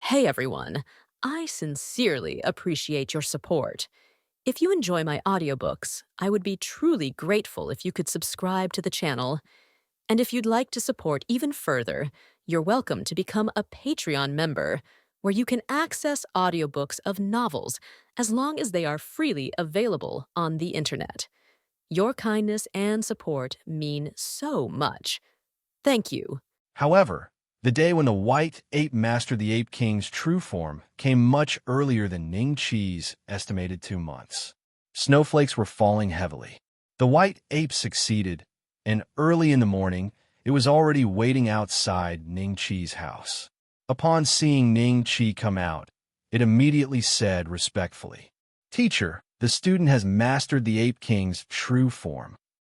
Hey everyone, I sincerely appreciate your support. If you enjoy my audiobooks, I would be truly grateful if you could subscribe to the channel. And if you'd like to support even further, you're welcome to become a Patreon member, where you can access audiobooks of novels as long as they are freely available on the internet. Your kindness and support mean so much. Thank you. However, the day when the white ape mastered the ape king's true form came much earlier than Ning Qi's estimated 2 months. Snowflakes were falling heavily. The white ape succeeded, and early in the morning, it was already waiting outside Ning Qi's house. Upon seeing Ning Qi come out, it immediately said respectfully, "Teacher, the student has mastered the ape king's true form."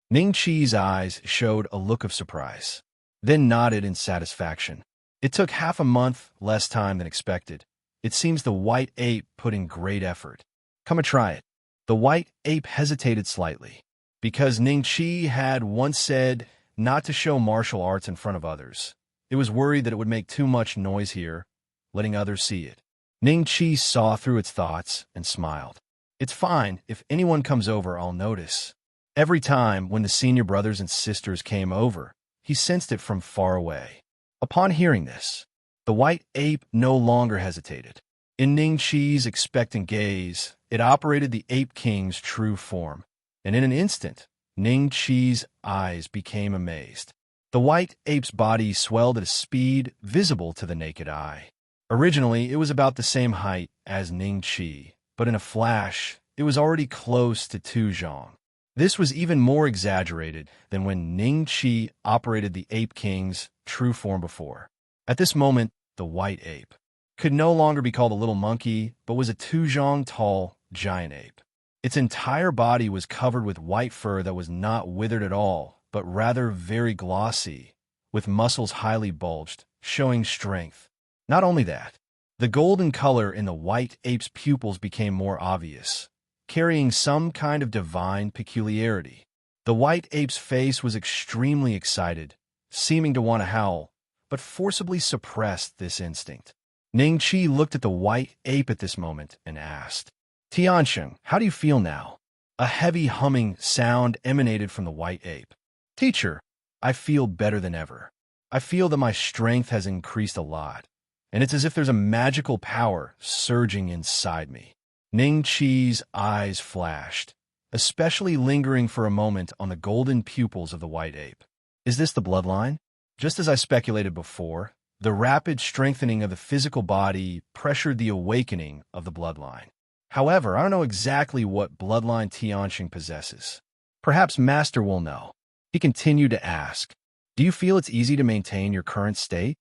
Ning Qi's eyes showed a look of surprise, then nodded in satisfaction. It took half a month less time than expected. It seems the white ape put in great effort. Come and try it. The white ape hesitated slightly, because Ning Qi had once said not to show martial arts in front of others. It was worried that it would make too much noise here, letting others see it. Ning Qi saw through its thoughts and smiled. It's fine. If anyone comes over, I'll notice. Every time when the senior brothers and sisters came over, he sensed it from far away. Upon hearing this, the white ape no longer hesitated. In Ning Qi's expectant gaze, it operated the ape king's true form, and in an instant, Ning Qi's eyes became amazed. The white ape's body swelled at a speed visible to the naked eye. Originally, it was about the same height as Ning Qi, but in a flash, it was already close to Tu Zhang. This was even more exaggerated than when Ning Qi operated the ape king's true form before. At this moment, the white ape could no longer be called a little monkey, but was a 2 zhang tall giant ape. Its entire body was covered with white fur that was not withered at all, but rather very glossy, with muscles highly bulged, showing strength. Not only that, the golden color in the white ape's pupils became more obvious, carrying some kind of divine peculiarity. The white ape's face was extremely excited, seeming to want to howl, but forcibly suppressed this instinct. Ning Qi looked at the white ape at this moment and asked, "Tiansheng, how do you feel now?" A heavy humming sound emanated from the white ape. "Teacher, I feel better than ever. I feel that my strength has increased a lot, and it's as if there's a magical power surging inside me." Ning Qi's eyes flashed, especially lingering for a moment on the golden pupils of the white ape. Is this the bloodline? Just as I speculated before, the rapid strengthening of the physical body pressured the awakening of the bloodline. However, I don't know exactly what bloodline Tianxing possesses. Perhaps Master will know. He continued to ask, "Do you feel it's easy to maintain your current state?"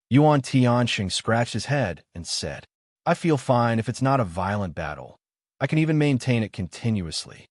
Yuan Tianxing scratched his head and said, "I feel fine if it's not a violent battle. I can even maintain it continuously."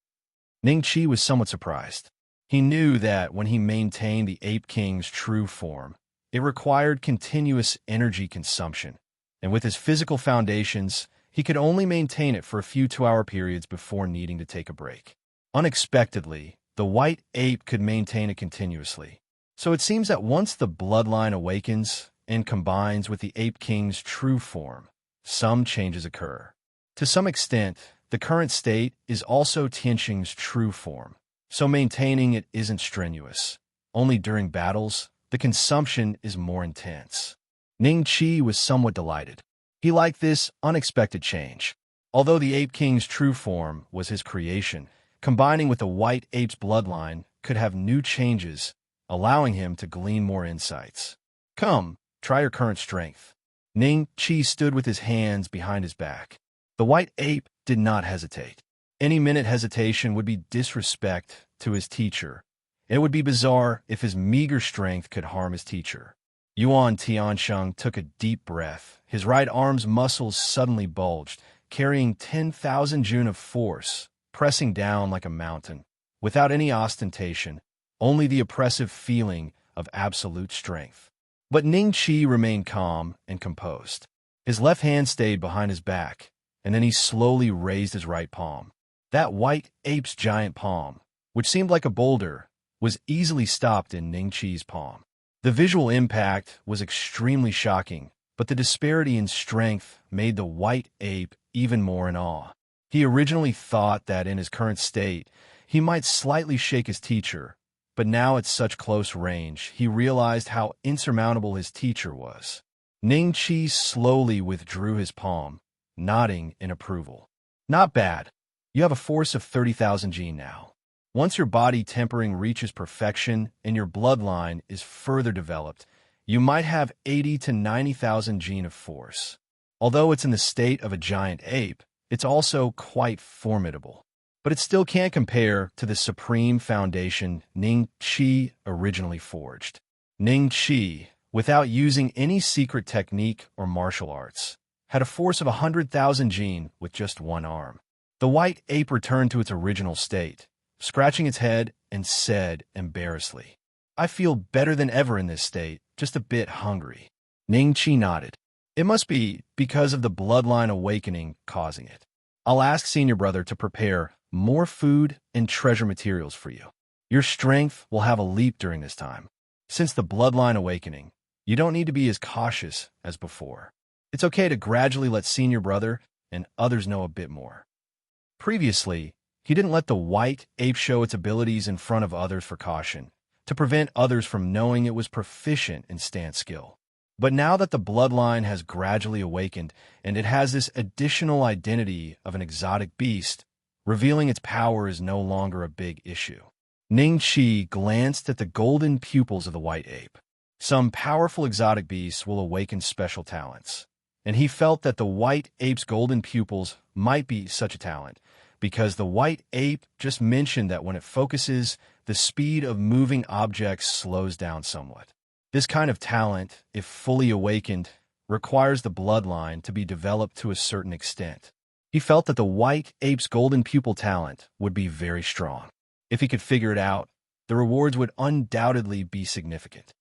Ning Qi was somewhat surprised. He knew that when he maintained the ape king's true form, it required continuous energy consumption, and with his physical foundations, he could only maintain it for a few 2-hour periods before needing to take a break. Unexpectedly, the white ape could maintain it continuously. So it seems that once the bloodline awakens and combines with the ape king's true form, some changes occur. To some extent, the current state is also Tianxing's true form, so maintaining it isn't strenuous. Only during battles, the consumption is more intense. Ning Qi was somewhat delighted. He liked this unexpected change. Although the ape king's true form was his creation, combining with the white ape's bloodline could have new changes, allowing him to glean more insights. "Come, try your current strength." Ning Qi stood with his hands behind his back. The white ape did not hesitate. Any minute hesitation would be disrespect to his teacher. It would be bizarre if his meager strength could harm his teacher. Yuan Tiansheng took a deep breath. His right arm's muscles suddenly bulged, carrying 10,000 Jun of force, pressing down like a mountain. Without any ostentation, only the oppressive feeling of absolute strength. But Ning Qi remained calm and composed. His left hand stayed behind his back, and then he slowly raised his right palm. That white ape's giant palm, which seemed like a boulder, was easily stopped in Ning Qi's palm. The visual impact was extremely shocking, But the disparity in strength made the white ape even more in awe. He originally thought that in his current state, he might slightly shake his teacher, but now at such close range, he realized how insurmountable his teacher was. Ning Qi slowly withdrew his palm, nodding in approval. Not bad. You have a force of 30,000 G now. Once your body tempering reaches perfection and your bloodline is further developed, you might have 80 to 90,000 gene of force. Although it's in the state of a giant ape, it's also quite formidable. But it still can't compare to the supreme foundation Ning Qi originally forged. Ning Qi, without using any secret technique or martial arts, had a force of 100,000 gene with just one arm. The white ape returned to its original state, scratching its head, and said embarrassedly, "I feel better than ever in this state, just a bit hungry." Ning Qi nodded. "It must be because of the bloodline awakening causing it. I'll ask Senior Brother to prepare more food and treasure materials for you. Your strength will have a leap during this time. Since the bloodline awakening, you don't need to be as cautious as before. It's okay to gradually let Senior Brother and others know a bit more." Previously, he didn't let the white ape show its abilities in front of others for caution, to prevent others from knowing it was proficient in stance skill. But now that the bloodline has gradually awakened and it has this additional identity of an exotic beast, revealing its power is no longer a big issue. Ning Qi glanced at the golden pupils of the white ape. Some powerful exotic beasts will awaken special talents, and he felt that the white ape's golden pupils might be such a talent, because the white ape just mentioned that when it focuses, the speed of moving objects slows down somewhat. This kind of talent, if fully awakened, requires the bloodline to be developed to a certain extent. He felt that the white ape's golden pupil talent would be very strong. If he could figure it out, the rewards would undoubtedly be significant.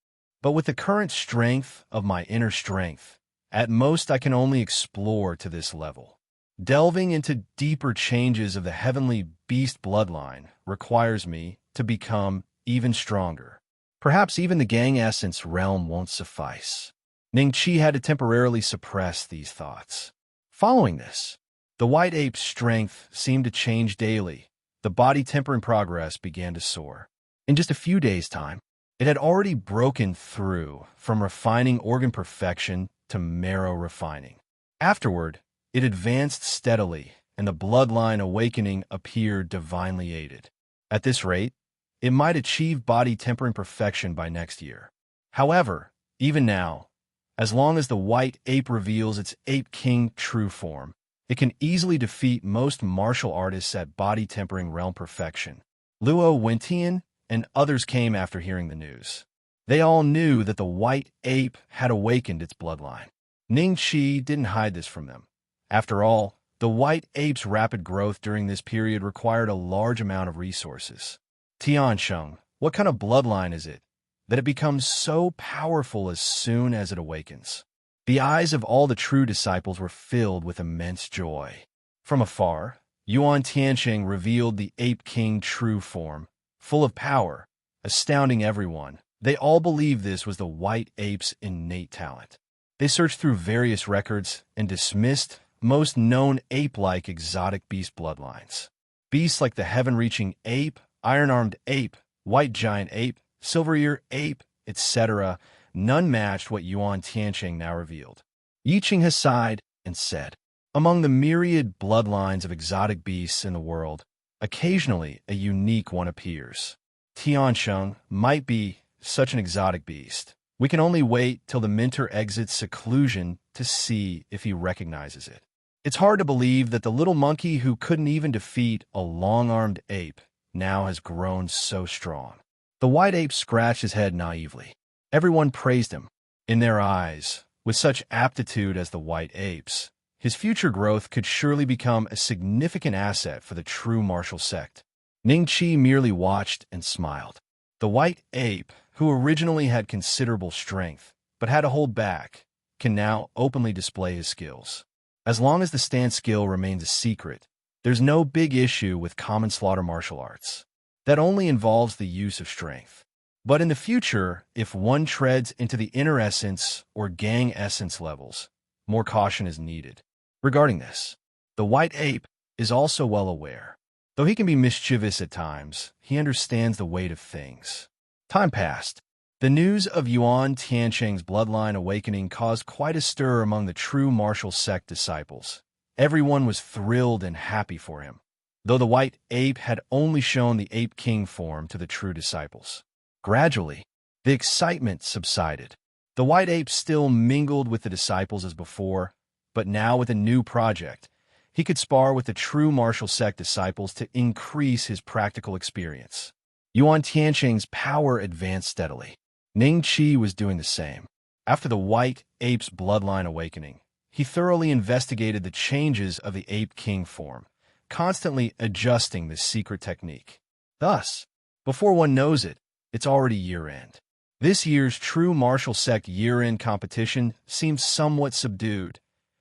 But with the current strength of my inner strength, at most I can only explore to this level. Delving into deeper changes of the heavenly beast bloodline requires me to become even stronger. Perhaps even the gang essence realm won't suffice. Ning Qi had to temporarily suppress these thoughts. Following this, the white ape's strength seemed to change daily. The body tempering progress began to soar. In just a few days' time, it had already broken through from refining organ perfection to marrow refining. Afterward, it advanced steadily, and the bloodline awakening appeared divinely aided. At this rate, it might achieve body tempering perfection by next year. However, even now, as long as the white ape reveals its ape king true form, it can easily defeat most martial artists at body tempering realm perfection. Luo Wentian and others came after hearing the news. They all knew that the white ape had awakened its bloodline. Ning Qi didn't hide this from them. After all, the white ape's rapid growth during this period required a large amount of resources. Tiansheng, what kind of bloodline is it that it becomes so powerful as soon as it awakens? The eyes of all the true disciples were filled with immense joy. From afar, Yuan Tiansheng revealed the Ape King true form, full of power, astounding everyone. They all believed this was the white ape's innate talent. They searched through various records and dismissed most known ape-like exotic beast bloodlines. Beasts like the heaven-reaching ape, iron-armed ape, white giant ape, silver-ear ape, etc., none matched what Yuan Tiansheng now revealed. Yiqing has sighed and said, "Among the myriad bloodlines of exotic beasts in the world, occasionally a unique one appears. Tiansheng might be such an exotic beast. We can only wait till the mentor exits seclusion to see if he recognizes it." It's hard to believe that the little monkey who couldn't even defeat a long-armed ape now has grown so strong. The white ape scratched his head naively. Everyone praised him. In their eyes, with such aptitude as the white ape's, his future growth could surely become a significant asset for the true martial sect. Ning Qi merely watched and smiled. The white ape, who originally had considerable strength, but had to hold back, can now openly display his skills. As long as the stance skill remains a secret, there's no big issue with common slaughter martial arts. That only involves the use of strength. But in the future, if one treads into the inner essence or gang essence levels, more caution is needed. Regarding this, the white ape is also well aware. Though he can be mischievous at times, he understands the weight of things. Time passed. The news of Yuan Tiancheng's bloodline awakening caused quite a stir among the true martial sect disciples. Everyone was thrilled and happy for him, though the white ape had only shown the ape king form to the true disciples. Gradually, the excitement subsided. The white ape still mingled with the disciples as before, but now with a new project. He could spar with the true martial sect disciples to increase his practical experience. Yuan Tiancheng's power advanced steadily. Ning Qi was doing the same. After the white ape's bloodline awakening, he thoroughly investigated the changes of the ape king form, constantly adjusting this secret technique. Thus, before one knows it, it's already year-end. This year's true martial sect year-end competition seems somewhat subdued,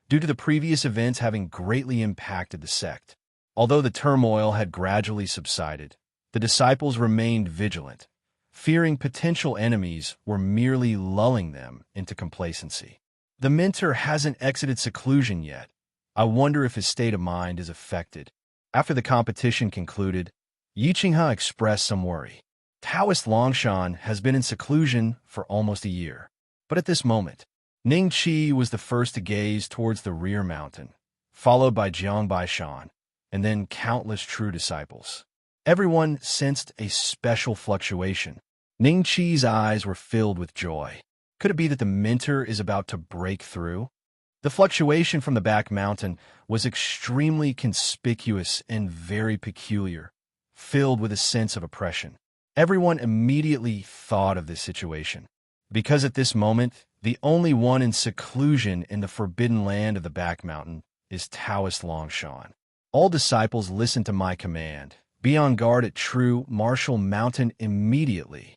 due to the previous events having greatly impacted the sect. Although the turmoil had gradually subsided, the disciples remained vigilant, fearing potential enemies were merely lulling them into complacency. The mentor hasn't exited seclusion yet. I wonder if his state of mind is affected. After the competition concluded, Yi Qinghe expressed some worry. Taoist Longshan has been in seclusion for almost a year. But at this moment, Ning Qi was the first to gaze towards the rear mountain, followed by Jiang Baishan, and then countless true disciples. Everyone sensed a special fluctuation. Ning Qi's eyes were filled with joy. Could it be that the mentor is about to break through? The fluctuation from the back mountain was extremely conspicuous and very peculiar, filled with a sense of oppression. Everyone immediately thought of this situation, because at this moment, the only one in seclusion in the forbidden land of the back mountain is Taoist Longshan. All disciples listen to my command. Be on guard at true martial mountain immediately.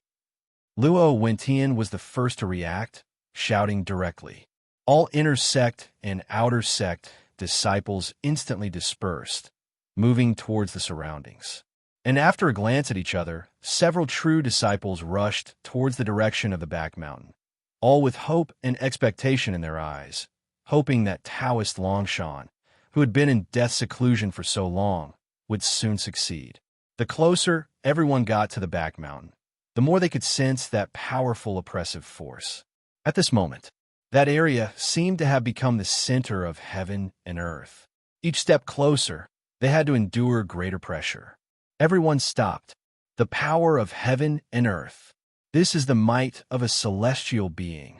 Luo Wentian was the first to react, shouting directly. All inner sect and outer sect disciples instantly dispersed, moving towards the surroundings. And after a glance at each other, several true disciples rushed towards the direction of the back mountain, all with hope and expectation in their eyes, hoping that Taoist Longshan, who had been in death seclusion for so long, would soon succeed. The closer everyone got to the back mountain, the more they could sense that powerful oppressive force. At this moment, that area seemed to have become the center of heaven and earth. Each step closer, they had to endure greater pressure. Everyone stopped. The power of heaven and earth. This is the might of a celestial being.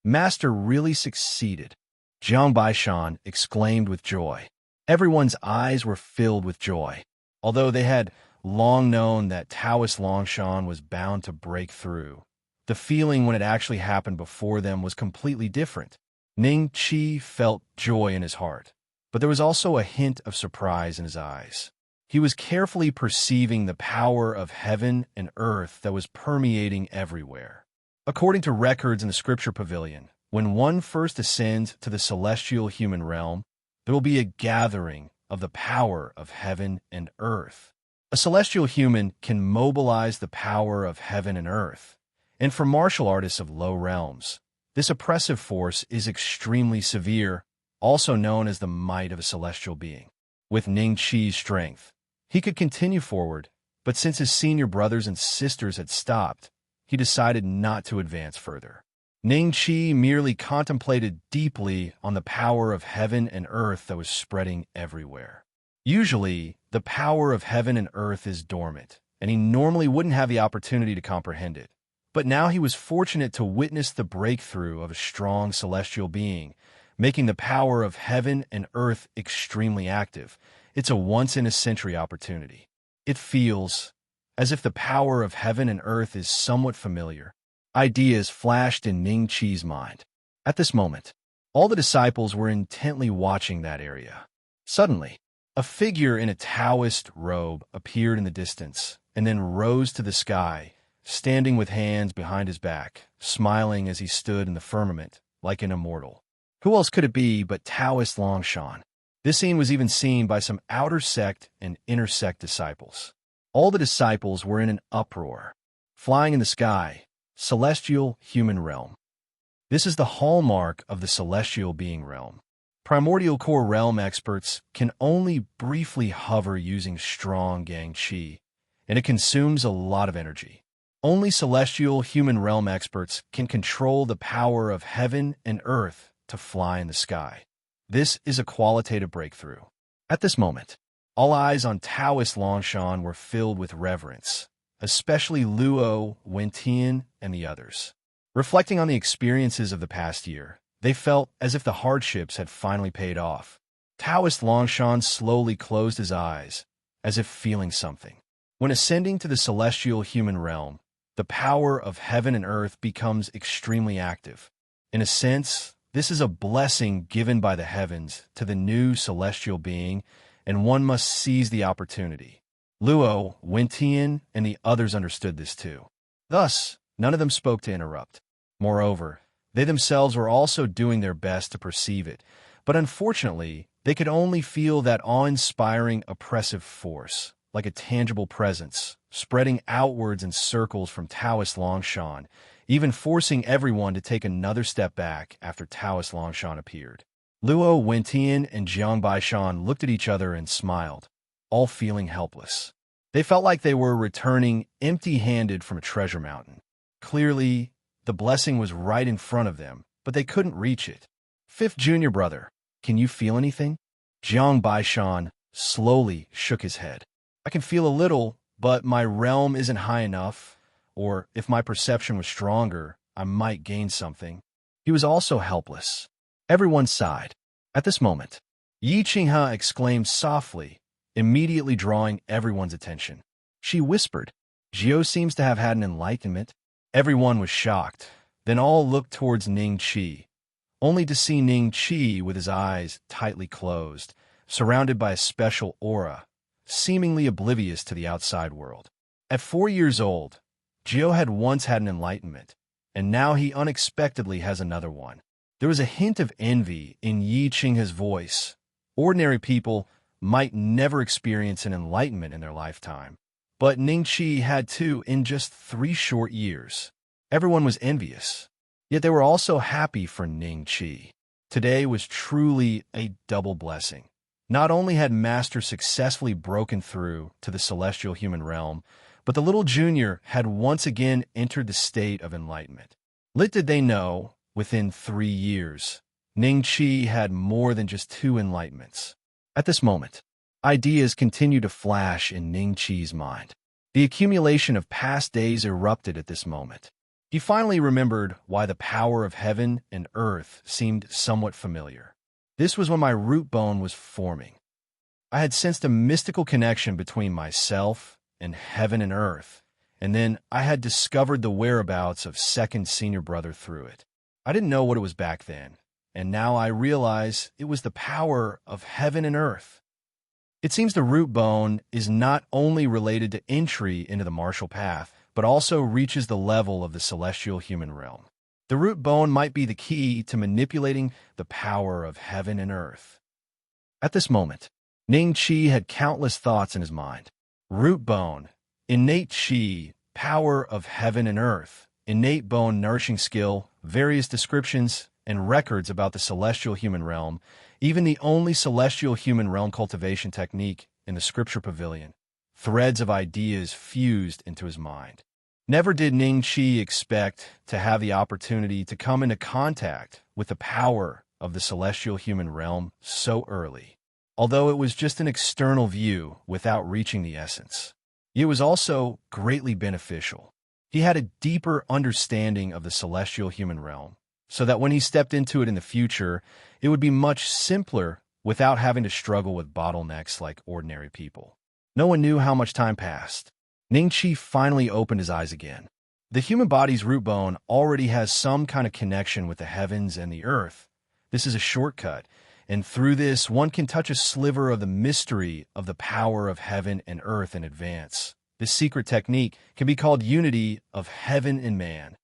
Master really succeeded. Jiang Baishan exclaimed with joy. Everyone's eyes were filled with joy. Although they had long known that Taoist Longshan was bound to break through, the feeling when it actually happened before them was completely different. Ning Qi felt joy in his heart, but there was also a hint of surprise in his eyes. He was carefully perceiving the power of heaven and earth that was permeating everywhere. According to records in the scripture pavilion, when one first ascends to the celestial human realm, there will be a gathering of the power of heaven and earth. A celestial human can mobilize the power of heaven and earth. And for martial artists of low realms, this oppressive force is extremely severe, also known as the might of a celestial being. With Ning Qi's strength, he could continue forward, but since his senior brothers and sisters had stopped, he decided not to advance further. Ning Qi merely contemplated deeply on the power of heaven and earth that was spreading everywhere. Usually, the power of heaven and earth is dormant, and he normally wouldn't have the opportunity to comprehend it. But now he was fortunate to witness the breakthrough of a strong celestial being, making the power of heaven and earth extremely active. It's a once-in-a-century opportunity. It feels as if the power of heaven and earth is somewhat familiar. Ideas flashed in Ning Qi's mind. At this moment, all the disciples were intently watching that area. Suddenly, a figure in a Taoist robe appeared in the distance and then rose to the sky, standing with hands behind his back, smiling as he stood in the firmament like an immortal. Who else could it be but Taoist Longshan? This scene was even seen by some outer sect and inner sect disciples. All the disciples were in an uproar. Flying in the sky, celestial human realm. This is the hallmark of the celestial being realm. Primordial core realm experts can only briefly hover using strong Ning Qi, and it consumes a lot of energy. Only celestial human realm experts can control the power of heaven and earth to fly in the sky. This is a qualitative breakthrough. At this moment, all eyes on Taoist Longshan were filled with reverence, especially Luo, Wentian, and the others. Reflecting on the experiences of the past year, they felt as if the hardships had finally paid off. Taoist Longshan slowly closed his eyes, as if feeling something. When ascending to the celestial human realm, the power of heaven and earth becomes extremely active. In a sense, this is a blessing given by the heavens to the new celestial being, and one must seize the opportunity. Luo, Wentian, and the others understood this too. Thus, none of them spoke to interrupt. Moreover, they themselves were also doing their best to perceive it, but unfortunately, they could only feel that awe-inspiring oppressive force, like a tangible presence, spreading outwards in circles from Taoist Longshan, even forcing everyone to take another step back after Taoist Longshan appeared. Luo, Wentian, and Jiang Baishan looked at each other and smiled, all feeling helpless. They felt like they were returning empty-handed from a treasure mountain. Clearly, the blessing was right in front of them, but they couldn't reach it. Fifth Junior Brother, can you feel anything? Jiang Baishan slowly shook his head. I can feel a little, but my realm isn't high enough, or if my perception was stronger, I might gain something. He was also helpless. Everyone sighed. At this moment, Yi Qinghe exclaimed softly, immediately drawing everyone's attention. She whispered, "Jiao seems to have had an enlightenment." Everyone was shocked. Then all looked towards Ning Qi, only to see Ning Qi with his eyes tightly closed, surrounded by a special aura, seemingly oblivious to the outside world. At 4 years old, Jiao had once had an enlightenment, and now he unexpectedly has another one. There was a hint of envy in Yi Qinghe's voice. Ordinary people might never experience an enlightenment in their lifetime, but Ning Qi had two in just 3 short years. Everyone was envious, yet they were also happy for Ning Qi. Today was truly a double blessing. Not only had Master successfully broken through to the celestial human realm, but the little junior had once again entered the state of enlightenment. Little did they know, within 3 years, Ning Qi had more than just 2 enlightenments. At this moment, ideas continued to flash in Ning Qi's mind. The accumulation of past days erupted at this moment. He finally remembered why the power of heaven and earth seemed somewhat familiar. This was when my root bone was forming. I had sensed a mystical connection between myself and heaven and earth, and then I had discovered the whereabouts of second senior brother through it. I didn't know what it was back then, and now I realize it was the power of heaven and earth. It seems the root bone is not only related to entry into the martial path, but also reaches the level of the celestial human realm. The root bone might be the key to manipulating the power of heaven and earth. At this moment, Ning Qi had countless thoughts in his mind. Root bone, innate qi, power of heaven and earth, innate bone nourishing skill, various descriptions and records about the celestial human realm, even the only celestial human realm cultivation technique in the scripture pavilion. Threads of ideas fused into his mind. Never did Ning Qi expect to have the opportunity to come into contact with the power of the celestial human realm so early. Although it was just an external view without reaching the essence, it was also greatly beneficial. He had a deeper understanding of the celestial human realm, so that when he stepped into it in the future, it would be much simpler without having to struggle with bottlenecks like ordinary people. No one knew how much time passed. Ning Qi finally opened his eyes again. The human body's root bone already has some kind of connection with the heavens and the earth. This is a shortcut, and through this, one can touch a sliver of the mystery of the power of heaven and earth in advance. This secret technique can be called unity of heaven and man.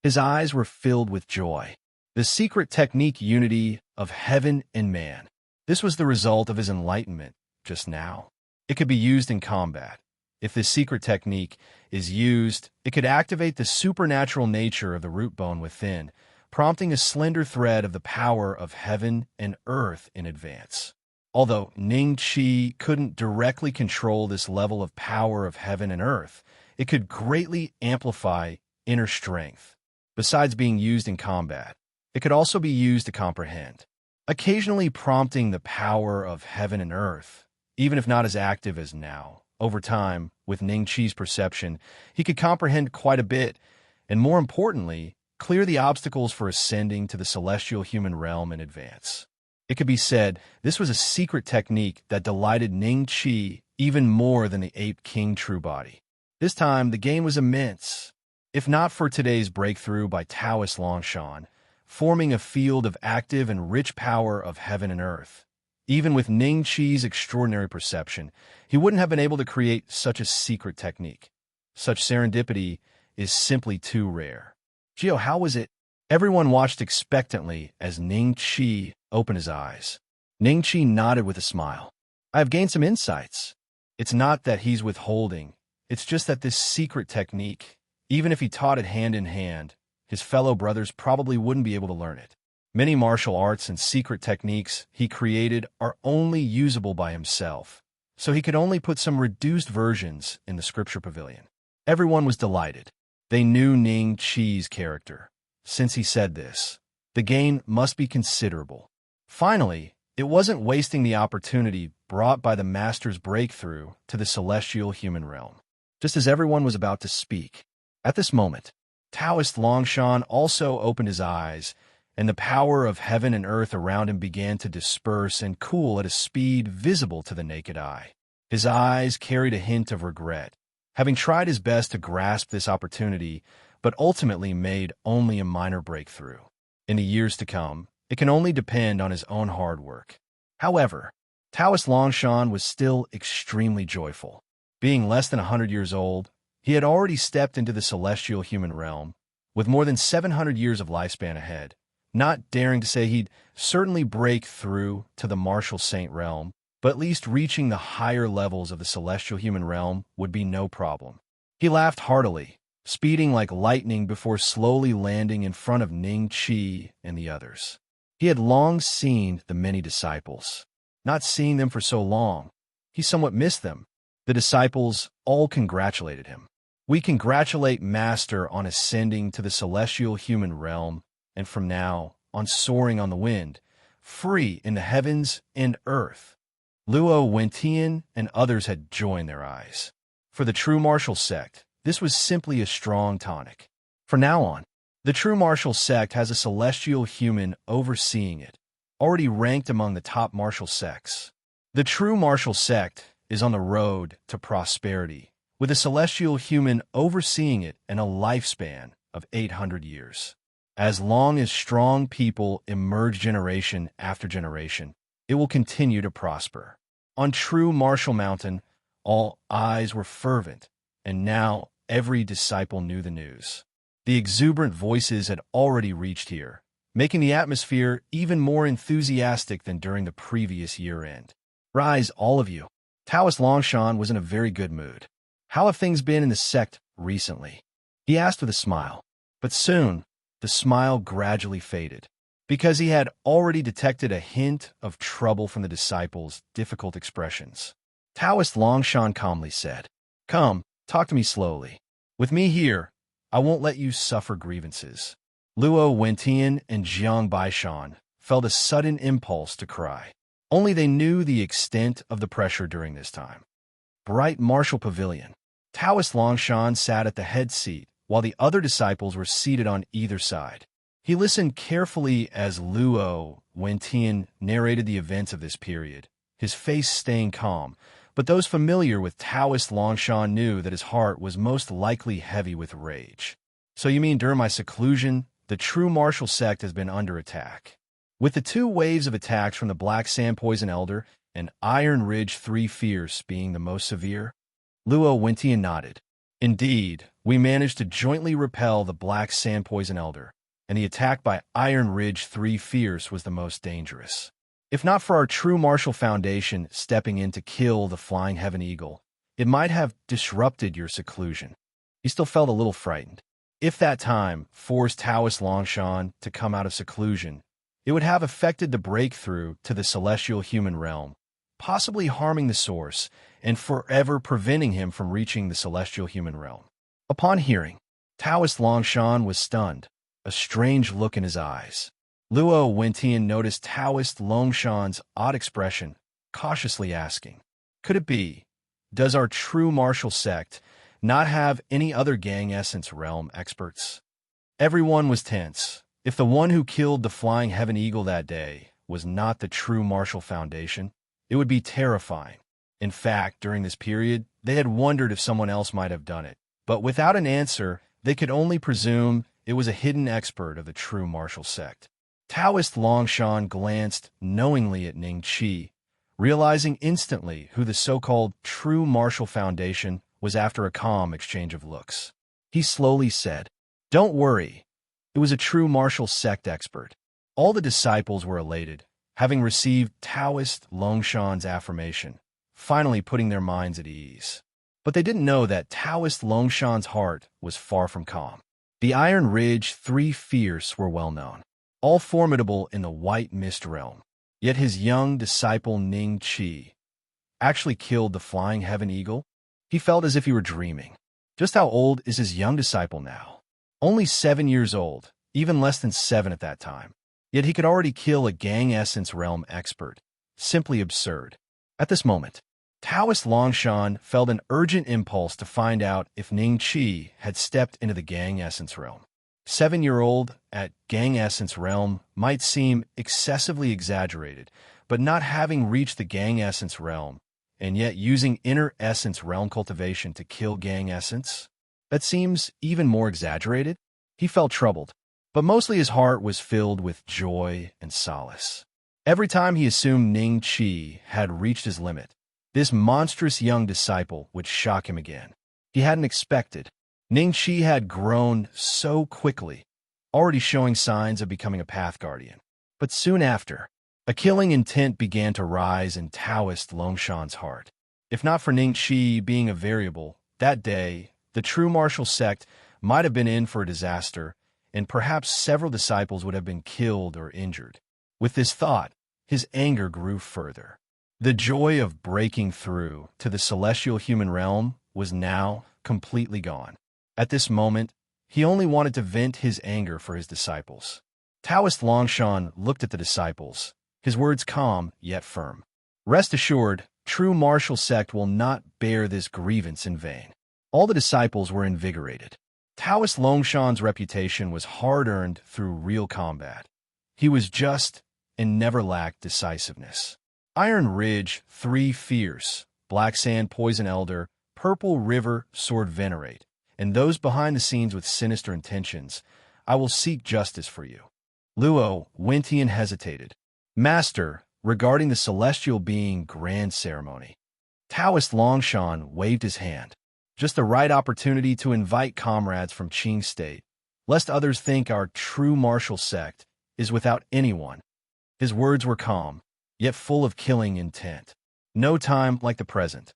His eyes were filled with joy. The secret technique unity of heaven and man. This was the result of his enlightenment just now. It could be used in combat, If this secret technique is used, it could activate the supernatural nature of the root bone within, prompting a slender thread of the power of heaven and earth in advance. Although Ning Qi couldn't directly control this level of power of heaven and earth, it could greatly amplify inner strength. Besides being used in combat, it could also be used to comprehend, occasionally prompting the power of heaven and earth, even if not as active as now. Over time, with Ning Qi's perception, he could comprehend quite a bit, and more importantly, clear the obstacles for ascending to the celestial human realm in advance. It could be said this was a secret technique that delighted Ning Qi even more than the Ape King True Body. This time, the gain was immense. If not for today's breakthrough by Taoist Longshan, forming a field of active and rich power of heaven and earth, even with Ning Qi's extraordinary perception, he wouldn't have been able to create such a secret technique. Such serendipity is simply too rare. Gio, how was it? Everyone watched expectantly as Ning Qi opened his eyes. Ning Qi nodded with a smile. I have gained some insights. It's not that he's withholding. It's just that this secret technique, even if he taught it hand in hand, his fellow brothers probably wouldn't be able to learn it. Many martial arts and secret techniques he created are only usable by himself, so he could only put some reduced versions in the scripture pavilion. Everyone was delighted. They knew Ning Qi's character. Since he said this, the gain must be considerable. Finally, it wasn't wasting the opportunity brought by the master's breakthrough to the celestial human realm. Just as everyone was about to speak, at this moment, Taoist Longshan also opened his eyes, and the power of heaven and earth around him began to disperse and cool at a speed visible to the naked eye. His eyes carried a hint of regret, having tried his best to grasp this opportunity, but ultimately made only a minor breakthrough. In the years to come, it can only depend on his own hard work. However, Taoist Longshan was still extremely joyful. Being less than 100 years old, he had already stepped into the celestial human realm, with more than 700 years of lifespan ahead. Not daring to say he'd certainly break through to the martial saint realm, but at least reaching the higher levels of the celestial human realm would be no problem. He laughed heartily, speeding like lightning before slowly landing in front of Ning Qi and the others. He had long seen the many disciples. Not seeing them for so long, he somewhat missed them. The disciples all congratulated him. We congratulate Master on ascending to the celestial human realm, and from now on soaring on the wind, free in the heavens and earth. Luo Wentian and others had joined their eyes. For the true martial sect, this was simply a strong tonic. From now on, the true martial sect has a celestial human overseeing it, already ranked among the top martial sects. The true martial sect is on the road to prosperity, with a celestial human overseeing it and a lifespan of 800 years. As long as strong people emerge generation after generation, it will continue to prosper. On true Martial Mountain, all eyes were fervent, and now every disciple knew the news. The exuberant voices had already reached here, making the atmosphere even more enthusiastic than during the previous year-end. Rise, all of you. Taoist Longshan was in a very good mood. How have things been in the sect recently? He asked with a smile. But soon, the smile gradually faded, because he had already detected a hint of trouble from the disciples' difficult expressions. Taoist Longshan calmly said, "Come, talk to me slowly. With me here, I won't let you suffer grievances." Luo Wentian and Jiang Baishan felt a sudden impulse to cry. Only they knew the extent of the pressure during this time. Bright martial pavilion. Taoist Longshan sat at the head seat, while the other disciples were seated on either side. He listened carefully as Luo Wentian narrated the events of this period, his face staying calm, but those familiar with Taoist Longshan knew that his heart was most likely heavy with rage. "So you mean during my seclusion, the true martial sect has been under attack?" With the two waves of attacks from the Black Sand Poison Elder and Iron Ridge 3 Fierce being the most severe, Luo Wentian nodded. "Indeed, we managed to jointly repel the Black Sand Poison Elder, and the attack by Iron Ridge 3 Fierce was the most dangerous. If not for our true martial foundation stepping in to kill the Flying Heaven Eagle, It might have disrupted your seclusion. He still felt a little frightened. If that time forced Taoist Longshan to come out of seclusion, it would have affected the breakthrough to the celestial human realm, possibly harming the source and forever preventing him from reaching the celestial human realm. Upon hearing, Taoist Longshan was stunned, a strange look in his eyes. Luo Wentian noticed Taoist Longshan's odd expression, cautiously asking, "Could it be? Does our true martial sect not have any other gang essence realm experts?" Everyone was tense. If the one who killed the flying heaven eagle that day was not the true martial foundation, it would be terrifying. In fact, during this period, they had wondered if someone else might have done it. But without an answer, they could only presume it was a hidden expert of the true martial sect. Taoist Longshan glanced knowingly at Ning Qi, realizing instantly who the so-called true martial foundation was after a calm exchange of looks. He slowly said, "Don't worry. It was a true martial sect expert." All the disciples were elated, having received Taoist Longshan's affirmation, finally putting their minds at ease. But they didn't know that Taoist Longshan's heart was far from calm. The Iron Ridge Three Fierce were well known, all formidable in the White Mist realm. Yet his young disciple Ning Qi actually killed the flying heaven eagle? He felt as if he were dreaming. Just how old is his young disciple now? Only 7 years old, even less than 7 at that time. Yet he could already kill a gang essence realm expert. Simply absurd. At this moment, Taoist Longshan felt an urgent impulse to find out if Ning Qi had stepped into the gang essence realm. 7-year-old at gang essence realm might seem excessively exaggerated, but not having reached the gang essence realm, and yet using inner essence realm cultivation to kill gang essence? That seems even more exaggerated. He felt troubled, but mostly his heart was filled with joy and solace. Every time he assumed Ning Qi had reached his limit, this monstrous young disciple would shock him again. He hadn't expected. Ning Qi had grown so quickly, already showing signs of becoming a path guardian. But soon after, a killing intent began to rise in Taoist Longshan's heart. If not for Ning Qi being a variable, that day, the true martial sect might have been in for a disaster, and perhaps several disciples would have been killed or injured. With this thought, his anger grew further. The joy of breaking through to the celestial human realm was now completely gone. At this moment, he only wanted to vent his anger for his disciples. Taoist Longshan looked at the disciples, his words calm yet firm. "Rest assured, true martial sect will not bear this grievance in vain." All the disciples were invigorated. Taoist Longshan's reputation was hard-earned through real combat. He was just and never lacked decisiveness. Iron Ridge, Three Fierce, Black Sand Poison Elder, Purple River Sword Venerate, and those behind the scenes with sinister intentions, I will seek justice for you. Luo Wentian hesitated. "Master, regarding the celestial being grand ceremony." Taoist Longshan waved his hand. "Just the right opportunity to invite comrades from Qing State, lest others think our true martial sect is without anyone." His words were calm, yet full of killing intent. "No time like the present.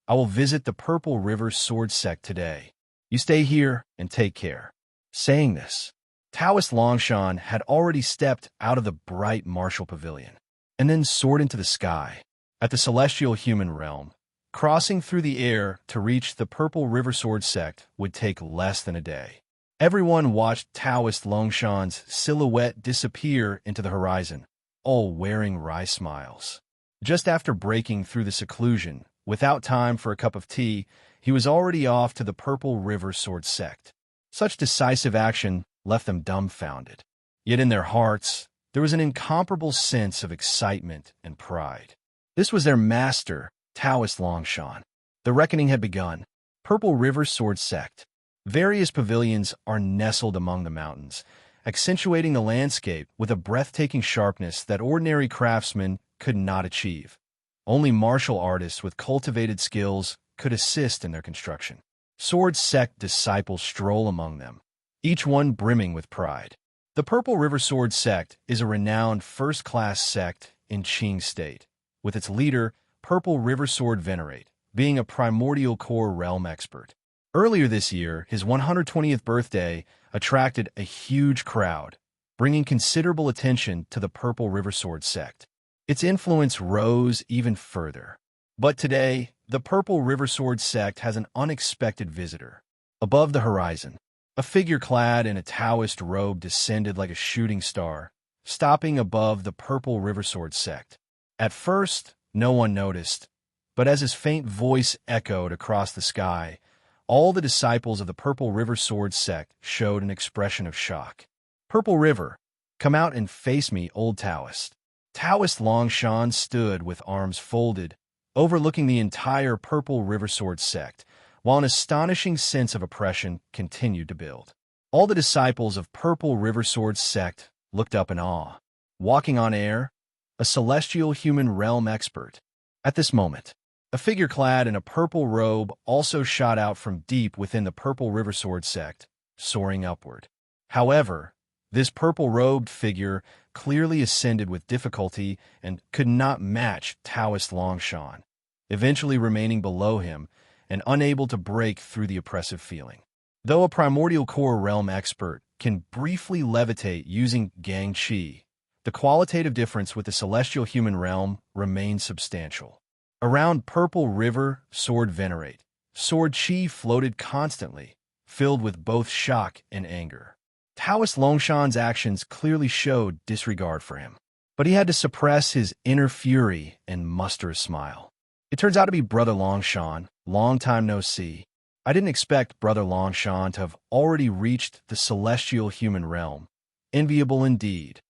I will visit the Purple River Sword Sect today. You stay here and take care." Saying this, Taoist Longshan had already stepped out of the bright martial pavilion, and then soared into the sky. At the celestial human realm, crossing through the air to reach the Purple River Sword Sect would take less than a day. Everyone watched Taoist Longshan's silhouette disappear into the horizon, all wearing wry smiles. Just after breaking through the seclusion, without time for a cup of tea, he was already off to the Purple River Sword Sect. Such decisive action left them dumbfounded. Yet in their hearts, there was an incomparable sense of excitement and pride. This was their master, Taoist Longshan. The reckoning had begun. Purple River Sword Sect. Various pavilions are nestled among the mountains, accentuating the landscape with a breathtaking sharpness that ordinary craftsmen could not achieve. Only martial artists with cultivated skills could assist in their construction. Sword Sect disciples stroll among them, each one brimming with pride. The Purple River Sword Sect is a renowned first-class sect in Qing State, with its leader, Purple River Sword Venerate, being a primordial core realm expert. Earlier this year, his 120th birthday attracted a huge crowd, bringing considerable attention to the Purple River Sword sect. Its influence rose even further. But today, the Purple River Sword sect has an unexpected visitor. Above the horizon, a figure clad in a Taoist robe descended like a shooting star, stopping above the Purple River Sword sect. At first, no one noticed, but as his faint voice echoed across the sky, all the disciples of the Purple River Sword sect showed an expression of shock. Purple River, come out and face me, old Taoist. Taoist Longshan stood with arms folded, overlooking the entire Purple River Sword sect, while an astonishing sense of oppression continued to build. All the disciples of Purple River Sword sect looked up in awe. Walking on air, a celestial human realm expert. At this moment, a figure clad in a purple robe also shot out from deep within the Purple River Sword sect, soaring upward. However, this purple-robed figure clearly ascended with difficulty and could not match Taoist Longshan, eventually remaining below him and unable to break through the oppressive feeling. Though a primordial core realm expert can briefly levitate using Ning Qi, the qualitative difference with the celestial human realm remains substantial. Around Purple River Sword Venerate, Sword Qi floated constantly, filled with both shock and anger. Taoist Longshan's actions clearly showed disregard for him, but he had to suppress his inner fury and muster a smile. It turns out to be Brother Longshan, long time no see. I didn't expect Brother Longshan to have already reached the celestial human realm. Enviable indeed.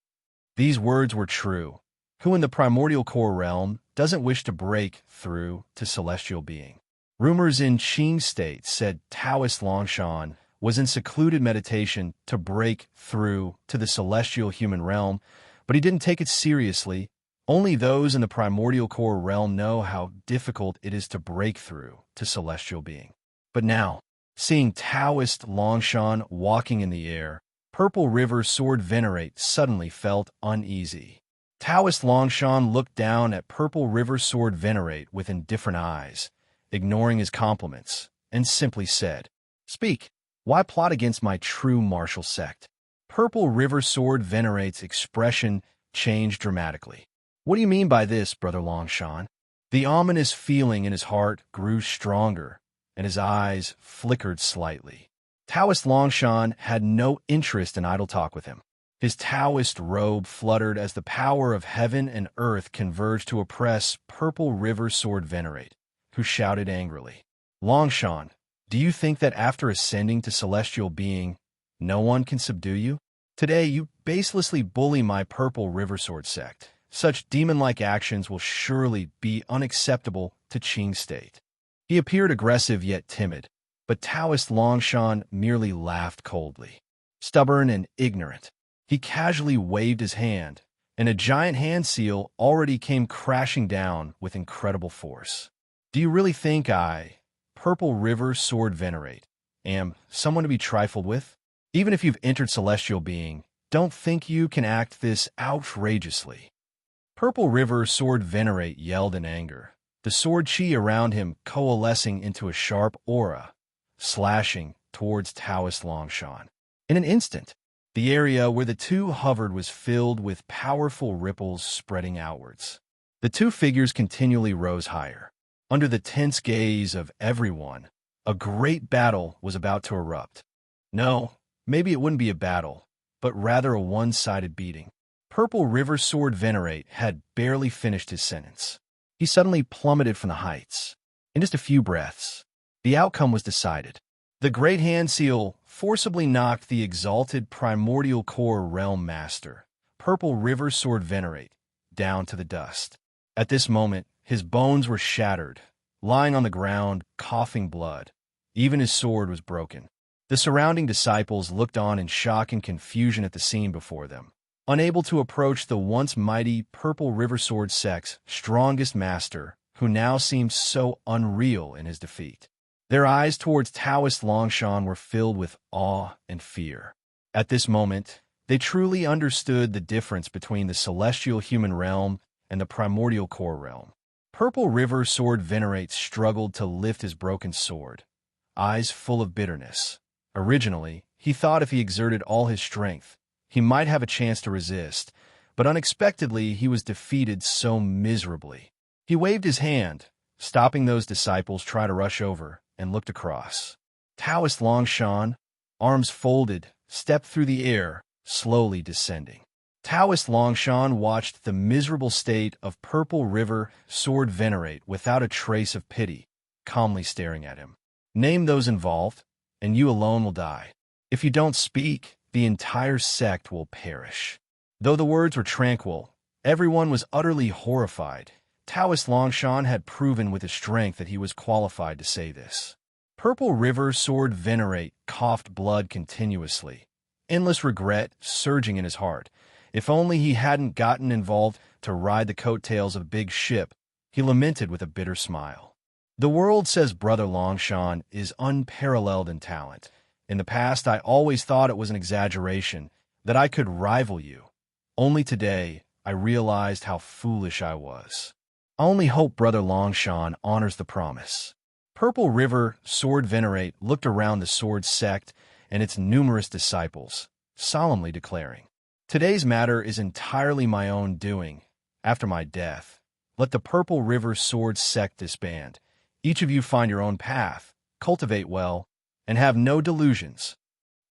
These words were true. Who in the primordial core realm doesn't wish to break through to celestial being? Rumors in Qing state said Taoist Longshan was in secluded meditation to break through to the celestial human realm, but he didn't take it seriously. Only those in the primordial core realm know how difficult it is to break through to celestial being. But now, seeing Taoist Longshan walking in the air, Purple River Sword Venerate suddenly felt uneasy. Taoist Longshan looked down at Purple River Sword Venerate with indifferent eyes, ignoring his compliments, and simply said, "Speak. Why plot against my true martial sect?" Purple River Sword Venerate's expression changed dramatically. "What do you mean by this, Brother Longshan?" The ominous feeling in his heart grew stronger, and his eyes flickered slightly. Taoist Longshan had no interest in idle talk with him. His Taoist robe fluttered as the power of heaven and earth converged to oppress Purple River Sword Venerate, who shouted angrily, "Longshan, do you think that after ascending to celestial being, no one can subdue you? Today you baselessly bully my Purple River Sword sect. Such demon-like actions will surely be unacceptable to Qing state." He appeared aggressive yet timid, but Taoist Longshan merely laughed coldly. Stubborn and ignorant, he casually waved his hand, and a giant hand seal already came crashing down with incredible force. "Do you really think I, Purple River Sword Venerate, am someone to be trifled with? Even if you've entered celestial being, don't think you can act this outrageously." Purple River Sword Venerate yelled in anger, the sword chi around him coalescing into a sharp aura, slashing towards Taoist Longshan. In an instant, the area where the two hovered was filled with powerful ripples spreading outwards. The two figures continually rose higher. Under the tense gaze of everyone, a great battle was about to erupt. No, maybe it wouldn't be a battle, but rather a one-sided beating. Purple River Sword Venerate had barely finished his sentence. He suddenly plummeted from the heights. In just a few breaths, the outcome was decided. The Great Hand Seal forcibly knocked the exalted primordial core realm master, Purple River Sword Venerate, down to the dust. At this moment, his bones were shattered, lying on the ground, coughing blood. Even his sword was broken. The surrounding disciples looked on in shock and confusion at the scene before them, unable to approach the once mighty Purple River Sword sect's strongest master, who now seemed so unreal in his defeat. Their eyes towards Taoist Longshan were filled with awe and fear. At this moment, they truly understood the difference between the celestial human realm and the primordial core realm. Purple River Sword Venerate struggled to lift his broken sword, eyes full of bitterness. Originally, he thought if he exerted all his strength, he might have a chance to resist, but unexpectedly he was defeated so miserably. He waved his hand, stopping those disciples try to rush over, and looked across. Taoist Longshan, arms folded, stepped through the air, slowly descending. Taoist Longshan watched the miserable state of Purple River Sword Venerate without a trace of pity, calmly staring at him. Name those involved, and you alone will die. If you don't speak, the entire sect will perish. Though the words were tranquil, everyone was utterly horrified. Taoist Longshan had proven with his strength that he was qualified to say this. Purple River Sword Venerate coughed blood continuously, endless regret surging in his heart. If only he hadn't gotten involved to ride the coattails of a big ship, he lamented with a bitter smile. The world says Brother Longshan is unparalleled in talent. In the past, I always thought it was an exaggeration, that I could rival you. Only today, I realized how foolish I was. I only hope Brother Longshan honors the promise. Purple River Sword Venerate looked around the sword sect and its numerous disciples, solemnly declaring, "Today's matter is entirely my own doing. After my death, let the Purple River Sword sect disband. Each of you find your own path, cultivate well, and have no delusions."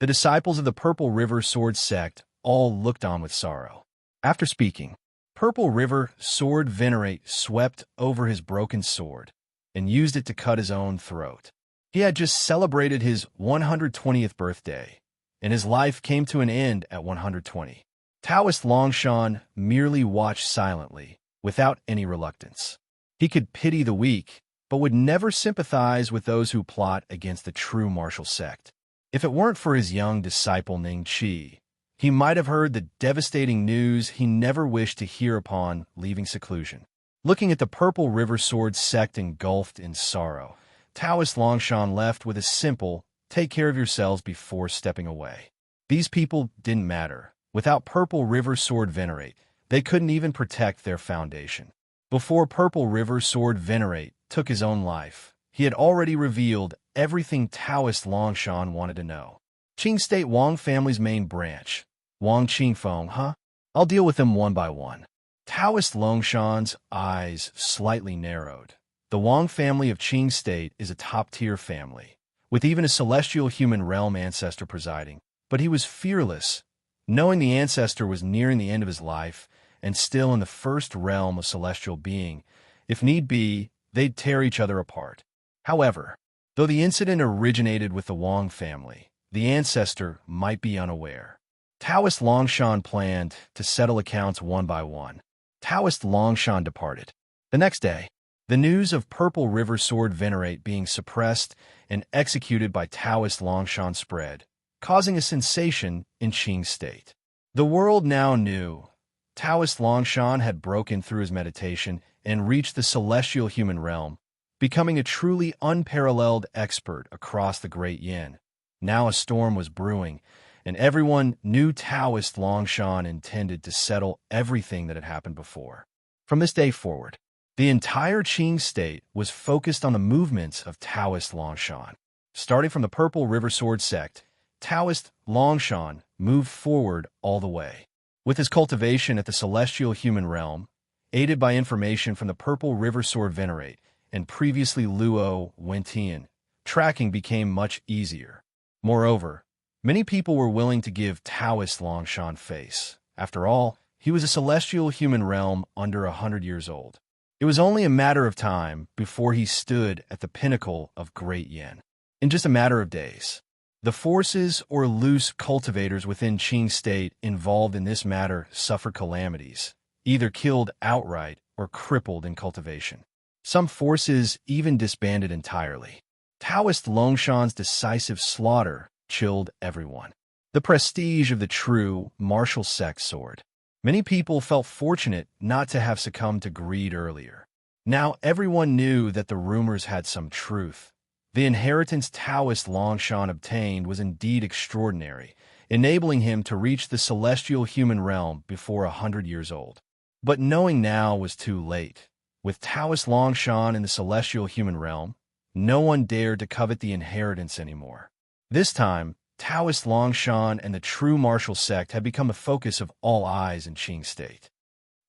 The disciples of the Purple River Sword sect all looked on with sorrow. After speaking, Purple River Sword Venerate swept over his broken sword and used it to cut his own throat. He had just celebrated his 120th birthday, and his life came to an end at 120. Taoist Longshan merely watched silently, without any reluctance. He could pity the weak, but would never sympathize with those who plot against the true martial sect. If it weren't for his young disciple Ning Qi, he might have heard the devastating news he never wished to hear upon leaving seclusion. Looking at the Purple River Sword sect engulfed in sorrow, Taoist Longshan left with a simple, "Take care of yourselves," before stepping away. These people didn't matter. Without Purple River Sword Venerate, they couldn't even protect their foundation. Before Purple River Sword Venerate took his own life, he had already revealed everything Taoist Longshan wanted to know. Qing State Wang family's main branch. Wang Qingfeng, huh? I'll deal with them one by one. Taoist Longshan's eyes slightly narrowed. The Wang family of Qing State is a top-tier family, with even a celestial human realm ancestor presiding. But he was fearless, knowing the ancestor was nearing the end of his life and still in the first realm of celestial being. If need be, they'd tear each other apart. However, though the incident originated with the Wang family, the ancestor might be unaware. Taoist Longshan planned to settle accounts one by one. Taoist Longshan departed. The next day, the news of Purple River Sword Venerate being suppressed and executed by Taoist Longshan spread, causing a sensation in Qing State. The world now knew Taoist Longshan had broken through his meditation and reached the celestial human realm, becoming a truly unparalleled expert across the Great Yin. Now a storm was brewing, and everyone knew Taoist Longshan intended to settle everything that had happened before. From this day forward, the entire Qing State was focused on the movements of Taoist Longshan. Starting from the Purple River Sword sect, Taoist Longshan moved forward all the way. With his cultivation at the celestial human realm, aided by information from the Purple River Sword Venerate and previously Luo Wentian, tracking became much easier. Moreover, many people were willing to give Taoist Longshan face. After all, he was a celestial human realm under 100 years old. It was only a matter of time before he stood at the pinnacle of Great Yin. In just a matter of days, the forces or loose cultivators within Qing State involved in this matter suffered calamities, either killed outright or crippled in cultivation. Some forces even disbanded entirely. Taoist Longshan's decisive slaughter chilled everyone. The prestige of the true martial sect soared. Many people felt fortunate not to have succumbed to greed earlier. Now everyone knew that the rumors had some truth. The inheritance Taoist Longshan obtained was indeed extraordinary, enabling him to reach the celestial human realm before 100 years old. But knowing now was too late. With Taoist Longshan in the celestial human realm, no one dared to covet the inheritance anymore. This time, Taoist Longshan and the true martial sect had become the focus of all eyes in Qing State.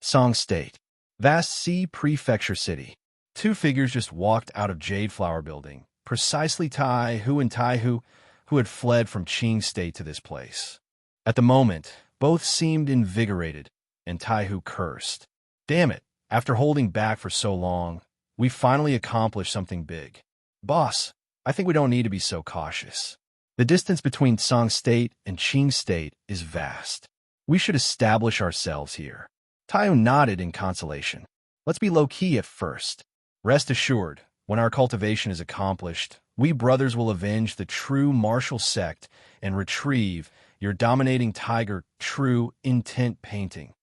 Song State. Vast Sea Prefecture City. Two figures just walked out of Jade Flower Building, precisely Tai Hu and Tai Hu, who had fled from Qing State to this place. At the moment, both seemed invigorated, and Tai Hu cursed. Damn it, after holding back for so long, we finally accomplished something big. Boss, I think we don't need to be so cautious. The distance between Song State and Qing State is vast. We should establish ourselves here. Tai Hu nodded in consolation. Let's be low-key at first. Rest assured, when our cultivation is accomplished, we brothers will avenge the true martial sect and retrieve your dominating tiger true intent painting.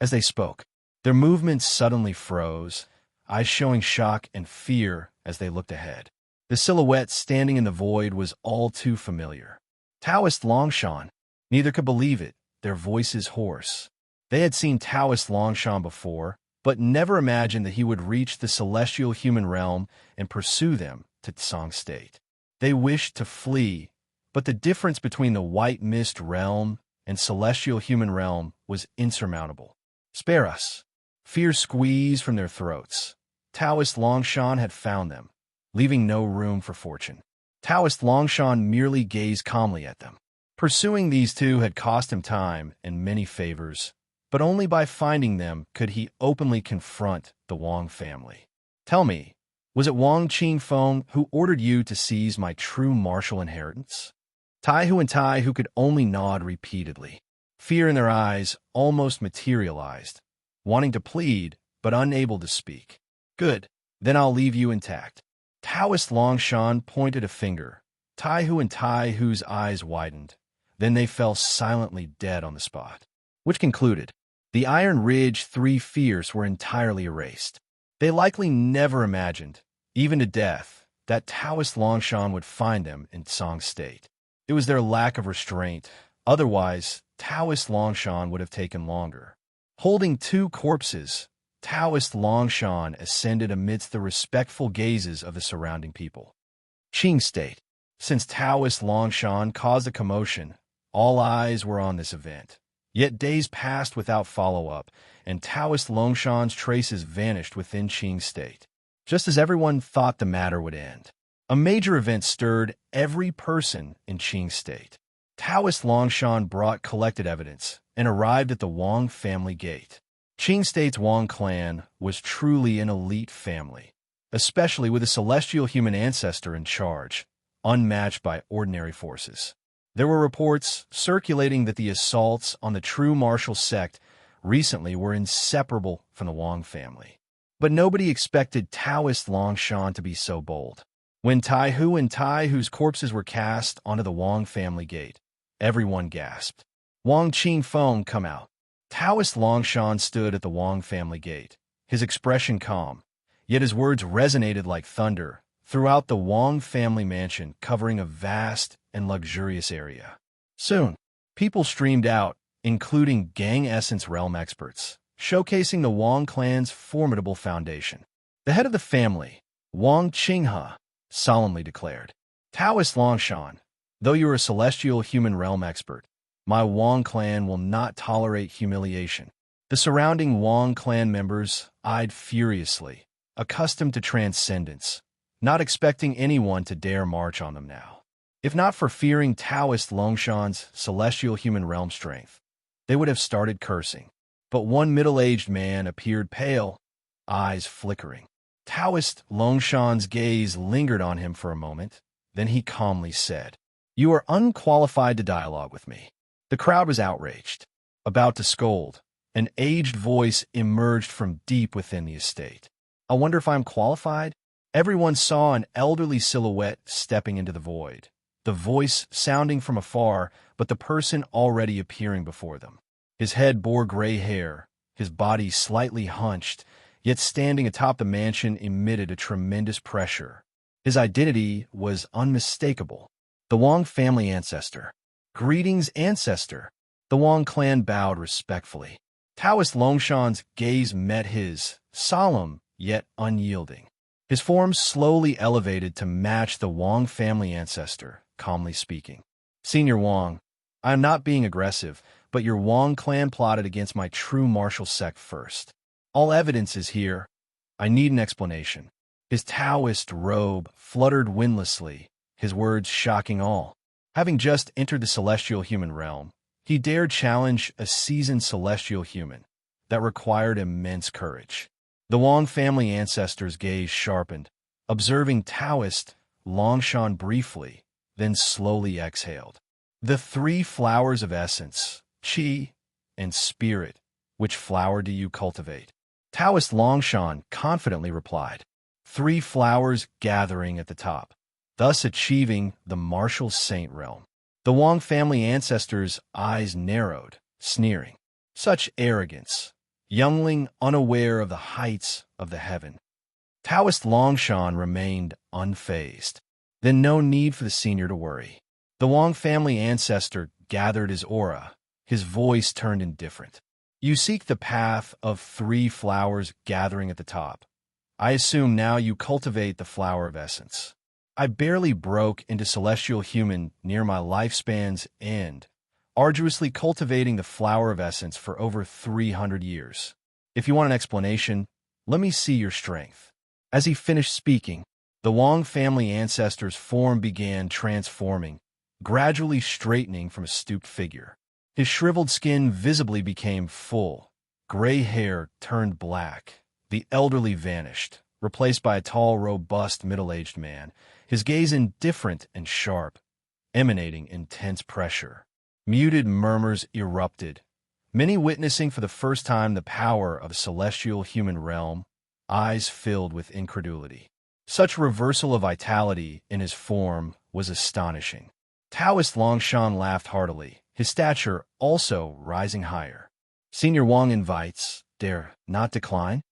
As they spoke, their movements suddenly froze, eyes showing shock and fear as they looked ahead. The silhouette standing in the void was all too familiar. Taoist Longshan. Neither could believe it, their voices hoarse. They had seen Taoist Longshan before, but never imagined that he would reach the celestial human realm and pursue them to Song State. They wished to flee, but the difference between the white mist realm and celestial human realm was insurmountable. Spare us. Fear squeezed from their throats. Taoist Longshan had found them, leaving no room for fortune. Taoist Longshan merely gazed calmly at them. Pursuing these two had cost him time and many favors, but only by finding them could he openly confront the Wang family. Tell me, was it Wang Qingfeng who ordered you to seize my true martial inheritance? Tai Hu and Tai Hu could only nod repeatedly. Fear in their eyes almost materialized, wanting to plead, but unable to speak. Good, then I'll leave you intact. Taoist Longshan pointed a finger. Tai Hu and Tai Hu's eyes widened. Then they fell silently dead on the spot. Which concluded, the Iron Ridge three fears were entirely erased. They likely never imagined, even to death, that Taoist Longshan would find them in Song State. It was their lack of restraint. Otherwise, Taoist Longshan would have taken longer. Holding two corpses, Taoist Longshan ascended amidst the respectful gazes of the surrounding people. Qing State. Since Taoist Longshan caused a commotion, all eyes were on this event. Yet days passed without follow-up, and Taoist Longshan's traces vanished within Qing State. Just as everyone thought the matter would end, a major event stirred every person in Qing State. Taoist Longshan brought collected evidence and arrived at the Wang family gate. Qing State's Wang clan was truly an elite family, especially with a celestial human ancestor in charge, unmatched by ordinary forces. There were reports circulating that the assaults on the true martial sect recently were inseparable from the Wang family. But nobody expected Taoist Longshan to be so bold. When Tai Hu and Tai Hu's corpses were cast onto the Wang family gate, everyone gasped. Wang Qingfeng come out. Taoist Longshan stood at the Wang family gate, his expression calm, yet his words resonated like thunder throughout the Wang family mansion, covering a vast and luxurious area. Soon, people streamed out, including Gang Essence realm experts, showcasing the Wang clan's formidable foundation. The head of the family, Wang Qinghe, solemnly declared, Taoist Longshan, though you are a celestial human realm expert, my Wang clan will not tolerate humiliation. The surrounding Wang clan members eyed furiously, accustomed to transcendence, not expecting anyone to dare march on them now. If not for fearing Taoist Longshan's celestial human realm strength, they would have started cursing. But one middle-aged man appeared pale, eyes flickering. Taoist Longshan's gaze lingered on him for a moment, then he calmly said, You are unqualified to dialogue with me. The crowd was outraged, about to scold. An aged voice emerged from deep within the estate. I wonder if I'm qualified? Everyone saw an elderly silhouette stepping into the void, the voice sounding from afar, but the person already appearing before them. His head bore gray hair, his body slightly hunched, yet standing atop the mansion emitted a tremendous pressure. His identity was unmistakable. The Wang family ancestor. Greetings, ancestor. The Wang clan bowed respectfully. Taoist Longshan's gaze met his, solemn yet unyielding. His form slowly elevated to match the Wang family ancestor, calmly speaking. Senior Wang, I am not being aggressive, but your Wang clan plotted against my true martial sect first. All evidence is here. I need an explanation. His Taoist robe fluttered windlessly, his words shocking all. Having just entered the celestial human realm, he dared challenge a seasoned celestial human. That required immense courage. The Wang family ancestors' gaze sharpened, observing Taoist Longshan briefly, then slowly exhaled. The three flowers of essence, Qi and spirit, which flower do you cultivate? Taoist Longshan confidently replied, three flowers gathering at the top, thus achieving the martial saint realm. The Wang family ancestors' eyes narrowed, sneering. Such arrogance, youngling unaware of the heights of the heaven. Taoist Longshan remained unfazed. Then no need for the senior to worry. The Wang family ancestor gathered his aura, his voice turned indifferent. You seek the path of three flowers gathering at the top. I assume now you cultivate the flower of essence. I barely broke into celestial human near my lifespan's end, arduously cultivating the flower of essence for over 300 years. If you want an explanation, let me see your strength. As he finished speaking, the Wang family ancestor's form began transforming, gradually straightening from a stooped figure. His shriveled skin visibly became full, gray hair turned black. The elderly vanished, replaced by a tall, robust, middle-aged man, his gaze indifferent and sharp, emanating intense pressure. Muted murmurs erupted, many witnessing for the first time the power of a celestial human realm, eyes filled with incredulity. Such reversal of vitality in his form was astonishing. Taoist Longshan laughed heartily, his stature also rising higher. Senior Wang invites, dare not decline?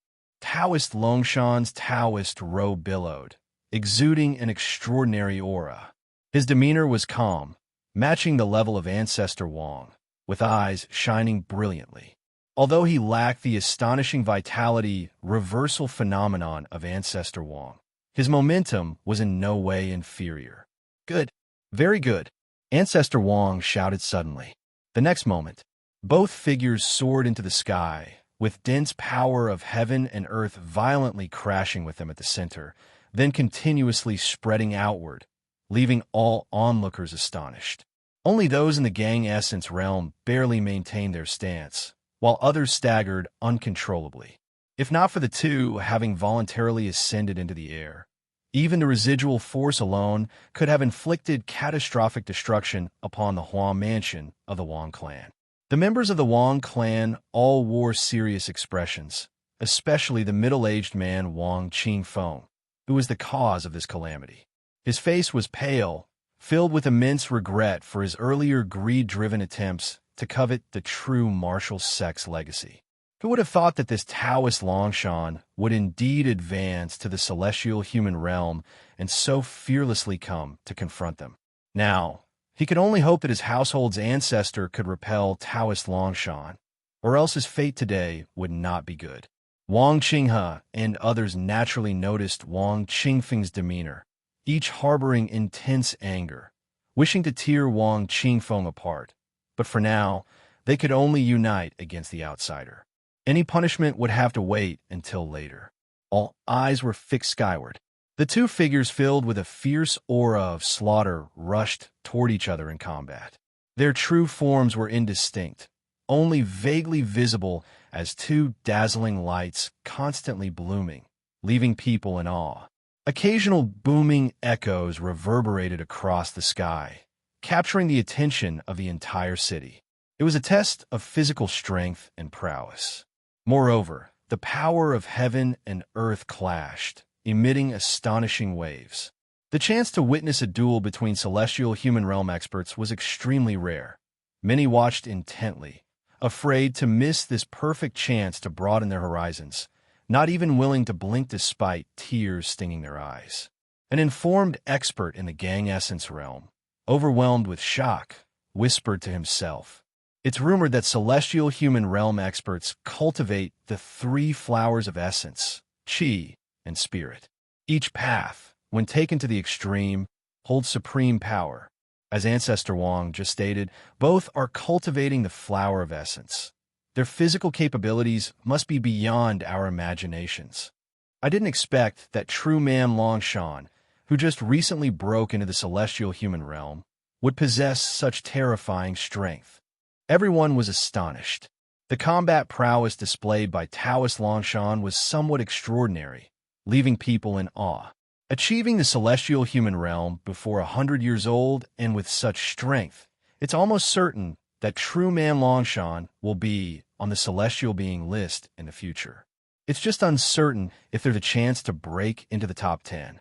Taoist Longshan's Taoist robe billowed, exuding an extraordinary aura. His demeanor was calm, matching the level of Ancestor Wang, with eyes shining brilliantly. Although he lacked the astonishing vitality reversal phenomenon of Ancestor Wang, his momentum was in no way inferior. Good, very good, Ancestor Wang shouted suddenly. The next moment, both figures soared into the sky, with dense power of heaven and earth violently crashing with them at the center, then continuously spreading outward, leaving all onlookers astonished. Only those in the gang essence realm barely maintained their stance, while others staggered uncontrollably. If not for the two having voluntarily ascended into the air, even the residual force alone could have inflicted catastrophic destruction upon the Huang mansion of the Wang clan. The members of the Wang clan all wore serious expressions, especially the middle-aged man Wang Qingfeng, who was the cause of this calamity. His face was pale, filled with immense regret for his earlier greed-driven attempts to covet the true martial sect's legacy. Who would have thought that this Taoist Longshan would indeed advance to the celestial human realm and so fearlessly come to confront them? Now, he could only hope that his household's ancestor could repel Taoist Longshan, or else his fate today would not be good. Wang Qinghe and others naturally noticed Wang Qingfeng's demeanor, each harboring intense anger, wishing to tear Wang Qingfeng apart. But for now, they could only unite against the outsider. Any punishment would have to wait until later. All eyes were fixed skyward. The two figures filled with a fierce aura of slaughter rushed toward each other in combat. Their true forms were indistinct, only vaguely visible as two dazzling lights constantly blooming, leaving people in awe. Occasional booming echoes reverberated across the sky, capturing the attention of the entire city. It was a test of physical strength and prowess. Moreover, the power of heaven and earth clashed, emitting astonishing waves. The chance to witness a duel between celestial human realm experts was extremely rare. Many watched intently, afraid to miss this perfect chance to broaden their horizons, not even willing to blink despite tears stinging their eyes. An informed expert in the gang essence realm, overwhelmed with shock, whispered to himself, "It's rumored that celestial human realm experts cultivate the three flowers of essence, Qi, and spirit. Each path, when taken to the extreme, holds supreme power. As Ancestor Wang just stated, both are cultivating the flower of essence. Their physical capabilities must be beyond our imaginations. I didn't expect that true man Longshan, who just recently broke into the celestial human realm, would possess such terrifying strength. Everyone was astonished. The combat prowess displayed by Taoist Longshan was somewhat extraordinary, leaving people in awe. Achieving the celestial human realm before 100 years old and with such strength, it's almost certain that true man Longshan will be on the celestial being list in the future. It's just uncertain if there's a chance to break into the top 10.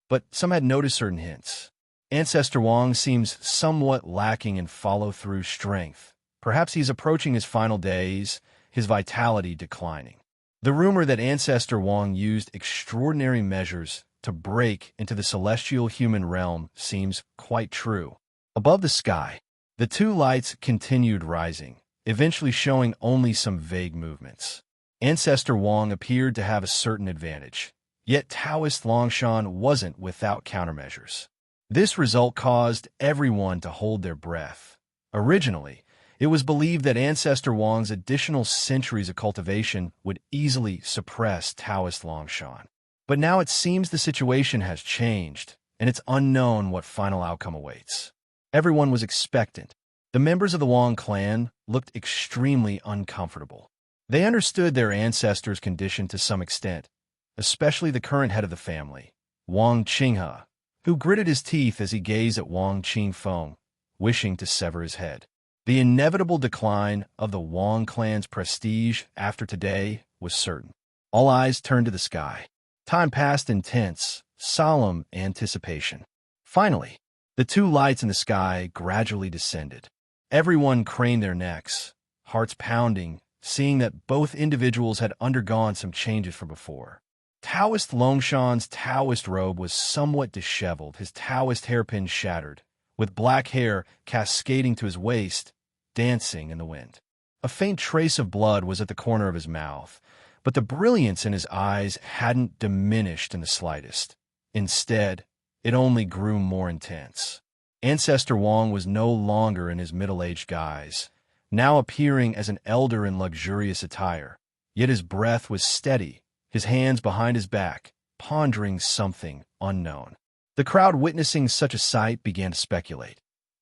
But some had noticed certain hints. Ancestor Wang seems somewhat lacking in follow-through strength. Perhaps he's approaching his final days, his vitality declining. The rumor that Ancestor Wang used extraordinary measures to break into the celestial human realm seems quite true. Above the sky, the two lights continued rising, eventually showing only some vague movements. Ancestor Wang appeared to have a certain advantage, yet Taoist Longshan wasn't without countermeasures. This result caused everyone to hold their breath. Originally, it was believed that Ancestor Wang's additional centuries of cultivation would easily suppress Taoist Longshan. But now it seems the situation has changed, and it's unknown what final outcome awaits. Everyone was expectant. The members of the Wang clan looked extremely uncomfortable. They understood their ancestors' condition to some extent, especially the current head of the family, Wang Qinghe, who gritted his teeth as he gazed at Wang Qingfeng, wishing to sever his head. The inevitable decline of the Wang clan's prestige after today was certain. All eyes turned to the sky. Time passed in tense, solemn anticipation. Finally, the two lights in the sky gradually descended. Everyone craned their necks, hearts pounding, seeing that both individuals had undergone some changes from before. Taoist Longshan's Taoist robe was somewhat disheveled, his Taoist hairpin shattered, with black hair cascading to his waist, dancing in the wind. A faint trace of blood was at the corner of his mouth, but the brilliance in his eyes hadn't diminished in the slightest. Instead, it only grew more intense. Ancestor Wang was no longer in his middle-aged guise, now appearing as an elder in luxurious attire. Yet his breath was steady, his hands behind his back, pondering something unknown. The crowd witnessing such a sight began to speculate,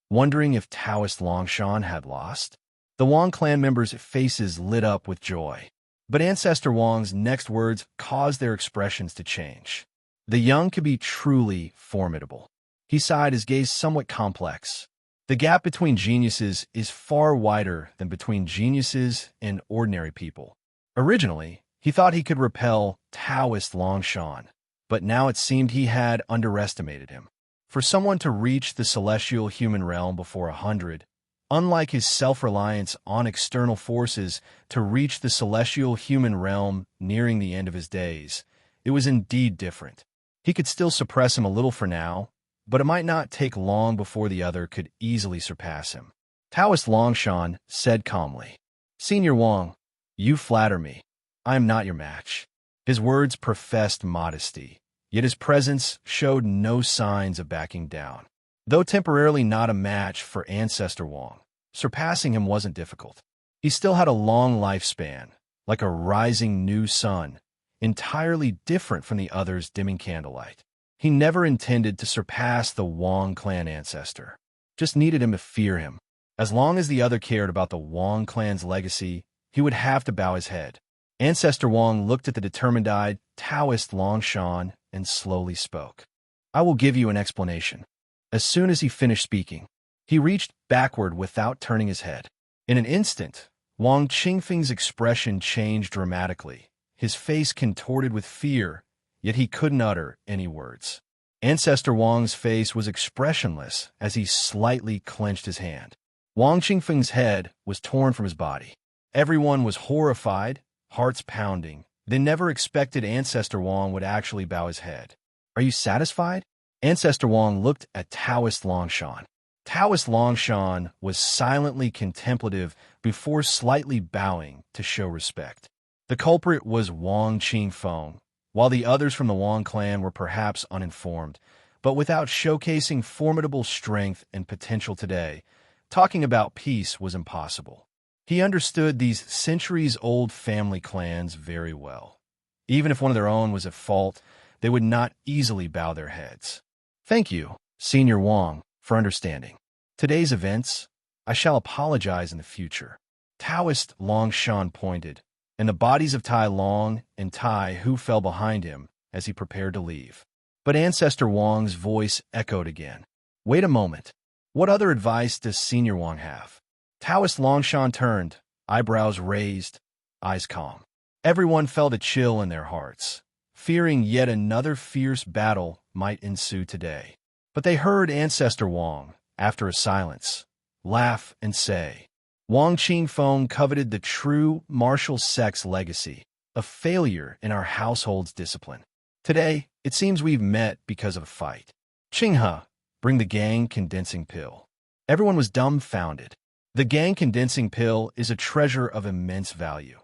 wondering if Taoist Longshan had lost. The Wang clan members' faces lit up with joy. But Ancestor Wang's next words caused their expressions to change. The young could be truly formidable. He sighed, his gaze somewhat complex. The gap between geniuses is far wider than between geniuses and ordinary people. Originally, he thought he could repel Taoist Longshan, but now it seemed he had underestimated him. For someone to reach the celestial human realm before 100, unlike his self-reliance on external forces to reach the celestial human realm nearing the end of his days, it was indeed different. He could still suppress him a little for now, but it might not take long before the other could easily surpass him. Taoist Longshan said calmly, "Senior Wang, you flatter me. I am not your match." His words professed modesty, yet his presence showed no signs of backing down. Though temporarily not a match for Ancestor Wang, surpassing him wasn't difficult. He still had a long lifespan, like a rising new sun, entirely different from the other's dimming candlelight. He never intended to surpass the Wang clan ancestor, just needed him to fear him. As long as the other cared about the Wang clan's legacy, he would have to bow his head. Ancestor Wang looked at the determined-eyed Taoist Longshan and slowly spoke. "I will give you an explanation." As soon as he finished speaking, he reached backward without turning his head. In an instant, Wang Qingfeng's expression changed dramatically. His face contorted with fear, yet he couldn't utter any words. Ancestor Wang's face was expressionless as he slightly clenched his hand. Wang Qingfeng's head was torn from his body. Everyone was horrified, hearts pounding. They never expected Ancestor Wang would actually bow his head. "Are you satisfied?" Ancestor Wang looked at Taoist Longshan. Taoist Longshan was silently contemplative before slightly bowing to show respect. The culprit was Wang Qingfeng, while the others from the Wang clan were perhaps uninformed, but without showcasing formidable strength and potential today, talking about peace was impossible. He understood these centuries-old family clans very well. Even if one of their own was at fault, they would not easily bow their heads. Thank you, Senior Wang, for understanding. Today's events, I shall apologize in the future. Taoist Longshan pointed, and the bodies of Tai Long and Tai Hu fell behind him as he prepared to leave. But Ancestor Wang's voice echoed again. Wait a moment. What other advice does Senior Wang have? Taoist Longshan turned, eyebrows raised, eyes calm. Everyone felt a chill in their hearts, fearing yet another fierce battle might ensue today. But they heard Ancestor Wang, after a silence, laugh and say, Wang Qingfeng coveted the true martial sex legacy, a failure in our household's discipline. Today, it seems we've met because of a fight. Qinghe, bring the gang condensing pill. Everyone was dumbfounded. The gang condensing pill is a treasure of immense value.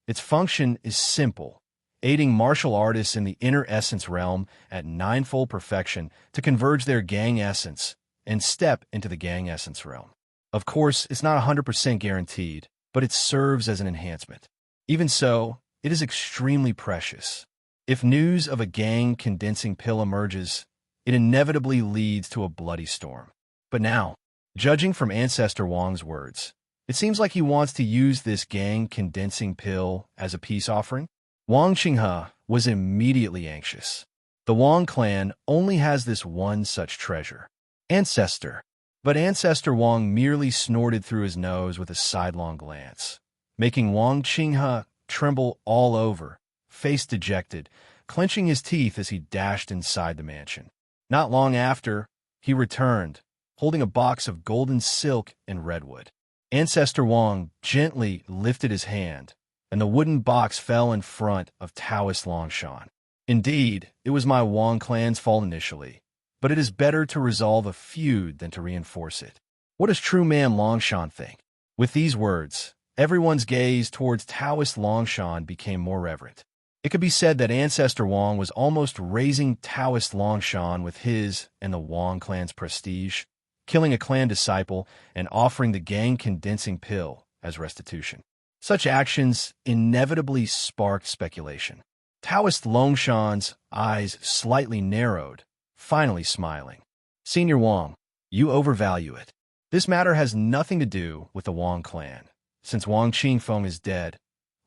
Its function is simple, aiding martial artists in the inner essence realm at ninefold perfection to converge their gang essence and step into the gang essence realm. Of course, it's not 100% guaranteed, but it serves as an enhancement. Even so, it is extremely precious. If news of a gang condensing pill emerges, it inevitably leads to a bloody storm. But now, judging from Ancestor Wang's words, it seems like he wants to use this gang condensing pill as a peace offering. Wang Qinghe was immediately anxious. The Wang clan only has this one such treasure. Ancestor. But Ancestor Wang merely snorted through his nose with a sidelong glance, making Wang Qinghe tremble all over, face dejected, clenching his teeth as he dashed inside the mansion. Not long after, he returned, holding a box of golden silk and redwood. Ancestor Wang gently lifted his hand, and the wooden box fell in front of Taoist Longshan. Indeed, it was my Wang clan's fault initially, but it is better to resolve a feud than to reinforce it. What does true man Longshan think? With these words, everyone's gaze towards Taoist Longshan became more reverent. It could be said that Ancestor Wang was almost raising Taoist Longshan with his and the Wang clan's prestige, killing a clan disciple and offering the gang condensing pill as restitution. Such actions inevitably sparked speculation. Taoist Longshan's eyes slightly narrowed, finally smiling. Senior Wang, you overvalue it. This matter has nothing to do with the Wang clan. Since Wang Qingfeng is dead,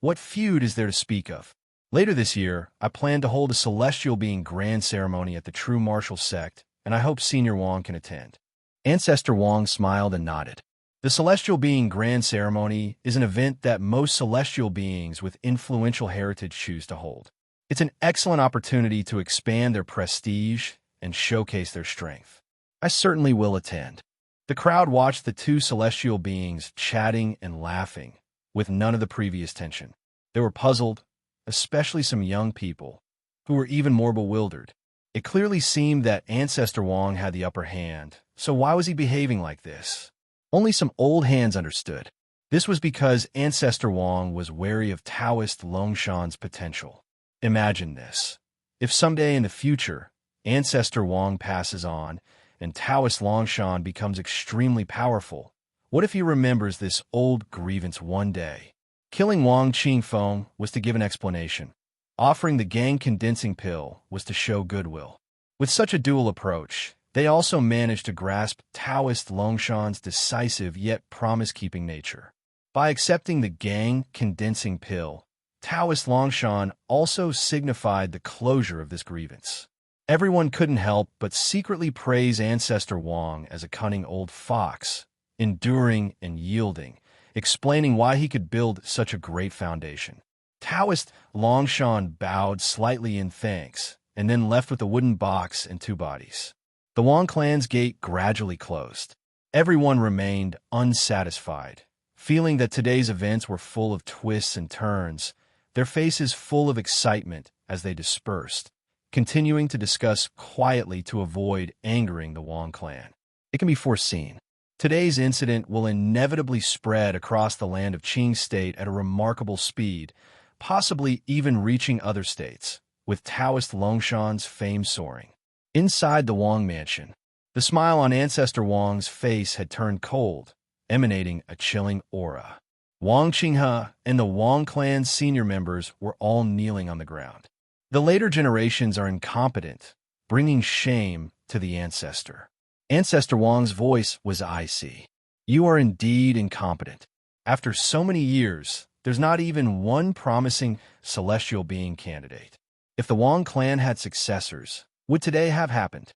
what feud is there to speak of? Later this year, I plan to hold a celestial being grand ceremony at the True Martial Sect, and I hope Senior Wang can attend. Ancestor Wang smiled and nodded. The Celestial Being Grand Ceremony is an event that most celestial beings with influential heritage choose to hold. It's an excellent opportunity to expand their prestige and showcase their strength. I certainly will attend. The crowd watched the two celestial beings chatting and laughing, with none of the previous tension. They were puzzled, especially some young people, who were even more bewildered. It clearly seemed that Ancestor Wang had the upper hand, so why was he behaving like this? Only some old hands understood. This was because Ancestor Wang was wary of Taoist Longshan's potential. Imagine this. If someday in the future, Ancestor Wang passes on, and Taoist Longshan becomes extremely powerful, what if he remembers this old grievance one day? Killing Wang Qingfeng was to give an explanation. Offering the gang condensing pill was to show goodwill. With such a dual approach, they also managed to grasp Taoist Longshan's decisive yet promise-keeping nature. By accepting the gang condensing pill, Taoist Longshan also signified the closure of this grievance. Everyone couldn't help but secretly praise Ancestor Wang as a cunning old fox, enduring and yielding, explaining why he could build such a great foundation. Taoist Longshan bowed slightly in thanks, and then left with a wooden box and two bodies. The Wang clan's gate gradually closed. Everyone remained unsatisfied, feeling that today's events were full of twists and turns, their faces full of excitement as they dispersed, continuing to discuss quietly to avoid angering the Wang clan. It can be foreseen. Today's incident will inevitably spread across the land of Qing State at a remarkable speed, possibly even reaching other states, with Taoist Longshan's fame soaring. Inside the Wang mansion, the smile on Ancestor Wang's face had turned cold, emanating a chilling aura. Wang Qinghe and the Wang clan's senior members were all kneeling on the ground. The later generations are incompetent, bringing shame to the ancestor. Ancestor Wang's voice was icy. You are indeed incompetent. After so many years, there's not even one promising celestial being candidate. If the Wang clan had successors, would today have happened?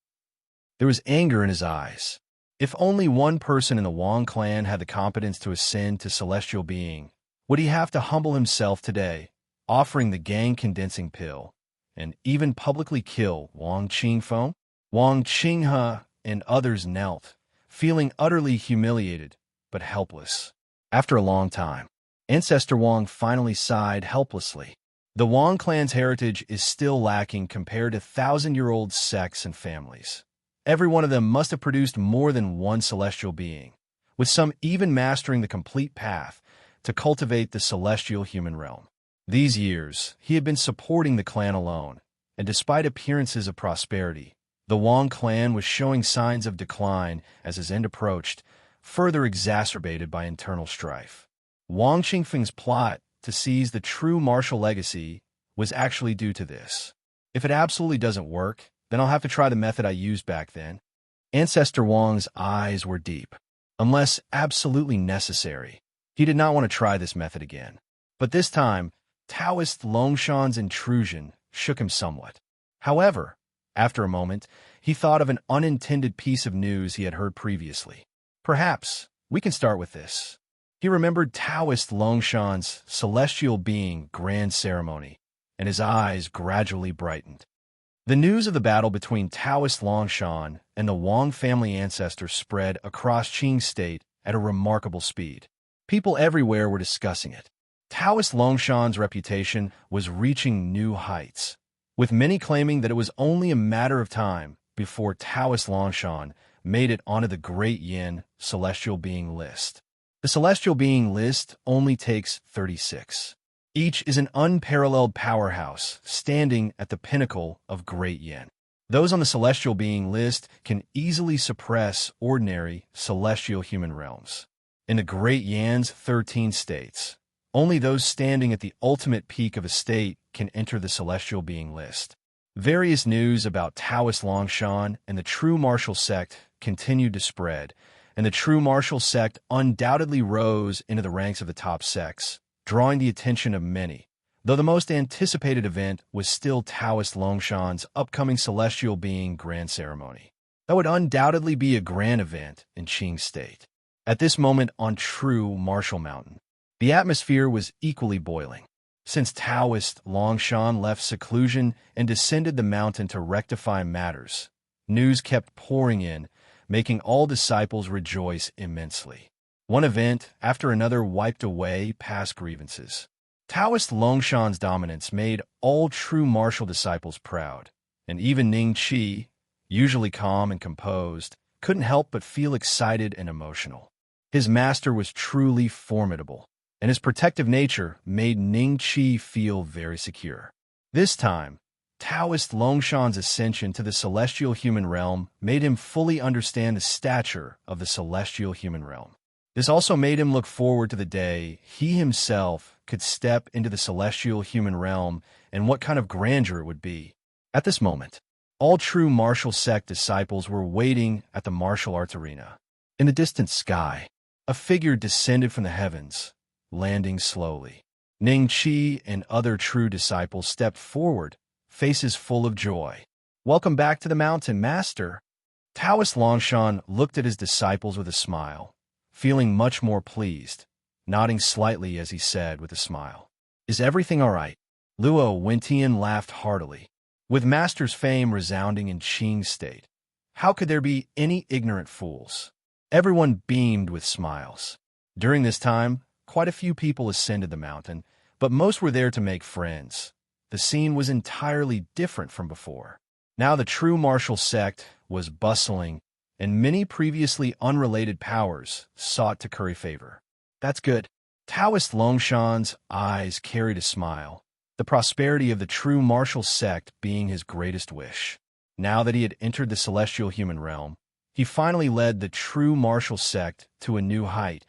There was anger in his eyes. If only one person in the Wang clan had the competence to ascend to celestial being, would he have to humble himself today, offering the gang condensing pill, and even publicly kill Wang Qingfeng? Wang Qinghe and others knelt, feeling utterly humiliated but helpless. After a long time, Ancestor Wang finally sighed helplessly. The Wang clan's heritage is still lacking compared to thousand-year-old sects and families. Every one of them must have produced more than one celestial being, with some even mastering the complete path to cultivate the celestial human realm. These years, he had been supporting the clan alone, and despite appearances of prosperity, the Wang clan was showing signs of decline as his end approached, further exacerbated by internal strife. Wang Qingfeng's plot to seize the true martial legacy was actually due to this. If it absolutely doesn't work, then I'll have to try the method I used back then. Ancestor Wang's eyes were deep. Unless absolutely necessary, he did not want to try this method again. But this time, Taoist Longshan's intrusion shook him somewhat. However, after a moment, he thought of an unintended piece of news he had heard previously. Perhaps we can start with this. He remembered Taoist Longshan's celestial being grand ceremony, and his eyes gradually brightened. The news of the battle between Taoist Longshan and the Wang family ancestors spread across Qing State at a remarkable speed. People everywhere were discussing it. Taoist Longshan's reputation was reaching new heights, with many claiming that it was only a matter of time before Taoist Longshan made it onto the Great Yin Celestial Being list. The Celestial Being list only takes 36. Each is an unparalleled powerhouse, standing at the pinnacle of Great Yin. Those on the Celestial Being list can easily suppress ordinary celestial human realms. In the Great Yan's 13 states, only those standing at the ultimate peak of a state can enter the Celestial Being list. Various news about Taoist Longshan and the true martial sect continued to spread, and the true martial sect undoubtedly rose into the ranks of the top sects, drawing the attention of many, though the most anticipated event was still Taoist Longshan's upcoming Celestial Being Grand Ceremony. That would undoubtedly be a grand event in Qing State. At this moment on true Martial Mountain, the atmosphere was equally boiling. Since Taoist Longshan left seclusion and descended the mountain to rectify matters, news kept pouring in, making all disciples rejoice immensely. One event after another wiped away past grievances. Taoist Longshan's dominance made all true martial disciples proud, and even Ning Qi, usually calm and composed, couldn't help but feel excited and emotional. His master was truly formidable, and his protective nature made Ning Qi feel very secure. This time, Taoist Longshan's ascension to the celestial human realm made him fully understand the stature of the celestial human realm. This also made him look forward to the day he himself could step into the celestial human realm and what kind of grandeur it would be. At this moment, all true martial sect disciples were waiting at the martial arts arena. In the distant sky, a figure descended from the heavens, landing slowly. Ning Qi and other true disciples stepped forward, faces full of joy. "Welcome back to the mountain, Master." Taoist Longshan looked at his disciples with a smile, feeling much more pleased, nodding slightly as he said with a smile, "Is everything all right?" Luo Wentian laughed heartily. With Master's fame resounding in Qing State, how could there be any ignorant fools? Everyone beamed with smiles. During this time, quite a few people ascended the mountain, but most were there to make friends. The scene was entirely different from before. Now the true martial sect was bustling, and many previously unrelated powers sought to curry favor. "That's good. Taoist Longshan's eyes carried a smile, the prosperity of the true martial sect being his greatest wish. Now that he had entered the celestial human realm, he finally led the true martial sect to a new height.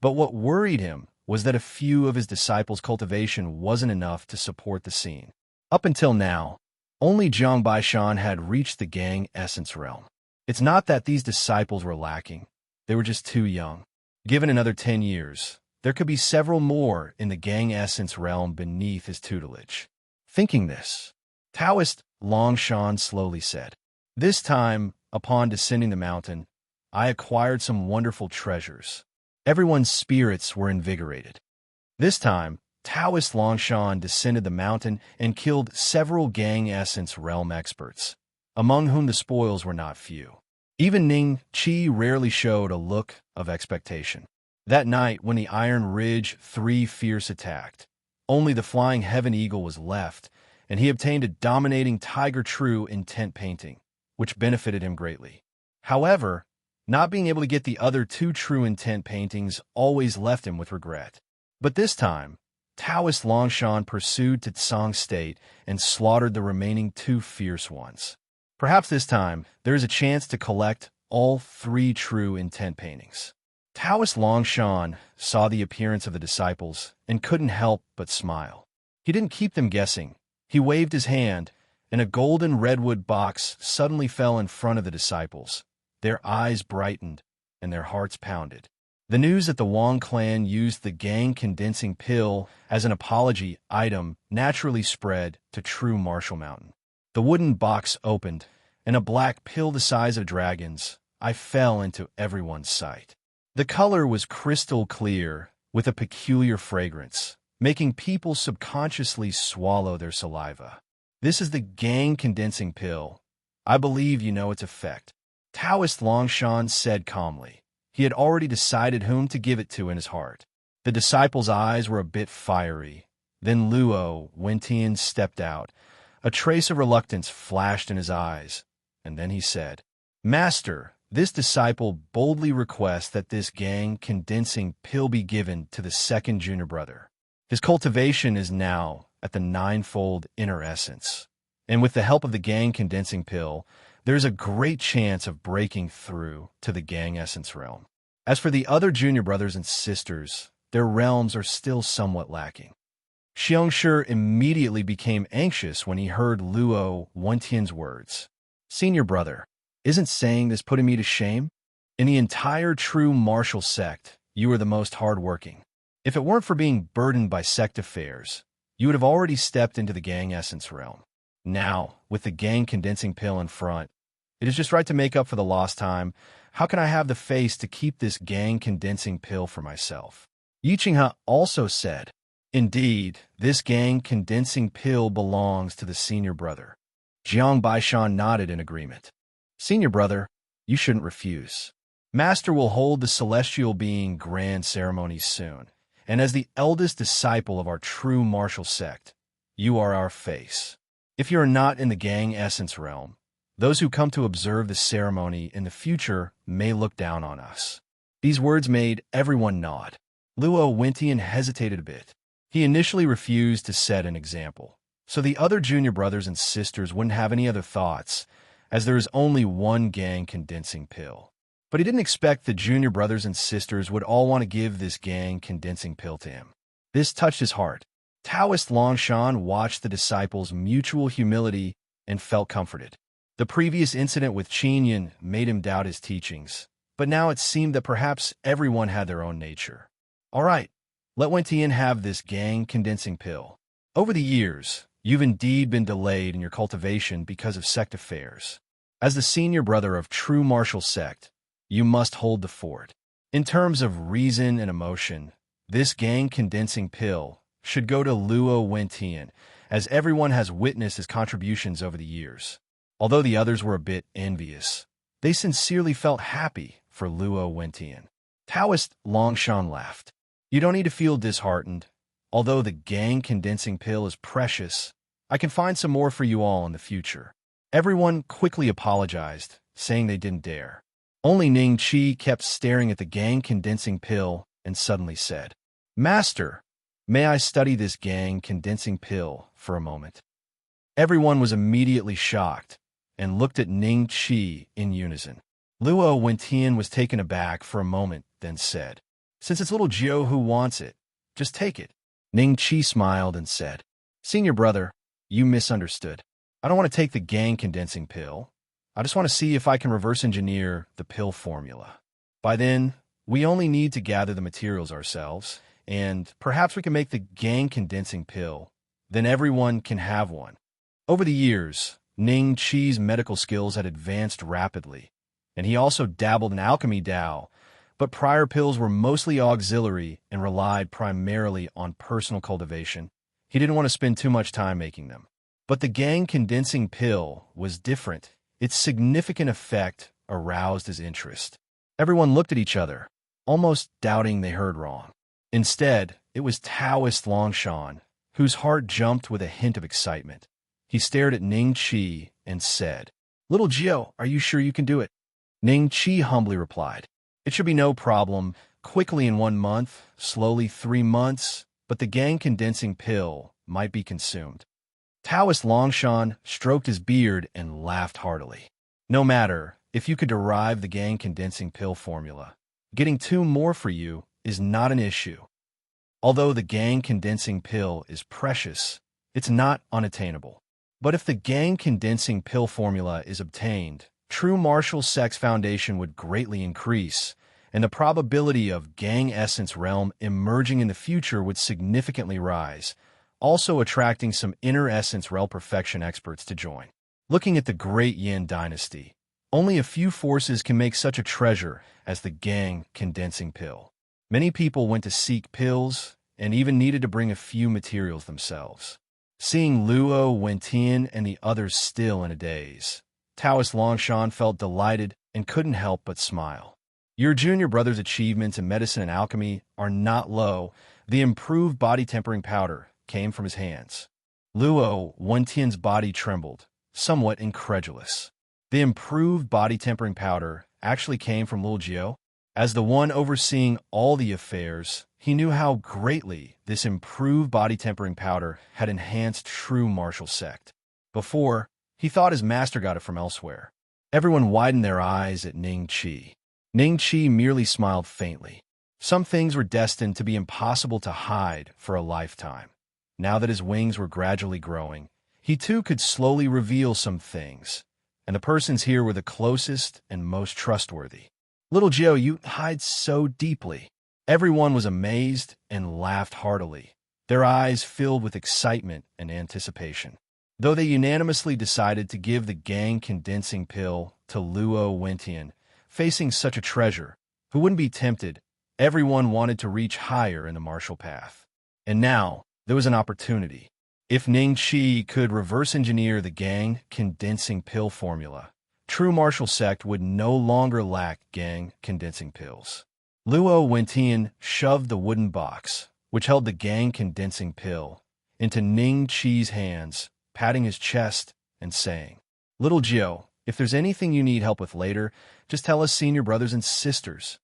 But what worried him was that a few of his disciples' cultivation wasn't enough to support the scene. Up until now, only Jiang Baishan had reached the gang essence realm. It's not that these disciples were lacking, they were just too young. Given another 10 years, there could be several more in the gang essence realm beneath his tutelage. Thinking this, Taoist Longshan slowly said, "This time, upon descending the mountain, I acquired some wonderful treasures. Everyone's spirits were invigorated. This time, Taoist Longshan descended the mountain and killed several gang essence realm experts, among whom the spoils were not few. Even Ning Qi rarely showed a look of expectation. That night, when the Iron Ridge 3 fierce attacked, only the flying Heaven Eagle was left, and he obtained a dominating Tiger True intent painting, which benefited him greatly. However, not being able to get the other 2 true intent paintings always left him with regret. But this time, Taoist Longshan pursued to Tsang State and slaughtered the remaining 2 fierce ones. Perhaps this time, there is a chance to collect all 3 true intent paintings." Taoist Longshan saw the appearance of the disciples and couldn't help but smile. He didn't keep them guessing. He waved his hand, and a golden redwood box suddenly fell in front of the disciples. Their eyes brightened, and their hearts pounded. The news that the Wang clan used the gang condensing pill as an apology item naturally spread to true Martial Mountain. The wooden box opened, and a black pill the size of dragons fell into everyone's sight. The color was crystal clear, with a peculiar fragrance, making people subconsciously swallow their saliva. "This is the gang condensing pill. I believe you know its effect," Taoist Longshan said calmly. He had already decided whom to give it to in his heart. The disciples' eyes were a bit fiery. Then Luo Wentian stepped out. A trace of reluctance flashed in his eyes, and then he said, "Master, this disciple boldly requests that this gang condensing pill be given to the second junior brother. His cultivation is now at the 9-fold inner essence, and with the help of the gang condensing pill, there's a great chance of breaking through to the gang essence realm. As for the other junior brothers and sisters, their realms are still somewhat lacking." Xiongshi immediately became anxious when he heard Luo Wentian's words. "Senior brother, isn't saying this putting me to shame? In the entire true martial sect, you are the most hardworking. If it weren't for being burdened by sect affairs, you would have already stepped into the gang essence realm. Now, with the gang condensing pill in front, it is just right to make up for the lost time. How can I have the face to keep this gang condensing pill for myself?" Yiqinghe also said, "Indeed, this gang condensing pill belongs to the senior brother." Jiang Baishan nodded in agreement. "Senior brother, you shouldn't refuse. Master will hold the celestial being grand ceremonies soon, and as the eldest disciple of our true martial sect, you are our face. If you are not in the gang essence realm, those who come to observe the ceremony in the future may look down on us." These words made everyone nod. Luo Wentian hesitated a bit. He initially refused to set an example, so the other junior brothers and sisters wouldn't have any other thoughts, as there is only one gang condensing pill. But he didn't expect the junior brothers and sisters would all want to give this gang condensing pill to him. This touched his heart. Taoist Longshan watched the disciples' mutual humility and felt comforted. The previous incident with Qinyan made him doubt his teachings, but now it seemed that perhaps everyone had their own nature. "All right, let Wentian have this gang condensing pill. Over the years, you've indeed been delayed in your cultivation because of sect affairs. As the senior brother of true martial sect, you must hold the fort. In terms of reason and emotion, this gang condensing pill should go to Luo Wentian, as everyone has witnessed his contributions over the years. Although the others were a bit envious, they sincerely felt happy for Luo Wentian." Taoist Longshan laughed. "You don't need to feel disheartened. Although the gang condensing pill is precious, I can find some more for you all in the future." Everyone quickly apologized, saying they didn't dare. Only Ning Qi kept staring at the gang condensing pill and suddenly said, "Master, may I study this gang-condensing pill for a moment?" Everyone was immediately shocked and looked at Ning Qi in unison. Luo Wentian was taken aback for a moment, then said, "Since it's little Jiu who wants it, just take it." Ning Qi smiled and said, "Senior brother, you misunderstood. I don't want to take the gang-condensing pill. I just want to see if I can reverse engineer the pill formula. By then, we only need to gather the materials ourselves, and perhaps we can make the gang-condensing pill. Then everyone can have one." Over the years, Ning Qi's medical skills had advanced rapidly, and he also dabbled in alchemy Dao, but prior pills were mostly auxiliary and relied primarily on personal cultivation. He didn't want to spend too much time making them. But the gang-condensing pill was different. Its significant effect aroused his interest. Everyone looked at each other, almost doubting they heard wrong. Instead, it was Taoist Longshan, whose heart jumped with a hint of excitement. He stared at Ning Qi and said, "Little Jiu, are you sure you can do it?" Ning Qi humbly replied, "It should be no problem, quickly in 1 month, slowly 3 months, but the gang-condensing pill might be consumed." Taoist Longshan stroked his beard and laughed heartily. "No matter if you could derive the gang-condensing pill formula, getting 2 more for you is not an issue. Although the gang-condensing pill is precious, it's not unattainable. But if the gang-condensing pill formula is obtained, true martial sex foundation would greatly increase, and the probability of gang essence realm emerging in the future would significantly rise, also attracting some inner essence realm perfection experts to join. Looking at the Great Yin dynasty, only a few forces can make such a treasure as the gang-condensing pill. Many people went to seek pills and even needed to bring a few materials themselves. Seeing Luo Wentian and the others still in a daze, Taoist Longshan felt delighted and couldn't help but smile. "Your junior brother's achievements in medicine and alchemy are not low." The improved body tempering powder came from his hands. Luo Wentian's body trembled, somewhat incredulous. The improved body tempering powder actually came from Lil Jiu. As the one overseeing all the affairs, he knew how greatly this improved body tempering powder had enhanced true martial sect. Before, he thought his master got it from elsewhere. Everyone widened their eyes at Ning Qi. Ning Qi merely smiled faintly. Some things were destined to be impossible to hide for a lifetime. Now that his wings were gradually growing, he too could slowly reveal some things, and the persons here were the closest and most trustworthy. "Little Jiu, you hide so deeply." Everyone was amazed and laughed heartily, their eyes filled with excitement and anticipation. Though they unanimously decided to give the gang-condensing pill to Luo Wentian, facing such a treasure, who wouldn't be tempted, everyone wanted to reach higher in the martial path. And now, there was an opportunity. If Ning Qi could reverse engineer the gang-condensing pill formula, true martial sect would no longer lack gang-condensing pills. Luo Wentian shoved the wooden box, which held the gang-condensing pill, into Ning Qi's hands, patting his chest and saying, "Little Jiu, if there's anything you need help with later, just tell us senior brothers and sisters."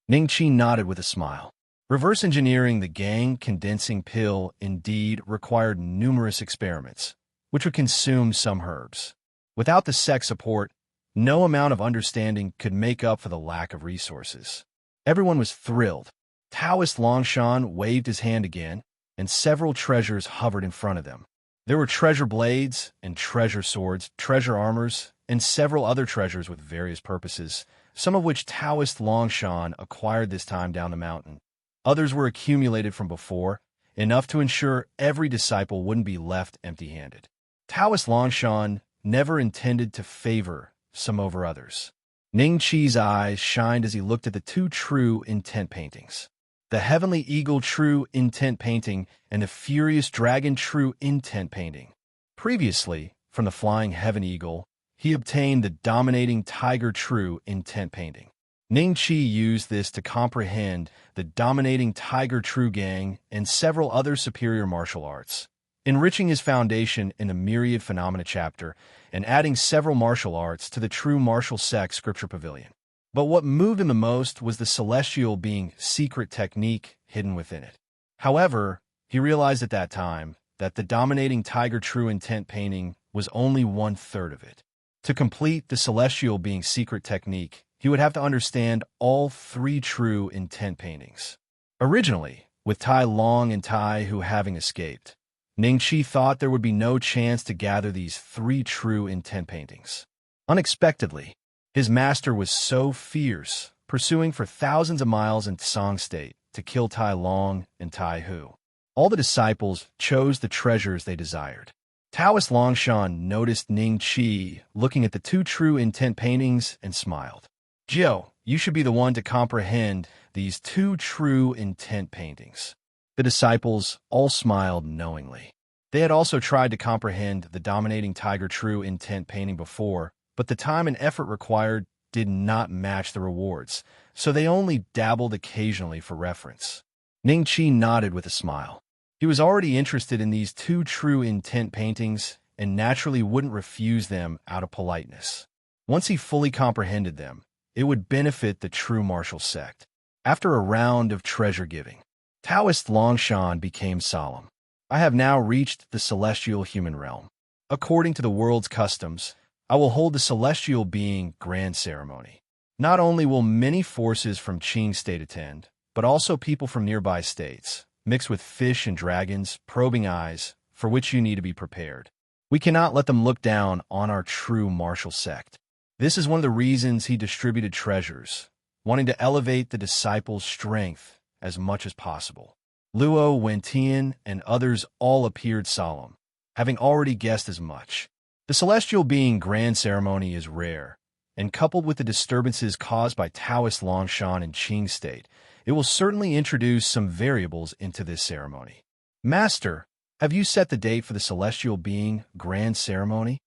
Ning Qi nodded with a smile. Reverse engineering the gang-condensing pill indeed required numerous experiments, which would consume some herbs. Without the sect support, no amount of understanding could make up for the lack of resources. Everyone was thrilled. Taoist Longshan waved his hand again, and several treasures hovered in front of them. There were treasure blades and treasure swords, treasure armors, and several other treasures with various purposes, some of which Taoist Longshan acquired this time down the mountain. Others were accumulated from before, enough to ensure every disciple wouldn't be left empty-handed. Taoist Longshan never intended to favor some over others. Ning Qi's eyes shined as he looked at the 2 true intent paintings. The Heavenly Eagle true intent painting and the Furious Dragon true intent painting. Previously, from the Flying Heaven Eagle, he obtained the Dominating Tiger true intent painting. Ning Qi used this to comprehend the Dominating Tiger true gang and several other superior martial arts, enriching his foundation in the Myriad Phenomena chapter and adding several martial arts to the True Martial Sect Scripture Pavilion. But what moved him the most was the celestial being secret technique hidden within it. However, he realized at that time that the dominating Tiger True Intent painting was only 1/3 of it. To complete the celestial being's secret technique, he would have to understand all 3 true intent paintings. Originally, with Tai Long and Tai Hu having escaped, Ning Qi thought there would be no chance to gather these 3 true intent paintings. Unexpectedly, his master was so fierce, pursuing for thousands of miles in Song State to kill Tai Long and Tai Hu. All the disciples chose the treasures they desired. Taoist Longshan noticed Ning Qi looking at the 2 true intent paintings and smiled. "Jiao, you should be the one to comprehend these 2 true intent paintings." The disciples all smiled knowingly. They had also tried to comprehend the dominating Tiger True Intent painting before, but the time and effort required did not match the rewards, so they only dabbled occasionally for reference. Ning Qi nodded with a smile. He was already interested in these 2 true intent paintings and naturally wouldn't refuse them out of politeness. Once he fully comprehended them, it would benefit the true martial sect. After a round of treasure-giving, Taoist Longshan became solemn. "I have now reached the celestial human realm. According to the world's customs, I will hold the celestial being grand ceremony. Not only will many forces from Qing state attend, but also people from nearby states, mixed with fish and dragons, probing eyes, for which you need to be prepared. We cannot let them look down on our true martial sect." This is one of the reasons he distributed treasures, wanting to elevate the disciples' strength as much as possible. Luo, Wentian, and others all appeared solemn, having already guessed as much. The celestial being grand ceremony is rare, and coupled with the disturbances caused by Taoist Longshan and Qing state, it will certainly introduce some variables into this ceremony. "Master, have you set the date for the celestial being grand ceremony?"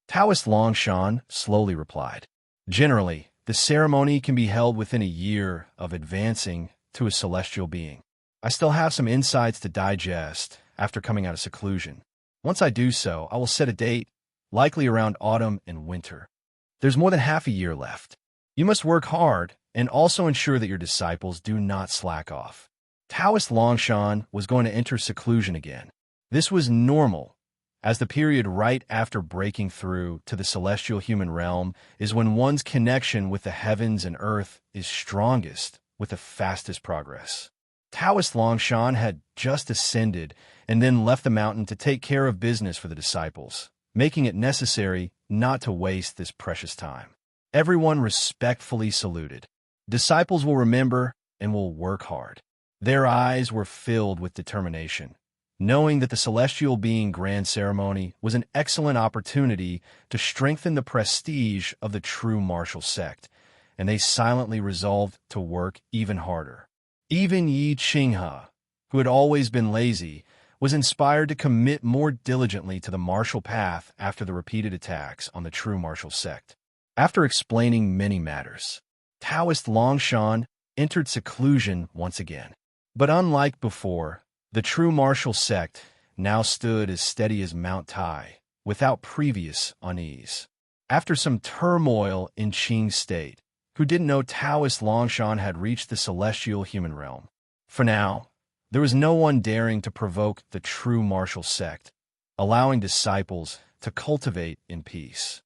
Taoist Longshan slowly replied. "Generally, the ceremony can be held within a year of advancing to a celestial being. I still have some insights to digest after coming out of seclusion. Once I do so, I will set a date, likely around autumn and winter. There's more than half a year left. You must work hard and also ensure that your disciples do not slack off." Taoist Longshan was going to enter seclusion again. This was normal, as the period right after breaking through to the celestial human realm is when one's connection with the heavens and earth is strongest with the fastest progress. Taoist Longshan had just ascended and then left the mountain to take care of business for the disciples, making it necessary not to waste this precious time. Everyone respectfully saluted. Disciples will remember and will work hard. Their eyes were filled with determination, knowing that the celestial being grand ceremony was an excellent opportunity to strengthen the prestige of the true martial sect, and they silently resolved to work even harder. Even Yi Qinghe, who had always been lazy, was inspired to commit more diligently to the martial path after the repeated attacks on the true martial sect. After explaining many matters, Taoist Longshan entered seclusion once again. But unlike before, the true martial sect now stood as steady as Mount Tai, without previous unease. After some turmoil in Qing state, who didn't know Taoist Longshan had reached the celestial human realm. For now, there was no one daring to provoke the true martial sect, allowing disciples to cultivate in peace.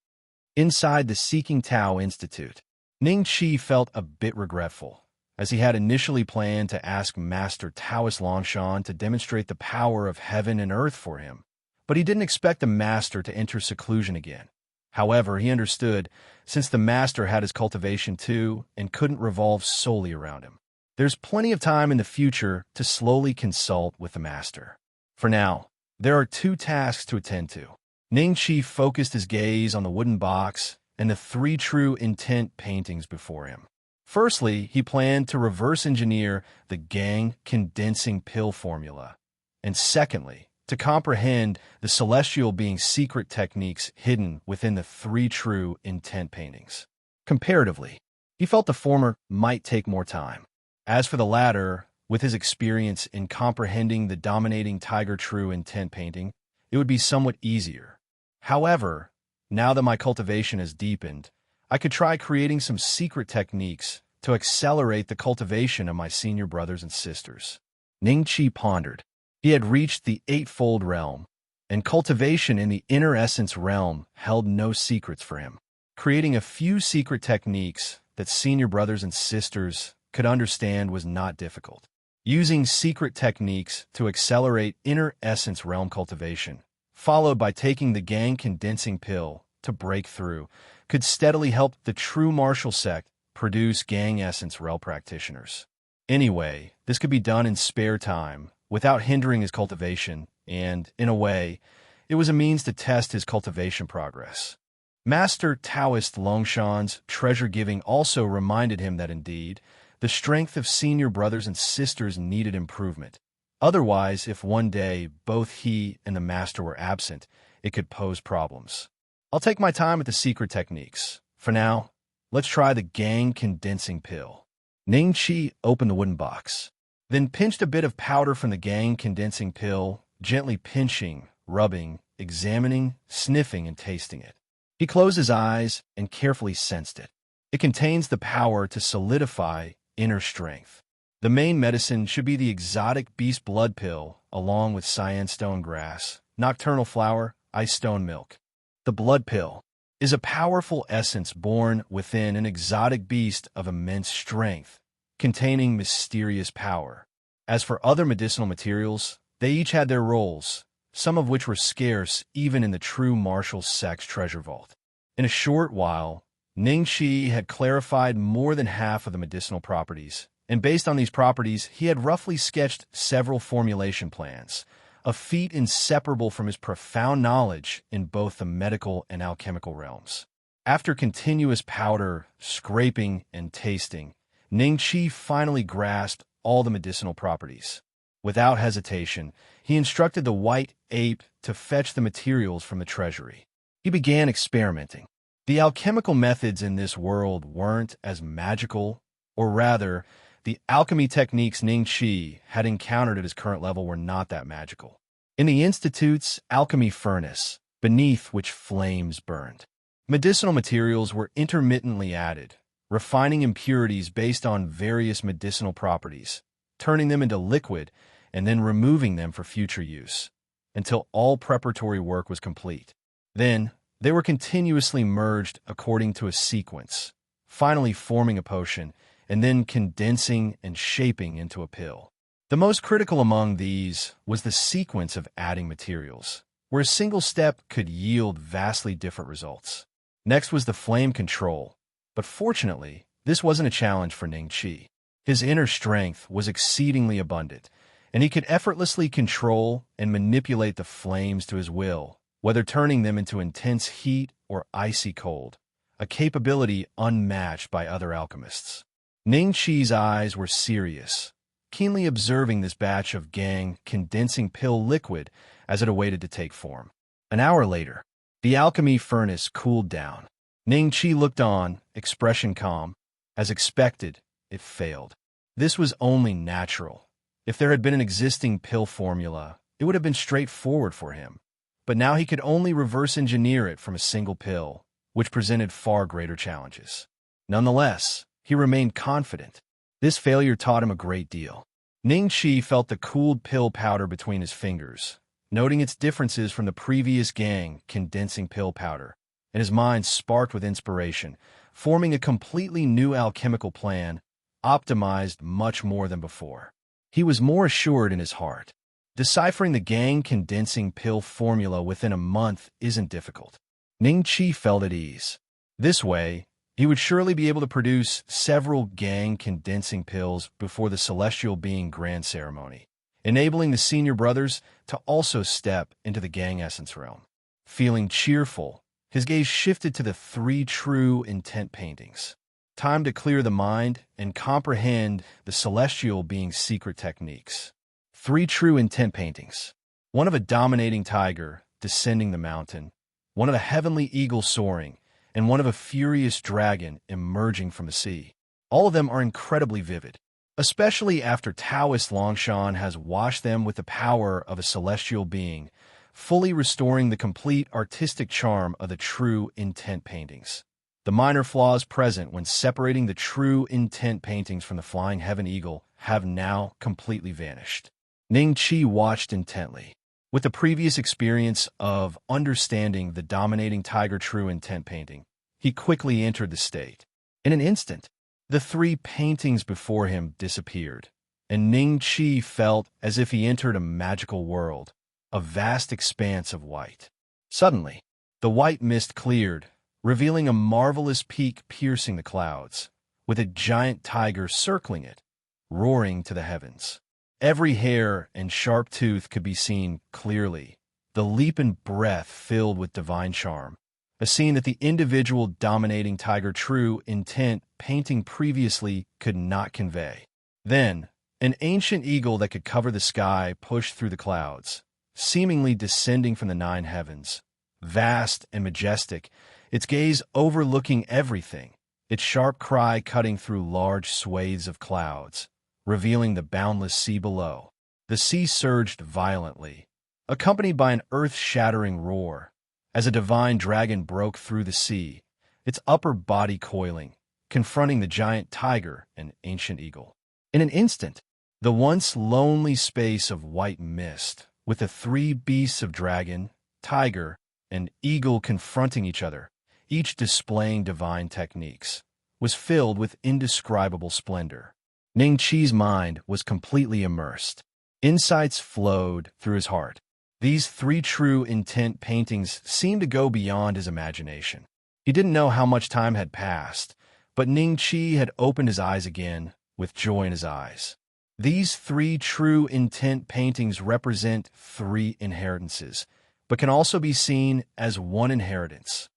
Inside the Seeking Tao Institute, Ning Qi felt a bit regretful, as he had initially planned to ask Master Taoist Longshan to demonstrate the power of heaven and earth for him, but he didn't expect the master to enter seclusion again. However, he understood, since the master had his cultivation too and couldn't revolve solely around him. There's plenty of time in the future to slowly consult with the master. For now, there are 2 tasks to attend to. Ning Qi focused his gaze on the wooden box and the 3 true intent paintings before him. Firstly, he planned to reverse engineer the gang condensing pill formula, and secondly, to comprehend the celestial being's secret techniques hidden within the 3 true intent paintings. Comparatively, he felt the former might take more time. As for the latter, with his experience in comprehending the dominating Tiger True Intent painting, it would be somewhat easier. However, now that my cultivation has deepened, I could try creating some secret techniques to accelerate the cultivation of my senior brothers and sisters. Ning Qi pondered. He had reached the Eightfold Realm, and cultivation in the inner essence realm held no secrets for him. Creating a few secret techniques that senior brothers and sisters could understand was not difficult. Using secret techniques to accelerate inner essence realm cultivation, followed by taking the gang condensing pill to break through, could steadily help the true martial sect produce gang essence realm practitioners. Anyway, this could be done in spare time, without hindering his cultivation, and, in a way, it was a means to test his cultivation progress. Master Taoist Longshan's treasure-giving also reminded him that indeed, the strength of senior brothers and sisters needed improvement. Otherwise, if one day both he and the master were absent, it could pose problems. I'll take my time with the secret techniques. For now, let's try the gang condensing pill. Ning Qi opened the wooden box, then pinched a bit of powder from the gang condensing pill, gently pinching, rubbing, examining, sniffing, and tasting it. He closed his eyes and carefully sensed it. It contains the power to solidify inner strength. The main medicine should be the exotic beast blood pill, along with cyan stone grass, nocturnal flower, ice stone milk. The blood pill is a powerful essence born within an exotic beast of immense strength, containing mysterious power. As for other medicinal materials, they each had their roles, some of which were scarce even in the true martial sect's treasure vault. In a short while, Ning Qi had clarified more than half of the medicinal properties, and based on these properties, he had roughly sketched several formulation plans, a feat inseparable from his profound knowledge in both the medical and alchemical realms. After continuous powder, scraping, and tasting, Ning Qi finally grasped all the medicinal properties. Without hesitation, he instructed the white ape to fetch the materials from the treasury. He began experimenting. The alchemical methods in this world weren't as magical, or rather, the alchemy techniques Ning Qi had encountered at his current level were not that magical. In the Institute's alchemy furnace, beneath which flames burned, medicinal materials were intermittently added, refining impurities based on various medicinal properties, turning them into liquid, and then removing them for future use, until all preparatory work was complete. Then, they were continuously merged according to a sequence, finally forming a potion, and then condensing and shaping into a pill. The most critical among these was the sequence of adding materials, where a single step could yield vastly different results. Next was the flame control, but fortunately, this wasn't a challenge for Ning Qi. His inner strength was exceedingly abundant, and he could effortlessly control and manipulate the flames to his will, whether turning them into intense heat or icy cold, a capability unmatched by other alchemists. Ning Qi's eyes were serious, keenly observing this batch of gang condensing pill liquid as it awaited to take form. An hour later, the alchemy furnace cooled down. Ning Qi looked on, expression calm. As expected, it failed. This was only natural. If there had been an existing pill formula, it would have been straightforward for him. But now he could only reverse engineer it from a single pill, which presented far greater challenges. Nonetheless, he remained confident. This failure taught him a great deal. Ning Qi felt the cooled pill powder between his fingers, noting its differences from the previous gang condensing pill powder, and his mind sparked with inspiration, forming a completely new alchemical plan, optimized much more than before. He was more assured in his heart. Deciphering the gang condensing pill formula within a month isn't difficult. Ning Qi felt at ease. This way, he would surely be able to produce several gang condensing pills before the Celestial Being Grand Ceremony, enabling the senior brothers to also step into the gang essence realm. Feeling cheerful, his gaze shifted to the 3 true intent paintings. Time to clear the mind and comprehend the Celestial Being's secret techniques. 3 true intent paintings. One of a dominating tiger descending the mountain, one of a heavenly eagle soaring, and one of a furious dragon emerging from the sea. All of them are incredibly vivid, especially after Taoist Longshan has washed them with the power of a celestial being, fully restoring the complete artistic charm of the true intent paintings. The minor flaws present when separating the true intent paintings from the flying heaven eagle have now completely vanished. Ning Qi watched intently. With the previous experience of understanding the dominating tiger true intent painting, he quickly entered the state. In an instant, the three paintings before him disappeared, and Ning Qi felt as if he entered a magical world, a vast expanse of white. Suddenly, the white mist cleared, revealing a marvelous peak piercing the clouds, with a giant tiger circling it, roaring to the heavens. Every hair and sharp tooth could be seen clearly, the leap and breath filled with divine charm, a scene that the individual dominating tiger true intent painting previously could not convey. Then, an ancient eagle that could cover the sky pushed through the clouds, seemingly descending from the nine heavens, vast and majestic, its gaze overlooking everything, its sharp cry cutting through large swathes of clouds, revealing the boundless sea below. The sea surged violently, accompanied by an earth-shattering roar, as a divine dragon broke through the sea, its upper body coiling, confronting the giant tiger and ancient eagle. In an instant, the once lonely space of white mist, with the three beasts of dragon, tiger, and eagle confronting each other, each displaying divine techniques, was filled with indescribable splendor. Ning Qi's mind was completely immersed. Insights flowed through his heart. These three true intent paintings seemed to go beyond his imagination. He didn't know how much time had passed, but Ning Qi had opened his eyes again, with joy in his eyes. These three true intent paintings represent three inheritances, but can also be seen as one inheritance.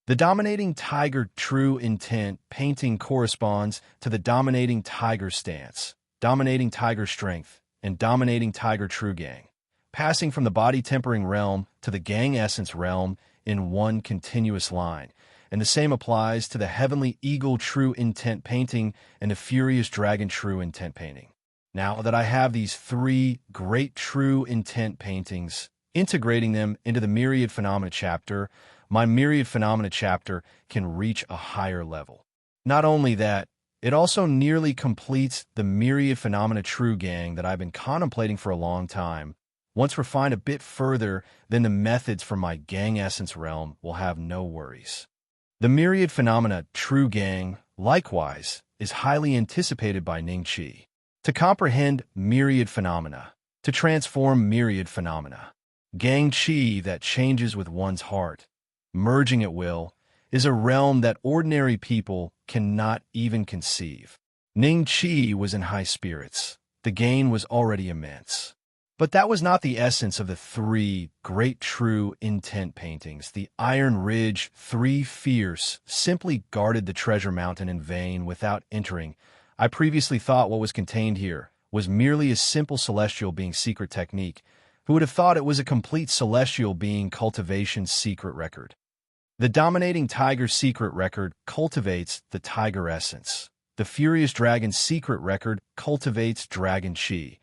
The dominating tiger true intent painting corresponds to the dominating tiger stance, dominating tiger strength, and dominating tiger true gang, passing from the body tempering realm to the gang essence realm in one continuous line. And the same applies to the heavenly eagle true intent painting and the furious dragon true intent painting. Now that I have these three great true intent paintings, integrating them into the myriad phenomena chapter, my myriad phenomena chapter can reach a higher level. Not only that, it also nearly completes the myriad phenomena true gang that I've been contemplating for a long time. Once refined a bit further, then the methods from my gang essence realm will have no worries. The myriad phenomena true gang, likewise, is highly anticipated by Ning Qi. To comprehend myriad phenomena, to transform myriad phenomena, gang Qi that changes with one's heart, merging at will, is a realm that ordinary people cannot even conceive. Ning Qi was in high spirits. The gain was already immense. But that was not the essence of the three great true intent paintings. The Iron Ridge Three Fierce simply guarded the treasure mountain in vain without entering. I previously thought what was contained here was merely a simple celestial being secret technique. Who would have thought it was a complete celestial being cultivation secret record? The dominating tiger secret record cultivates the tiger essence. The furious dragon's secret record cultivates dragon Qi.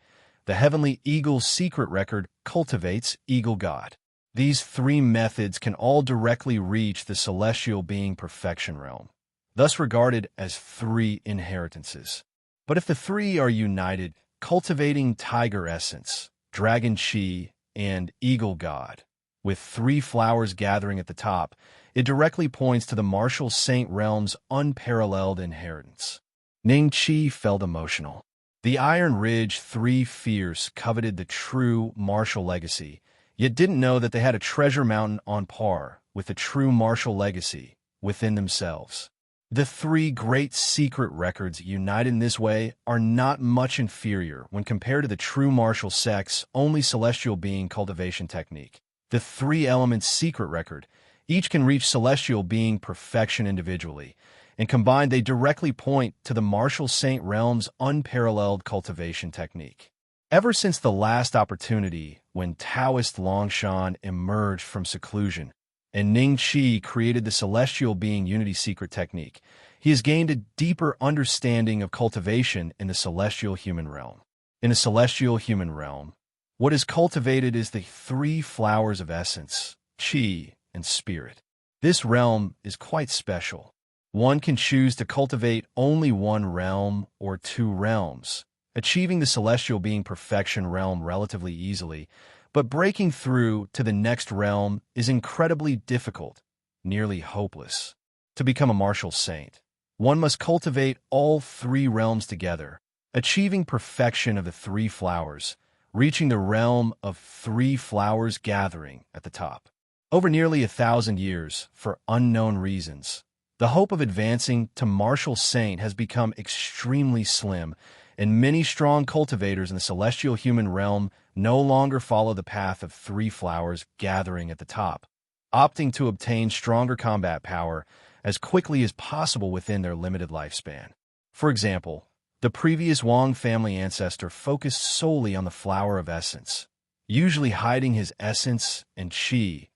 The heavenly eagle's secret record cultivates eagle God. These three methods can all directly reach the celestial being perfection realm, thus regarded as three inheritances. But if the three are united, cultivating tiger essence, dragon Qi, and eagle God, with three flowers gathering at the top, it directly points to the martial saint realm's unparalleled inheritance. Ning Qi felt emotional. The Iron Ridge Three Fierce coveted the true martial legacy, yet didn't know that they had a treasure mountain on par with the true martial legacy within themselves. The three great secret records united in this way are not much inferior when compared to the true martial sect's only celestial being cultivation technique. The three elements secret record each can reach celestial being perfection individually, and combined they directly point to the martial saint realm's unparalleled cultivation technique. Ever since the last opportunity when Taoist Longshan emerged from seclusion and Ning Qi created the celestial being unity secret technique, he has gained a deeper understanding of cultivation in the celestial human realm. In the celestial human realm, what is cultivated is the three flowers of essence, Qi, and spirit. This realm is quite special. One can choose to cultivate only one realm or two realms, achieving the celestial being perfection realm relatively easily, but breaking through to the next realm is incredibly difficult, nearly hopeless. To become a martial saint, one must cultivate all three realms together, achieving perfection of the three flowers, reaching the realm of three flowers gathering at the top. Over nearly 1,000 years, for unknown reasons, the hope of advancing to martial saint has become extremely slim, and many strong cultivators in the celestial human realm no longer follow the path of three flowers gathering at the top, opting to obtain stronger combat power as quickly as possible within their limited lifespan. For example, the previous Wang family ancestor focused solely on the flower of essence, usually hiding his essence and qi,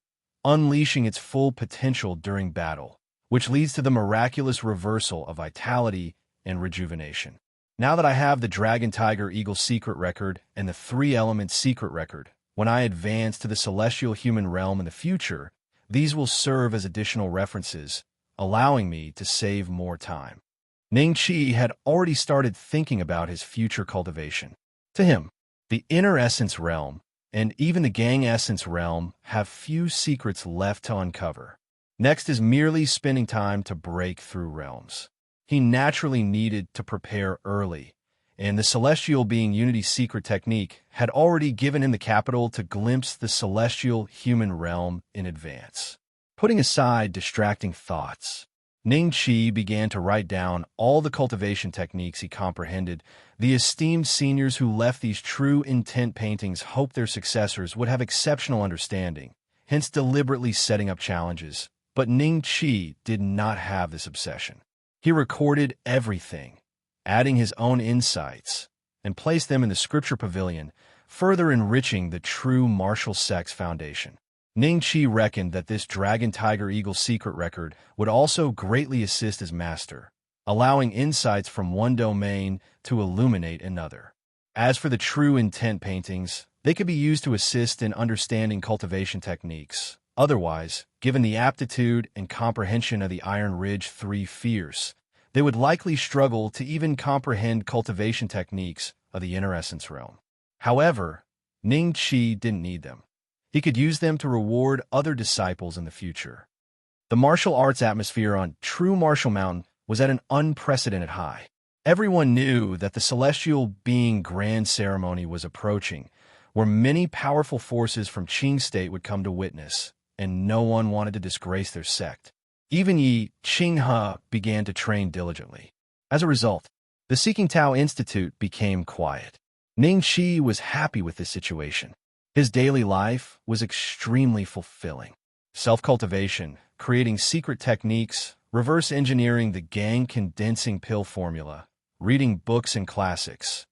unleashing its full potential during battle, which leads to the miraculous reversal of vitality and rejuvenation. Now that I have the Dragon Tiger Eagle secret record and the three elements secret record, when I advance to the celestial human realm in the future, these will serve as additional references, allowing me to save more time. Ning Qi had already started thinking about his future cultivation. To him, the inner essence realm and even the gang essence realm have few secrets left to uncover. Next is merely spending time to break through realms. He naturally needed to prepare early, and the celestial being unity secret technique had already given him the capital to glimpse the celestial human realm in advance. Putting aside distracting thoughts, Ning Qi began to write down all the cultivation techniques he comprehended. The esteemed seniors who left these true intent paintings hoped their successors would have exceptional understanding, hence deliberately setting up challenges. But Ning Qi did not have this obsession. He recorded everything, adding his own insights, and placed them in the scripture pavilion, further enriching the true martial sex foundation. Ning Qi reckoned that this Dragon Tiger Eagle secret record would also greatly assist his master, allowing insights from one domain to illuminate another. As for the true intent paintings, they could be used to assist in understanding cultivation techniques. Otherwise, given the aptitude and comprehension of the Iron Ridge 3 fears, they would likely struggle to even comprehend cultivation techniques of the inner essence realm. However, Ning Qi didn't need them. He could use them to reward other disciples in the future. The martial arts atmosphere on True Martial Mountain was at an unprecedented high. Everyone knew that the celestial being grand ceremony was approaching, where many powerful forces from Qing State would come to witness, and no one wanted to disgrace their sect. Even Yi Qinghe began to train diligently. As a result, the Seeking Tao Institute became quiet. Ning Qi was happy with this situation. His daily life was extremely fulfilling. Self-cultivation, creating secret techniques, reverse engineering the gang condensing pill formula, reading books and classics.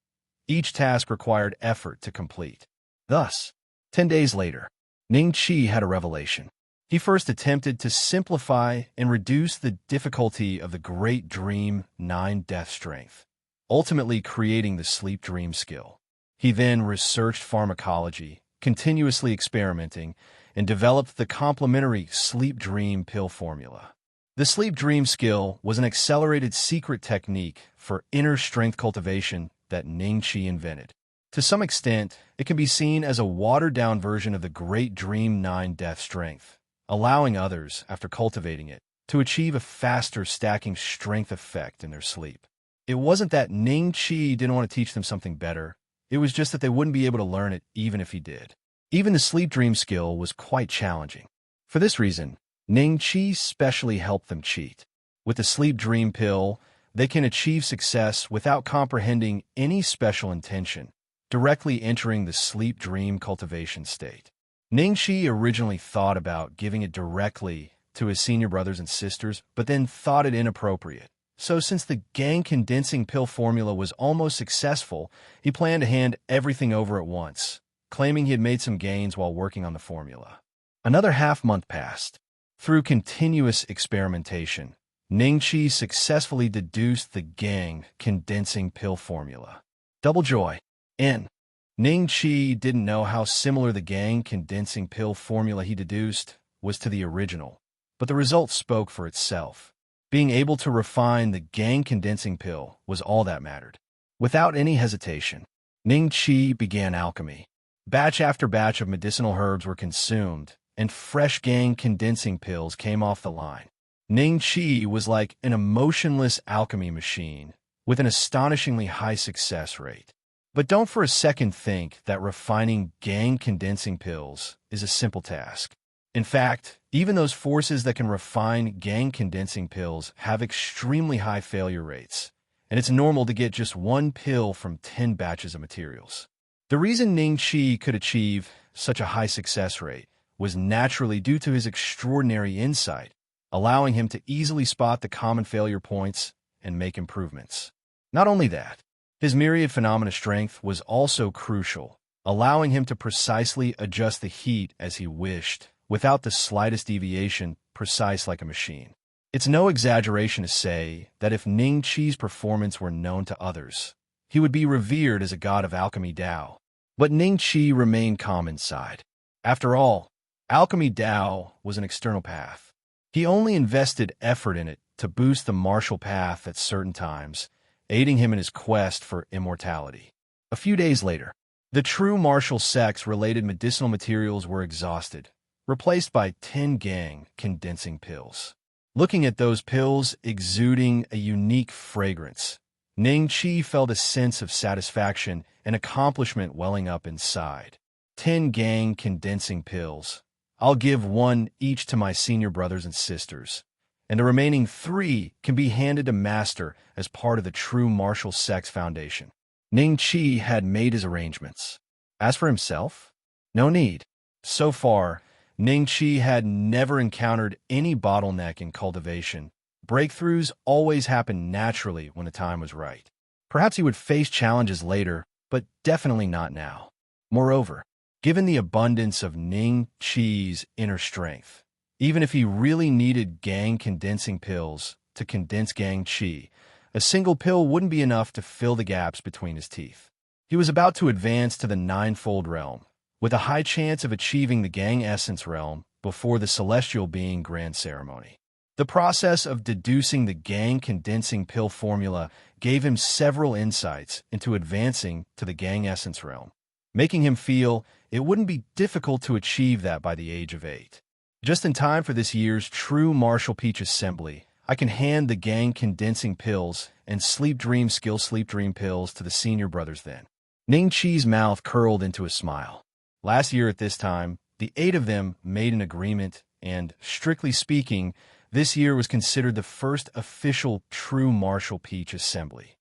Each task required effort to complete. Thus, 10 days later, Ning Qi had a revelation. He first attempted to simplify and reduce the difficulty of the Great Dream 9 Death Strength, ultimately creating the sleep dream skill. He then researched pharmacology, continuously experimenting, and developed the complementary sleep dream pill formula. The sleep dream skill was an accelerated secret technique for inner strength cultivation that Ning Qi invented. To some extent, it can be seen as a watered-down version of the Great Dream 9 Death Strength, allowing others, after cultivating it, to achieve a faster stacking strength effect in their sleep. It wasn't that Ning Qi didn't want to teach them something better. It was just that they wouldn't be able to learn it even if he did. Even the sleep dream skill was quite challenging. For this reason, Ning Qi specially helped them cheat. With the sleep dream pill, they can achieve success without comprehending any special intention, directly entering the sleep dream cultivation state. Ning Qi originally thought about giving it directly to his senior brothers and sisters, but then thought it inappropriate. So since the gang condensing pill formula was almost successful, he planned to hand everything over at once, claiming he had made some gains while working on the formula. Another half-month passed. Through continuous experimentation, Ning Qi successfully deduced the gang condensing pill formula. Double joy. Ning Qi didn't know how similar the gang condensing pill formula he deduced was to the original, but the result spoke for itself. Being able to refine the gang condensing pill was all that mattered. Without any hesitation, Ning Qi began alchemy. Batch after batch of medicinal herbs were consumed, and fresh gang condensing pills came off the line. Ning Qi was like an emotionless alchemy machine, with an astonishingly high success rate. But don't for a second think that refining gang condensing pills is a simple task. In fact, even those forces that can refine gang condensing pills have extremely high failure rates, and it's normal to get just one pill from 10 batches of materials. The reason Ning Qi could achieve such a high success rate was naturally due to his extraordinary insight, allowing him to easily spot the common failure points and make improvements. Not only that, his myriad phenomena strength was also crucial, allowing him to precisely adjust the heat as he wished, without the slightest deviation, precise like a machine. It's no exaggeration to say that if Ning Qi's performance were known to others, he would be revered as a god of alchemy Tao. But Ning Qi remained calm inside. After all, alchemy Tao was an external path. He only invested effort in it to boost the martial path at certain times, aiding him in his quest for immortality. A few days later, the true martial sex-related medicinal materials were exhausted, replaced by 10 gang condensing pills. Looking at those pills exuding a unique fragrance, Ning Qi felt a sense of satisfaction and accomplishment welling up inside. 10 gang condensing pills. I'll give one each to my senior brothers and sisters, and the remaining 3 can be handed to Master as part of the True Martial Sex Foundation. Ning Qi had made his arrangements. As for himself, no need. So far, Ning Qi had never encountered any bottleneck in cultivation. Breakthroughs always happened naturally when the time was right. Perhaps he would face challenges later, but definitely not now. Moreover, given the abundance of Ning Qi's inner strength, even if he really needed gang condensing pills to condense gang qi, a single pill wouldn't be enough to fill the gaps between his teeth. He was about to advance to the ninefold realm, with a high chance of achieving the gang essence realm before the celestial being grand ceremony. The process of deducing the gang condensing pill formula gave him several insights into advancing to the gang essence realm, making him feel it wouldn't be difficult to achieve that by the age of 8. Just in time for this year's True Martial Peach Assembly, I can hand the gang condensing pills and sleep dream pills to the senior brothers then. Ning Qi's mouth curled into a smile. Last year at this time, the 8 of them made an agreement, and, strictly speaking, this year was considered the first official True Martial Peach Assembly.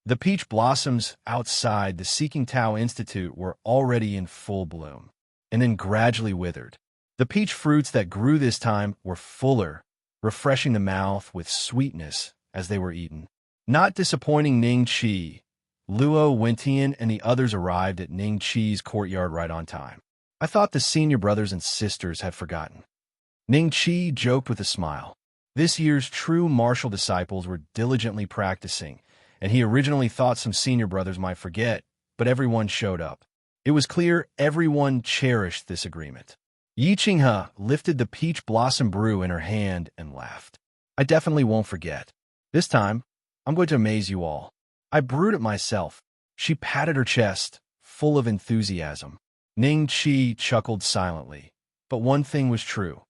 The peach blossoms outside the Seeking Tao Institute were already in full bloom, and then gradually withered. The peach fruits that grew this time were fuller, refreshing the mouth with sweetness as they were eaten. Not disappointing Ning Qi, Luo, Wentian, and the others arrived at Ning Qi's courtyard right on time. I thought the senior brothers and sisters had forgotten. Ning Qi joked with a smile. This year's true martial disciples were diligently practicing, and he originally thought some senior brothers might forget, but everyone showed up. It was clear everyone cherished this agreement. Yi Qinghe lifted the peach blossom brew in her hand and laughed. I definitely won't forget. This time, I'm going to amaze you all. I brewed it myself. She patted her chest, full of enthusiasm. Ning Qi chuckled silently. But one thing was true.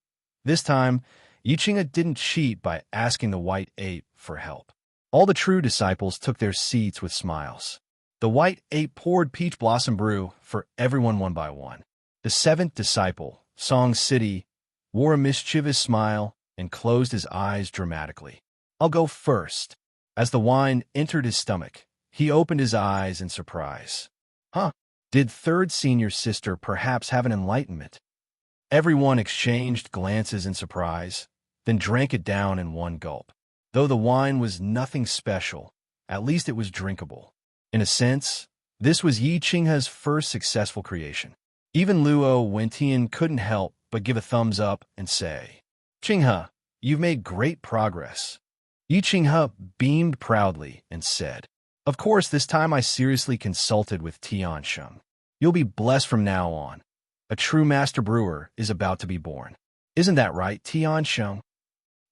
This time, Yi Qinghe didn't cheat by asking the white ape for help. All the true disciples took their seats with smiles. The white ape poured peach blossom brew for everyone one by one. The 7th disciple, Song City, wore a mischievous smile and closed his eyes dramatically. I'll go first. As the wine entered his stomach, he opened his eyes in surprise. Huh? Did 3rd senior sister perhaps have an enlightenment? Everyone exchanged glances in surprise, then drank it down in one gulp. Though the wine was nothing special, at least it was drinkable. In a sense, this was Yi Qinghe's first successful creation. Even Luo Wentian couldn't help but give a thumbs up and say, Qinghe, you've made great progress. Yi Qinghe beamed proudly and said, Of course, this time I seriously consulted with Tiansheng. You'll be blessed from now on. A true master brewer is about to be born. Isn't that right, Tiansheng?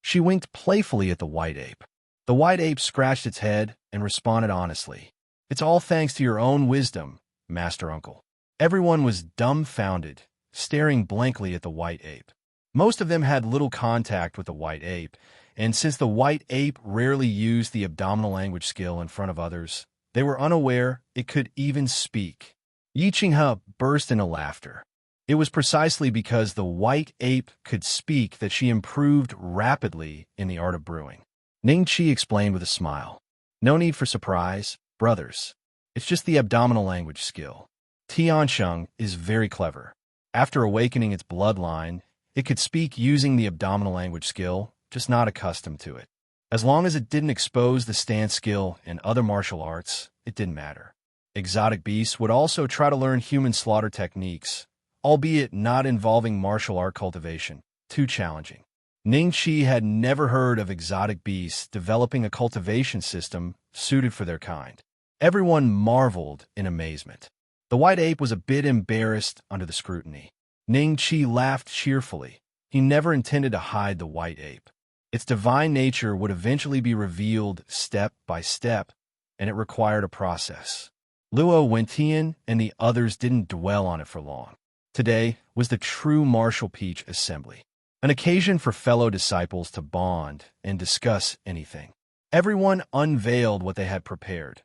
She winked playfully at the white ape. The white ape scratched its head and responded honestly. It's all thanks to your own wisdom, Master Uncle. Everyone was dumbfounded, staring blankly at the white ape. Most of them had little contact with the white ape, and since the white ape rarely used the abdominal language skill in front of others, they were unaware it could even speak. Yi Qinghe burst into laughter. It was precisely because the white ape could speak that she improved rapidly in the art of brewing. Ning Qi explained with a smile. No need for surprise, brothers. It's just the abdominal language skill. Tiansheng is very clever. After awakening its bloodline, it could speak using the abdominal language skill, just not accustomed to it. As long as it didn't expose the stance skill in other martial arts, it didn't matter. Exotic beasts would also try to learn human slaughter techniques, albeit not involving martial art cultivation. Too challenging. Ning Qi had never heard of exotic beasts developing a cultivation system suited for their kind. Everyone marveled in amazement. The white ape was a bit embarrassed under the scrutiny. Ning Qi laughed cheerfully. He never intended to hide the white ape. Its divine nature would eventually be revealed step by step, and it required a process. Luo Wentian and the others didn't dwell on it for long. Today was the true martial peach assembly, an occasion for fellow disciples to bond and discuss anything. Everyone unveiled what they had prepared.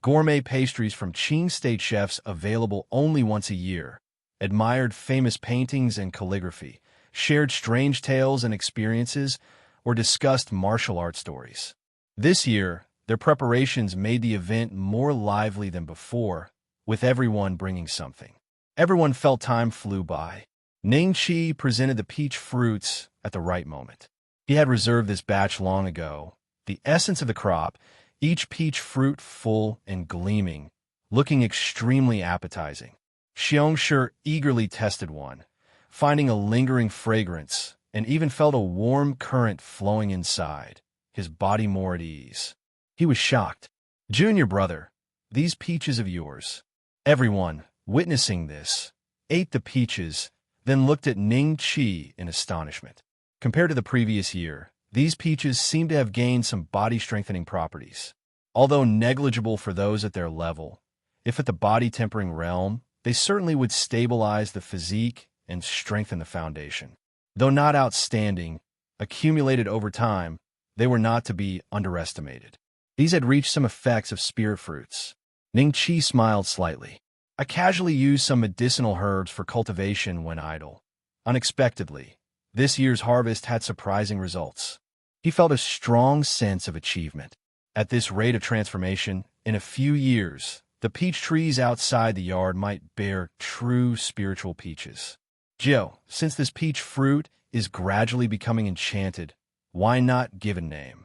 Gourmet pastries from Qing state chefs available only once a year, admired famous paintings and calligraphy, shared strange tales and experiences, or discussed martial art stories. This year, their preparations made the event more lively than before, with everyone bringing something. Everyone felt time flew by. Ning Qi presented the peach fruits at the right moment. He had reserved this batch long ago, the essence of the crop, each peach fruit full and gleaming, looking extremely appetizing. Xiongshi eagerly tested one, finding a lingering fragrance, and even felt a warm current flowing inside, his body more at ease. He was shocked. Junior brother, these peaches of yours. Everyone, witnessing this, ate the peaches, then looked at Ning Qi in astonishment. Compared to the previous year, these peaches seemed to have gained some body-strengthening properties. Although negligible for those at their level, if at the body-tempering realm, they certainly would stabilize the physique and strengthen the foundation. Though not outstanding, accumulated over time, they were not to be underestimated. These had reached some effects of spirit fruits. Ning Qi smiled slightly. I casually used some medicinal herbs for cultivation when idle. Unexpectedly, this year's harvest had surprising results. He felt a strong sense of achievement. At this rate of transformation, in a few years, the peach trees outside the yard might bear true spiritual peaches. Jiao, since this peach fruit is gradually becoming enchanted, why not give a name?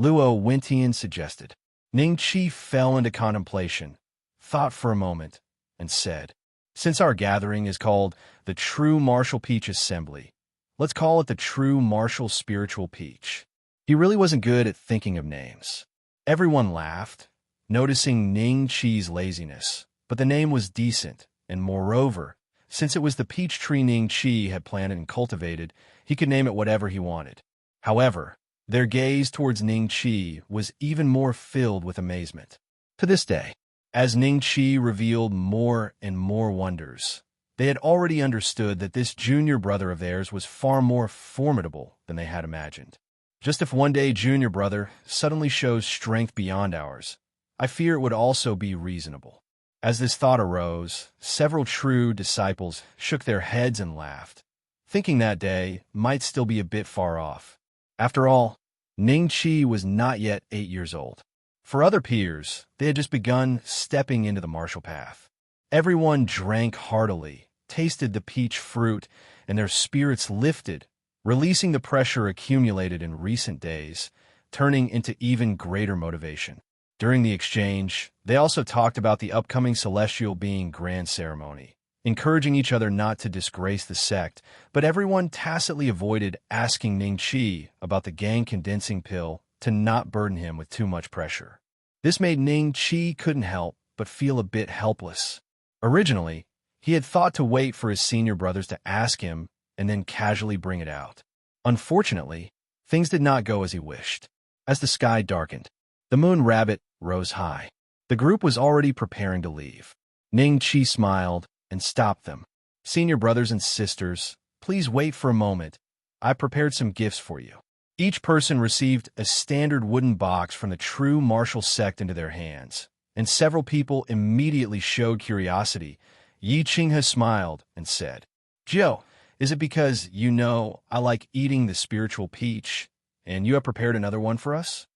Luo Wentian suggested. Ning Qi fell into contemplation, thought for a moment, and said, since our gathering is called the True Martial Peach Assembly, let's call it the True Martial Spiritual Peach. He really wasn't good at thinking of names. Everyone laughed, noticing Ning Qi's laziness, but the name was decent, and moreover, since it was the peach tree Ning Qi had planted and cultivated, he could name it whatever he wanted. However, their gaze towards Ning Qi was even more filled with amazement. To this day, as Ning Qi revealed more and more wonders, they had already understood that this junior brother of theirs was far more formidable than they had imagined. Just if one day Junior Brother suddenly shows strength beyond ours, I fear it would also be reasonable. As this thought arose, several true disciples shook their heads and laughed, thinking that day might still be a bit far off. After all, Ning Qi was not yet 8 years old. For other peers, they had just begun stepping into the martial path. Everyone drank heartily, tasted the peach fruit, and their spirits lifted, releasing the pressure accumulated in recent days, turning into even greater motivation. During the exchange, they also talked about the upcoming Celestial Being Grand Ceremony, encouraging each other not to disgrace the sect, but everyone tacitly avoided asking Ning Qi about the gang condensing pill to not burden him with too much pressure. This made Ning Qi couldn't help but feel a bit helpless. Originally, he had thought to wait for his senior brothers to ask him and then casually bring it out. Unfortunately, things did not go as he wished. As the sky darkened, the moon rabbit rose high. The group was already preparing to leave. Ning Qi smiled and stopped them. Senior brothers and sisters, please wait for a moment. I prepared some gifts for you. Each person received a standard wooden box from the true martial sect into their hands, and several people immediately showed curiosity. Yi Qinghe smiled and said, Joe, is it because you know I like eating the spiritual peach, and you have prepared another one for us?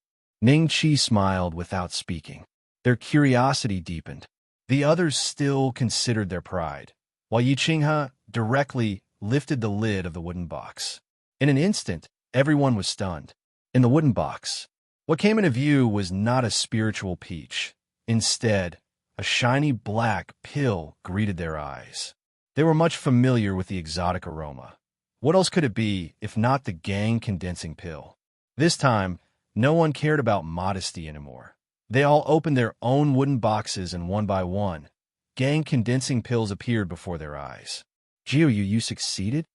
Ning Qi smiled without speaking. Their curiosity deepened. The others still considered their pride, while Yi Qinghe directly lifted the lid of the wooden box. In an instant, everyone was stunned. In the wooden box, what came into view was not a spiritual peach. Instead, a shiny black pill greeted their eyes. They were much familiar with the exotic aroma. What else could it be if not the gang condensing pill? This time, no one cared about modesty anymore. They all opened their own wooden boxes, and one by one, gang condensing pills appeared before their eyes. Jiu, you succeeded?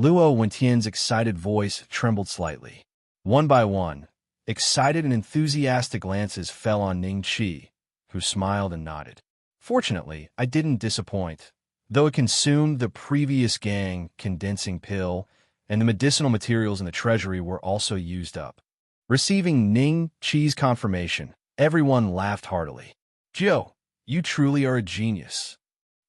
Luo Wentian's excited voice trembled slightly. One by one, excited and enthusiastic glances fell on Ning Qi, who smiled and nodded. Fortunately, I didn't disappoint. Though it consumed the previous gang condensing pill, and the medicinal materials in the treasury were also used up. Receiving Ning Qi's confirmation, everyone laughed heartily. Joe, you truly are a genius.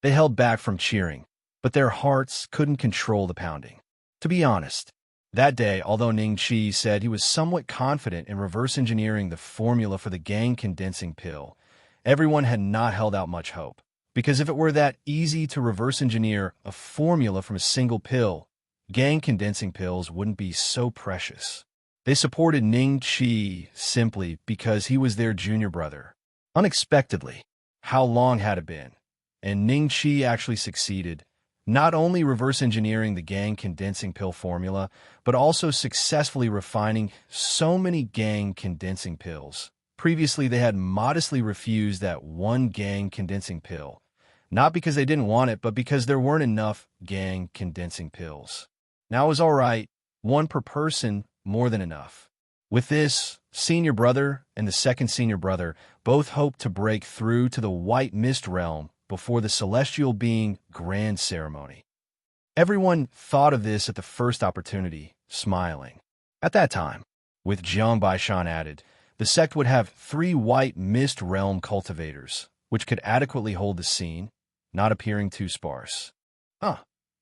They held back from cheering, but their hearts couldn't control the pounding. To be honest, that day, although Ning Qi said he was somewhat confident in reverse engineering the formula for the gang condensing pill, everyone had not held out much hope. Because if it were that easy to reverse engineer a formula from a single pill, gang condensing pills wouldn't be so precious. They supported Ning Qi simply because he was their junior brother. Unexpectedly, how long had it been? And Ning Qi actually succeeded, not only reverse engineering the gang condensing pill formula, but also successfully refining so many gang condensing pills. Previously, they had modestly refused that one gang condensing pill, not because they didn't want it, but because there weren't enough gang condensing pills. Now it was all right, one per person, more than enough. With this, senior brother and the second senior brother both hoped to break through to the white mist realm before the celestial being grand ceremony. Everyone thought of this at the first opportunity, smiling. At that time, with Jiang Baishan added, the sect would have 3 white mist realm cultivators, which could adequately hold the scene, not appearing too sparse.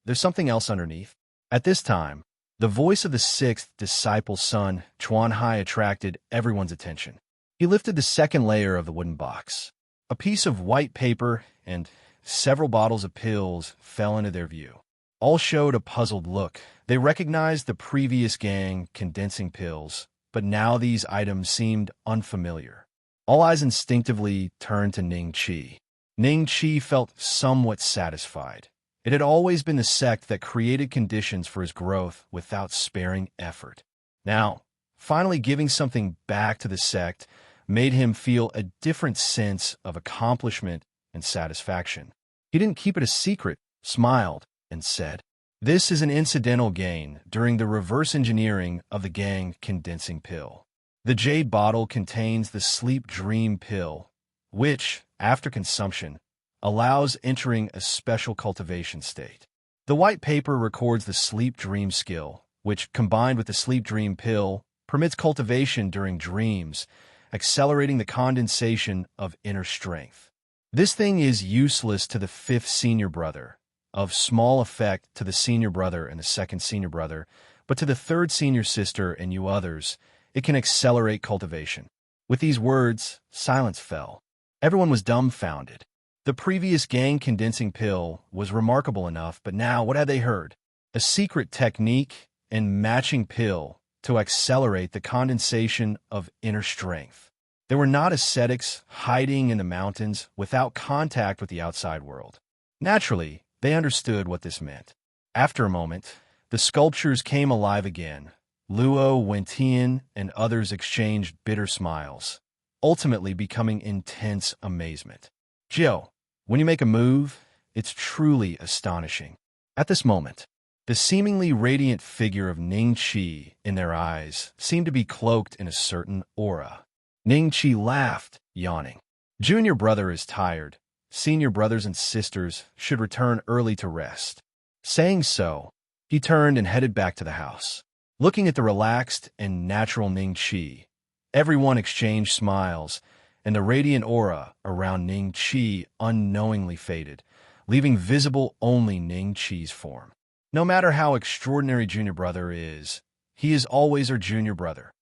There's something else underneath. At this time, the voice of the 6th disciple's son, Chuan Hai, attracted everyone's attention. He lifted the second layer of the wooden box. A piece of white paper and several bottles of pills fell into their view. All showed a puzzled look. They recognized the previous gang condensing pills, but now these items seemed unfamiliar. All eyes instinctively turned to Ning Qi. Ning Qi felt somewhat satisfied. It had always been the sect that created conditions for his growth without sparing effort. Now, finally giving something back to the sect made him feel a different sense of accomplishment and satisfaction. He didn't keep it a secret, smiled, and said, "This is an incidental gain during the reverse engineering of the gang condensing pill. The jade bottle contains the sleep dream pill, which, after consumption, allows entering a special cultivation state. The white paper records the sleep dream skill, which, combined with the sleep dream pill, permits cultivation during dreams, accelerating the condensation of inner strength. This thing is useless to the 5th senior brother, of small effect to the senior brother and the 2nd senior brother, but to the 3rd senior sister and you others, it can accelerate cultivation." With these words, silence fell. Everyone was dumbfounded. The previous gang condensing pill was remarkable enough, but now what had they heard? A secret technique and matching pill to accelerate the condensation of inner strength. They were not ascetics hiding in the mountains without contact with the outside world. Naturally, they understood what this meant. After a moment, the sculptures came alive again. Luo, Wentian, and others exchanged bitter smiles, ultimately becoming intense amazement. Jiu, when you make a move, it's truly astonishing. At this moment, the seemingly radiant figure of Ning Qi in their eyes seemed to be cloaked in a certain aura. Ning Qi laughed, yawning. Junior brother is tired. Senior brothers and sisters should return early to rest. Saying so, he turned and headed back to the house. Looking at the relaxed and natural Ning Qi, everyone exchanged smiles, and the radiant aura around Ning Qi unknowingly faded, leaving visible only Ning Qi's form. No matter how extraordinary Junior Brother is, he is always our Junior Brother.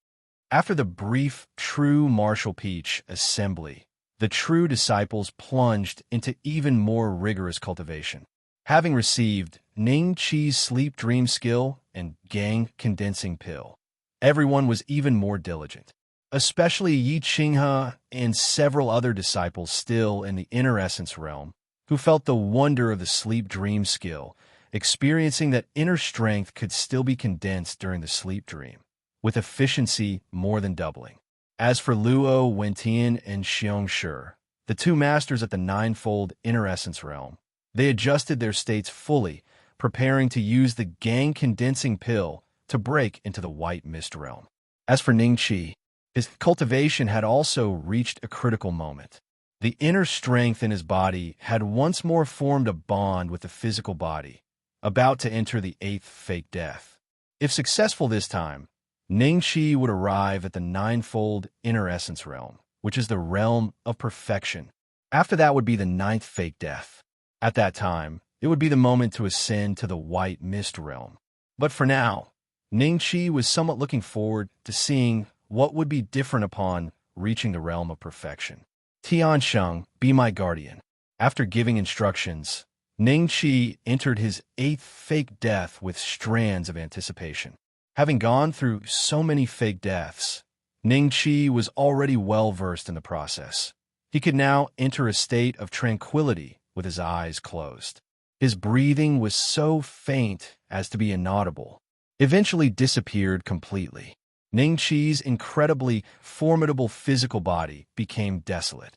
After the brief, true Martial Peach assembly, the true disciples plunged into even more rigorous cultivation. Having received Ning Qi's sleep dream skill and gang condensing pill, everyone was even more diligent, especially Yi Qinghe and several other disciples still in the inner essence realm, who felt the wonder of the sleep dream skill, experiencing that inner strength could still be condensed during the sleep dream, with efficiency more than doubling. As for Luo, Wentian, and Xiongshi, the two masters at the ninefold inner essence realm, they adjusted their states fully, preparing to use the gang condensing pill to break into the white mist realm. As for Ning Qi, his cultivation had also reached a critical moment. The inner strength in his body had once more formed a bond with the physical body, about to enter the eighth fake death. If successful this time, Ning Qi would arrive at the ninefold inner essence realm, which is the realm of perfection. After that would be the ninth fake death. At that time, it would be the moment to ascend to the white mist realm. But for now, Ning Qi was somewhat looking forward to seeing what would be different upon reaching the realm of perfection. Tiansheng, be my guardian. After giving instructions, Ning Qi entered his eighth fake death with strands of anticipation. Having gone through so many fake deaths, Ning Qi was already well versed in the process. He could now enter a state of tranquility with his eyes closed. His breathing was so faint as to be inaudible, eventually disappeared completely. Ning Qi's incredibly formidable physical body became desolate.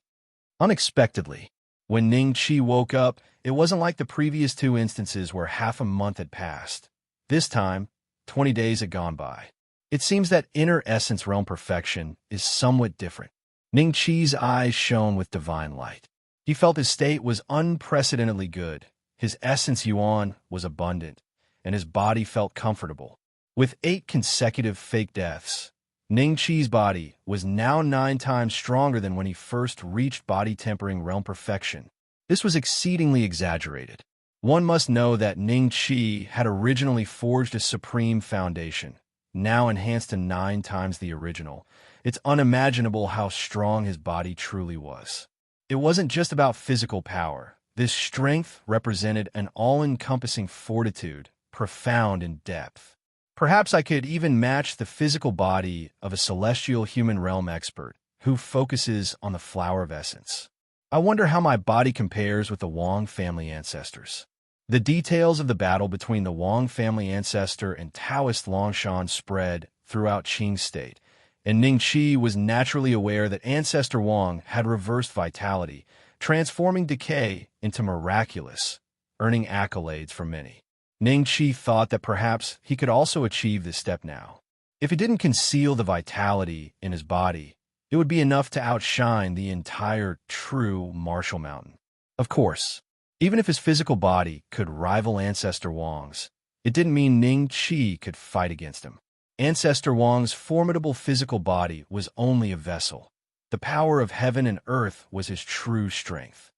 Unexpectedly, when Ning Qi woke up, it wasn't like the previous two instances where half a month had passed. This time, 20 days had gone by. It seems that inner essence realm perfection is somewhat different. Ning Qi's eyes shone with divine light. He felt his state was unprecedentedly good. His essence yuan was abundant, and his body felt comfortable. With 8 consecutive fake deaths, Ning Qi's body was now 9 times stronger than when he first reached body-tempering realm perfection. This was exceedingly exaggerated. One must know that Ning Qi had originally forged a supreme foundation, now enhanced to 9 times the original. It's unimaginable how strong his body truly was. It wasn't just about physical power. This strength represented an all-encompassing fortitude, profound in depth. Perhaps I could even match the physical body of a celestial human realm expert who focuses on the flower of essence. I wonder how my body compares with the Wang family ancestors. The details of the battle between the Wang family ancestor and Taoist Longshan spread throughout Qing state, and Ning Qi was naturally aware that Ancestor Wang had reversed vitality, transforming decay into miraculous, earning accolades from many. Ning Qi thought that perhaps he could also achieve this step now. If he didn't conceal the vitality in his body, it would be enough to outshine the entire true martial mountain. Of course, even if his physical body could rival Ancestor Wang's, it didn't mean Ning Qi could fight against him. Ancestor Wang's formidable physical body was only a vessel. The power of heaven and earth was his true strength.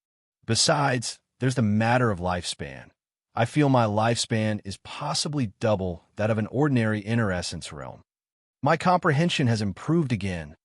Besides, there's the matter of lifespan. I feel my lifespan is possibly double that of an ordinary inner essence realm. My comprehension has improved again.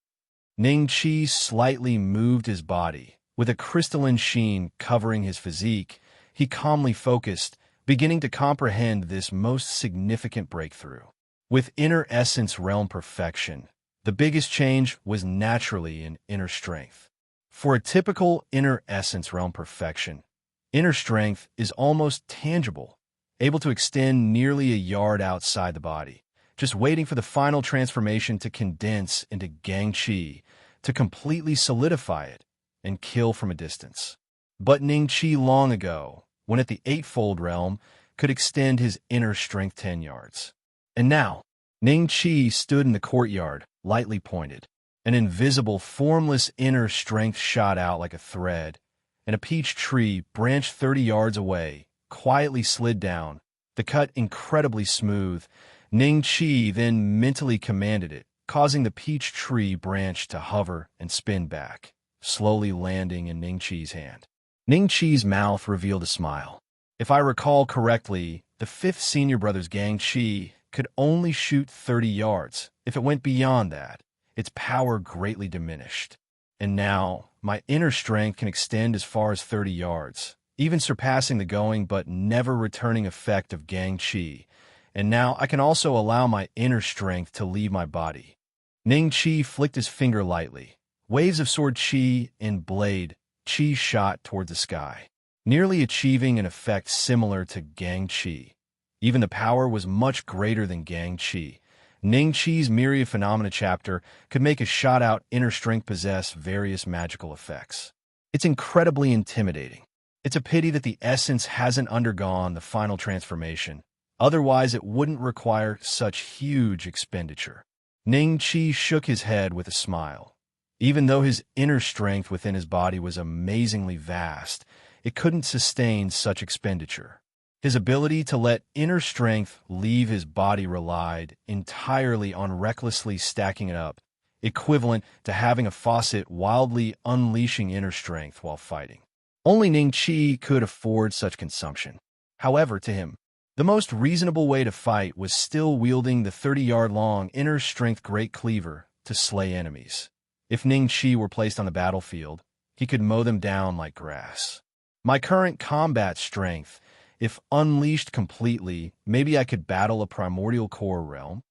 Ning Qi slightly moved his body. With a crystalline sheen covering his physique, he calmly focused, beginning to comprehend this most significant breakthrough. With inner essence realm perfection, the biggest change was naturally in inner strength. For a typical inner essence realm perfection, inner strength is almost tangible, able to extend nearly a yard outside the body, just waiting for the final transformation to condense into gang qi, to completely solidify it and kill from a distance. But Ning Qi long ago, when at the eightfold realm, could extend his inner strength 10 yards. And now, Ning Qi stood in the courtyard, lightly pointed. An invisible, formless inner strength shot out like a thread, and a peach tree, branched 30 yards away, quietly slid down, the cut incredibly smooth. Ning Qi then mentally commanded it, causing the peach tree branch to hover and spin back, slowly landing in Ning Qi's hand. Ning Qi's mouth revealed a smile. If I recall correctly, the fifth senior brother's Gang Qi could only shoot 30 yards. If it went beyond that, its power greatly diminished. And now, my inner strength can extend as far as 30 yards, even surpassing the going but never returning effect of Gang Qi. And now I can also allow my inner strength to leave my body. Ning Qi flicked his finger lightly. Waves of sword Qi and blade Qi shot toward the sky, nearly achieving an effect similar to Gang Qi. Even the power was much greater than Gang Qi. Ning Qi's Myriad Phenomena chapter could make a shot-out inner strength possess various magical effects. It's incredibly intimidating. It's a pity that the essence hasn't undergone the final transformation. Otherwise, it wouldn't require such huge expenditure. Ning Qi shook his head with a smile. Even though his inner strength within his body was amazingly vast, it couldn't sustain such expenditure. His ability to let inner strength leave his body relied entirely on recklessly stacking it up, equivalent to having a faucet wildly unleashing inner strength while fighting. Only Ning Qi could afford such consumption. However, to him, the most reasonable way to fight was still wielding the 30-yard-long inner strength great cleaver to slay enemies. If Ning Qi were placed on the battlefield, he could mow them down like grass. My current combat strength, if unleashed completely, maybe I could battle a primordial core realm.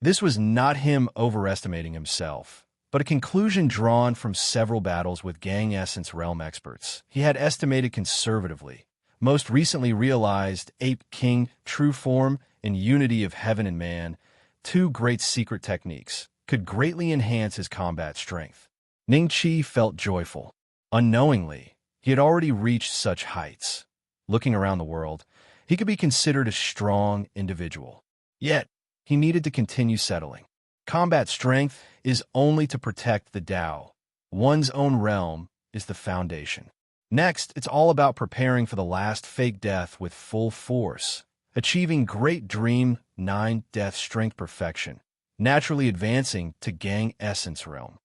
This was not him overestimating himself, but a conclusion drawn from several battles with Gang Essence realm experts. He had estimated conservatively, most recently realized Ape King, True Form, and Unity of Heaven and Man, two great secret techniques, could greatly enhance his combat strength. Ning Qi felt joyful. Unknowingly, he had already reached such heights. Looking around the world, he could be considered a strong individual. Yet, he needed to continue settling. Combat strength is only to protect the Tao. One's own realm is the foundation. Next, it's all about preparing for the last fake death with full force, achieving Great Dream 9 Death Strength Perfection, naturally advancing to Gang Essence realm.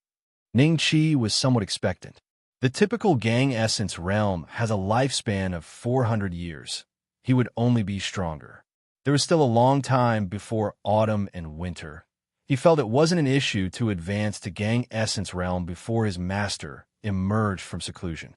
Ning Qi was somewhat expectant. The typical Gang Essence realm has a lifespan of 400 years. He would only be stronger. There was still a long time before autumn and winter. He felt it wasn't an issue to advance to Gang Essence realm before his master emerged from seclusion.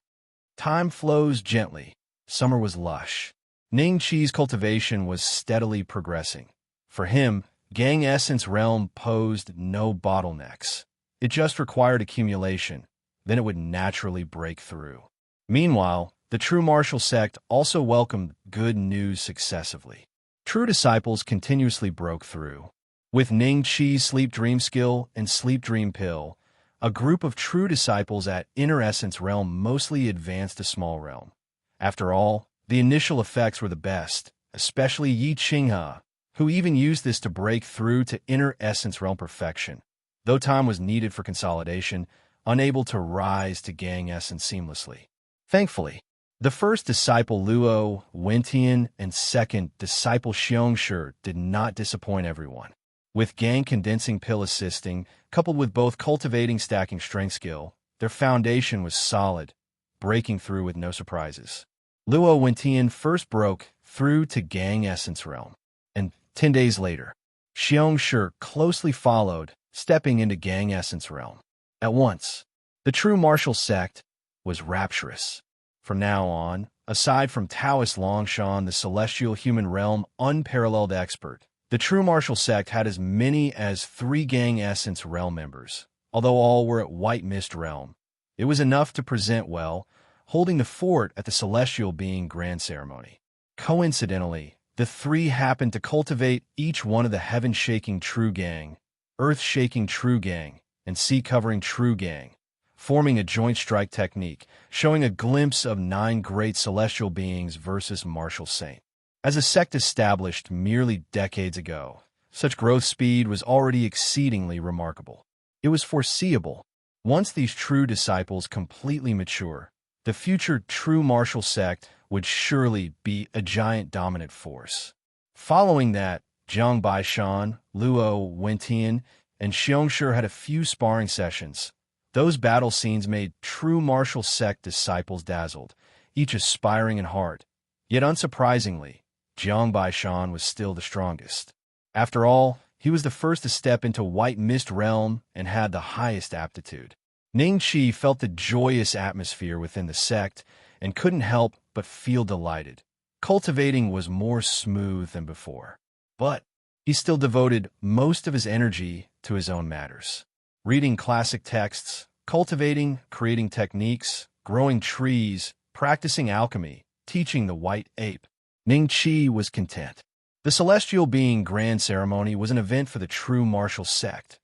Time flows gently. Summer was lush. Ning Qi's cultivation was steadily progressing. For him, Gang Essence realm posed no bottlenecks. It just required accumulation. Then it would naturally break through. Meanwhile, the true martial sect also welcomed good news successively. True disciples continuously broke through. With Ning Qi's Sleep Dream Skill and Sleep Dream Pill, a group of true disciples at Inner Essence Realm mostly advanced to Small Realm. After all, the initial effects were the best, especially Yi Qinghe, who even used this to break through to Inner Essence Realm perfection. Though time was needed for consolidation, unable to rise to Gang Essence seamlessly. Thankfully, the first disciple Luo Wentian and second disciple Xiongshi did not disappoint everyone. With Gang Condensing Pill assisting, coupled with both cultivating stacking strength skill, their foundation was solid, breaking through with no surprises. Luo Wentian first broke through to Gang Essence Realm, and 10 days later, Xiongshi closely followed, stepping into Gang Essence Realm. At once, the true martial sect was rapturous. From now on, aside from Taoist Longshan, the celestial human realm unparalleled expert, the true martial sect had as many as 3 Gang Essence realm members. Although all were at White Mist realm, it was enough to present well, holding the fort at the celestial being grand ceremony. Coincidentally, the 3 happened to cultivate each one of the heaven-shaking true gang, earth-shaking true gang, and sea-covering true gang, forming a joint strike technique, showing a glimpse of 9 great celestial beings versus martial saint. As a sect established merely decades ago, such growth speed was already exceedingly remarkable. It was foreseeable. Once these true disciples completely mature, the future true martial sect would surely be a giant dominant force. Following that, Jiang Baishan, Luo Wentian, and Xiongshi had a few sparring sessions. Those battle scenes made true martial sect disciples dazzled, each aspiring in heart. Yet unsurprisingly, Jiang Baishan was still the strongest. After all, he was the first to step into White Mist Realm and had the highest aptitude. Ning Qi felt the joyous atmosphere within the sect and couldn't help but feel delighted. Cultivating was more smooth than before. But he still devoted most of his energy to his own matters. Reading classic texts, cultivating, creating techniques, growing trees, practicing alchemy, teaching the white ape. Ning Qi was content. The Celestial Being Grand Ceremony was an event for the true martial sect.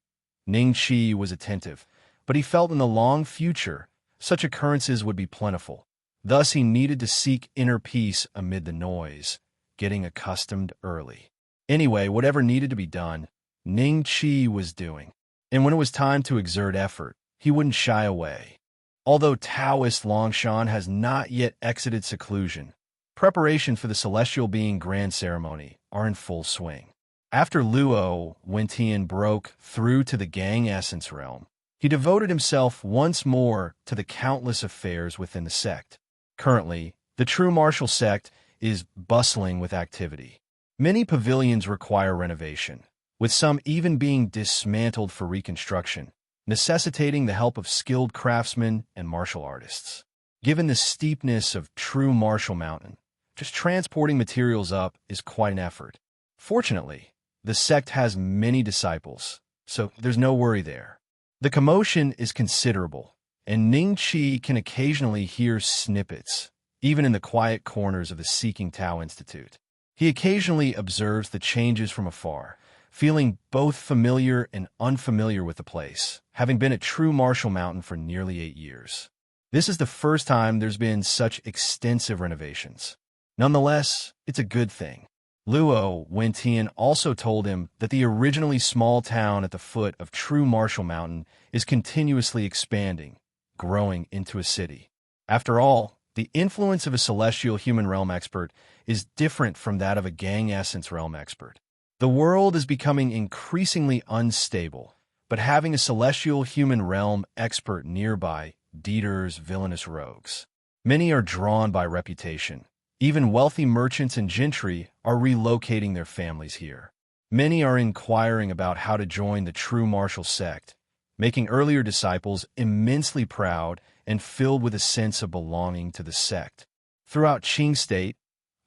Ning Qi was attentive, but he felt in the long future such occurrences would be plentiful. Thus he needed to seek inner peace amid the noise, getting accustomed early. Anyway, whatever needed to be done, Ning Qi was doing. And when it was time to exert effort, he wouldn't shy away. Although Taoist Longshan has not yet exited seclusion, preparation for the Celestial Being Grand Ceremony are in full swing. After Luo Wentian broke through to the Gang Essence realm, he devoted himself once more to the countless affairs within the sect. Currently, the true martial sect is bustling with activity. Many pavilions require renovation, with some even being dismantled for reconstruction, necessitating the help of skilled craftsmen and martial artists. Given the steepness of true martial mountain, just transporting materials up is quite an effort. Fortunately, the sect has many disciples, so there's no worry there. The commotion is considerable, and Ning Qi can occasionally hear snippets, even in the quiet corners of the Seeking Tao Institute. He occasionally observes the changes from afar, feeling both familiar and unfamiliar with the place, having been at True Martial Mountain for nearly 8 years. This is the first time there's been such extensive renovations. Nonetheless, it's a good thing. Luo Wentian also told him that the originally small town at the foot of True Martial Mountain is continuously expanding, growing into a city. After all, the influence of a celestial human realm expert is different from that of a Gang Essence realm expert. The world is becoming increasingly unstable, but having a celestial human realm expert nearby deters villainous rogues. Many are drawn by reputation. Even wealthy merchants and gentry are relocating their families here. Many are inquiring about how to join the true martial sect, making earlier disciples immensely proud and filled with a sense of belonging to the sect. Throughout Qing State,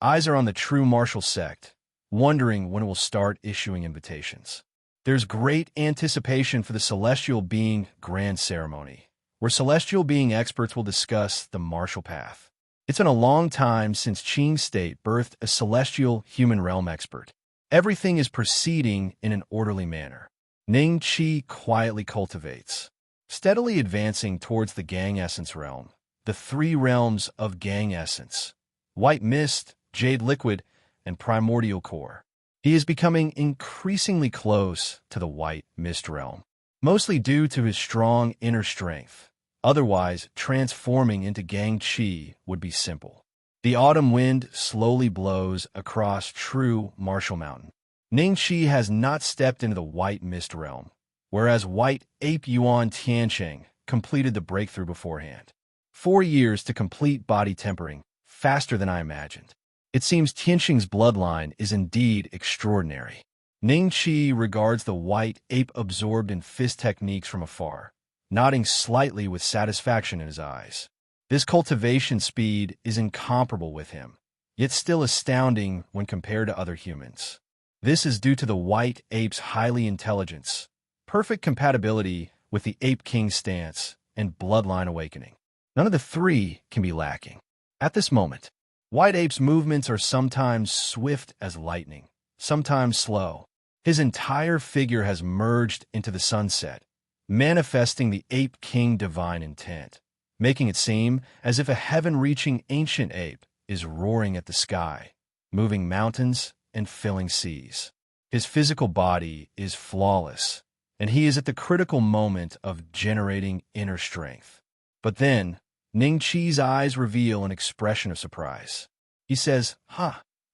eyes are on the true martial sect, wondering when it will start issuing invitations. There's great anticipation for the Celestial Being Grand Ceremony, where Celestial Being experts will discuss the martial path. It's been a long time since Qing State birthed a celestial human realm expert. Everything is proceeding in an orderly manner. Ning Qi quietly cultivates, steadily advancing towards the Gang Essence realm, the 3 realms of Gang Essence: White Mist, Jade Liquid, and Primordial Core. He is becoming increasingly close to the White Mist realm, mostly due to his strong inner strength. Otherwise, transforming into Gang Qi would be simple. The autumn wind slowly blows across True Martial Mountain. Ning Qi has not stepped into the White Mist realm, whereas White Ape Yuan Tiancheng completed the breakthrough beforehand. 4 years to complete body tempering, faster than I imagined. It seems Tiancheng's bloodline is indeed extraordinary. Ning Qi regards the white ape absorbed in fist techniques from afar, nodding slightly with satisfaction in his eyes. This cultivation speed is incomparable with him, yet still astounding when compared to other humans. This is due to the white ape's highly intelligence, perfect compatibility with the Ape King stance, and bloodline awakening. None of the 3 can be lacking. At this moment, White Ape's movements are sometimes swift as lightning, sometimes slow. His entire figure has merged into the sunset, manifesting the Ape King divine intent, making it seem as if a heaven-reaching ancient ape is roaring at the sky, moving mountains and filling seas. His physical body is flawless, and he is at the critical moment of generating inner strength. But then, Ning Qi's eyes reveal an expression of surprise. He says,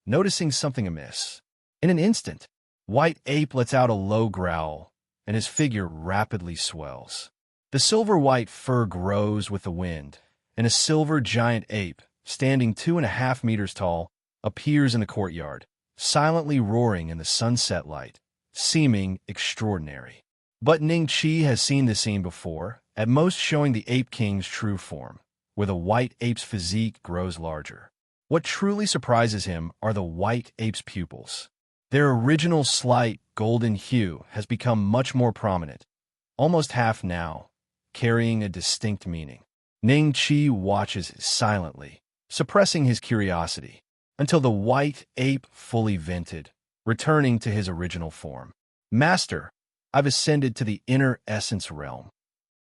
noticing something amiss. In an instant, White Ape lets out a low growl, and his figure rapidly swells. The silver-white fur grows with the wind, and a silver giant ape, standing 2.5 meters tall, appears in the courtyard, silently roaring in the sunset light, seeming extraordinary. But Ning Qi has seen this scene before, at most showing the Ape King's true form, where the white ape's physique grows larger. What truly surprises him are the white ape's pupils. Their original slight golden hue has become much more prominent, almost half now, carrying a distinct meaning. Ning Qi watches silently, suppressing his curiosity, until the white ape fully vented, returning to his original form. Master, I've ascended to the inner essence realm.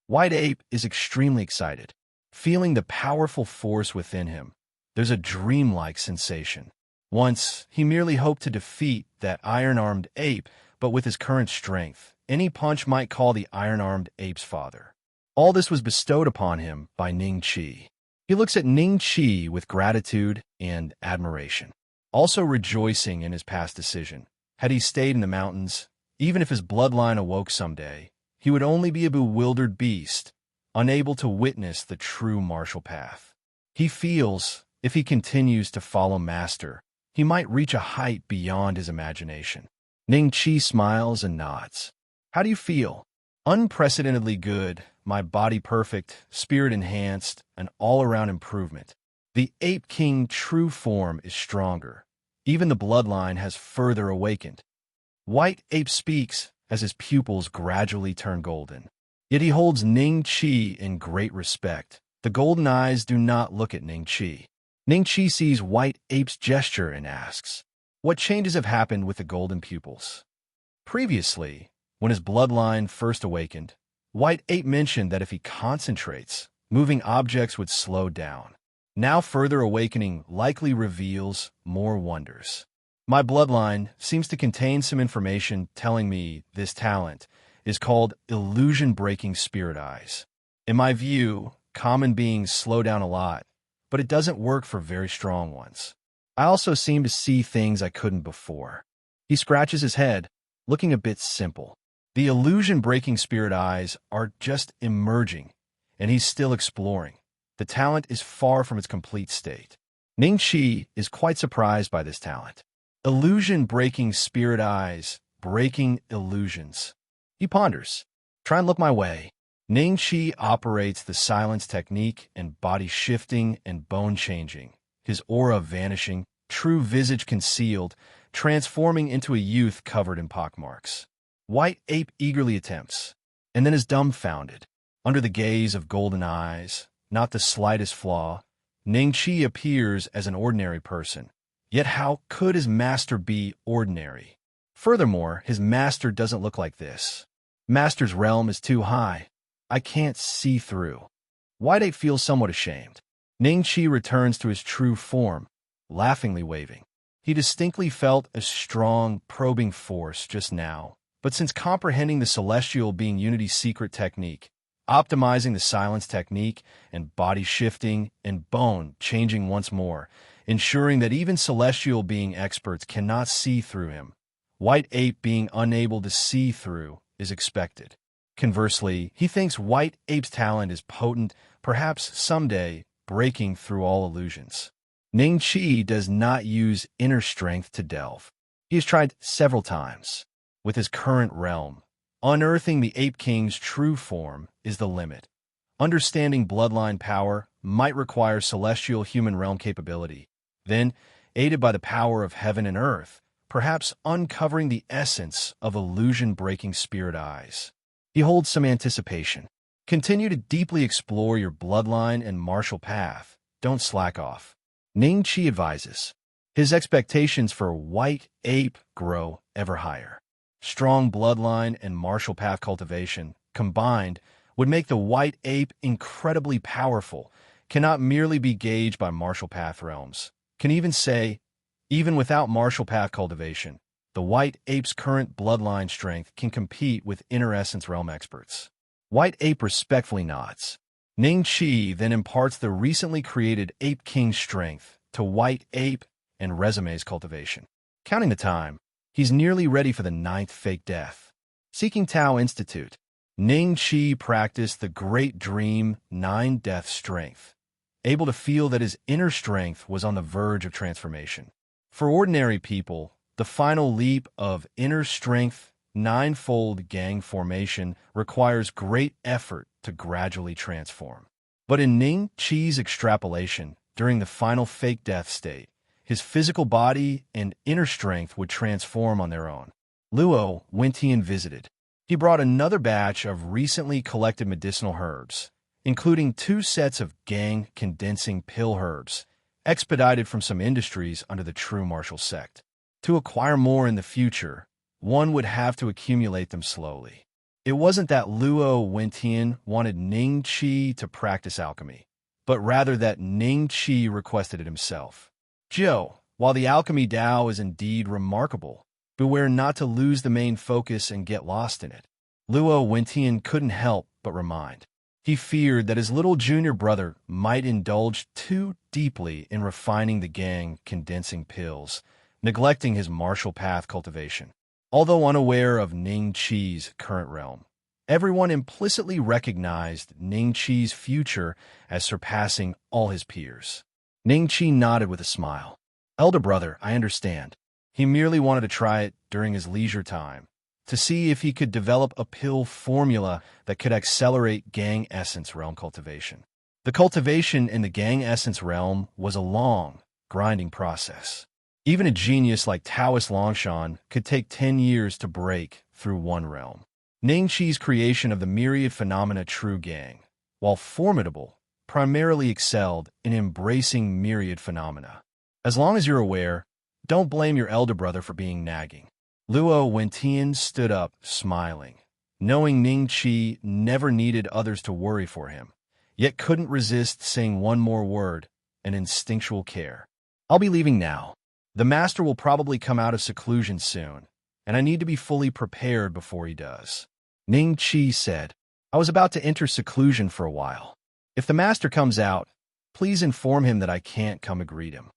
White Ape is extremely excited, feeling the powerful force within him. There's a dreamlike sensation. Once, he merely hoped to defeat that iron-armed ape, but with his current strength, any punch might call the iron-armed ape's father. All this was bestowed upon him by Ning Qi. He looks at Ning Qi with gratitude and admiration, also rejoicing in his past decision. Had he stayed in the mountains, even if his bloodline awoke someday, he would only be a bewildered beast, unable to witness the true martial path. He feels, if he continues to follow Master, he might reach a height beyond his imagination. Ning Qi smiles and nods. How do you feel? Unprecedentedly good, my body perfect, spirit enhanced, an all-around improvement. The Ape King true form is stronger. Even the bloodline has further awakened. White Ape speaks as his pupils gradually turn golden. Yet he holds Ning Qi in great respect. The golden eyes do not look at Ning Qi. Ning Qi sees White Ape's gesture and asks, what changes have happened with the golden pupils? Previously, when his bloodline first awakened, White Ape mentioned that if he concentrates, moving objects would slow down. Now further awakening likely reveals more wonders. My bloodline seems to contain some information telling me this talent is called illusion-breaking spirit eyes. In my view, common beings slow down a lot, but it doesn't work for very strong ones. I also seem to see things I couldn't before. He scratches his head, looking a bit simple. The illusion-breaking spirit eyes are just emerging, and he's still exploring. The talent is far from its complete state. Ning Qi is quite surprised by this talent. Illusion-breaking spirit eyes, breaking illusions. He ponders. Try and look my way. Ning Qi operates the silence technique and body shifting and bone changing, his aura vanishing, true visage concealed, transforming into a youth covered in pockmarks. White Ape eagerly attempts, and then is dumbfounded. Under the gaze of golden eyes, not the slightest flaw, Ning Qi appears as an ordinary person. Yet how could his master be ordinary? Furthermore, his master doesn't look like this. Master's realm is too high. I can't see through. White Ape feels somewhat ashamed. Ning Qi returns to his true form, laughingly waving. He distinctly felt a strong, probing force just now, but since comprehending the celestial being unity's secret technique, optimizing the silence technique and body shifting and bone changing once more, ensuring that even celestial being experts cannot see through him, White Ape being unable to see through is expected. Conversely, he thinks White Ape's talent is potent, perhaps someday breaking through all illusions. Ning Qi does not use inner strength to delve. He has tried several times. With his current realm, unearthing the Ape King's true form is the limit. Understanding bloodline power might require celestial human realm capability. Then, aided by the power of heaven and earth, perhaps uncovering the essence of illusion-breaking spirit eyes. He holds some anticipation. Continue to deeply explore your bloodline and martial path. Don't slack off. Ning Qi advises. His expectations for White Ape grow ever higher. Strong bloodline and martial path cultivation, combined, would make the White Ape incredibly powerful, cannot merely be gauged by martial path realms. Can even say, even without martial path cultivation, the White Ape's current bloodline strength can compete with Inner Essence Realm experts. White Ape respectfully nods. Ning Qi then imparts the recently created Ape King's strength to White Ape and resumes Cultivation. Counting the time, he's nearly ready for the 9th fake death. Seeking Tao Institute, Ning Qi practiced the Great Dream 9 Death Strength, able to feel that his inner strength was on the verge of transformation. For ordinary people, the final leap of inner strength, 9-fold gang formation, requires great effort to gradually transform. But in Ning Qi's extrapolation, during the final fake death state, his physical body and inner strength would transform on their own. Luo Wentian visited. He brought another batch of recently collected medicinal herbs, including 2 sets of gang condensing pill herbs, expedited from some industries under the true martial sect. To acquire more in the future, one would have to accumulate them slowly. It wasn't that Luo Wentian wanted Ning Qi to practice alchemy, but rather that Ning Qi requested it himself. Joe, while the alchemy Tao is indeed remarkable, beware not to lose the main focus and get lost in it. Luo Wentian couldn't help but remind. He feared that his little junior brother might indulge too deeply in refining the gang condensing pills, neglecting his martial path cultivation. Although unaware of Ning Qi's current realm, everyone implicitly recognized Ning Qi's future as surpassing all his peers. Ning Qi nodded with a smile. Elder brother, I understand. He merely wanted to try it during his leisure time, to see if he could develop a pill formula that could accelerate gang essence realm cultivation. The cultivation in the gang essence realm was a long, grinding process. Even a genius like Taoist Longshan could take 10 years to break through one realm. Ning Qi's creation of the myriad phenomena true gang, while formidable, primarily excelled in embracing myriad phenomena. As long as you're aware, don't blame your elder brother for being nagging. Luo Wentian stood up, smiling, knowing Ning Qi never needed others to worry for him, yet couldn't resist saying one more word, an instinctual care. I'll be leaving now. The master will probably come out of seclusion soon, and I need to be fully prepared before he does. Ning Qi said, I was about to enter seclusion for a while. If the master comes out, please inform him that I can't come and greet him.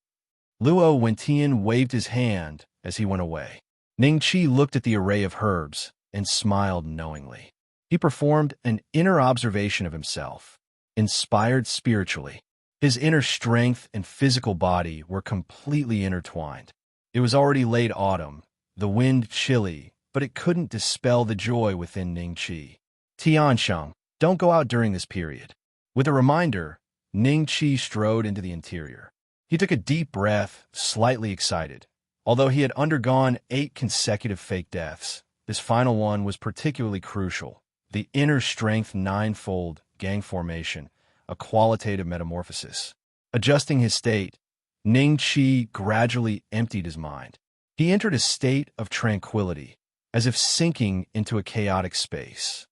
Luo Wentian waved his hand as he went away. Ning Qi looked at the array of herbs and smiled knowingly. He performed an inner observation of himself, inspired spiritually. His inner strength and physical body were completely intertwined. It was already late autumn, the wind chilly, but it couldn't dispel the joy within Ning Qi. Tiansheng, don't go out during this period. With a reminder, Ning Qi strode into the interior. He took a deep breath, slightly excited. Although he had undergone 8 consecutive fake deaths, this final one was particularly crucial. The inner strength 9-fold gang formation, a qualitative metamorphosis. Adjusting his state, Ning Qi gradually emptied his mind. He entered a state of tranquility, as if sinking into a chaotic space.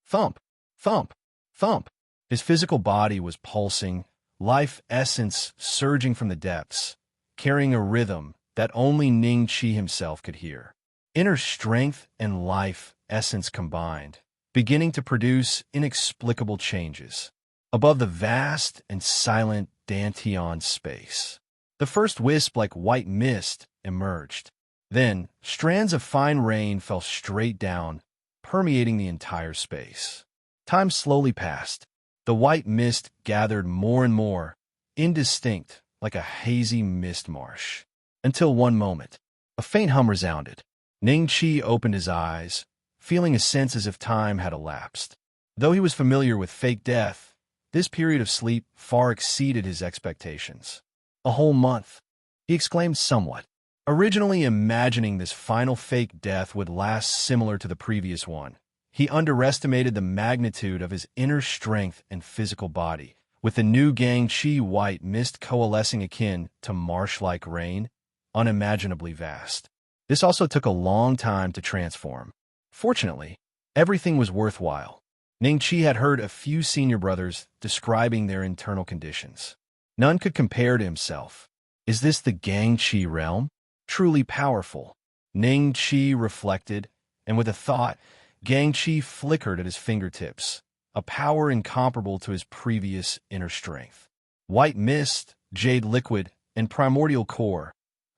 Thump, thump, thump. His physical body was pulsing, life essence surging from the depths, carrying a rhythm that only Ning Qi himself could hear. Inner strength and life essence combined, beginning to produce inexplicable changes. Above the vast and silent Dantian space, the first wisp like white mist emerged. Then, strands of fine rain fell straight down, permeating the entire space. Time slowly passed. The white mist gathered more and more, indistinct, like a hazy mist marsh. Until one moment, a faint hum resounded. Ning Qi opened his eyes, feeling a sense as if time had elapsed. Though he was familiar with fake death, this period of sleep far exceeded his expectations. A whole month, he exclaimed somewhat. Originally imagining this final fake death would last similar to the previous one, he underestimated the magnitude of his inner strength and physical body, with the new gang Qi white mist coalescing akin to marsh-like rain, unimaginably vast. This also took a long time to transform. Fortunately, everything was worthwhile. Ning Qi had heard a few senior brothers describing their internal conditions. None could compare to himself. Is this the gang Qi realm? Truly powerful. Ning Qi reflected, and with a thought, Gang Qi flickered at his fingertips, a power incomparable to his previous inner strength. White mist, jade liquid, and primordial core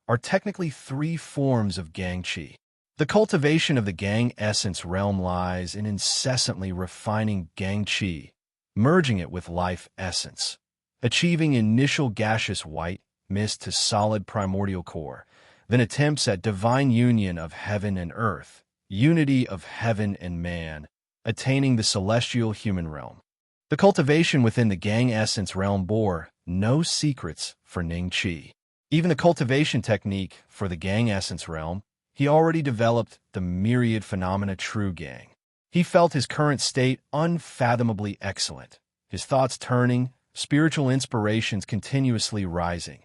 are technically three forms of Gang Qi. The cultivation of the Gang essence realm lies in incessantly refining Gang Qi, merging it with life essence, achieving initial gaseous white mist to solid primordial core, then attempts at divine union of heaven and earth, unity of heaven and man, attaining the celestial human realm. The cultivation within the Gang essence realm bore no secrets for Ning Qi. Even the cultivation technique for the Gang essence realm, he already developed the myriad phenomena true Gang. He felt his current state unfathomably excellent, his thoughts turning, spiritual inspirations continuously rising,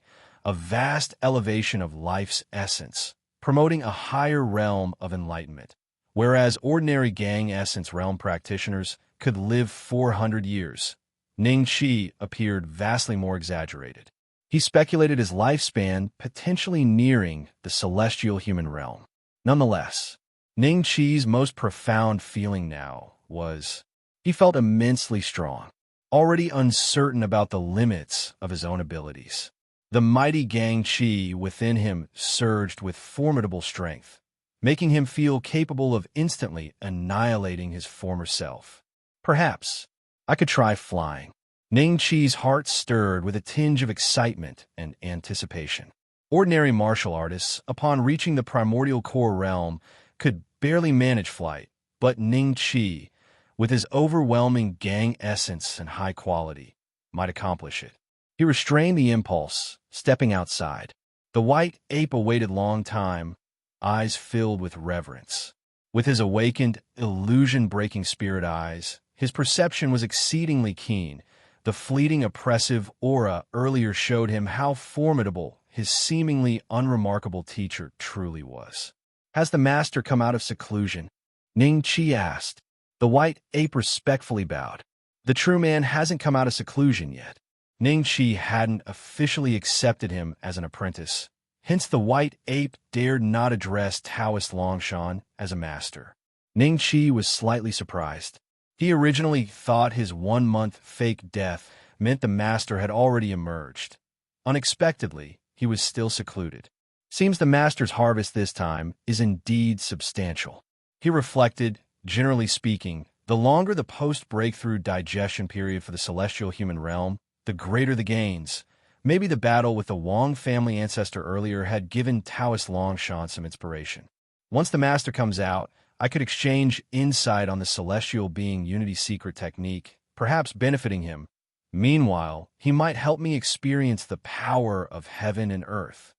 a vast elevation of life's essence, promoting a higher realm of enlightenment. Whereas ordinary Gang essence realm practitioners could live 400 years, Ning Qi appeared vastly more exaggerated. He speculated his lifespan potentially nearing the celestial human realm. Nonetheless, Ning Qi's most profound feeling now was he felt immensely strong, already uncertain about the limits of his own abilities. The mighty Gang Qi within him surged with formidable strength, making him feel capable of instantly annihilating his former self. Perhaps I could try flying. Ning Qi's heart stirred with a tinge of excitement and anticipation. Ordinary martial artists, upon reaching the primordial core realm, could barely manage flight, but Ning Qi, with his overwhelming Gang essence and high quality, might accomplish it. He restrained the impulse, stepping outside. The white ape awaited long time, eyes filled with reverence. With his awakened, illusion-breaking spirit eyes, his perception was exceedingly keen. The fleeting oppressive aura earlier showed him how formidable his seemingly unremarkable teacher truly was. Has the master come out of seclusion? Ning Qi asked. The white ape respectfully bowed. The true man hasn't come out of seclusion yet. Ning Qi hadn't officially accepted him as an apprentice. Hence the white ape dared not address Taoist Longshan as a master. Ning Qi was slightly surprised. He originally thought his 1-month fake death meant the master had already emerged. Unexpectedly, he was still secluded. Seems the master's harvest this time is indeed substantial. He reflected, generally speaking, the longer the post-breakthrough digestion period for the celestial human realm, the greater the gains. Maybe the battle with the Wang family ancestor earlier had given Taoist Longshan some inspiration. Once the master comes out, I could exchange insight on the celestial being unity secret technique, perhaps benefiting him. Meanwhile, he might help me experience the power of heaven and earth.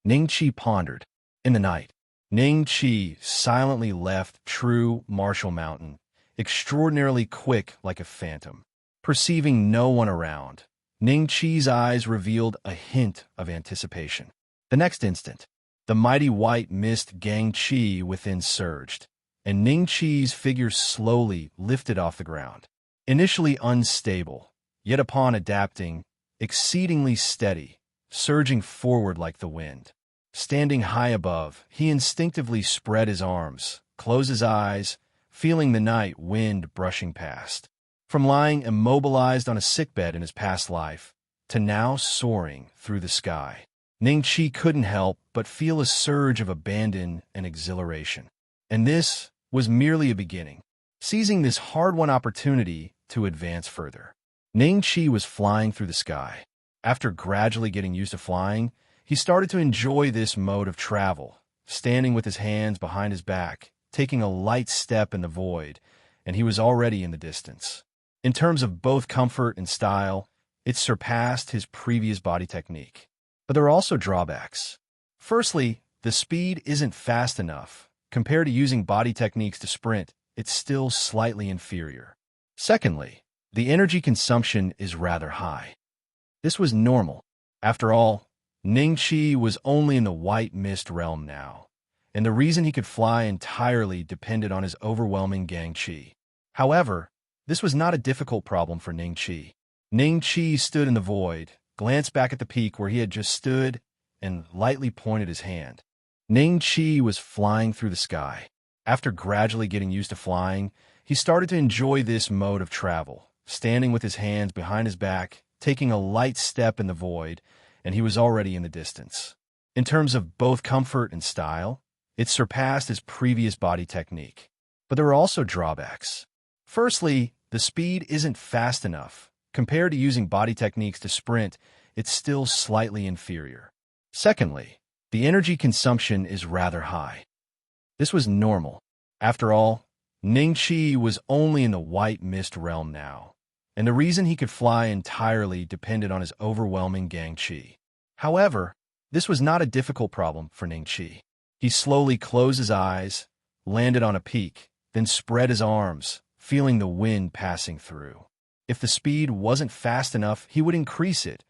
Ning Qi pondered. In the night, Ning Qi silently left true Martial Mountain, extraordinarily quick like a phantom. Perceiving no one around, Ning Qi's eyes revealed a hint of anticipation. The next instant, the mighty white mist Gang Qi within surged, and Ning Qi's figure slowly lifted off the ground. Initially unstable, yet upon adapting, exceedingly steady, surging forward like the wind. Standing high above, he instinctively spread his arms, closed his eyes, feeling the night wind brushing past. From lying immobilized on a sickbed in his past life, to now soaring through the sky, Ning Qi couldn't help but feel a surge of abandon and exhilaration. And this was merely a beginning, seizing this hard-won opportunity to advance further. Ning Qi was flying through the sky. After gradually getting used to flying, he started to enjoy this mode of travel, standing with his hands behind his back, taking a light step in the void, and he was already in the distance. In terms of both comfort and style, it surpassed his previous body technique. But there are also drawbacks. Firstly, the speed isn't fast enough. Compared to using body techniques to sprint, it's still slightly inferior. Secondly, the energy consumption is rather high. This was normal. After all, Ning Qi was only in the white mist realm now, and the reason he could fly entirely depended on his overwhelming Gang Qi. However, this was not a difficult problem for Ning Qi. Ning Qi stood in the void, glanced back at the peak where he had just stood, and lightly pointed his hand. Ning Qi was flying through the sky. After gradually getting used to flying, he started to enjoy this mode of travel, standing with his hands behind his back, taking a light step in the void, and he was already in the distance. In terms of both comfort and style, it surpassed his previous body technique. But there were also drawbacks. Firstly, the speed isn't fast enough. Compared to using body techniques to sprint, it's still slightly inferior. Secondly, the energy consumption is rather high. This was normal. After all, Ning Qi was only in the white mist realm now, and the reason he could fly entirely depended on his overwhelming gang qi. However, this was not a difficult problem for Ning Qi. He slowly closed his eyes, landed on a peak, then spread his arms, feeling the wind passing through. If the speed wasn't fast enough, he would increase it.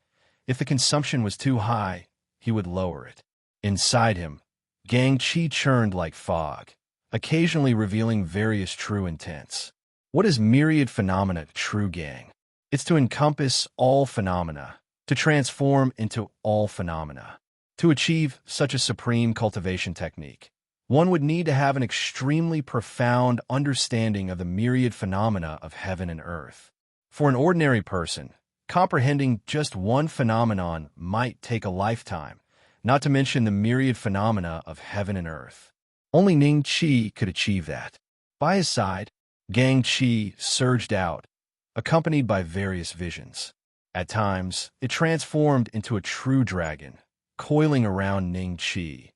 If the consumption was too high, he would lower it. Inside him, gang qi churned like fog, occasionally revealing various true intents. What is myriad phenomena true gang? It's to encompass all phenomena, to transform into all phenomena. To achieve such a supreme cultivation technique, one would need to have an extremely profound understanding of the myriad phenomena of heaven and earth. For an ordinary person, comprehending just one phenomenon might take a lifetime, not to mention the myriad phenomena of heaven and earth. Only Ning Qi could achieve that. By his side, gang qi surged out, accompanied by various visions. At times, it transformed into a true dragon, coiling around Ning Qi,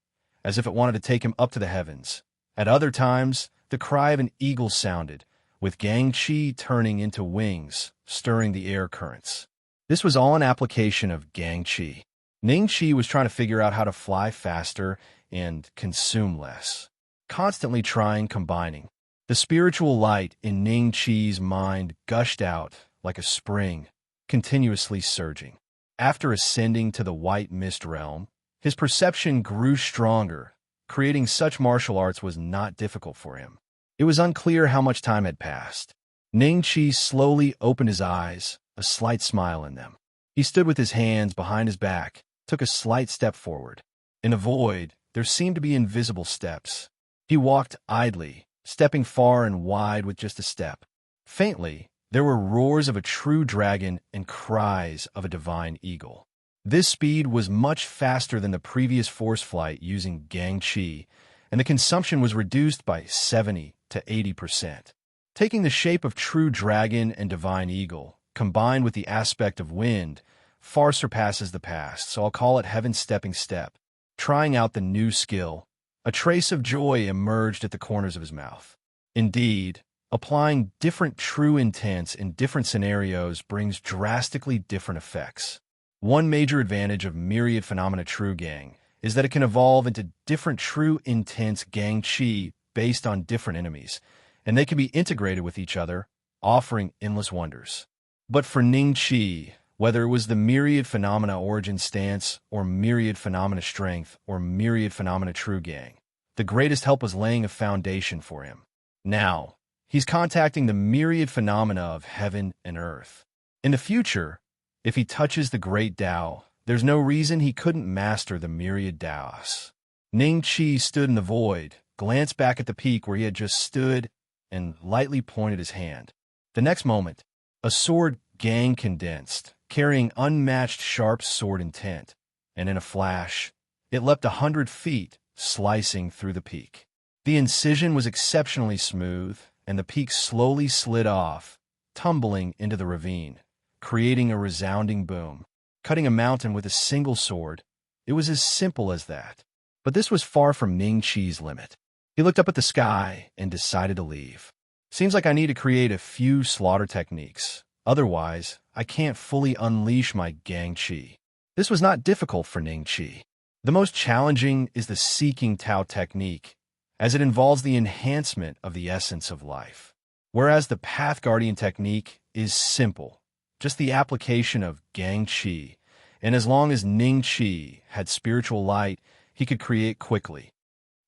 as if it wanted to take him up to the heavens. At other times, the cry of an eagle sounded, with gang qi turning into wings, stirring the air currents. This was all an application of gang qi. Ning Qi was trying to figure out how to fly faster and consume less, constantly combining. The spiritual light in Ning Qi's mind gushed out like a spring, continuously surging. After ascending to the white mist realm, his perception grew stronger. Creating such martial arts was not difficult for him. It was unclear how much time had passed. Ning Qi slowly opened his eyes, a slight smile in them. He stood with his hands behind his back, took a slight step forward. In the void, there seemed to be invisible steps. He walked idly, stepping far and wide with just a step. Faintly, there were roars of a true dragon and cries of a divine eagle. This speed was much faster than the previous force flight using gang qi, and the consumption was reduced by 70 to 80%. Taking the shape of true dragon and divine eagle, combined with the aspect of wind, far surpasses the past, so I'll call it Heaven's stepping step. Trying out the new skill, a trace of joy emerged at the corners of his mouth. Indeed, applying different true intents in different scenarios brings drastically different effects. One major advantage of myriad phenomena true gang is that it can evolve into different true intense gang qi based on different enemies, and they can be integrated with each other, offering endless wonders. But for Ning Qi, whether it was the myriad phenomena origin stance, or myriad phenomena strength, or myriad phenomena true gang, the greatest help was laying a foundation for him. Now, he's contacting the myriad phenomena of heaven and earth. In the future, if he touches the great Tao, there's no reason he couldn't master the myriad Taos. Ning Qi stood in the void, glanced back at the peak where he had just stood, and lightly pointed his hand. The next moment, a sword gang condensed, carrying unmatched sharp sword intent, and in a flash, it leapt 100 feet, slicing through the peak. The incision was exceptionally smooth, and the peak slowly slid off, tumbling into the ravine, creating a resounding boom. Cutting a mountain with a single sword, it was as simple as that. But this was far from Ning Qi's limit. He looked up at the sky and decided to leave. Seems like I need to create a few slaughter techniques. Otherwise, I can't fully unleash my gang qi. This was not difficult for Ning Qi. The most challenging is the Seeking Tao technique, as it involves the enhancement of the essence of life. Whereas the Path Guardian technique is simple, just the application of gang qi, and as long as Ning Qi had spiritual light, he could create quickly.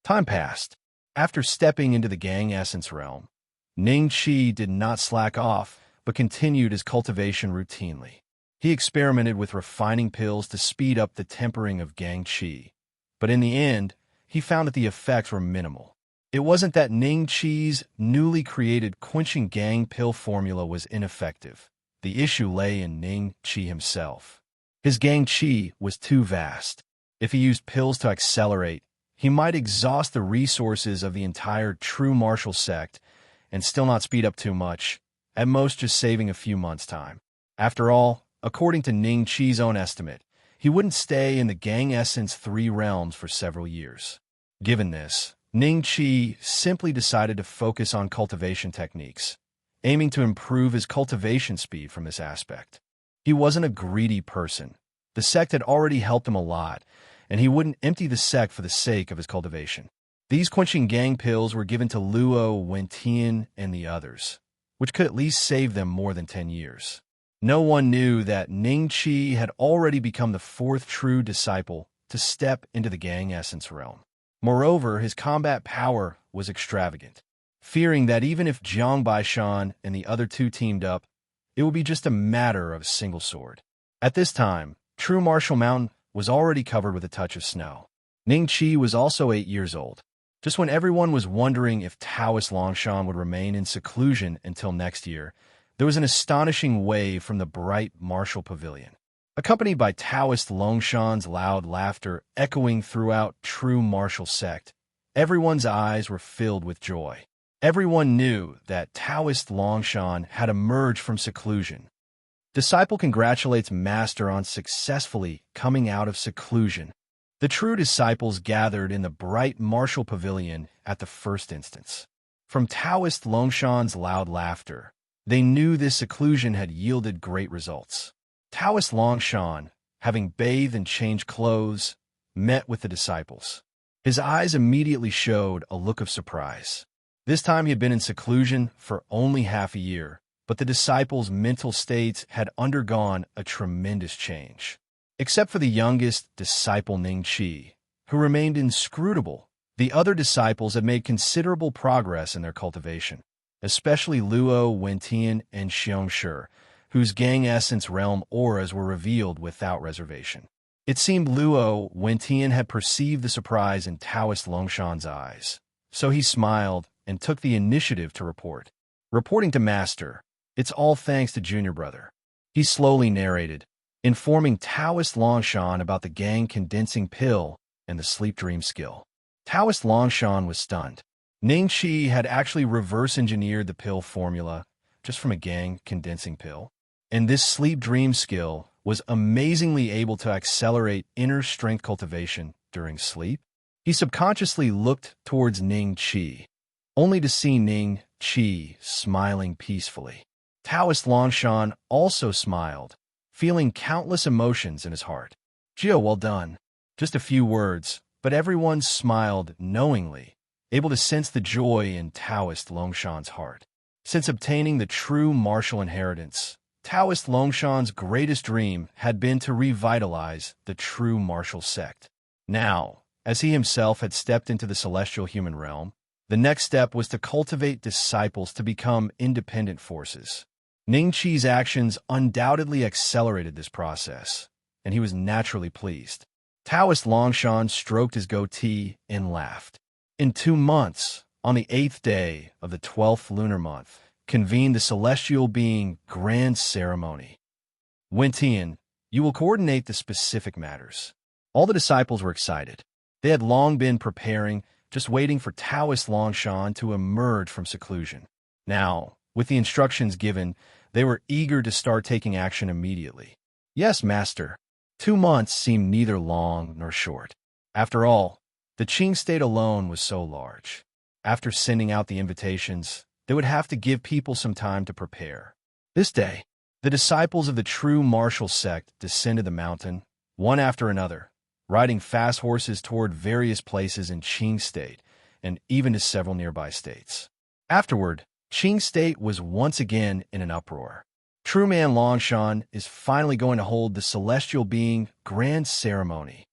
Time passed. After stepping into the gang essence realm, Ning Qi did not slack off, but continued his cultivation routinely. He experimented with refining pills to speed up the tempering of gang qi, but in the end, he found that the effects were minimal. It wasn't that Ning Qi's newly created quenching gang pill formula was ineffective. The issue lay in Ning Qi himself. His gang qi was too vast. If he used pills to accelerate, he might exhaust the resources of the entire true martial sect and still not speed up too much, at most just saving a few months' time. After all, according to Ning Qi's own estimate, he wouldn't stay in the gang essence 3 realms for several years. Given this, Ning Qi simply decided to focus on cultivation techniques, aiming to improve his cultivation speed from this aspect. He wasn't a greedy person. The sect had already helped him a lot, and he wouldn't empty the sect for the sake of his cultivation. These quenching gang pills were given to Luo, Wentian, and the others, which could at least save them more than 10 years. No one knew that Ning Qi had already become the 4th true disciple to step into the gang essence realm. Moreover, his combat power was extravagant. Fearing that even if Jiang Baishan and the other 2 teamed up, it would be just a matter of a single sword. At this time, True Martial Mountain was already covered with a touch of snow. Ning Qi was also 8 years old. Just when everyone was wondering if Taoist Longshan would remain in seclusion until next year, there was an astonishing wave from the bright martial pavilion. Accompanied by Taoist Longshan's loud laughter echoing throughout True Martial Sect, everyone's eyes were filled with joy. Everyone knew that Taoist Longshan had emerged from seclusion. Disciple congratulates Master on successfully coming out of seclusion. The true disciples gathered in the bright martial pavilion at the first instance. From Taoist Longshan's loud laughter, they knew this seclusion had yielded great results. Taoist Longshan, having bathed and changed clothes, met with the disciples. His eyes immediately showed a look of surprise. This time he had been in seclusion for only half a year, but the disciples' mental states had undergone a tremendous change. Except for the youngest disciple Ning Qi, who remained inscrutable, the other disciples had made considerable progress in their cultivation, especially Luo, Wentian, and Xiongshi, whose gang essence realm auras were revealed without reservation. It seemed Luo, Wentian had perceived the surprise in Taoist Longshan's eyes, so he smiled and took the initiative to report. Reporting to Master, it's all thanks to Junior Brother. He slowly narrated, informing Taoist Longshan about the gang condensing pill and the sleep dream skill. Taoist Longshan was stunned. Ning Qi had actually reverse-engineered the pill formula just from a gang condensing pill, and this sleep dream skill was amazingly able to accelerate inner strength cultivation during sleep. He subconsciously looked towards Ning Qi, only to see Ning Qi smiling peacefully. Taoist Longshan also smiled, feeling countless emotions in his heart. "Jio, well done." Just a few words, but everyone smiled knowingly, able to sense the joy in Taoist Longshan's heart. Since obtaining the true martial inheritance, Taoist Longshan's greatest dream had been to revitalize the true martial sect. Now, as he himself had stepped into the celestial human realm, the next step was to cultivate disciples to become independent forces. Ning Qi's actions undoubtedly accelerated this process, and he was naturally pleased. Taoist Longshan stroked his goatee and laughed. In 2 months, on the 8th day of the 12th lunar month, convened the celestial being grand ceremony. Wentian, you will coordinate the specific matters. All the disciples were excited. They had long been preparing, just waiting for Taoist Longshan to emerge from seclusion. Now, with the instructions given, they were eager to start taking action immediately. Yes, Master. 2 months seemed neither long nor short. After all, the Qing state alone was so large. After sending out the invitations, they would have to give people some time to prepare. This day, the disciples of the true martial sect descended the mountain, one after another, riding fast horses toward various places in Qing State and even to several nearby states. Afterward, Qing State was once again in an uproar. True Man Longshan is finally going to hold the celestial being grand ceremony.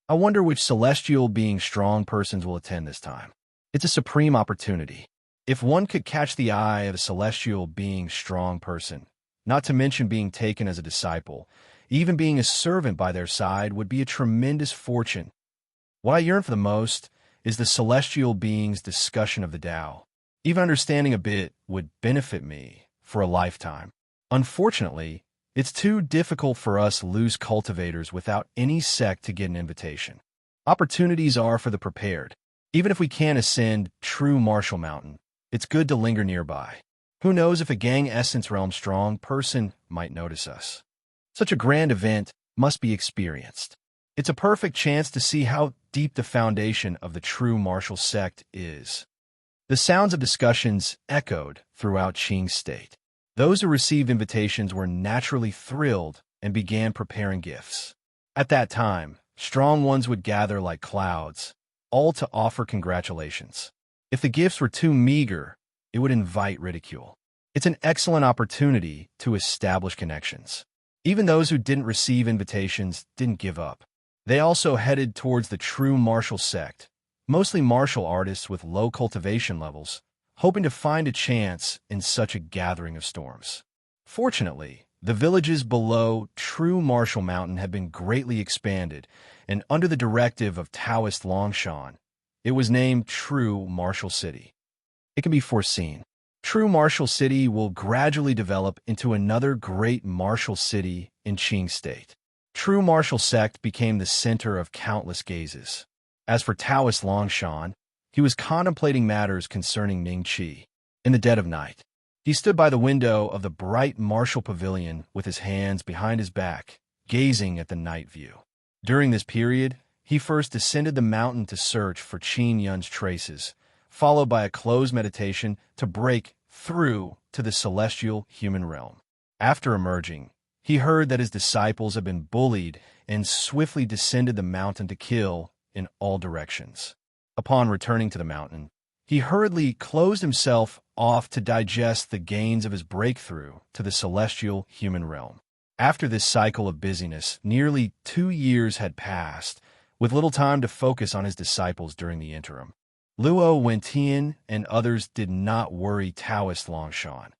I wonder which celestial being strong persons will attend this time. It's a supreme opportunity. If one could catch the eye of a celestial being strong person, not to mention being taken as a disciple, even being a servant by their side would be a tremendous fortune. What I yearn for the most is the celestial being's discussion of the Tao. Even understanding a bit would benefit me for a lifetime. Unfortunately, it's too difficult for us loose cultivators without any sect to get an invitation. Opportunities are for the prepared. Even if we can't ascend true Martial Mountain, it's good to linger nearby. Who knows if a gang essence realm strong person might notice us. Such a grand event must be experienced. It's a perfect chance to see how deep the foundation of the true martial sect is. The sounds of discussions echoed throughout Qing's state. Those who received invitations were naturally thrilled and began preparing gifts. At that time, strong ones would gather like clouds, all to offer congratulations. If the gifts were too meager, it would invite ridicule. It's an excellent opportunity to establish connections. Even those who didn't receive invitations didn't give up. They also headed towards the true martial sect, mostly martial artists with low cultivation levels, hoping to find a chance in such a gathering of storms. Fortunately, the villages below true Martial Mountain had been greatly expanded, and under the directive of Taoist Longshan, it was named True Martial City. It can be foreseen. True Martial City will gradually develop into another great martial city in Qing State. True Martial Sect became the center of countless gazes. As for Taoist Longshan, he was contemplating matters concerning Ning Qi. In the dead of night, he stood by the window of the bright martial pavilion with his hands behind his back, gazing at the night view. During this period, he first descended the mountain to search for Qin Yun's traces, followed by a closed meditation to break through to the celestial human realm. After emerging, he heard that his disciples had been bullied and swiftly descended the mountain to kill in all directions. Upon returning to the mountain, he hurriedly closed himself off to digest the gains of his breakthrough to the celestial human realm. After this cycle of busyness, nearly 2 years had passed, with little time to focus on his disciples during the interim. Luo Wentian and others did not worry Taoist Longshan.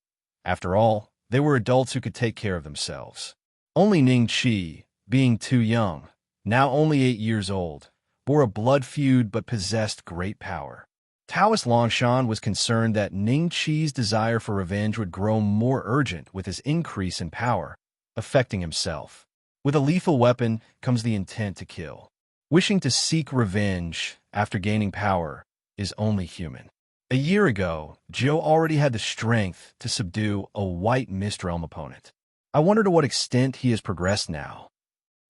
After all, they were adults who could take care of themselves. Only Ning Qi, being too young, now only 8 years old, bore a blood feud but possessed great power. Taoist Longshan was concerned that Ning Qi's desire for revenge would grow more urgent with his increase in power, affecting himself. With a lethal weapon comes the intent to kill. Wishing to seek revenge after gaining power is only human. A year ago, Joe already had the strength to subdue a white mist realm opponent. I wonder to what extent he has progressed now.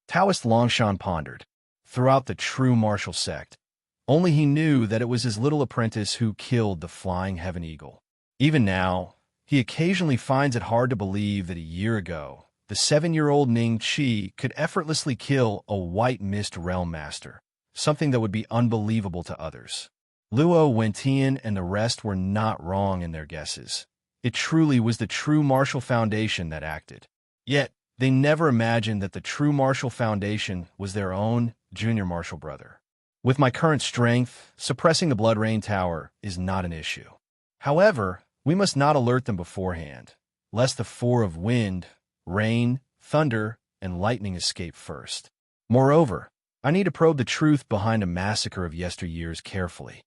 Taoist Longshan pondered. Throughout the true martial sect, only he knew that it was his little apprentice who killed the flying heaven eagle. Even now, he occasionally finds it hard to believe that a year ago, the 7-year-old Ning Qi could effortlessly kill a white mist realm master, something that would be unbelievable to others. Luo Wentian and the rest were not wrong in their guesses. It truly was the true martial foundation that acted. Yet, they never imagined that the true martial foundation was their own junior martial brother. With my current strength, suppressing the Blood Rain Tower is not an issue. However, we must not alert them beforehand, lest the four of wind, rain, thunder, and lightning escape first. Moreover, I need to probe the truth behind a massacre of yesteryears carefully.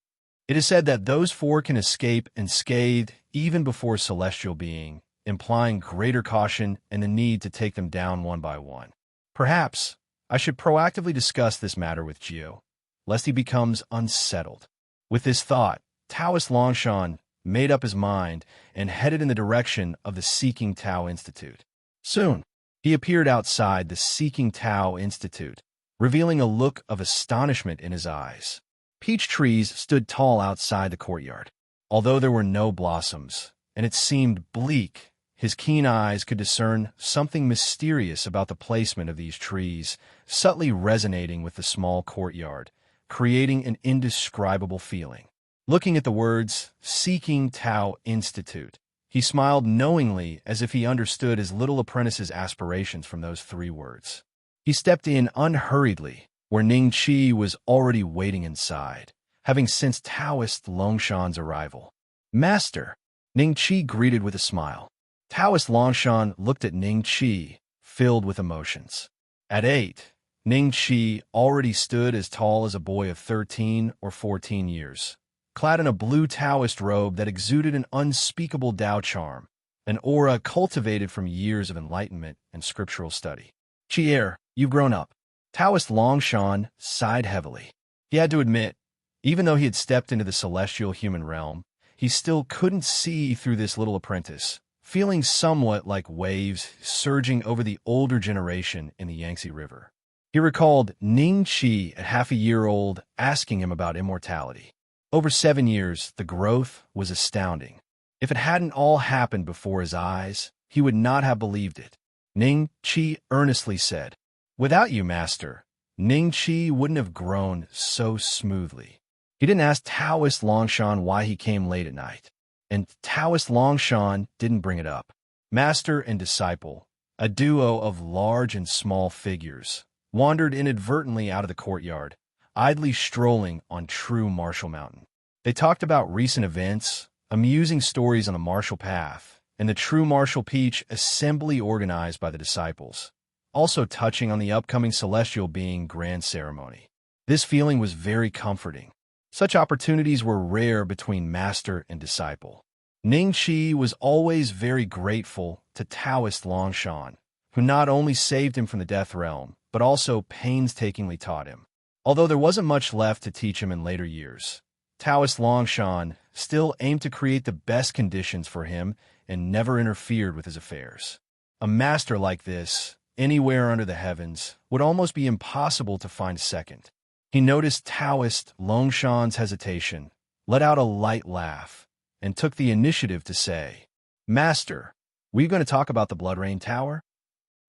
It is said that those four can escape unscathed even before celestial being, implying greater caution and the need to take them down one by one. Perhaps I should proactively discuss this matter with Gio, lest he becomes unsettled. With this thought, Taoist Longshan made up his mind and headed in the direction of the Seeking Tao Institute. Soon, he appeared outside the Seeking Tao Institute, revealing a look of astonishment in his eyes. Peach trees stood tall outside the courtyard. Although there were no blossoms, and it seemed bleak, his keen eyes could discern something mysterious about the placement of these trees, subtly resonating with the small courtyard, creating an indescribable feeling. Looking at the words, Seeking Tao Institute, he smiled knowingly as if he understood his little apprentice's aspirations from those 3 words. He stepped in unhurriedly, where Ning Qi was already waiting inside, having sensed Taoist Longshan's arrival. Master, Ning Qi greeted with a smile. Taoist Longshan looked at Ning Qi, filled with emotions. At 8, Ning Qi already stood as tall as a boy of 13 or 14 years, clad in a blue Taoist robe that exuded an unspeakable Tao charm, an aura cultivated from years of enlightenment and scriptural study. Qi, you've grown up. Taoist Longshan sighed heavily. He had to admit, even though he had stepped into the celestial human realm, he still couldn't see through this little apprentice, feeling somewhat like waves surging over the older generation in the Yangtze River. He recalled Ning Qi, at half a year old, asking him about immortality. Over 7 years, the growth was astounding. If it hadn't all happened before his eyes, he would not have believed it. Ning Qi earnestly said, "Without you, Master, Ning Qi wouldn't have grown so smoothly." He didn't ask Taoist Longshan why he came late at night, and Taoist Longshan didn't bring it up. Master and disciple, a duo of large and small figures, wandered inadvertently out of the courtyard, idly strolling on true martial mountain. They talked about recent events, amusing stories on the martial path, and the true martial peach assembly organized by the disciples, also touching on the upcoming celestial being grand ceremony. This feeling was very comforting. Such opportunities were rare between master and disciple. Ning Qi was always very grateful to Taoist Longshan, who not only saved him from the death realm, but also painstakingly taught him. Although there wasn't much left to teach him in later years, Taoist Longshan still aimed to create the best conditions for him and never interfered with his affairs. A master like this, anywhere under the heavens, would almost be impossible to find second. He noticed Taoist Longshan's hesitation, let out a light laugh, and took the initiative to say, "Master, were you going to talk about the Blood Rain Tower?"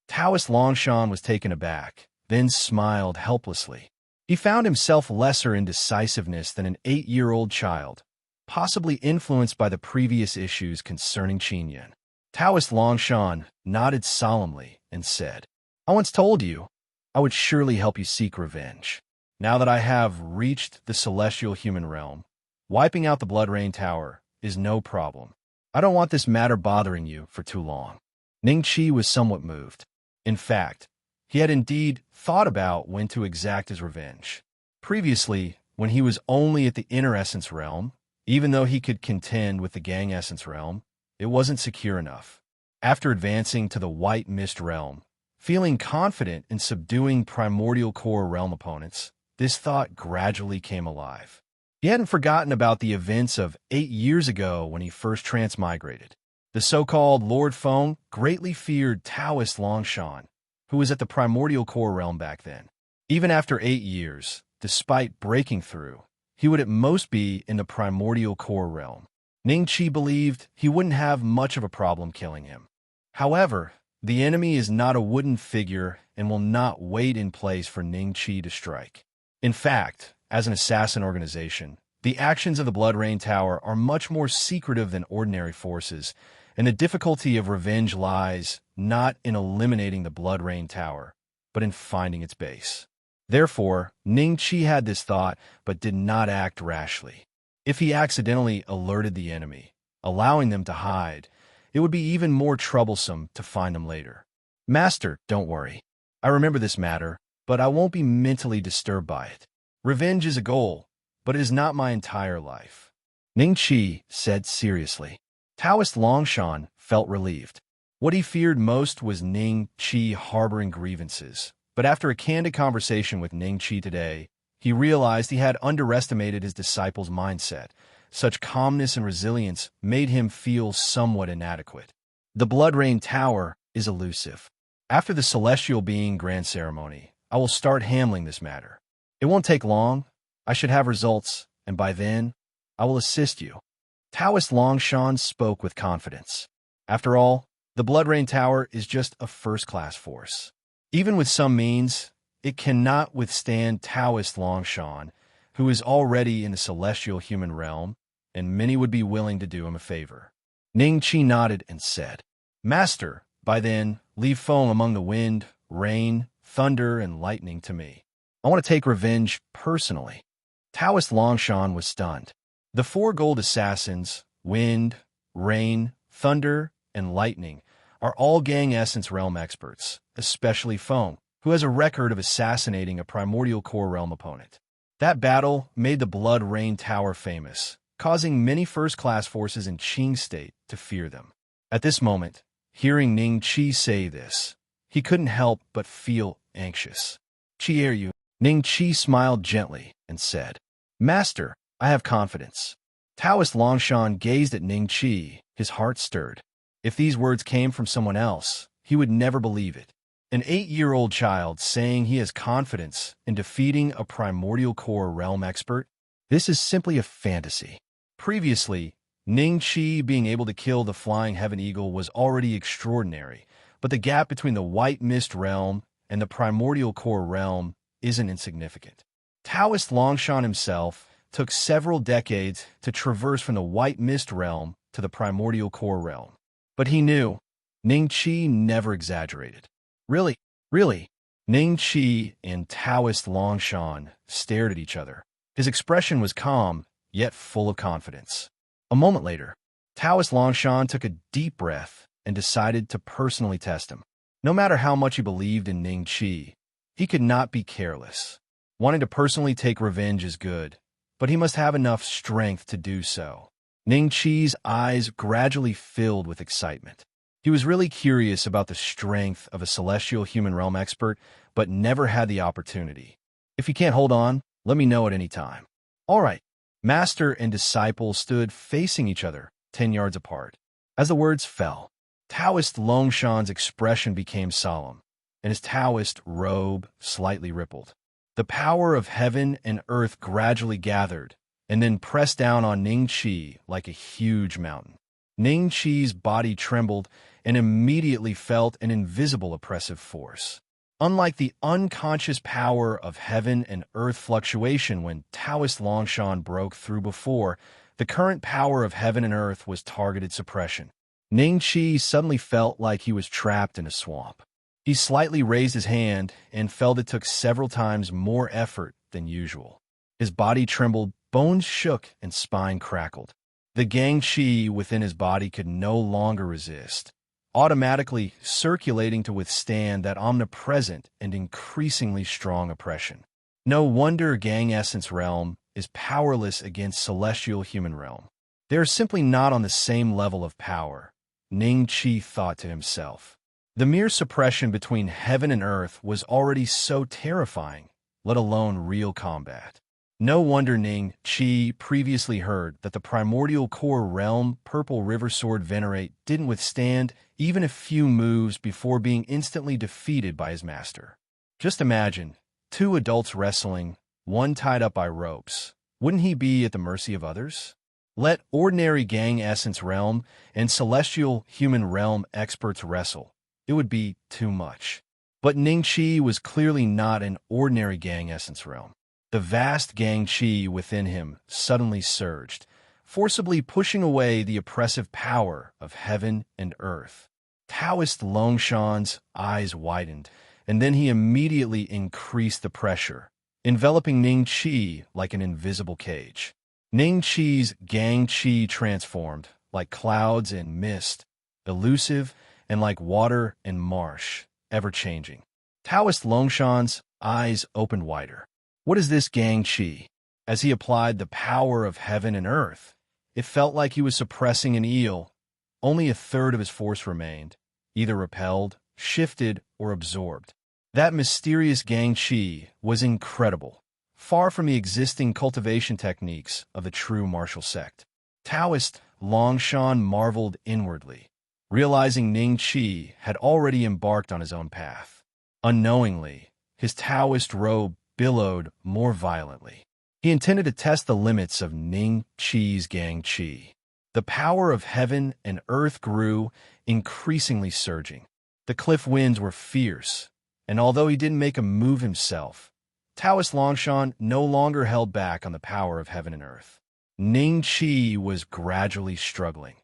Taoist Longshan was taken aback, then smiled helplessly. He found himself lesser in decisiveness than an 8-year-old child, possibly influenced by the previous issues concerning Qinyan. Taoist Longshan nodded solemnly and said, "I once told you I would surely help you seek revenge. Now that I have reached the celestial human realm, wiping out the Blood Rain Tower is no problem. I don't want this matter bothering you for too long." Ning Qi was somewhat moved. In fact, he had indeed thought about when to exact his revenge. Previously, when he was only at the inner essence realm, even though he could contend with the gang essence realm, it wasn't secure enough. After advancing to the white mist realm, feeling confident in subduing primordial core realm opponents, this thought gradually came alive. He hadn't forgotten about the events of 8 years ago when he first transmigrated. The so-called Lord Feng greatly feared Taoist Longshan, who was at the primordial core realm back then. Even after 8 years, despite breaking through, he would at most be in the primordial core realm. Ning Qi believed he wouldn't have much of a problem killing him. However, the enemy is not a wooden figure and will not wait in place for Ning Qi to strike. In fact, as an assassin organization, the actions of the Blood Rain Tower are much more secretive than ordinary forces, and the difficulty of revenge lies not in eliminating the Blood Rain Tower, but in finding its base. Therefore, Ning Qi had this thought, but did not act rashly. If he accidentally alerted the enemy, allowing them to hide, it would be even more troublesome to find them later. "Master, don't worry. I remember this matter, but I won't be mentally disturbed by it. Revenge is a goal, but it is not my entire life," Ning Qi said seriously. Taoist Longshan felt relieved. What he feared most was Ning Qi harboring grievances, but after a candid conversation with Ning Qi today, he realized he had underestimated his disciple's mindset. Such calmness and resilience made him feel somewhat inadequate. The Blood Rain Tower is elusive. After the celestial being grand ceremony, I will start handling this matter. It won't take long. I should have results, and by then, I will assist you. Taoist Longshan spoke with confidence. After all, the Blood Rain Tower is just a first-class force. Even with some means, it cannot withstand Taoist Longshan, who is already in the celestial human realm, and many would be willing to do him a favor. Ning Qi nodded and said, "Master, by then, leave Feng among the wind, rain, thunder, and lightning to me. I want to take revenge personally." Taoist Longshan was stunned. The 4 gold assassins, wind, rain, thunder, and lightning, are all gang essence realm experts, especially Feng, who has a record of assassinating a primordial core realm opponent. That battle made the Blood Rain Tower famous, causing many first-class forces in Qing State to fear them. At this moment, hearing Ning Qi say this, he couldn't help but feel anxious. "Qi, are you?" Ning Qi smiled gently and said, "Master, I have confidence." Taoist Longshan gazed at Ning Qi, his heart stirred. If these words came from someone else, he would never believe it. An 8-year-old child saying he has confidence in defeating a primordial core realm expert? This is simply a fantasy. Previously, Ning Qi being able to kill the Flying Heaven Eagle was already extraordinary, but the gap between the White Mist realm and the primordial core realm isn't insignificant. Taoist Longshan himself took several decades to traverse from the White Mist realm to the primordial core realm. But he knew Ning Qi never exaggerated. Really? Ning Qi and Taoist Longshan stared at each other. His expression was calm, yet full of confidence. A moment later, Taoist Longshan took a deep breath and decided to personally test him. No matter how much he believed in Ning Qi, he could not be careless. Wanting to personally take revenge is good, but he must have enough strength to do so. Ning Qi's eyes gradually filled with excitement. He was really curious about the strength of a celestial human realm expert, but never had the opportunity. "If you can't hold on, let me know at any time." "All right." Master and disciple stood facing each other, 10 yards apart. As the words fell, Taoist Longshan's expression became solemn, and his Taoist robe slightly rippled. The power of heaven and earth gradually gathered, and then pressed down on Ning Qi like a huge mountain. Ning Qi's body trembled and immediately felt an invisible oppressive force. Unlike the unconscious power of heaven and earth fluctuation when Taoist Longshan broke through before, the current power of heaven and earth was targeted suppression. Ning Qi suddenly felt like he was trapped in a swamp. He slightly raised his hand and felt it took several times more effort than usual. His body trembled, bones shook, and spine crackled. The Gang Qi within his body could no longer resist, automatically circulating to withstand that omnipresent and increasingly strong oppression. No wonder Gang Essence Realm is powerless against Celestial Human Realm. They are simply not on the same level of power, Ning Qi thought to himself. The mere suppression between heaven and earth was already so terrifying, let alone real combat. No wonder Ning Qi previously heard that the primordial core realm Purple River Sword Venerate didn't withstand even a few moves before being instantly defeated by his master. Just imagine, 2 adults wrestling, one tied up by ropes. Wouldn't he be at the mercy of others? Let ordinary Gang Essence Realm and Celestial Human Realm experts wrestle. It would be too much. But Ning Qi was clearly not an ordinary Gang Essence Realm. The vast Gang Qi within him suddenly surged, forcibly pushing away the oppressive power of heaven and earth. Taoist Longshan's eyes widened, and then he immediately increased the pressure, enveloping Ning Qi like an invisible cage. Ning Qi's Gang Qi transformed, like clouds and mist, elusive and like water and marsh, ever-changing. Taoist Longshan's eyes opened wider. What is this Gang Qi? As he applied the power of heaven and earth, it felt like he was suppressing an eel. Only a third of his force remained, either repelled, shifted, or absorbed. That mysterious Gang Qi was incredible, far from the existing cultivation techniques of the true martial sect. Taoist Longshan marveled inwardly, realizing Ning Qi had already embarked on his own path. Unknowingly, his Taoist robe billowed more violently. He intended to test the limits of Ning Qi's Gang Qi. The power of heaven and earth grew, increasingly surging. The cliff winds were fierce, and although he didn't make a move himself, Taoist Longshan no longer held back on the power of heaven and earth. Ning Qi was gradually struggling.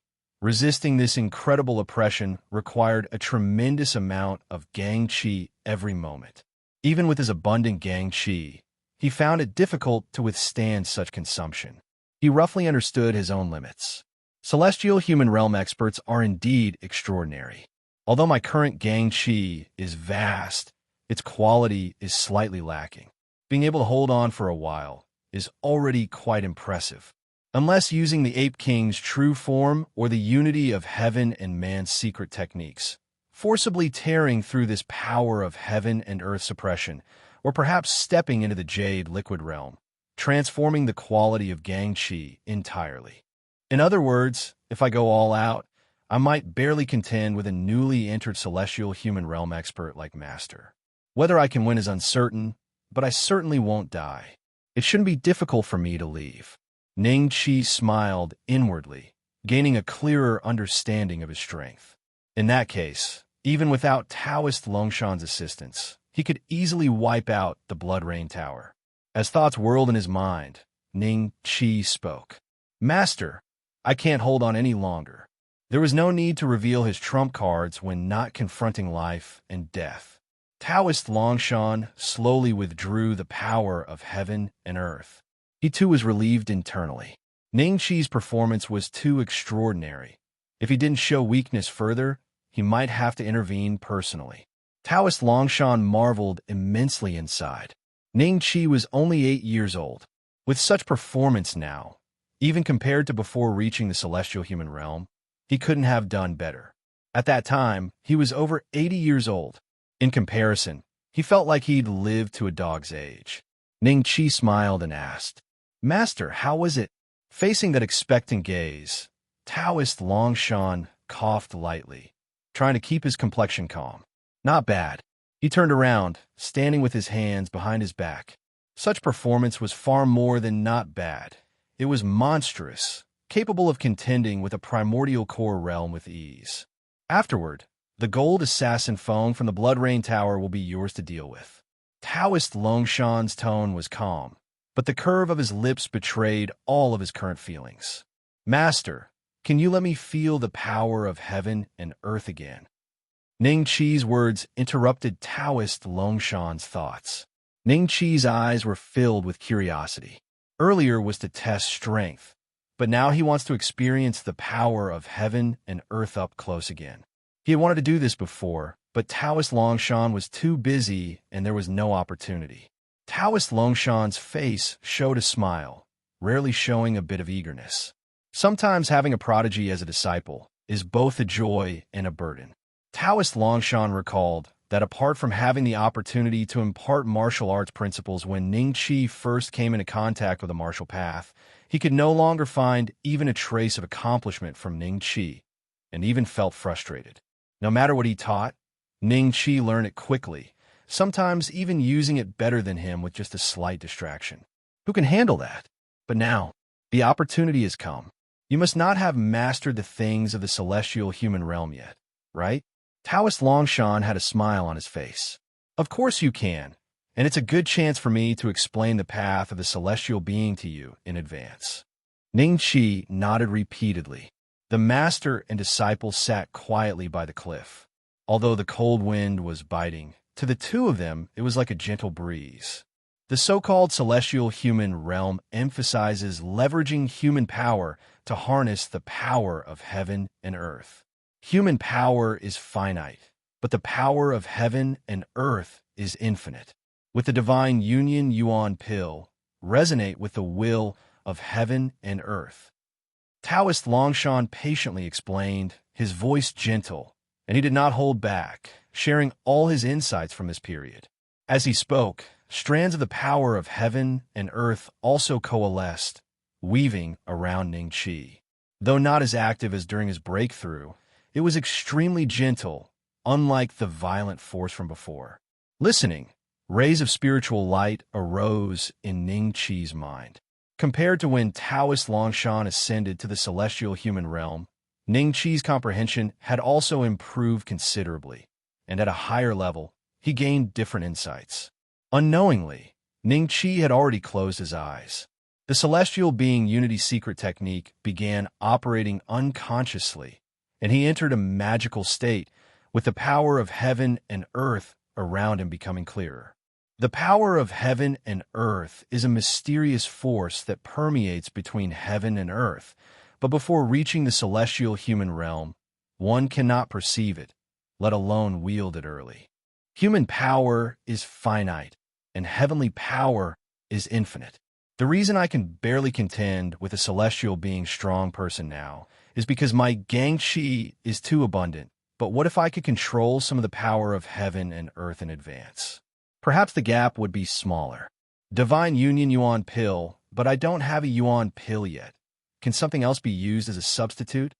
Resisting this incredible oppression required a tremendous amount of Gang Qi every moment. Even with his abundant Gang Qi, he found it difficult to withstand such consumption. He roughly understood his own limits. Celestial Human Realm experts are indeed extraordinary. Although my current Gang Qi is vast, its quality is slightly lacking. Being able to hold on for a while is already quite impressive. Unless using the Ape King's true form or the unity of heaven and man's secret techniques, forcibly tearing through this power of heaven and earth suppression, or perhaps stepping into the jade liquid realm, transforming the quality of Gang Qi entirely. In other words, if I go all out, I might barely contend with a newly entered celestial human realm expert like Master. Whether I can win is uncertain, but I certainly won't die. It shouldn't be difficult for me to leave. Ning Qi smiled inwardly, gaining a clearer understanding of his strength. In that case, even without Taoist Longshan's assistance, he could easily wipe out the Blood Rain Tower. As thoughts whirled in his mind, Ning Qi spoke. Master, I can't hold on any longer. There was no need to reveal his trump cards when not confronting life and death. Taoist Longshan slowly withdrew the power of heaven and earth. He too was relieved internally. Ning Qi's performance was too extraordinary. If he didn't show weakness further, he might have to intervene personally. Taoist Longshan marveled immensely inside. Ning Qi was only 8 years old. With such performance now, even compared to before reaching the celestial human realm, he couldn't have done better. At that time, he was over 80 years old. In comparison, he felt like he'd lived to a dog's age. Ning Qi smiled and asked, Master, how was it? Facing that expectant gaze, Taoist Longshan coughed lightly, trying to keep his complexion calm. Not bad. He turned around, standing with his hands behind his back. Such performance was far more than not bad. It was monstrous, capable of contending with a primordial core realm with ease. Afterward, the gold assassin phone from the Blood Rain Tower will be yours to deal with. Taoist Longshan's tone was calm, but the curve of his lips betrayed all of his current feelings. Master, can you let me feel the power of heaven and earth again? Ning Qi's words interrupted Taoist Longshan's thoughts. Ning Qi's eyes were filled with curiosity. Earlier was to test strength, but now he wants to experience the power of heaven and earth up close again. He had wanted to do this before, but Taoist Longshan was too busy and there was no opportunity. Taoist Longshan's face showed a smile, rarely showing a bit of eagerness. Sometimes having a prodigy as a disciple is both a joy and a burden. Taoist Longshan recalled that apart from having the opportunity to impart martial arts principles when Ning Qi first came into contact with the martial path, he could no longer find even a trace of accomplishment from Ning Qi, and even felt frustrated. No matter what he taught, Ning Qi learned it quickly, sometimes even using it better than him with just a slight distraction. Who can handle that? But now, the opportunity has come. You must not have mastered the things of the celestial human realm yet, right? Taoist Longshan had a smile on his face. Of course you can, and it's a good chance for me to explain the path of the celestial being to you in advance. Ning Qi nodded repeatedly. The master and disciple sat quietly by the cliff. Although the cold wind was biting, to the two of them it was like a gentle breeze. The so-called celestial human realm emphasizes leveraging human power to harness the power of heaven and earth. Human power is finite, but the power of heaven and earth is infinite. With the divine union Yuan pill, resonate with the will of heaven and earth. Taoist Longshan patiently explained, his voice gentle, and he did not hold back, sharing all his insights from this period. As he spoke, strands of the power of heaven and earth also coalesced, weaving around Ning Qi. Though not as active as during his breakthrough, it was extremely gentle, unlike the violent force from before. Listening, rays of spiritual light arose in Ning Qi's mind. Compared to when Taoist Longshan ascended to the celestial human realm, Ning Qi's comprehension had also improved considerably, and at a higher level, he gained different insights. Unknowingly, Ning Qi had already closed his eyes. The celestial being unity secret technique began operating unconsciously, and he entered a magical state, with the power of heaven and earth around him becoming clearer. The power of heaven and earth is a mysterious force that permeates between heaven and earth, but before reaching the celestial human realm, one cannot perceive it, let alone wield it early. Human power is finite, and heavenly power is infinite. The reason I can barely contend with a celestial being strong person now is because my Ning Qi is too abundant. But what if I could control some of the power of heaven and earth in advance? Perhaps the gap would be smaller. Divine Union Yuan pill, but I don't have a Yuan pill yet. Can something else be used as a substitute?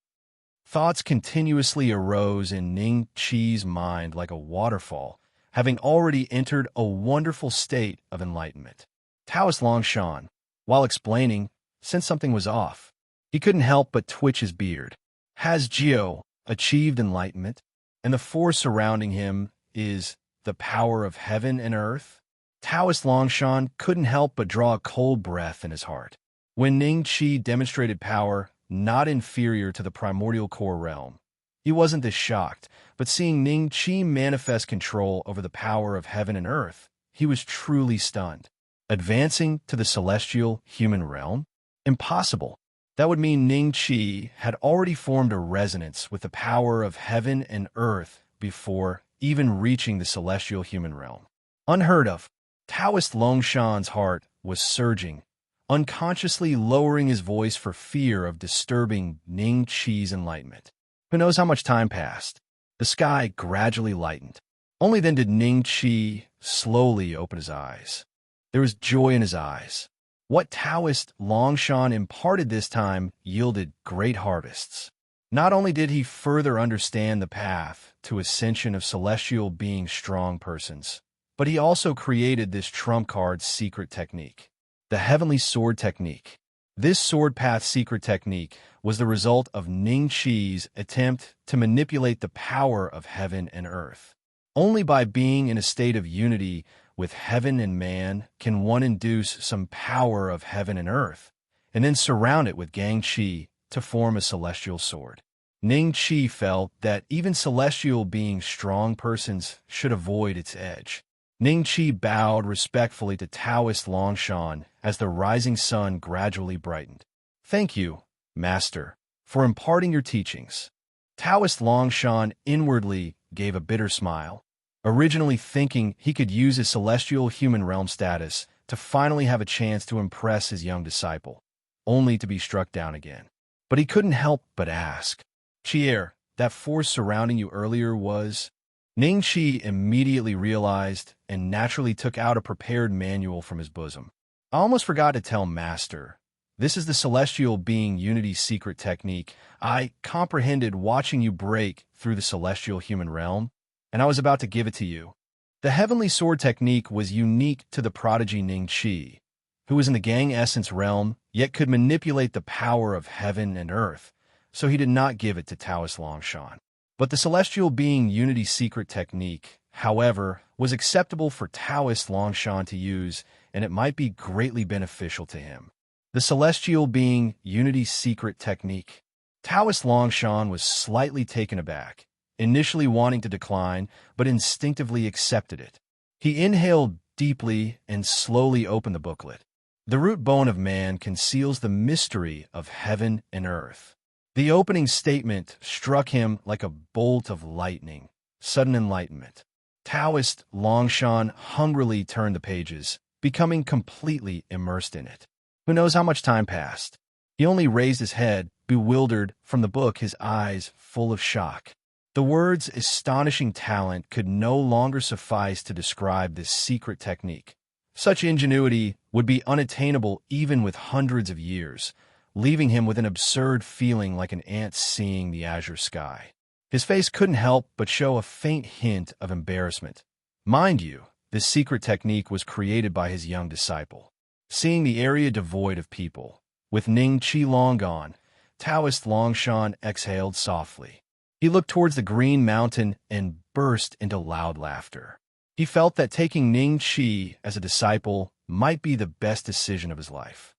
Thoughts continuously arose in Ning Qi's mind like a waterfall, having already entered a wonderful state of enlightenment. Taoist Longshan, while explaining, sensed something was off. He couldn't help but twitch his beard. Has Jiao achieved enlightenment, and the force surrounding him is the power of heaven and earth? Taoist Longshan couldn't help but draw a cold breath in his heart. When Ning Qi demonstrated power not inferior to the primordial core realm, he wasn't this shocked, but seeing Ning Qi manifest control over the power of heaven and earth, he was truly stunned. Advancing to the celestial human realm? Impossible. That would mean Ning Qi had already formed a resonance with the power of heaven and earth before even reaching the celestial human realm. Unheard of. Taoist Longshan's heart was surging, unconsciously lowering his voice for fear of disturbing Ning Qi's enlightenment. Who knows how much time passed? The sky gradually lightened. Only then did Ning Qi slowly open his eyes. There was joy in his eyes. What Taoist Longshan imparted this time yielded great harvests. Not only did he further understand the path to ascension of celestial being strong persons, but he also created this trump card secret technique, the Heavenly Sword Technique. This sword path secret technique was the result of Ning Qi's attempt to manipulate the power of heaven and earth. Only by being in a state of unity with heaven and man can one induce some power of heaven and earth, and then surround it with Ning Qi to form a celestial sword. Ning Qi felt that even celestial being strong persons should avoid its edge. Ning Qi bowed respectfully to Taoist Longshan as the rising sun gradually brightened. Thank you, Master, for imparting your teachings. Taoist Longshan inwardly gave a bitter smile, originally thinking he could use his celestial human realm status to finally have a chance to impress his young disciple, only to be struck down again. But he couldn't help but ask, Qi, that force surrounding you earlier was... Ning Qi immediately realized and naturally took out a prepared manual from his bosom. I almost forgot to tell Master. This is the celestial being unity secret technique I comprehended watching you break through the celestial human realm, and I was about to give it to you. The Heavenly Sword Technique was unique to the prodigy Ning Qi, who was in the Gang Essence realm, yet could manipulate the power of heaven and earth, so he did not give it to Taoist Longshan. But the Celestial Being Unity Secret Technique, however, was acceptable for Taoist Longshan to use, and it might be greatly beneficial to him. The Celestial Being Unity Secret Technique. Taoist Longshan was slightly taken aback, initially wanting to decline, but instinctively accepted it. He inhaled deeply and slowly opened the booklet. The root bone of man conceals the mystery of heaven and earth. The opening statement struck him like a bolt of lightning, sudden enlightenment. Taoist Longshan hungrily turned the pages, becoming completely immersed in it. Who knows how much time passed? He only raised his head, bewildered from the book, his eyes full of shock. The words astonishing talent could no longer suffice to describe this secret technique. Such ingenuity would be unattainable even with hundreds of years, leaving him with an absurd feeling like an ant seeing the azure sky. His face couldn't help but show a faint hint of embarrassment. Mind you, this secret technique was created by his young disciple. Seeing the area devoid of people, with Ning Qi long gone, Taoist Longshan exhaled softly. He looked towards the green mountain and burst into loud laughter. He felt that taking Ning Qi as a disciple might be the best decision of his life.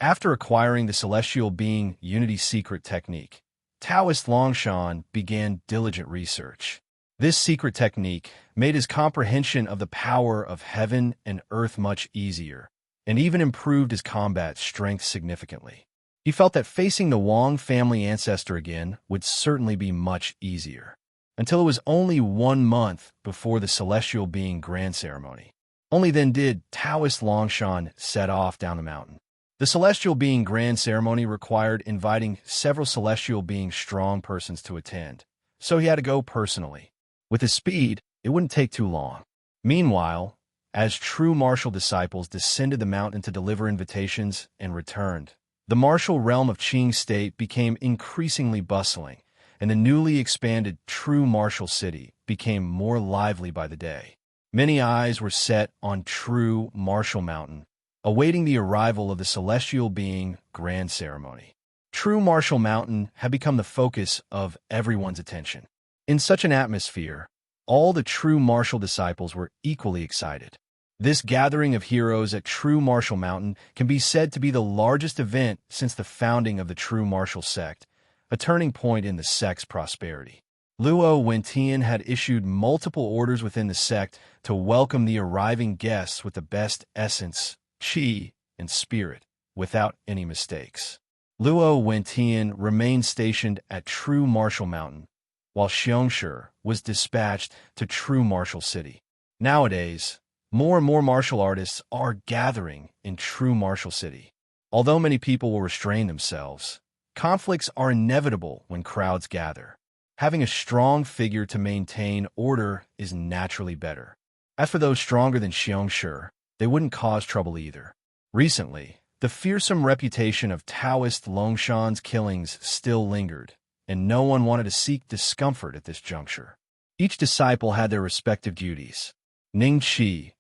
After acquiring the Celestial Being Unity Secret Technique, Taoist Longshan began diligent research. This secret technique made his comprehension of the power of heaven and earth much easier, and even improved his combat strength significantly. He felt that facing the Wang family ancestor again would certainly be much easier. until it was only 1 month before the celestial being grand ceremony. Only then did Taoist Longshan set off down the mountain. The celestial being grand ceremony required inviting several celestial being strong persons to attend, so he had to go personally. With his speed, it wouldn't take too long. Meanwhile, as true martial disciples descended the mountain to deliver invitations and returned, the martial realm of Qing state became increasingly bustling, and the newly expanded true martial city became more lively by the day. Many eyes were set on true martial mountain, awaiting the arrival of the celestial being grand ceremony. True martial mountain had become the focus of everyone's attention. In such an atmosphere, all the true martial disciples were equally excited. This gathering of heroes at True Martial Mountain can be said to be the largest event since the founding of the True Martial sect, a turning point in the sect's prosperity. Luo Wentian had issued multiple orders within the sect to welcome the arriving guests with the best essence, qi, and spirit, without any mistakes. Luo Wentian remained stationed at True Martial Mountain, while Xiongshi was dispatched to True Martial City. Nowadays, more and more martial artists are gathering in True Martial City. Although many people will restrain themselves, conflicts are inevitable when crowds gather. Having a strong figure to maintain order is naturally better. As for those stronger than Xiongshi, they wouldn't cause trouble either. Recently, the fearsome reputation of Taoist Longshan's killings still lingered, and no one wanted to seek discomfort at this juncture. Each disciple had their respective duties. Ning Qi,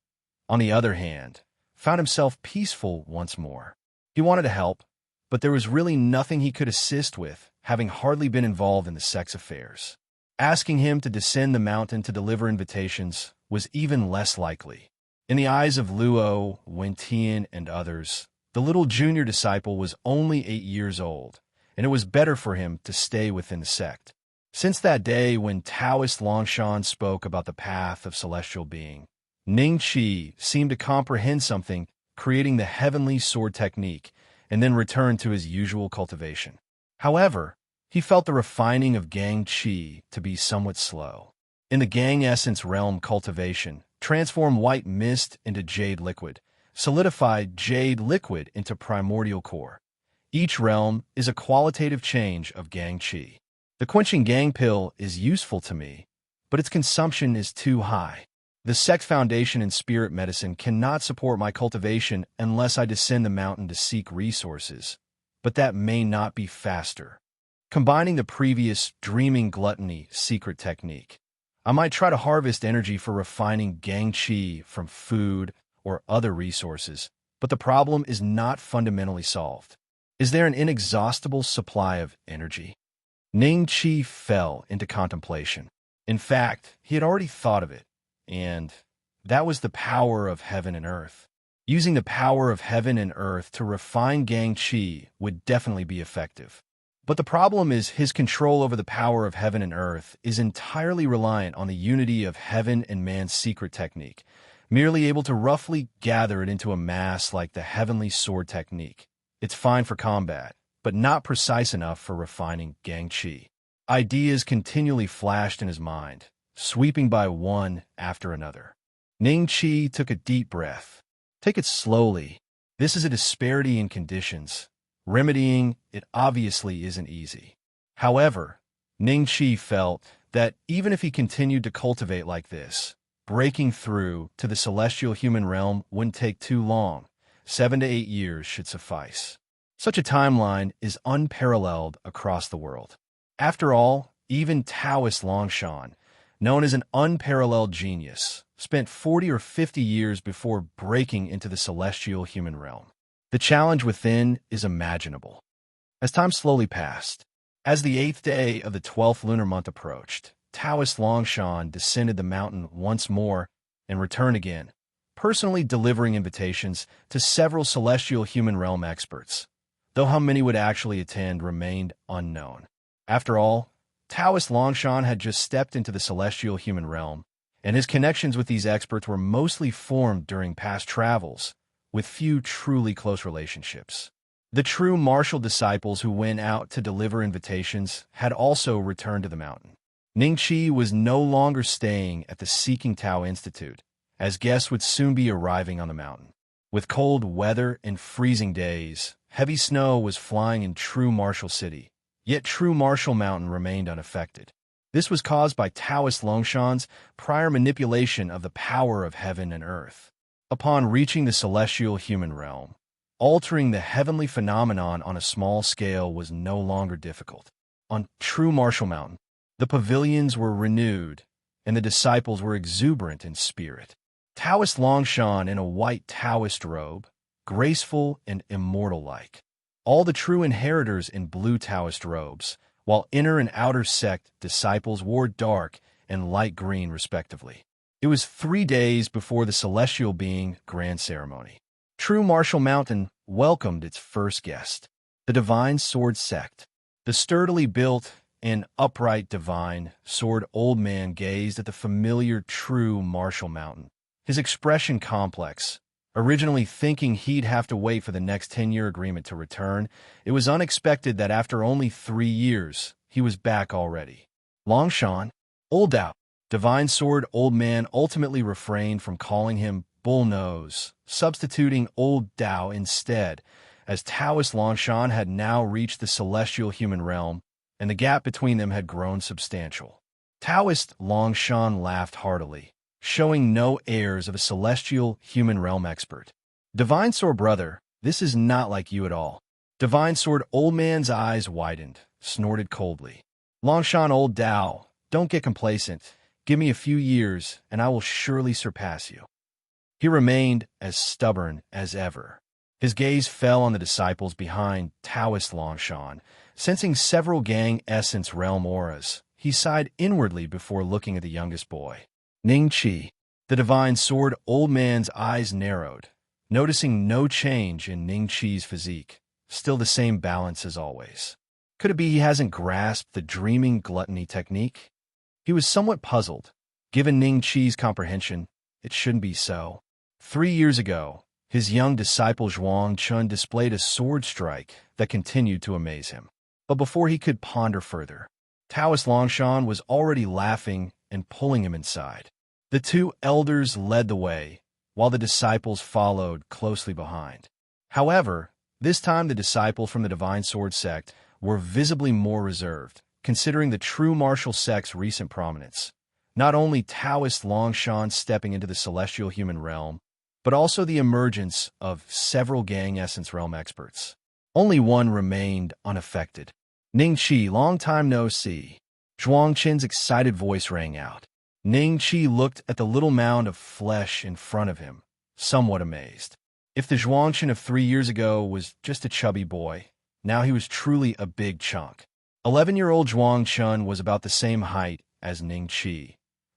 on the other hand, found himself peaceful once more. He wanted to help, but there was really nothing he could assist with, having hardly been involved in the sect's affairs. Asking him to descend the mountain to deliver invitations was even less likely. In the eyes of Luo, Wentian, and others, the little junior disciple was only 8 years old, and it was better for him to stay within the sect. Since that day when Taoist Longshan spoke about the path of celestial being, Ning Qi seemed to comprehend something, creating the heavenly sword technique, and then returned to his usual cultivation. However, he felt the refining of Gang Qi to be somewhat slow. In the Gang Essence realm cultivation, transform white mist into jade liquid, solidify jade liquid into primordial core. Each realm is a qualitative change of Gang Qi. The quenching Gang pill is useful to me, but its consumption is too high. The sect foundation in spirit medicine cannot support my cultivation unless I descend the mountain to seek resources, but that may not be faster. Combining the previous dreaming gluttony secret technique, I might try to harvest energy for refining Gang Qi from food or other resources, but the problem is not fundamentally solved. Is there an inexhaustible supply of energy? Ning Qi fell into contemplation. In fact, he had already thought of it, and that was the power of heaven and earth. Using the power of heaven and earth to refine Gang Qi would definitely be effective. But the problem is his control over the power of heaven and earth is entirely reliant on the unity of heaven and man's secret technique, merely able to roughly gather it into a mass like the heavenly sword technique. It's fine for combat, but not precise enough for refining Gang Qi. Ideas continually flashed in his mind, sweeping by one after another. Ning Qi took a deep breath. Take it slowly. This is a disparity in conditions. Remedying it obviously isn't easy. However, Ning Qi felt that even if he continued to cultivate like this, breaking through to the celestial human realm wouldn't take too long. 7 to 8 years should suffice. Such a timeline is unparalleled across the world. After all, even Taoist Longshan, known as an unparalleled genius, spent 40 or 50 years before breaking into the celestial human realm. The challenge within is imaginable. As time slowly passed, as the 8th day of the 12th lunar month approached, Taoist Longshan descended the mountain once more and returned again, personally delivering invitations to several celestial human realm experts, though how many would actually attend remained unknown. After all, Taoist Longshan had just stepped into the celestial human realm, and his connections with these experts were mostly formed during past travels, with few truly close relationships. The true martial disciples who went out to deliver invitations had also returned to the mountain. Ning Qi was no longer staying at the Seeking Tao Institute, as guests would soon be arriving on the mountain. With cold weather and freezing days, heavy snow was flying in True Martial City, yet True Martial Mountain remained unaffected. This was caused by Taoist Longshan's prior manipulation of the power of heaven and earth. Upon reaching the celestial human realm, altering the heavenly phenomenon on a small scale was no longer difficult. On True Martial Mountain, the pavilions were renewed, and the disciples were exuberant in spirit. Taoist Longshan in a white Taoist robe, graceful and immortal-like. All the true inheritors in blue Taoist robes, while inner and outer sect disciples wore dark and light green respectively. It was 3 days before the celestial being grand ceremony. True Martial Mountain welcomed its first guest, the Divine Sword sect. The sturdily built and upright Divine Sword old man gazed at the familiar True Martial Mountain, his expression complex. Originally thinking he'd have to wait for the next 10-year agreement to return, it was unexpected that after only 3 years, he was back already. Longshan, old Dao, Divine Sword old man ultimately refrained from calling him Bull Nose, substituting old Dao instead, as Taoist Longshan had now reached the celestial human realm, and the gap between them had grown substantial. Taoist Longshan laughed heartily, showing no airs of a celestial human realm expert. Divine Sword Brother, this is not like you at all. Divine Sword old man's eyes widened, snorted coldly. Longshan old Dao, don't get complacent. Give me a few years, and I will surely surpass you. He remained as stubborn as ever. His gaze fell on the disciples behind Taoist Longshan. Sensing several gang essence realm auras, he sighed inwardly before looking at the youngest boy. Ning Qi, the Divine Sword old man's eyes narrowed, noticing no change in Ning Qi's physique, still the same balance as always. Could it be he hasn't grasped the dreaming gluttony technique? He was somewhat puzzled. Given Ning Qi's comprehension, it shouldn't be so. 3 years ago, his young disciple Zhuang Chun displayed a sword strike that continued to amaze him. But before he could ponder further, Taoist Longshan was already laughing and pulling him inside. The two elders led the way, while the disciples followed closely behind. However, this time the disciples from the Divine Sword sect were visibly more reserved, considering the True Martial sect's recent prominence. Not only Taoist Longshan stepping into the celestial human realm, but also the emergence of several gang essence realm experts. Only one remained unaffected. Ning Qi, long time no see. Zhuang Qin's excited voice rang out. Ning Qi looked at the little mound of flesh in front of him, somewhat amazed. If the Zhuang Qin of 3 years ago was just a chubby boy, now he was truly a big chunk. 11-year-old Zhuang Chun was about the same height as Ning Qi,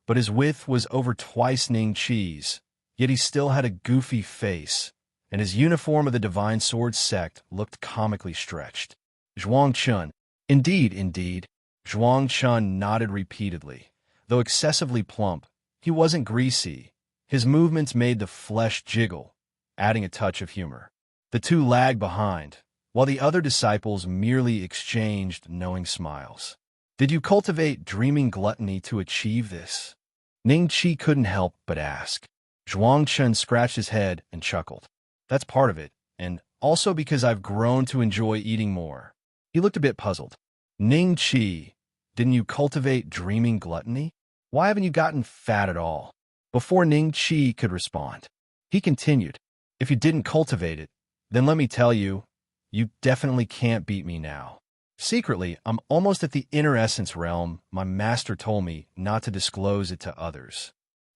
but his width was over twice Ning Qi's, yet he still had a goofy face, and his uniform of the Divine Sword sect looked comically stretched. Zhuang Chun. Indeed. Zhuang Chun nodded repeatedly. Though excessively plump, he wasn't greasy. His movements made the flesh jiggle, adding a touch of humor. The two lagged behind, while the other disciples merely exchanged knowing smiles. Did you cultivate dreaming gluttony to achieve this? Ning Qi couldn't help but ask. Zhuang Chun scratched his head and chuckled. That's part of it, and also because I've grown to enjoy eating more. He looked a bit puzzled. Ning Qi, didn't you cultivate dreaming gluttony? Why haven't you gotten fat at all? Before Ning Qi could respond, he continued, if you didn't cultivate it, then let me tell you, you definitely can't beat me now. Secretly, I'm almost at the inner essence realm. My master told me not to disclose it to others.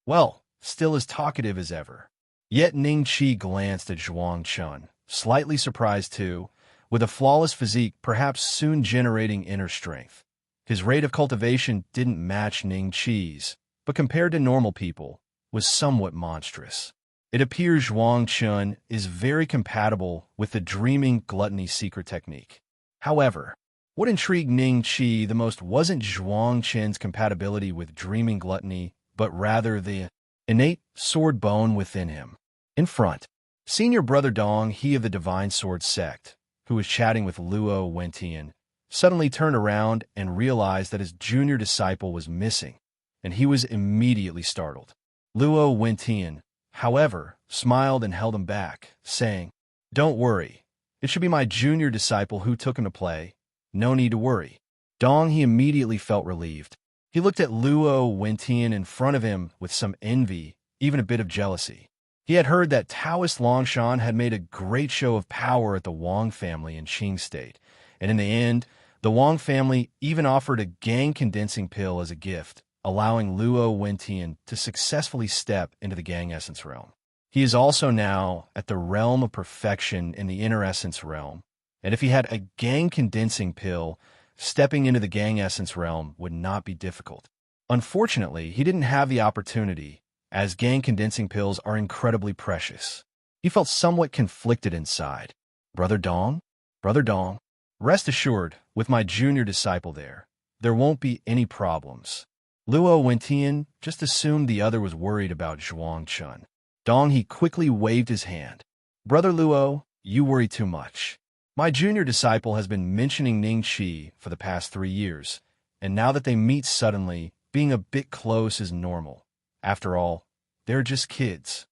Well, still as talkative as ever. Yet Ning Qi glanced at Zhuang Chun, slightly surprised too, with a flawless physique perhaps soon generating inner strength. His rate of cultivation didn't match Ning Qi's, but compared to normal people, was somewhat monstrous. It appears Zhuang Chun is very compatible with the dreaming gluttony secret technique. However, what intrigued Ning Qi the most wasn't Zhuang Chun's compatibility with dreaming gluttony, but rather the innate sword bone within him. In front, Senior Brother Dong, he of the Divine Sword sect, who was chatting with Luo Wentian, suddenly turned around and realized that his junior disciple was missing, and he was immediately startled. Luo Wentian, however, smiled and held him back, saying, "Don't worry. It should be my junior disciple who took him to play. No need to worry." Dong he immediately felt relieved. He looked at Luo Wentian in front of him with some envy, even a bit of jealousy. He had heard that Taoist Longshan had made a great show of power at the Wang family in Qing State, and in the end, the Wang family even offered a gang condensing pill as a gift, allowing Luo Wentian to successfully step into the gang essence realm. He is also now at the realm of perfection in the inner essence realm, and if he had a gang condensing pill, stepping into the gang essence realm would not be difficult. Unfortunately, he didn't have the opportunity, as gang condensing pills are incredibly precious. He felt somewhat conflicted inside. Brother Dong? Brother Dong, rest assured, with my junior disciple there won't be any problems. Luo Wentian just assumed the other was worried about Zhuang Chun. Dong he quickly waved his hand. Brother Luo, you worry too much. My junior disciple has been mentioning Ning Qi for the past 3 years, and now that they meet suddenly, being a bit close is normal. After all, they're just kids.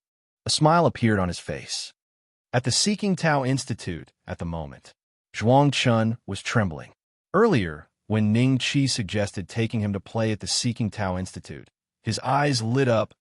A smile appeared on his face. At the Seeking Tao Institute at the moment, Zhuang Chun was trembling. Earlier, when Ning Qi suggested taking him to play at the Seeking Tao Institute, his eyes lit up,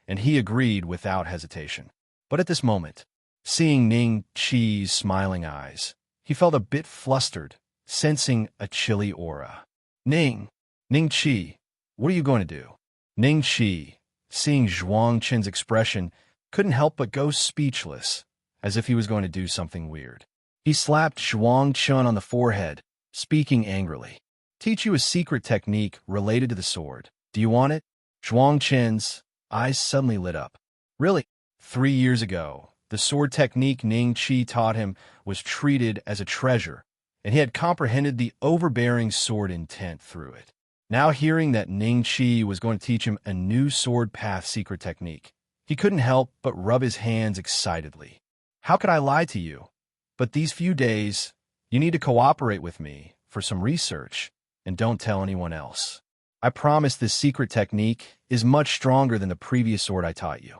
and he agreed without hesitation. But at this moment, seeing Ning Qi's smiling eyes, he felt a bit flustered, sensing a chilly aura. Ning Qi, what are you going to do? Ning Qi, seeing Zhuang Chen's expression, couldn't help but go speechless, as if he was going to do something weird. He slapped Zhuang Chen on the forehead, speaking angrily. Teach you a secret technique related to the sword. Do you want it? Zhuang Chen's eyes suddenly lit up. Really? 3 years ago, the sword technique Ning Qi taught him was treated as a treasure, and he had comprehended the overbearing sword intent through it. Now hearing that Ning Qi was going to teach him a new sword path secret technique, he couldn't help but rub his hands excitedly. How could I lie to you? But these few days, you need to cooperate with me for some research, and don't tell anyone else. I promise this secret technique is much stronger than the previous sword I taught you.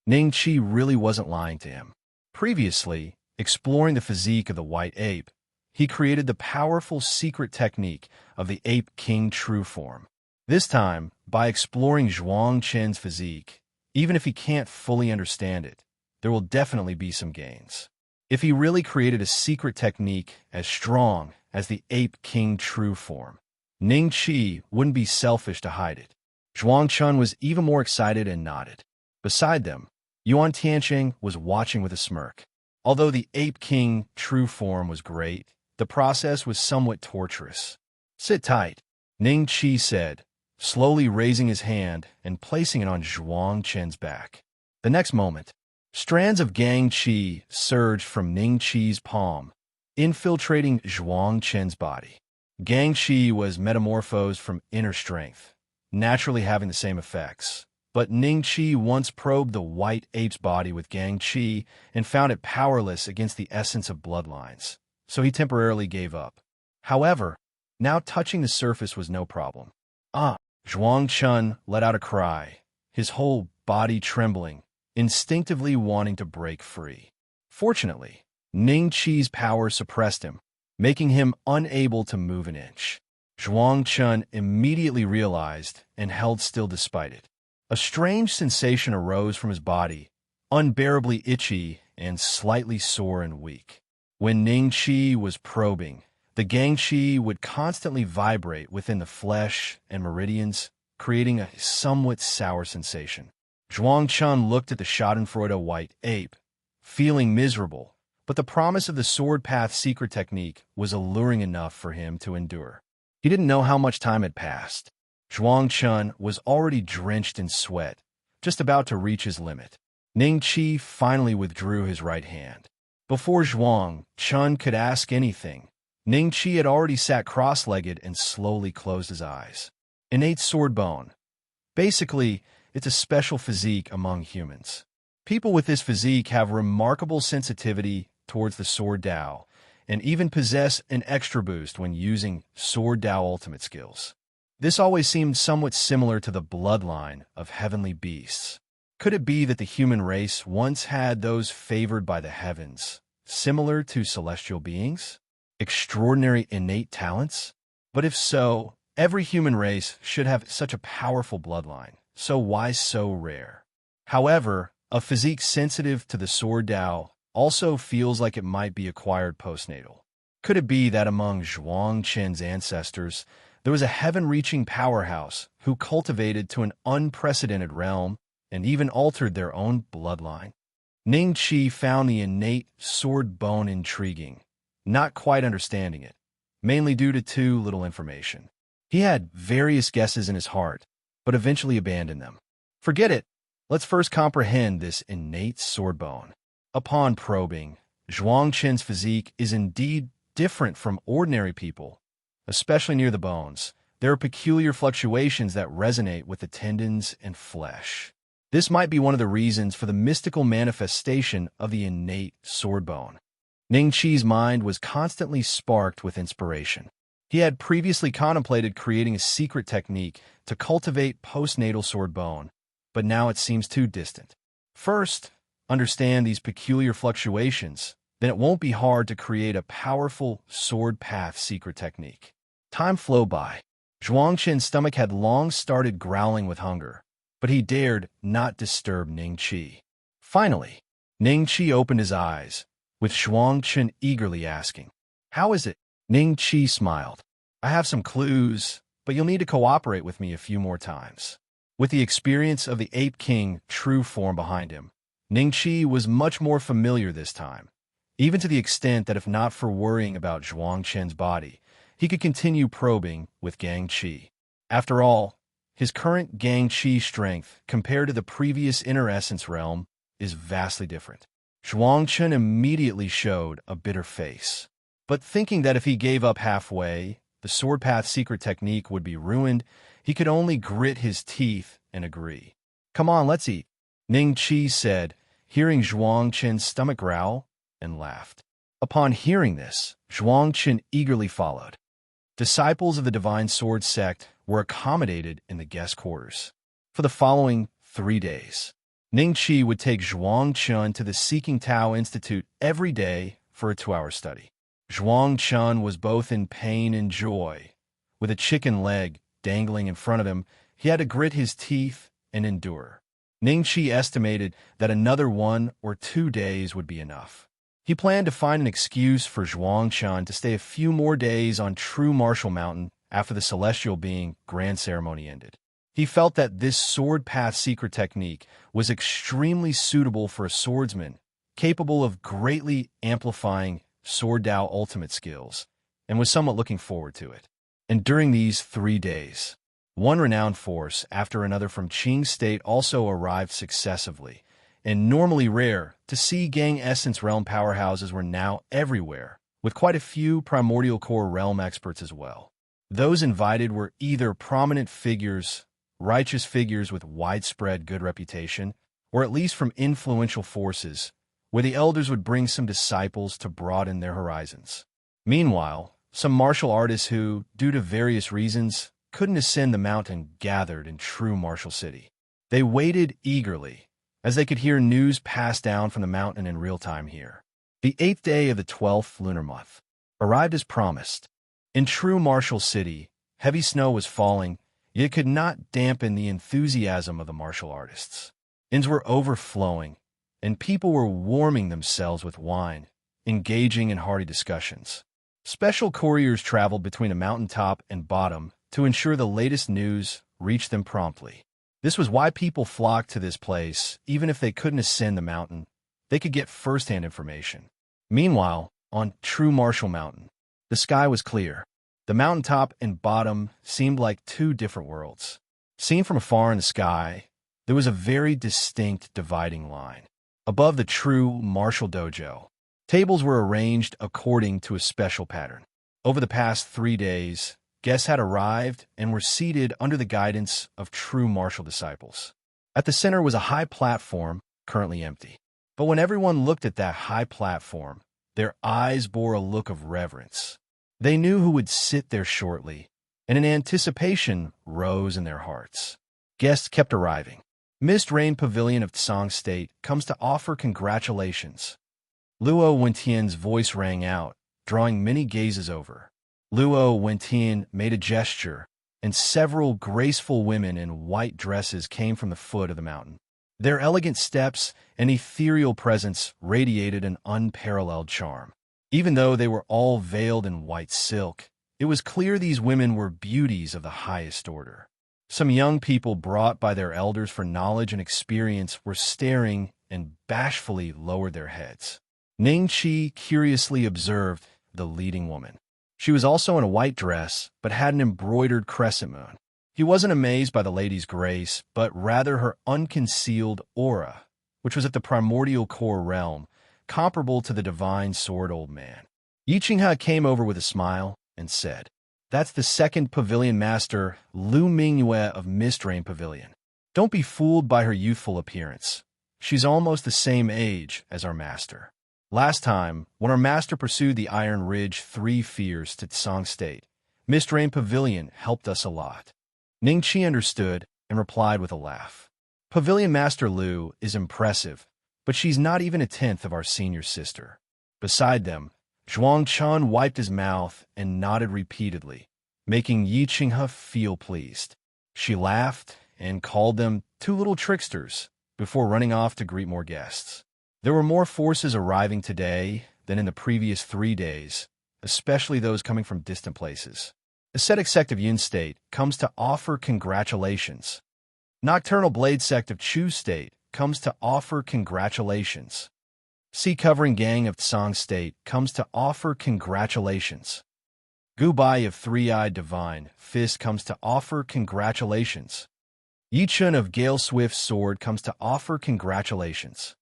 Ning Qi really wasn't lying to him. Previously, exploring the physique of the white ape, he created the powerful secret technique of the Ape King true form. This time, by exploring Zhuang Chen's physique, even if he can't fully understand it, there will definitely be some gains. If he really created a secret technique as strong as the Ape King true form, Ning Qi wouldn't be selfish to hide it. Zhuang Chun was even more excited and nodded. Beside them, Yuan Tianqing was watching with a smirk. Although the Ape King true form was great, the process was somewhat torturous. Sit tight, Ning Qi said, slowly raising his hand and placing it on Zhuang Chen's back. The next moment, strands of Gang Qi surged from Ning Qi's palm, infiltrating Zhuang Chen's body. Gang Qi was metamorphosed from inner strength, naturally having the same effects. But Ning Qi once probed the white ape's body with Gang Qi and found it powerless against the essence of bloodlines, so he temporarily gave up. However, now touching the surface was no problem. Zhuang Chun let out a cry, his whole body trembling, instinctively wanting to break free. Fortunately, Ning Qi's power suppressed him, making him unable to move an inch. Zhuang Chun immediately realized and held still despite it. A strange sensation arose from his body, unbearably itchy and slightly sore and weak. When Ning Qi was probing, the Gang Qi would constantly vibrate within the flesh and meridians, creating a somewhat sour sensation. Zhuang Chun looked at the schadenfreude white ape, feeling miserable, but the promise of the sword path secret technique was alluring enough for him to endure. He didn't know how much time had passed. Zhuang Chun was already drenched in sweat, just about to reach his limit. Ning Qi finally withdrew his right hand. Before Zhuang Chun could ask anything, Ning Qi had already sat cross-legged and slowly closed his eyes. Innate sword bone. Basically, it's a special physique among humans. People with this physique have remarkable sensitivity towards the sword Tao, and even possess an extra boost when using Sword Dao ultimate skills. This always seemed somewhat similar to the bloodline of heavenly beasts. Could it be that the human race once had those favored by the heavens, similar to celestial beings? Extraordinary innate talents? But if so, every human race should have such a powerful bloodline, so why so rare? However, a physique sensitive to the Sword Dao also feels like it might be acquired postnatal. Could it be that among Zhuang Qin's ancestors, there was a heaven-reaching powerhouse who cultivated to an unprecedented realm and even altered their own bloodline? Ning Qi found the innate sword bone intriguing, not quite understanding it, mainly due to too little information. He had various guesses in his heart, but eventually abandoned them. Forget it. Let's first comprehend this innate sword bone. Upon probing, Zhuang Qin's physique is indeed different from ordinary people, especially near the bones. There are peculiar fluctuations that resonate with the tendons and flesh. This might be one of the reasons for the mystical manifestation of the innate sword bone. Ning Qi's mind was constantly sparked with inspiration. He had previously contemplated creating a secret technique to cultivate postnatal sword bone, but now it seems too distant. First, understand these peculiar fluctuations, then it won't be hard to create a powerful sword path secret technique. Time flew by. Zhuang Qin's stomach had long started growling with hunger, but he dared not disturb Ning Qi. Finally, Ning Qi opened his eyes, with Zhuang Qin eagerly asking, "How is it?" Ning Qi smiled. "I have some clues, but you'll need to cooperate with me a few more times." With the experience of the Ape King true form behind him, Ning Qi was much more familiar this time, even to the extent that if not for worrying about Zhuang Qin's body, he could continue probing with Gang Qi. After all, his current Gang Qi strength compared to the previous Inner Essence realm is vastly different. Zhuang Qin immediately showed a bitter face. But thinking that if he gave up halfway, the sword path secret technique would be ruined, he could only grit his teeth and agree. "Come on, let's eat," Ning Qi said, hearing Zhuang Qin's stomach growl, and laughed. Upon hearing this, Zhuang Qin eagerly followed. Disciples of the Divine Sword sect were accommodated in the guest quarters. For the following 3 days, Ning Qi would take Zhuang Qin to the Seeking Tao Institute every day for a 2-hour study. Zhuang Qin was both in pain and joy. With a chicken leg dangling in front of him, he had to grit his teeth and endure. Ning Qi estimated that another 1 or 2 days would be enough. He planned to find an excuse for Zhuang Qin to stay a few more days on True Martial Mountain after the Celestial Being grand ceremony ended. He felt that this sword path secret technique was extremely suitable for a swordsman, capable of greatly amplifying Sword Dao ultimate skills, and was somewhat looking forward to it. And during these 3 days, one renowned force after another from Qing State also arrived successively, and normally rare to see Gang Essence realm powerhouses were now everywhere, with quite a few Primordial Core realm experts as well. Those invited were either prominent figures, righteous figures with widespread good reputation, or at least from influential forces, where the elders would bring some disciples to broaden their horizons. Meanwhile, some martial artists who, due to various reasons, couldn't ascend the mountain gathered in True Martial City. They waited eagerly, as they could hear news pass down from the mountain in real time here. The 8th day of the 12th lunar month arrived as promised. In True Martial City, heavy snow was falling, yet it could not dampen the enthusiasm of the martial artists. Inns were overflowing, and people were warming themselves with wine, engaging in hearty discussions. Special couriers traveled between the mountaintop and bottom to ensure the latest news reached them promptly. This was why people flocked to this place. Even if they couldn't ascend the mountain, they could get first-hand information. Meanwhile, on True Martial Mountain, the sky was clear. The mountaintop and bottom seemed like 2 different worlds. Seen from afar in the sky, there was a very distinct dividing line. Above the True Martial Dojo, tables were arranged according to a special pattern. Over the past 3 days, guests had arrived and were seated under the guidance of true martial disciples. At the center was a high platform, currently empty. But when everyone looked at that high platform, Their eyes bore a look of reverence. They knew who would sit there shortly, and an anticipation rose in their hearts. Guests kept arriving. Mist Rain Pavilion of Tsang State comes to offer congratulations. Luo Wentian's voice rang out, drawing many gazes over. Luo Wentian made a gesture, and several graceful women in white dresses came from the foot of the mountain. Their elegant steps and ethereal presence radiated an unparalleled charm. Even though they were all veiled in white silk, it was clear these women were beauties of the highest order. Some young people brought by their elders for knowledge and experience were staring and bashfully lowered their heads. Ning Qi curiously observed the leading woman. She was also in a white dress, but had an embroidered crescent moon. He wasn't amazed by the lady's grace, but rather her unconcealed aura, which was at the primordial core realm, comparable to the divine sword old man. Yi Qinghe came over with a smile and said, "That's the second pavilion master, Lu Mingyue of Mist Rain Pavilion. Don't be fooled by her youthful appearance. She's almost the same age as our master. Last time, when our master pursued the Iron Ridge 3 Fears to Tsang State, Mist Rain Pavilion helped us a lot." Ning Qi understood and replied with a laugh. "Pavilion Master Lu is impressive, but she's not even a tenth of our senior sister." Beside them, Zhuang Chun wiped his mouth and nodded repeatedly, making Yi Qinghe feel pleased. She laughed and called them 2 little tricksters before running off to greet more guests. There were more forces arriving today than in the previous 3 days, especially those coming from distant places. Ascetic Sect of Yun State comes to offer congratulations. Nocturnal Blade Sect of Chu State comes to offer congratulations. Sea Covering Gang of Tsang State comes to offer congratulations. Gubai of Three-Eyed Divine Fist comes to offer congratulations. Yi Chun of Gale Swift Sword comes to offer congratulations.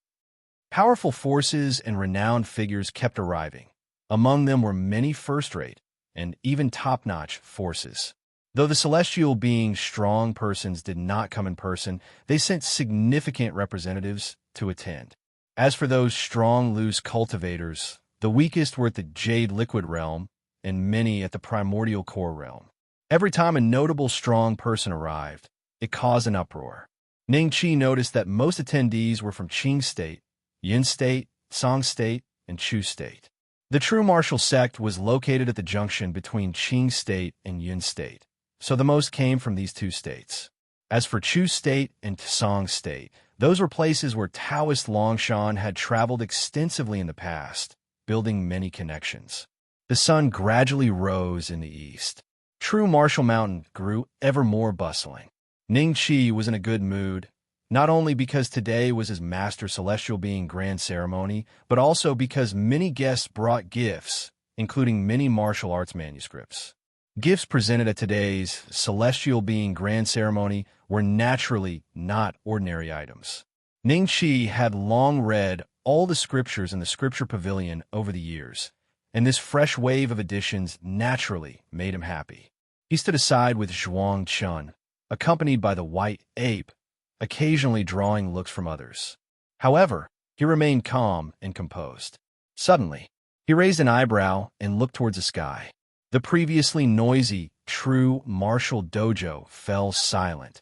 Powerful forces and renowned figures kept arriving. Among them were many first-rate and even top-notch forces. Though the celestial being strong persons did not come in person, they sent significant representatives to attend. As for those strong, loose cultivators, the weakest were at the Jade Liquid realm and many at the Primordial Core realm. Every time a notable strong person arrived, it caused an uproar. Ning Qi noticed that most attendees were from Qing State, Yin State, Song State, and Chu State. The true martial sect was located at the junction between Qing State and Yun State, so the most came from these 2 states. As for Chu State and Song State, those were places where Taoist Longshan had traveled extensively in the past, building many connections. The sun gradually rose in the east. True Martial Mountain grew ever more bustling. Ning Qi was in a good mood, not only because today was his Master Celestial Being Grand Ceremony, but also because many guests brought gifts, including many martial arts manuscripts. Gifts presented at today's Celestial Being Grand Ceremony were naturally not ordinary items. Ning Qi had long read all the scriptures in the Scripture Pavilion over the years, and this fresh wave of additions naturally made him happy. He stood aside with Zhuang Chun, accompanied by the White Ape, occasionally drawing looks from others. However, he remained calm and composed. Suddenly, he raised an eyebrow and looked towards the sky. The previously noisy, true martial dojo fell silent,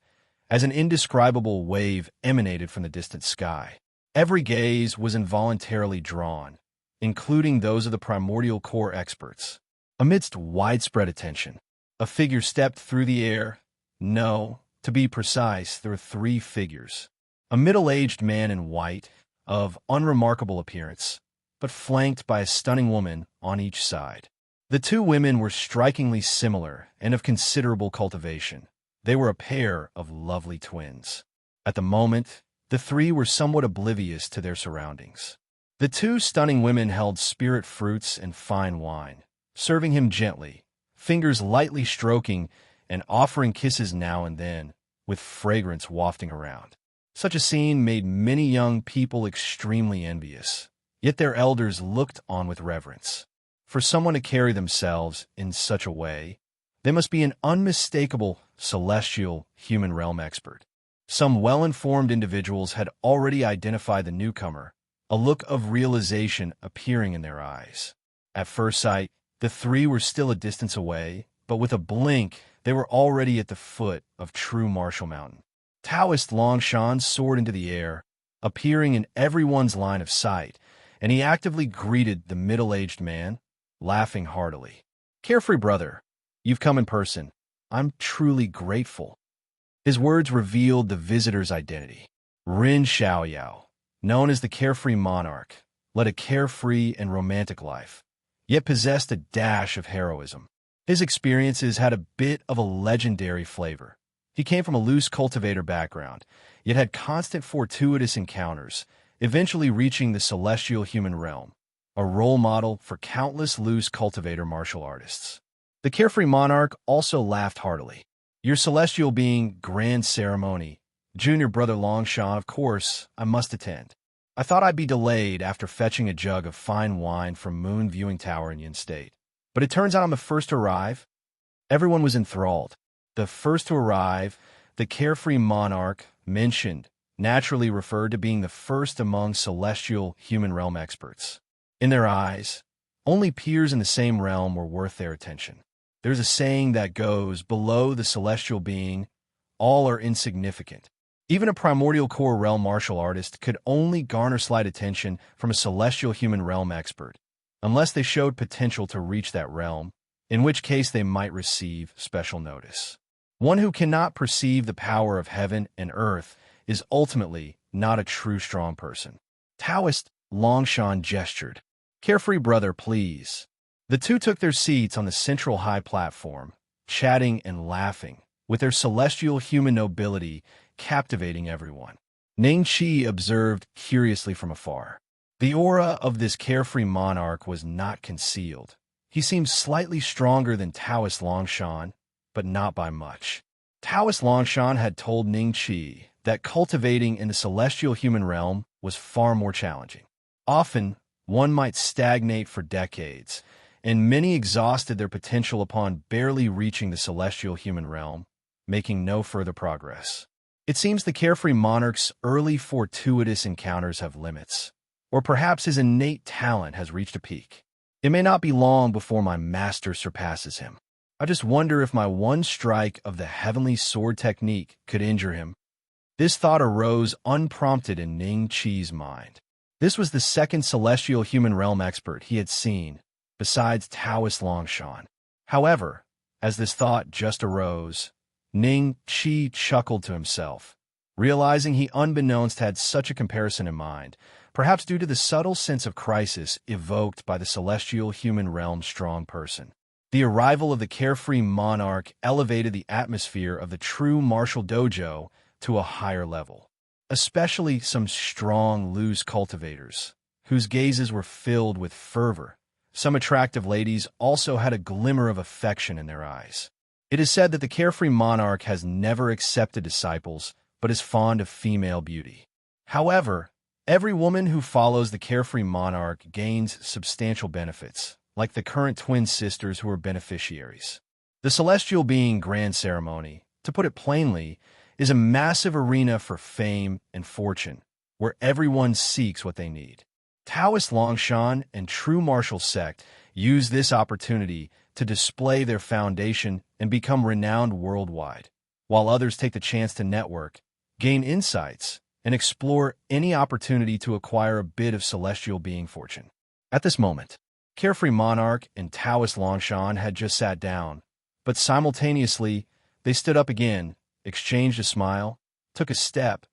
as an indescribable wave emanated from the distant sky. Every gaze was involuntarily drawn, including those of the primordial core experts. Amidst widespread attention, a figure stepped through the air. No, to be precise, there were 3 figures. A middle-aged man in white, of unremarkable appearance, but flanked by a stunning woman on each side. The 2 women were strikingly similar and of considerable cultivation. They were a pair of lovely twins. At the moment, the 3 were somewhat oblivious to their surroundings. The 2 stunning women held spirit fruits and fine wine, serving him gently, fingers lightly stroking and offering kisses now and then, with fragrance wafting around. Such a scene made many young people extremely envious, yet their elders looked on with reverence. For someone to carry themselves in such a way, they must be an unmistakable celestial human realm expert. Some well-informed individuals had already identified the newcomer a look of realization appearing in their eyes. At first sight, the three were still a distance away, but with a blink, they were already at the foot of true Martial Mountain. Taoist Longshan soared into the air, appearing in everyone's line of sight, and he actively greeted the middle-aged man, laughing heartily. "Carefree brother, you've come in person. I'm truly grateful." His words revealed the visitor's identity. Rin Xiaoyao, known as the Carefree Monarch, led a carefree and romantic life, yet possessed a dash of heroism. His experiences had a bit of a legendary flavor. He came from a loose cultivator background, yet had constant fortuitous encounters, eventually reaching the celestial human realm, a role model for countless loose cultivator martial artists. The Carefree Monarch also laughed heartily. "Your celestial being grand ceremony, Junior Brother Longshan, of course, I must attend. I thought I'd be delayed after fetching a jug of fine wine from Moon Viewing Tower in Yin State. But it turns out I'm the first to arrive." Everyone was enthralled. The first to arrive, the Carefree Monarch, mentioned, naturally referred to being the first among celestial human realm experts. In their eyes, only peers in the same realm were worth their attention. There's a saying that goes, below the celestial being, all are insignificant. Even a primordial core realm martial artist could only garner slight attention from a celestial human realm expert, unless they showed potential to reach that realm, in which case they might receive special notice. One who cannot perceive the power of heaven and earth is ultimately not a true strong person. Taoist Longshan gestured. "Carefree brother, please." The two took their seats on the central high platform, chatting and laughing, with their celestial human nobility captivating everyone. Ning Qi observed curiously from afar. The aura of this carefree monarch was not concealed. He seemed slightly stronger than Taoist Longshan, but not by much. Taoist Longshan had told Ning Qi that cultivating in the celestial human realm was far more challenging. Often, one might stagnate for decades, and many exhausted their potential upon barely reaching the celestial human realm, making no further progress. It seems the carefree monarch's early fortuitous encounters have limits, or perhaps his innate talent has reached a peak. It may not be long before my master surpasses him. I just wonder if my one strike of the heavenly sword technique could injure him. This thought arose unprompted in Ning Qi's mind. This was the second celestial human realm expert he had seen, besides Taoist Longshan. However, as this thought just arose, Ning Qi chuckled to himself, realizing he unbeknownst had such a comparison in mind, perhaps due to the subtle sense of crisis evoked by the celestial human realm's strong person. The arrival of the carefree monarch elevated the atmosphere of the true martial dojo to a higher level, especially some strong, loose cultivators, whose gazes were filled with fervor. Some attractive ladies also had a glimmer of affection in their eyes. It is said that the carefree monarch has never accepted disciples, but is fond of female beauty. However, every woman who follows the carefree monarch gains substantial benefits, like the current twin sisters who are beneficiaries. The celestial being grand ceremony, to put it plainly, is a massive arena for fame and fortune, where everyone seeks what they need. Taoist Longshan and true martial sect use this opportunity to display their foundation and become renowned worldwide, while others take the chance to network, gain insights, and explore any opportunity to acquire a bit of celestial being fortune. At this moment, Carefree Monarch and Taoist Longshan had just sat down, but simultaneously, they stood up again, exchanged a smile, took a step,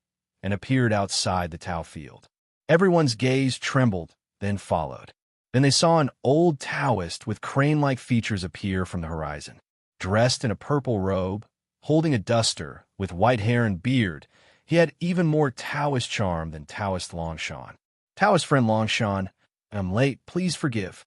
and appeared outside the Tao field. Everyone's gaze trembled, then followed. Then they saw an old Taoist with crane-like features appear from the horizon. Dressed in a purple robe, holding a duster, with white hair and beard, he had even more Taoist charm than Taoist Longshan. "Taoist friend Longshan, I'm late, please forgive."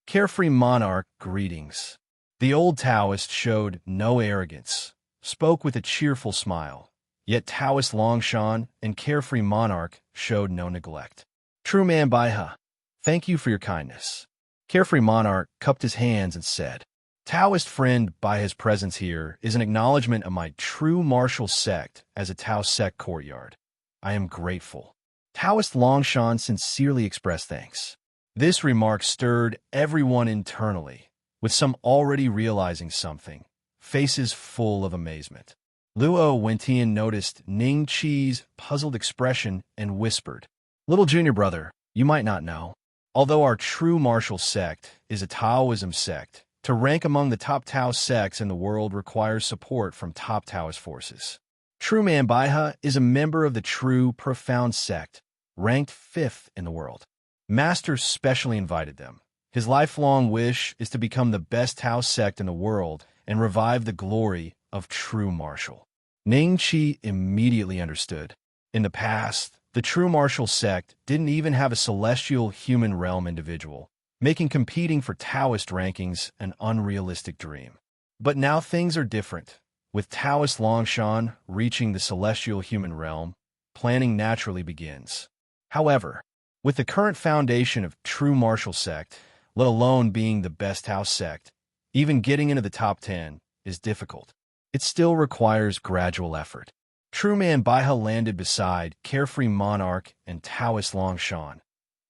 Carefree Monarch, greetings. The old Taoist showed no arrogance, spoke with a cheerful smile, yet Taoist Longshan and Carefree Monarch showed no neglect. "True man Baiha, thank you for your kindness." Carefree Monarch cupped his hands and said, "Taoist friend, by his presence here is an acknowledgement of my true martial sect as a Tao sect courtyard. I am grateful." Taoist Longshan sincerely expressed thanks. This remark stirred everyone internally, with some already realizing something, faces full of amazement. Luo Wentian noticed Ning Qi's puzzled expression and whispered, "Little junior brother, you might not know. Although our true martial sect is a Taoism sect, to rank among the top Tao sects in the world requires support from top Taoist forces. True Man Baihe is a member of the True Profound sect, ranked 5th in the world. Master specially invited them. His lifelong wish is to become the best Tao sect in the world and revive the glory of true martial." Ning Qi immediately understood. In the past, the true martial sect didn't even have a celestial human realm individual, making competing for Taoist rankings an unrealistic dream. But now things are different. With Taoist Longshan reaching the celestial human realm, planning naturally begins. However, with the current foundation of true martial sect, let alone being the best Tao sect, even getting into the top 10 is difficult. It still requires gradual effort. True Man Baihe landed beside Carefree Monarch and Taoist Longshan.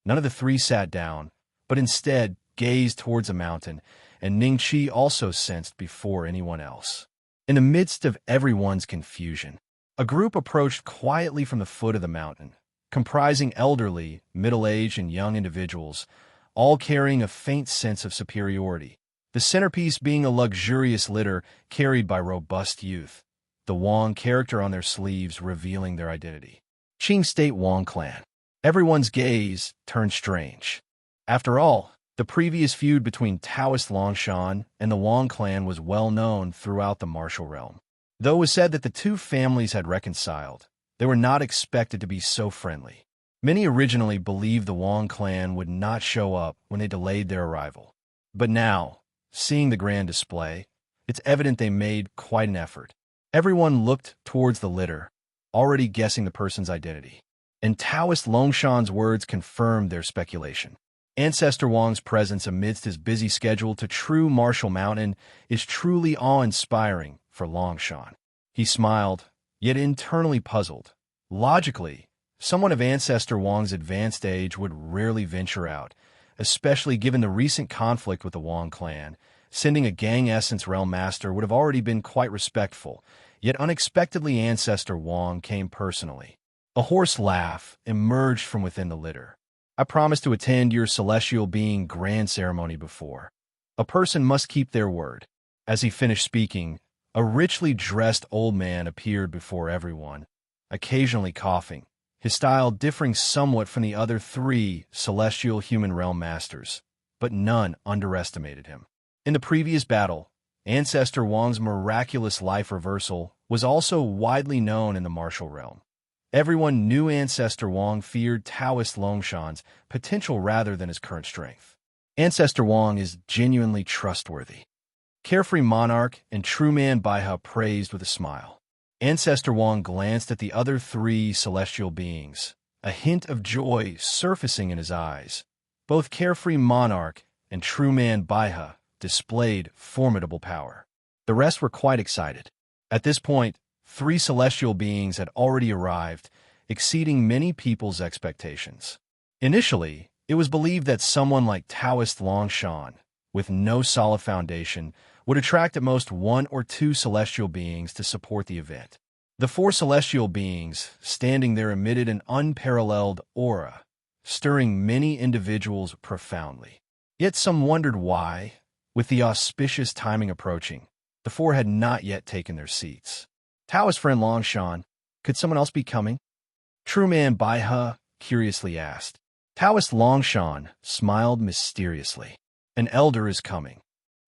None of the three sat down, but instead gazed towards a mountain, and Ning Qi also sensed before anyone else. In the midst of everyone's confusion, a group approached quietly from the foot of the mountain, comprising elderly, middle-aged, and young individuals, all carrying a faint sense of superiority. The centerpiece being a luxurious litter carried by robust youth, the Wang character on their sleeves revealing their identity. Qing State Wang clan. Everyone's gaze turned strange. After all, the previous feud between Taoist Longshan and the Wang clan was well known throughout the martial realm. Though it was said that the two families had reconciled, they were not expected to be so friendly. Many originally believed the Wang clan would not show up when they delayed their arrival. But now, seeing the grand display, it's evident they made quite an effort. Everyone looked towards the litter, already guessing the person's identity. And Taoist Longshan's words confirmed their speculation. Ancestor Wang's presence amidst his busy schedule to true martial mountain is truly awe-inspiring for Longshan. He smiled, yet internally puzzled. Logically, someone of Ancestor Wang's advanced age would rarely venture out, especially given the recent conflict with the Wang clan. Sending a Gang Essence Realm Master would have already been quite respectful, yet unexpectedly Ancestor Wang came personally. A hoarse laugh emerged from within the litter. "I promised to attend your celestial being grand ceremony before. A person must keep their word." As he finished speaking, a richly dressed old man appeared before everyone, occasionally coughing, his style differing somewhat from the other three celestial human realm masters, but none underestimated him. In the previous battle, Ancestor Wang's miraculous life reversal was also widely known in the martial realm. Everyone knew Ancestor Wang feared Taoist Longshan's potential rather than his current strength. Ancestor Wang is genuinely trustworthy. Carefree Monarch and True Man Baihe praised with a smile. Ancestor Wang glanced at the other three celestial beings, a hint of joy surfacing in his eyes. Both Carefree Monarch and True Man Baihe displayed formidable power. The rest were quite excited. At this point, three celestial beings had already arrived, exceeding many people's expectations. Initially, it was believed that someone like Taoist Longshan, with no solid foundation, would attract at most one or two celestial beings to support the event. The four celestial beings standing there emitted an unparalleled aura, stirring many individuals profoundly. Yet some wondered why, with the auspicious timing approaching, the four had not yet taken their seats. Taoist friend Longshan, could someone else be coming? True Man Baihe curiously asked. Taoist Longshan smiled mysteriously. An elder is coming.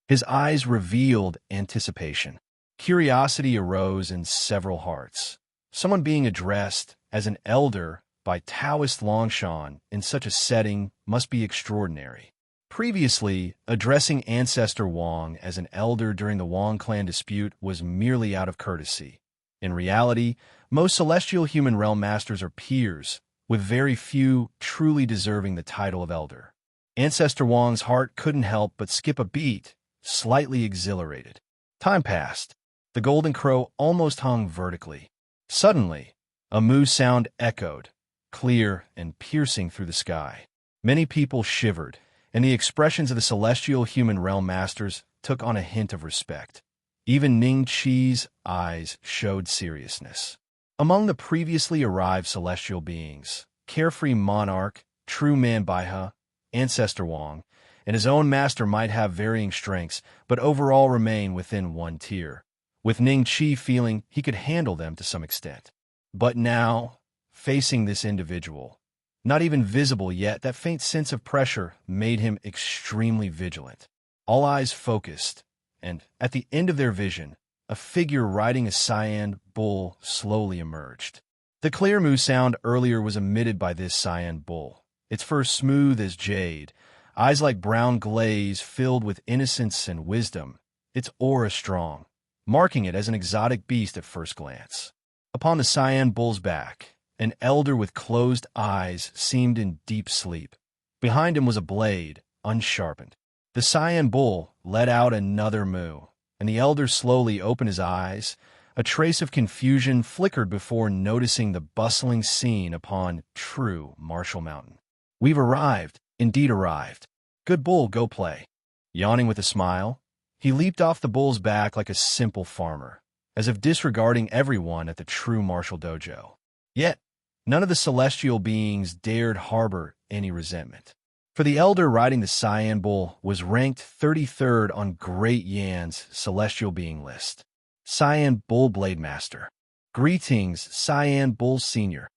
His eyes revealed anticipation. Curiosity arose in several hearts. Someone being addressed as an elder by Taoist Longshan in such a setting must be extraordinary. Previously, addressing Ancestor Wang as an elder during the Wang clan dispute was merely out of courtesy. In reality, most celestial human realm masters are peers, with very few truly deserving the title of elder. Ancestor Wang's heart couldn't help but skip a beat, slightly exhilarated. Time passed. The golden crow almost hung vertically. Suddenly, a moo sound echoed, clear and piercing through the sky. Many people shivered, and the expressions of the celestial human realm masters took on a hint of respect. Even Ning Qi's eyes showed seriousness. Among the previously arrived celestial beings, carefree monarch, true man Baihe, ancestor Wang, and his own master might have varying strengths, but overall remain within one tier, with Ning Qi feeling he could handle them to some extent. But now, facing this individual, not even visible yet, that faint sense of pressure made him extremely vigilant. All eyes focused, and, at the end of their vision, a figure riding a cyan bull slowly emerged. The clear moo sound earlier was emitted by this cyan bull, its fur smooth as jade, eyes like brown glaze filled with innocence and wisdom, its aura strong, marking it as an exotic beast at first glance. Upon the cyan bull's back, an elder with closed eyes seemed in deep sleep. Behind him was a blade, unsharpened. The cyan bull let out another moo, and the elder slowly opened his eyes. A trace of confusion flickered before noticing the bustling scene upon true Martial Mountain. "We've arrived, indeed arrived. Good bull, go play." Yawning with a smile, he leaped off the bull's back like a simple farmer, as if disregarding everyone at the true martial dojo. Yet, none of the celestial beings dared harbor any resentment. For the elder riding the cyan bull was ranked 33rd on Great Yan's celestial being list. Cyan Bull Blade Master. Greetings, Cyan Bull Senior.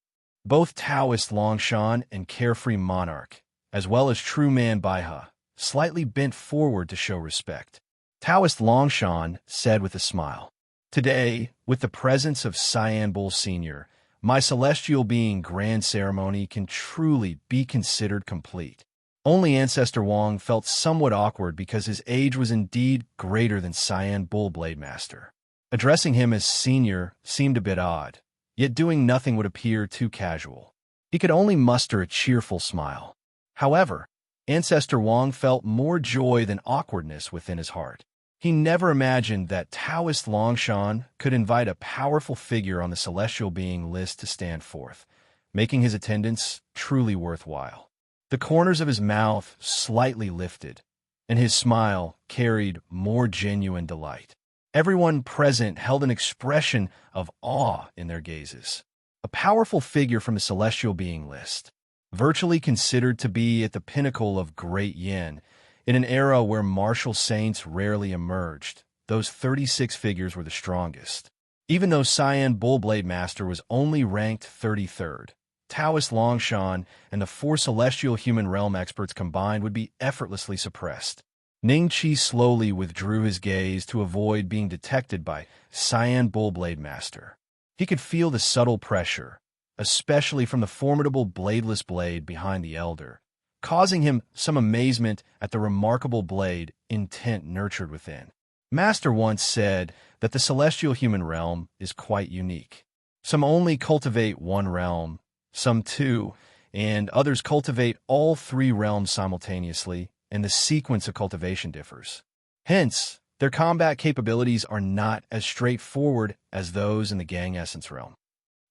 Both Taoist Longshan and Carefree Monarch, as well as True Man Baihe, slightly bent forward to show respect. Taoist Longshan said with a smile, "Today, with the presence of Cyan Bull Senior, my celestial being grand ceremony can truly be considered complete." Only Ancestor Wang felt somewhat awkward because his age was indeed greater than Cyan Bull Blade Master. Addressing him as senior seemed a bit odd, yet doing nothing would appear too casual. He could only muster a cheerful smile. However, Ancestor Wang felt more joy than awkwardness within his heart. He never imagined that Taoist Longshan could invite a powerful figure on the celestial being list to stand forth, making his attendance truly worthwhile. The corners of his mouth slightly lifted, and his smile carried more genuine delight. Everyone present held an expression of awe in their gazes. A powerful figure from the celestial being list, virtually considered to be at the pinnacle of Great Yin, in an era where martial saints rarely emerged, those 36 figures were the strongest. Even though Cyan Bull Blade Master was only ranked 33rd, Taoist Longshan and the 4 celestial human realm experts combined would be effortlessly suppressed. Ning Qi slowly withdrew his gaze to avoid being detected by Cyan Bull Blade Master. He could feel the subtle pressure, especially from the formidable bladeless blade behind the elder, causing him some amazement at the remarkable blade intent nurtured within. Master once said that the celestial human realm is quite unique. Some only cultivate one realm, some 2, and others cultivate all 3 realms simultaneously, and the sequence of cultivation differs. Hence, their combat capabilities are not as straightforward as those in the Gang Essence realm.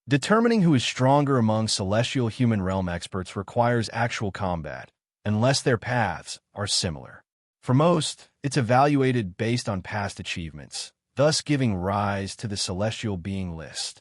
Determining who is stronger among celestial human realm experts requires actual combat, unless their paths are similar. For most, it's evaluated based on past achievements, thus giving rise to the celestial being list.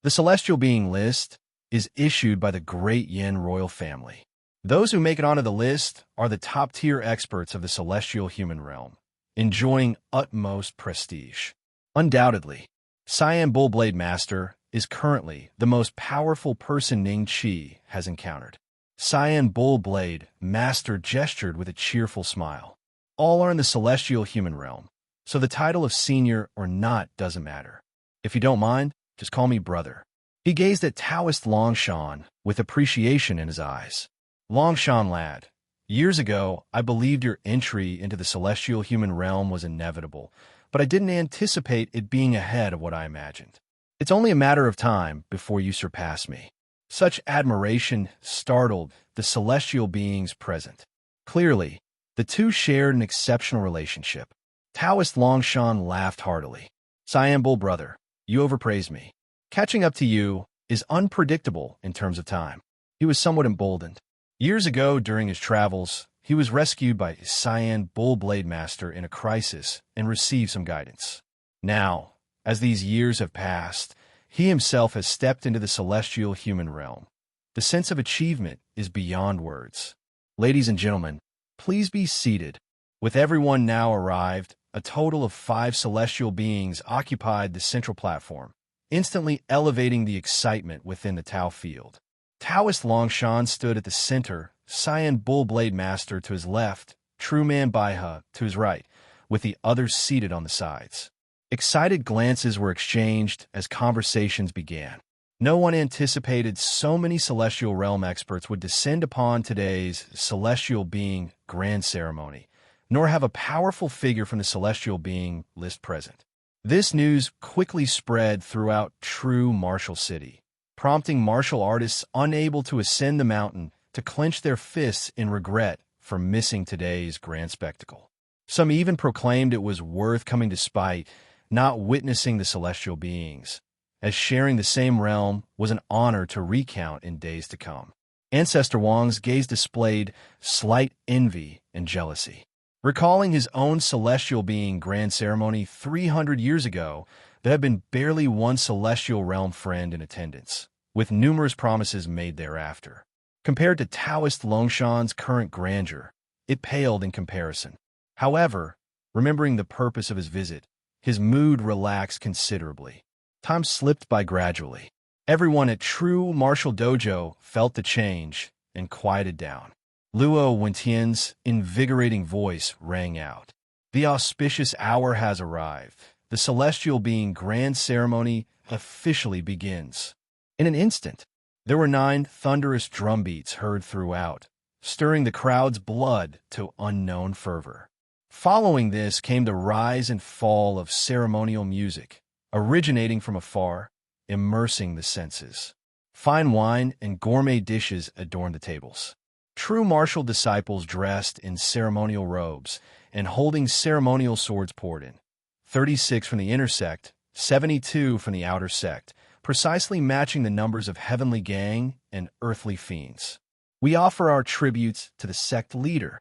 The celestial being list is issued by the Great Yin royal family. Those who make it onto the list are the top-tier experts of the celestial human realm, enjoying utmost prestige. Undoubtedly, Cyan Bull Blade Master is currently the most powerful person Ning Qi has encountered. Cyan Bull Blade Master gestured with a cheerful smile. All are in the celestial human realm, so the title of senior or not doesn't matter. If you don't mind, just call me brother. He gazed at Taoist Longshan with appreciation in his eyes. Longshan lad, years ago, I believed your entry into the celestial human realm was inevitable, but I didn't anticipate it being ahead of what I imagined. It's only a matter of time before you surpass me. Such admiration startled the celestial beings present. Clearly, the two shared an exceptional relationship. Taoist Longshan laughed heartily. Cyan Bull brother, you overpraise me. Catching up to you is unpredictable in terms of time. he was somewhat emboldened. Years ago, during his travels, he was rescued by Cyan Bull Blade Master in a crisis and received some guidance. Now, as these years have passed, he himself has stepped into the celestial human realm. The sense of achievement is beyond words. Ladies and gentlemen, please be seated. With everyone now arrived, a total of 5 celestial beings occupied the central platform, instantly elevating the excitement within the Tao field. Taoist Longshan stood at the center, Cyan Bull Blade Master to his left, True Man Baihe to his right, with the others seated on the sides. Excited glances were exchanged as conversations began. No one anticipated so many celestial realm experts would descend upon today's celestial being grand ceremony, nor have a powerful figure from the celestial being list present. This news quickly spread throughout true martial city, prompting martial artists unable to ascend the mountain to clench their fists in regret for missing today's grand spectacle. Some even proclaimed it was worth coming despite not witnessing the celestial beings, as sharing the same realm was an honor to recount in days to come. Ancestor Wang's gaze displayed slight envy and jealousy. Recalling his own celestial being grand ceremony 300 years ago, there had been barely one celestial realm friend in attendance, with numerous promises made thereafter. Compared to Taoist Longshan's current grandeur, it paled in comparison. However, remembering the purpose of his visit, his mood relaxed considerably. Time slipped by gradually. Everyone at True Martial Dojo felt the change and quieted down. Luo Wentian's invigorating voice rang out. The auspicious hour has arrived. The celestial being grand ceremony officially begins. In an instant, there were 9 thunderous drumbeats heard throughout, stirring the crowd's blood to unknown fervor. Following this came the rise and fall of ceremonial music, originating from afar, immersing the senses. Fine wine and gourmet dishes adorned the tables. True martial disciples dressed in ceremonial robes and holding ceremonial swords poured in. 36 from the inner sect, 72 from the outer sect, precisely matching the numbers of heavenly gang and earthly fiends. We offer our tributes to the sect leader.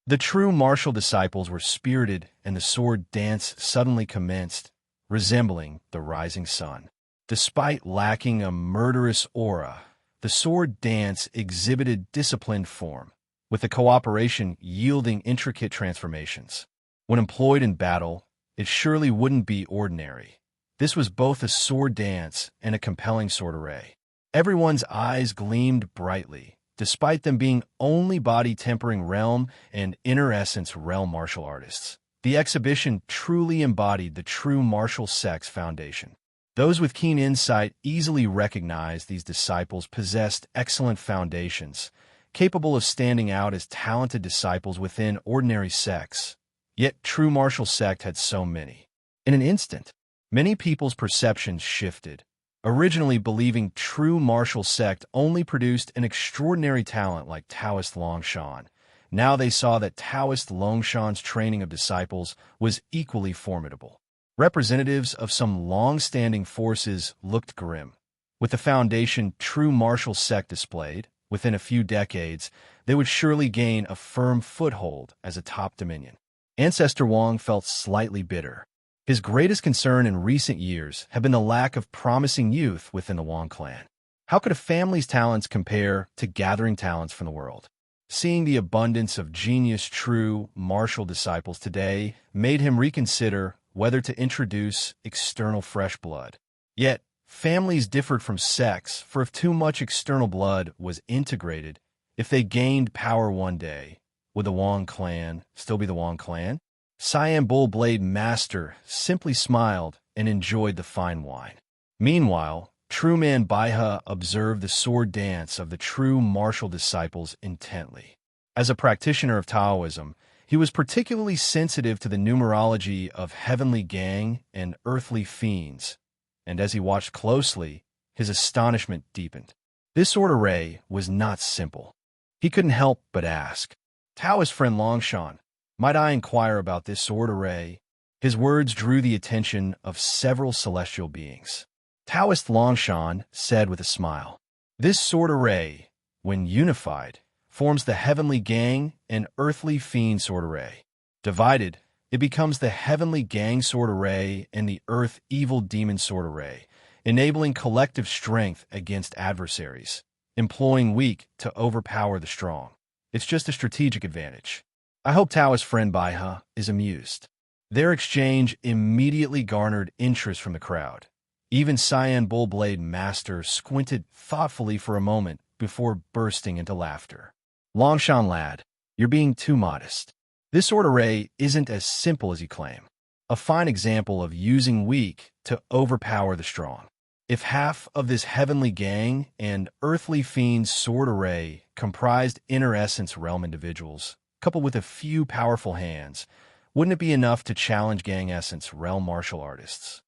The true martial disciples were spirited, and the sword dance suddenly commenced, resembling the rising sun. Despite lacking a murderous aura, the sword dance exhibited disciplined form, with the cooperation yielding intricate transformations. When employed in battle, it surely wouldn't be ordinary. This was both a sword dance and a compelling sword array. Everyone's eyes gleamed brightly, despite them being only body-tempering realm and inner essence realm martial artists. The exhibition truly embodied the true martial sect's foundation. Those with keen insight easily recognized these disciples possessed excellent foundations, capable of standing out as talented disciples within ordinary sects. Yet true martial sect had so many. In an instant, many people's perceptions shifted. Originally believing true martial sect only produced an extraordinary talent like Taoist Longshan, now they saw that Taoist Longshan's training of disciples was equally formidable. Representatives of some long-standing forces looked grim. With the foundation true martial sect displayed, within a few decades, they would surely gain a firm foothold as a top dominion. Ancestor Wang felt slightly bitter. His greatest concern in recent years had been the lack of promising youth within the Wang clan. How could a family's talents compare to gathering talents from the world? Seeing the abundance of genius true martial disciples today made him reconsider whether to introduce external fresh blood. Yet, families differed from sects, for if too much external blood was integrated, if they gained power one day, would the Wang clan still be the Wang clan? Cyan Bull Blade Master simply smiled and enjoyed the fine wine. Meanwhile, True Man Baihe observed the sword dance of the true martial disciples intently. As a practitioner of Taoism, he was particularly sensitive to the numerology of heavenly gang and earthly fiends, and as he watched closely, his astonishment deepened. This sword array was not simple. He couldn't help but ask, "Taoist friend Longshan, might I inquire about this sword array?" His words drew the attention of several celestial beings. Taoist Longshan said with a smile, "This sword array when unified, forms the heavenly gang and earthly fiend sword array. Divided, it becomes the heavenly gang sword array and the earth evil demon sword array, enabling collective strength against adversaries, employing weak to overpower the strong. It's just a strategic advantage. I hope Taoist friend Baiha is amused. Their exchange immediately garnered interest from the crowd. Even Cyan Bullblade Master squinted thoughtfully for a moment before bursting into laughter. Longshan lad, you're being too modest. This sword array isn't as simple as you claim. A fine example of using weak to overpower the strong. If half of this heavenly gang and earthly fiend sword array comprised inner essence realm individuals, coupled with a few powerful hands, wouldn't it be enough to challenge gang essence realm martial artists?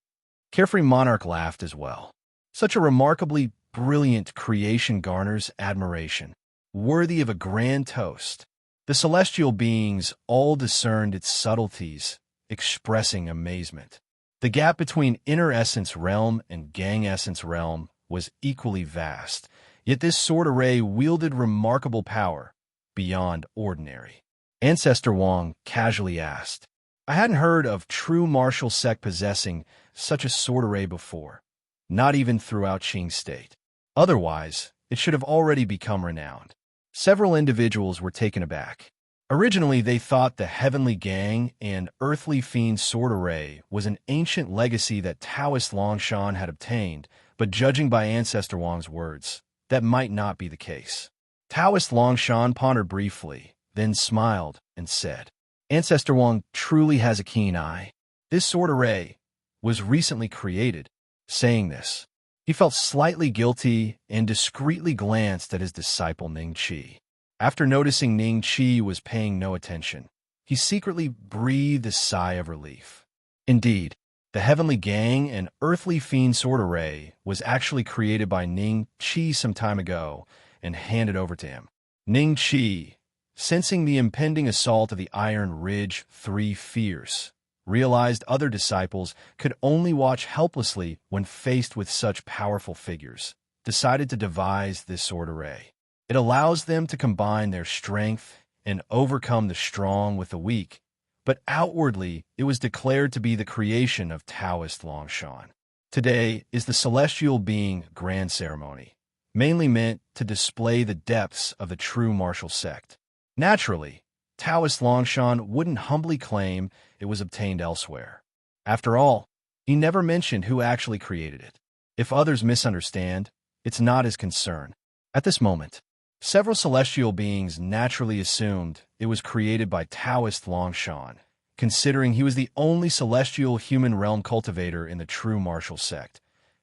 Carefree Monarch laughed as well. Such a remarkably brilliant creation garners admiration, worthy of a grand toast. The celestial beings all discerned its subtleties, expressing amazement. The gap between inner essence realm and gang essence realm was equally vast, yet this sword array wielded remarkable power, beyond ordinary. Ancestor Wang casually asked, I hadn't heard of true martial sect possessing such a sword array before, not even throughout Qing State. Otherwise, it should have already become renowned. Several individuals were taken aback. Originally, they thought the Heavenly Gang and Earthly Fiend sword array was an ancient legacy that Taoist Longshan had obtained, but judging by Ancestor Wang's words, that might not be the case. Taoist Longshan pondered briefly, then smiled and said, Ancestor Wang truly has a keen eye. This sword array was recently created. Saying this, he felt slightly guilty and discreetly glanced at his disciple Ning Qi. After noticing Ning Qi was paying no attention, he secretly breathed a sigh of relief. Indeed, the Heavenly Gang and Earthly Fiend sword array was actually created by Ning Qi some time ago and handed over to him. Ning Qi, sensing the impending assault of the Iron Ridge Three Fierce, realized other disciples could only watch helplessly when faced with such powerful figures, decided to devise this sword array. It allows them to combine their strength and overcome the strong with the weak, but outwardly it was declared to be the creation of Taoist Longshan. Today is the Celestial Being Grand Ceremony, mainly meant to display the depths of the true martial sect. Naturally, Taoist Longshan wouldn't humbly claim it was obtained elsewhere. After all, he never mentioned who actually created it. If others misunderstand, it's not his concern. At this moment, several celestial beings naturally assumed it was created by Taoist Longshan, considering he was the only celestial human realm cultivator in the true martial sect.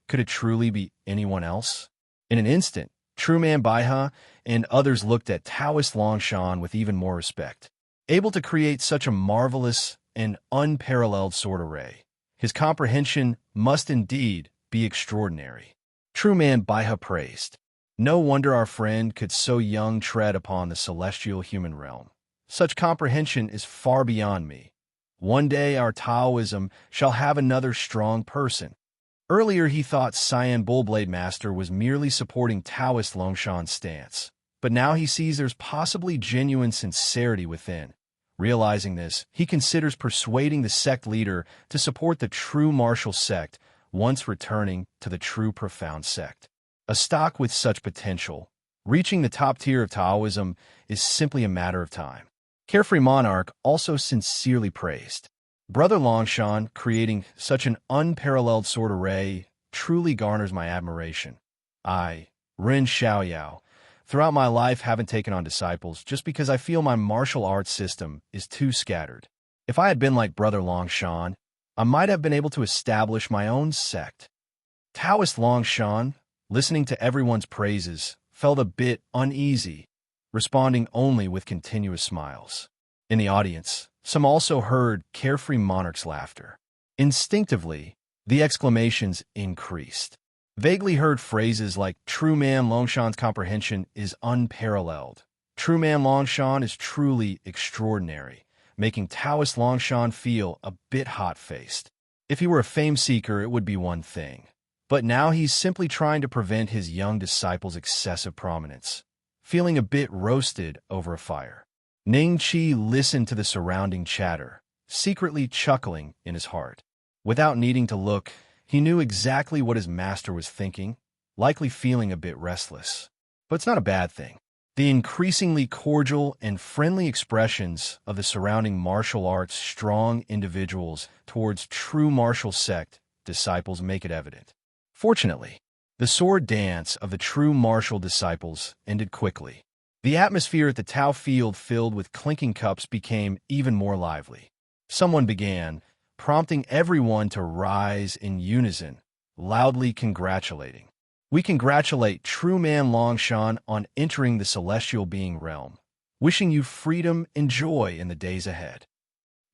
Could it truly be anyone else? In an instant, True Man Baiha and others looked at Taoist Longshan with even more respect. Able to create such a marvelous and unparalleled sword array, his comprehension must indeed be extraordinary. True Man Baiha praised. No wonder our friend could so young tread upon the celestial human realm. Such comprehension is far beyond me. One day our Taoism shall have another strong person. Earlier he thought Cyan Bullblade Master was merely supporting Taoist Longshan's stance, but now he sees there's possibly genuine sincerity within. Realizing this, he considers persuading the sect leader to support the true martial sect once returning to the true profound sect. A stock with such potential, reaching the top tier of Taoism, is simply a matter of time. Carefree Monarch also sincerely praised. Brother Longshan creating such an unparalleled sword array truly garners my admiration. I, Ren Xiaoyao, throughout my life haven't taken on disciples just because I feel my martial arts system is too scattered. If I had been like Brother Longshan, I might have been able to establish my own sect. Taoist Longshan, listening to everyone's praises, felt a bit uneasy, responding only with continuous smiles. In the audience, some also heard Carefree Monarch's laughter. Instinctively, the exclamations increased. Vaguely heard phrases like, True Man Longshan's comprehension is unparalleled. True Man Longshan is truly extraordinary, making Taoist Longshan feel a bit hot-faced. If he were a fame seeker, it would be one thing. But now he's simply trying to prevent his young disciple's excessive prominence. feeling a bit roasted over a fire. Ning Qi listened to the surrounding chatter, secretly chuckling in his heart. Without needing to look, he knew exactly what his master was thinking, likely feeling a bit restless. But it's not a bad thing. The increasingly cordial and friendly expressions of the surrounding martial arts strong individuals towards true martial sect disciples make it evident. Fortunately, the sword dance of the true martial disciples ended quickly. The atmosphere at the Tao field filled with clinking cups became even more lively. Someone began, prompting everyone to rise in unison, loudly congratulating. We congratulate true man Longshan on entering the celestial being realm, wishing you freedom and joy in the days ahead.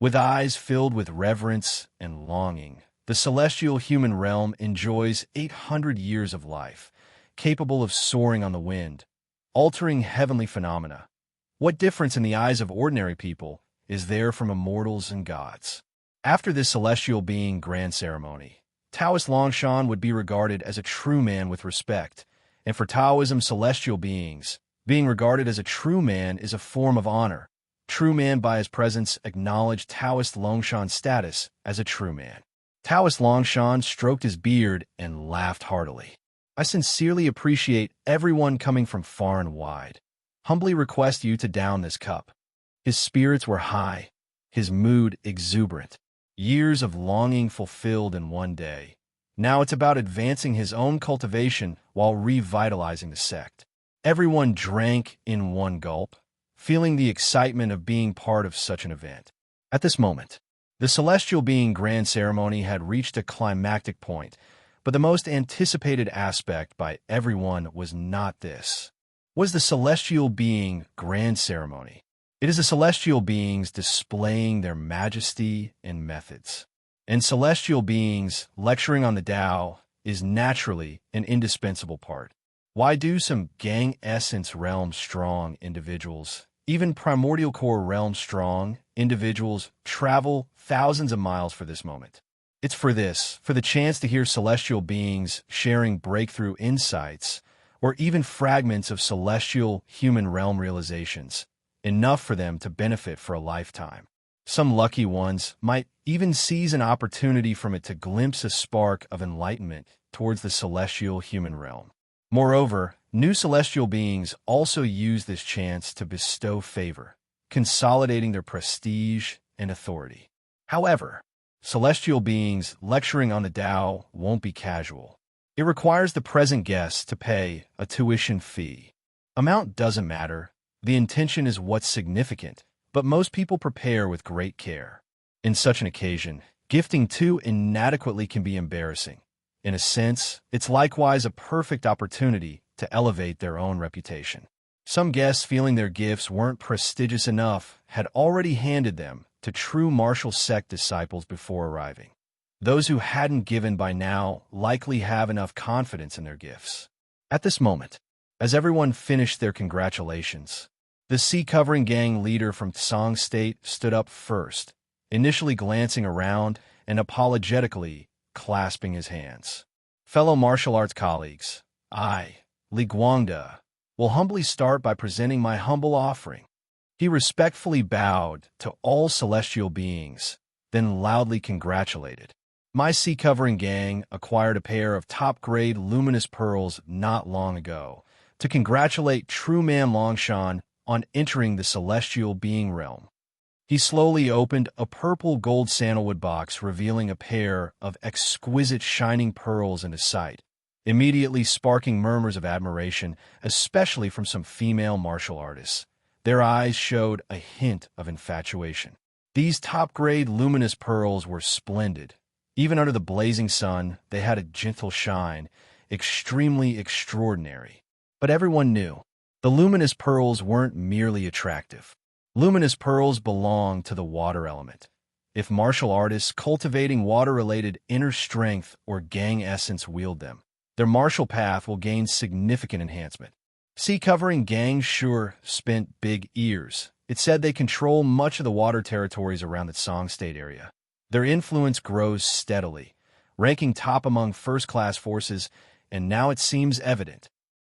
With eyes filled with reverence and longing, the celestial human realm enjoys 800 years of life, capable of soaring on the wind, altering heavenly phenomena. What difference in the eyes of ordinary people is there from immortals and gods? After this celestial being grand ceremony, Taoist Longshan would be regarded as a true man with respect, and for Taoism celestial beings, being regarded as a true man is a form of honor. True man by his presence acknowledged Taoist Longshan's status as a true man. Taoist Longshan stroked his beard and laughed heartily. I sincerely appreciate everyone coming from far and wide. Humbly request you to down this cup. His spirits were high, his mood exuberant. Years of longing fulfilled in one day. Now it's about advancing his own cultivation while revitalizing the sect. Everyone drank in one gulp, feeling the excitement of being part of such an event. At this moment, the celestial being grand ceremony had reached a climactic point, but the most anticipated aspect by everyone was not this. Was the celestial being grand ceremony. It is the celestial beings displaying their majesty and methods. And celestial beings lecturing on the Tao is naturally an indispensable part. Why do some gang essence realm strong individuals, even primordial core realm strong individuals, travel thousands of miles for this moment? It's for the chance to hear celestial beings sharing breakthrough insights, or even fragments of celestial human realm realizations, enough for them to benefit for a lifetime. Some lucky ones might even seize an opportunity from it to glimpse a spark of enlightenment towards the celestial human realm. Moreover, new celestial beings also use this chance to bestow favor, consolidating their prestige and authority. However, celestial beings lecturing on the Tao won't be casual. It requires the present guests to pay a tuition fee. Amount doesn't matter. The intention is what's significant, but most people prepare with great care. In such an occasion, gifting too inadequately can be embarrassing. In a sense, it's likewise a perfect opportunity to elevate their own reputation. Some guests, feeling their gifts weren't prestigious enough, had already handed them to true martial sect disciples before arriving. Those who hadn't given by now likely have enough confidence in their gifts. At this moment, as everyone finished their congratulations, the sea-covering gang leader from Tsang State stood up first, initially glancing around and apologetically clasping his hands. Fellow martial arts colleagues, I, Li Guangda, will humbly start by presenting my humble offering. He respectfully bowed to all celestial beings, then loudly congratulated. My sea-covering gang acquired a pair of top-grade luminous pearls not long ago to congratulate true man Longshan on entering the celestial being realm. He slowly opened a purple gold sandalwood box, revealing a pair of exquisite shining pearls in his sight, immediately sparking murmurs of admiration, especially from some female martial artists. Their eyes showed a hint of infatuation. These top-grade luminous pearls were splendid. Even under the blazing sun, they had a gentle shine, extremely extraordinary. But everyone knew, the luminous pearls weren't merely attractive. Luminous pearls belong to the water element. If martial artists cultivating water-related inner strength or gang essence wield them, their martial path will gain significant enhancement. Sea-covering gangs sure spent big ears. It said they control much of the water territories around the Tsang State area. Their influence grows steadily, ranking top among first-class forces, and now it seems evident.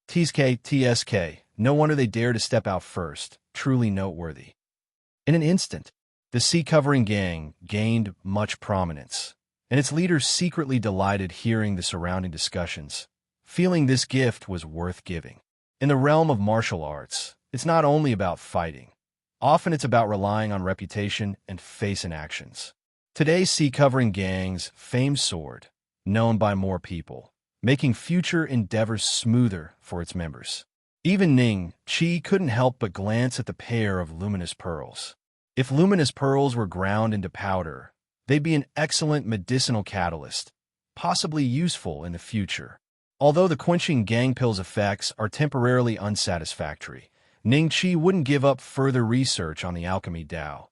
TSK, No wonder they dare to step out first, truly noteworthy. In an instant, the sea-covering gang gained much prominence, and its leaders secretly delighted hearing the surrounding discussions, feeling this gift was worth giving. In the realm of martial arts, it's not only about fighting. Often it's about relying on reputation and face in actions. Today's sea-covering gang's famed sword, known by more people, making future endeavors smoother for its members. Even Ning Qi couldn't help but glance at the pair of luminous pearls. If luminous pearls were ground into powder, they'd be an excellent medicinal catalyst, possibly useful in the future. Although the quenching gang pill's effects are temporarily unsatisfactory, Ning Qi wouldn't give up further research on the alchemy Tao.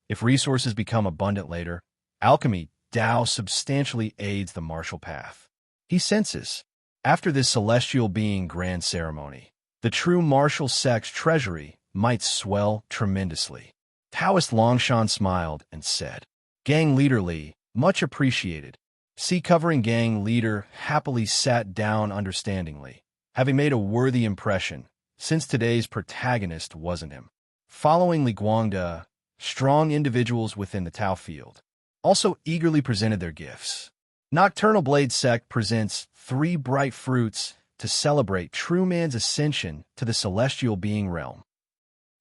If resources become abundant later, alchemy Tao substantially aids the martial path. He senses, after this celestial being grand ceremony, the true martial sect's treasury might swell tremendously. Taoist Longshan smiled and said, "Gang leader Li, much appreciated." Sea-covering gang leader happily sat down understandingly, having made a worthy impression, since today's protagonist wasn't him. Following Li Guangde, strong individuals within the Tao field also eagerly presented their gifts. Nocturnal Blade Sect presents 3 bright fruits to celebrate true man's ascension to the celestial being realm.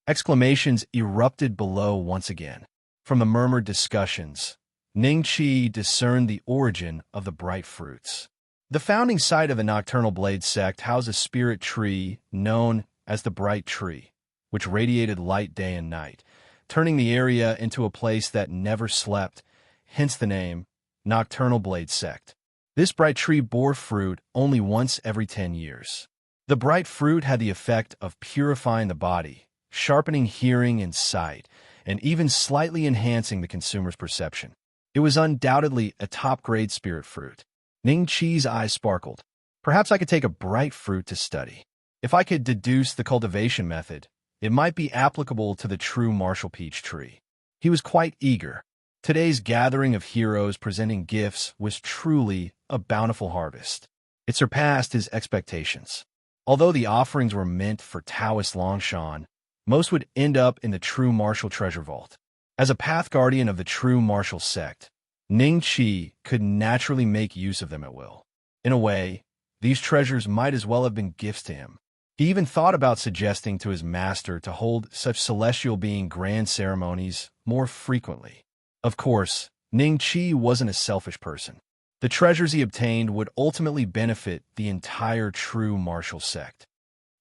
Exclamations erupted below once again. From the murmured discussions, Ning Qi discerned the origin of the bright fruits. The founding site of the Nocturnal Blade Sect housed a spirit tree known as the Bright Tree, which radiated light day and night, turning the area into a place that never slept, hence the name Nocturnal Blade Sect. This bright tree bore fruit only once every 10 years. The bright fruit had the effect of purifying the body, sharpening hearing and sight, and even slightly enhancing the consumer's perception. It was undoubtedly a top-grade spirit fruit. Ning Qi's eyes sparkled. Perhaps I could take a bright fruit to study. If I could deduce the cultivation method, it might be applicable to the true martial peach tree. He was quite eager. Today's gathering of heroes presenting gifts was truly a bountiful harvest. It surpassed his expectations. Although the offerings were meant for Taoist Longshan, most would end up in the true martial treasure vault. As a path guardian of the true martial sect, Ning Qi could naturally make use of them at will. In a way, these treasures might as well have been gifts to him. He even thought about suggesting to his master to hold such celestial being grand ceremonies more frequently. Of course, Ning Qi wasn't a selfish person. The treasures he obtained would ultimately benefit the entire true martial sect.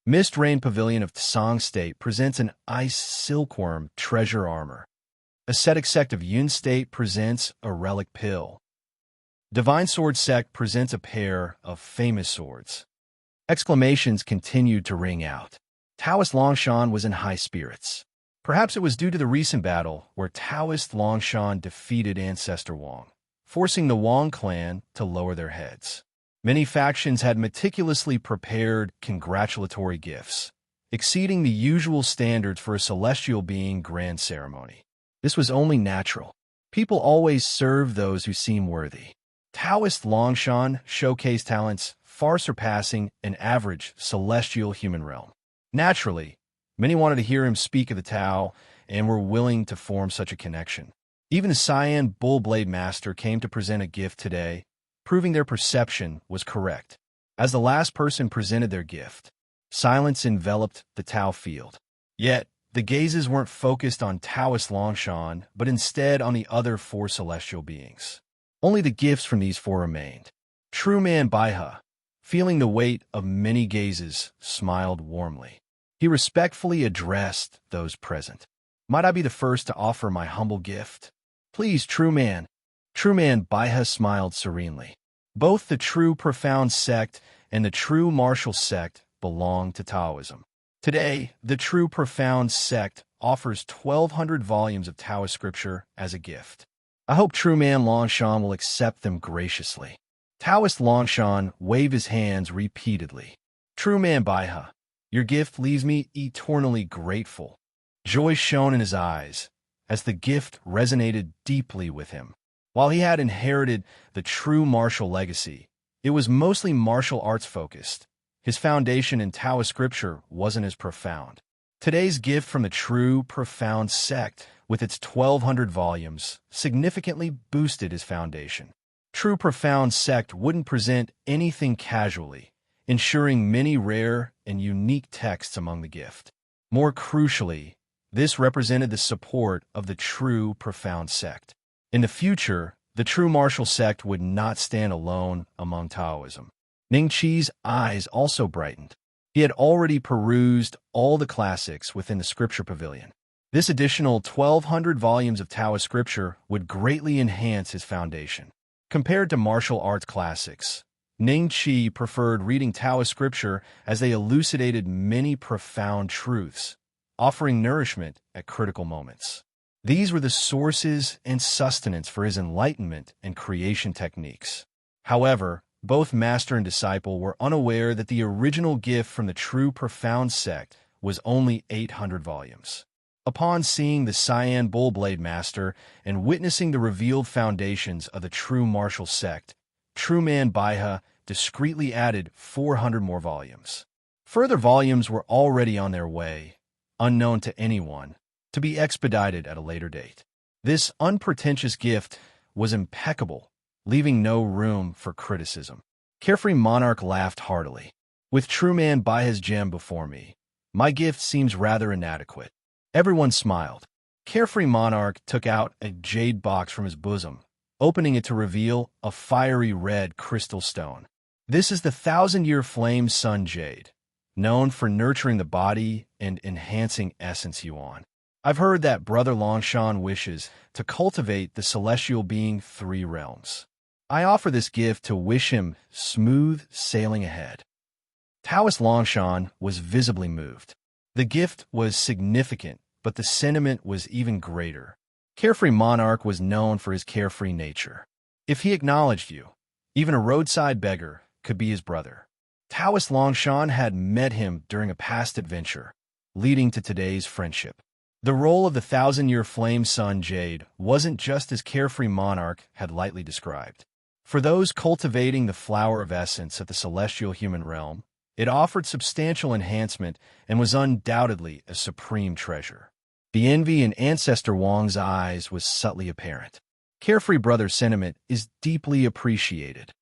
Mist Rain Pavilion of Tsang State presents an ice silkworm treasure armor. Ascetic Sect of Yun State presents a relic pill. Divine Sword Sect presents a pair of famous swords. Exclamations continued to ring out. Taoist Longshan was in high spirits. Perhaps it was due to the recent battle where Taoist Longshan defeated Ancestor Wang, forcing the Wang clan to lower their heads. Many factions had meticulously prepared congratulatory gifts, exceeding the usual standards for a celestial being grand ceremony. This was only natural. People always serve those who seem worthy. Taoist Longshan showcased talents far surpassing an average celestial human realm. Naturally, many wanted to hear him speak of the Tao and were willing to form such a connection. Even the Cyan Bull Blade Master came to present a gift today, proving their perception was correct. As the last person presented their gift, silence enveloped the Tao field. Yet, the gazes weren't focused on Taoist Longshan, but instead on the other 4 celestial beings. Only the gifts from these 4 remained. True Man Baihe, feeling the weight of many gazes, smiled warmly. He respectfully addressed those present. "Might I be the first to offer my humble gift?" "Please, True Man." True Man Baihe smiled serenely. Both the true profound sect and the true martial sect belong to Taoism. Today, the true profound sect offers 1,200 volumes of Taoist scripture as a gift. I hope True Man Longshan will accept them graciously. Taoist Longshan waved his hands repeatedly. "True Man Baihe, your gift leaves me eternally grateful." Joy shone in his eyes as the gift resonated deeply with him. While he had inherited the true martial legacy, it was mostly martial arts focused, his foundation in Taoist scripture wasn't as profound. Today's gift from the True Profound sect, with its 1,200 volumes, significantly boosted his foundation. True Profound sect wouldn't present anything casually, ensuring many rare and unique texts among the gift. More crucially, this represented the support of the True Profound sect. In the future, the True Martial sect would not stand alone among Taoism. Ning Qi's eyes also brightened. He had already perused all the classics within the scripture pavilion. This additional 1,200 volumes of Taoist scripture would greatly enhance his foundation. Compared to martial arts classics, Ning Qi preferred reading Taoist scripture as they elucidated many profound truths, offering nourishment at critical moments. These were the sources and sustenance for his enlightenment and creation techniques. However, both master and disciple were unaware that the original gift from the True Profound sect was only 800 volumes. Upon seeing the Cyan Bull Blade Master and witnessing the revealed foundations of the True Martial sect, True Man Baiha discreetly added 400 more volumes. Further volumes were already on their way, unknown to anyone, to be expedited at a later date. This unpretentious gift was impeccable, leaving no room for criticism. Carefree Monarch laughed heartily. With True Man Baiha's gem before me, my gift seems rather inadequate. Everyone smiled. Carefree Monarch took out a jade box from his bosom, opening it to reveal a fiery red crystal stone. This is the 1,000-year flame sun jade, known for nurturing the body and enhancing essence yuan. I've heard that Brother Longshan wishes to cultivate the celestial being 3 realms. I offer this gift to wish him smooth sailing ahead. Taoist Longshan was visibly moved. The gift was significant, but the sentiment was even greater. Carefree Monarch was known for his carefree nature. If he acknowledged you, even a roadside beggar could be his brother. Taoist Longshan had met him during a past adventure, leading to today's friendship. The role of the 1,000-year flame sun jade wasn't just as Carefree Monarch had lightly described. For those cultivating the flower of essence at the celestial human realm, it offered substantial enhancement and was undoubtedly a supreme treasure. The envy in Ancestor Wang's eyes was subtly apparent. Carefree Brother's sentiment is deeply appreciated.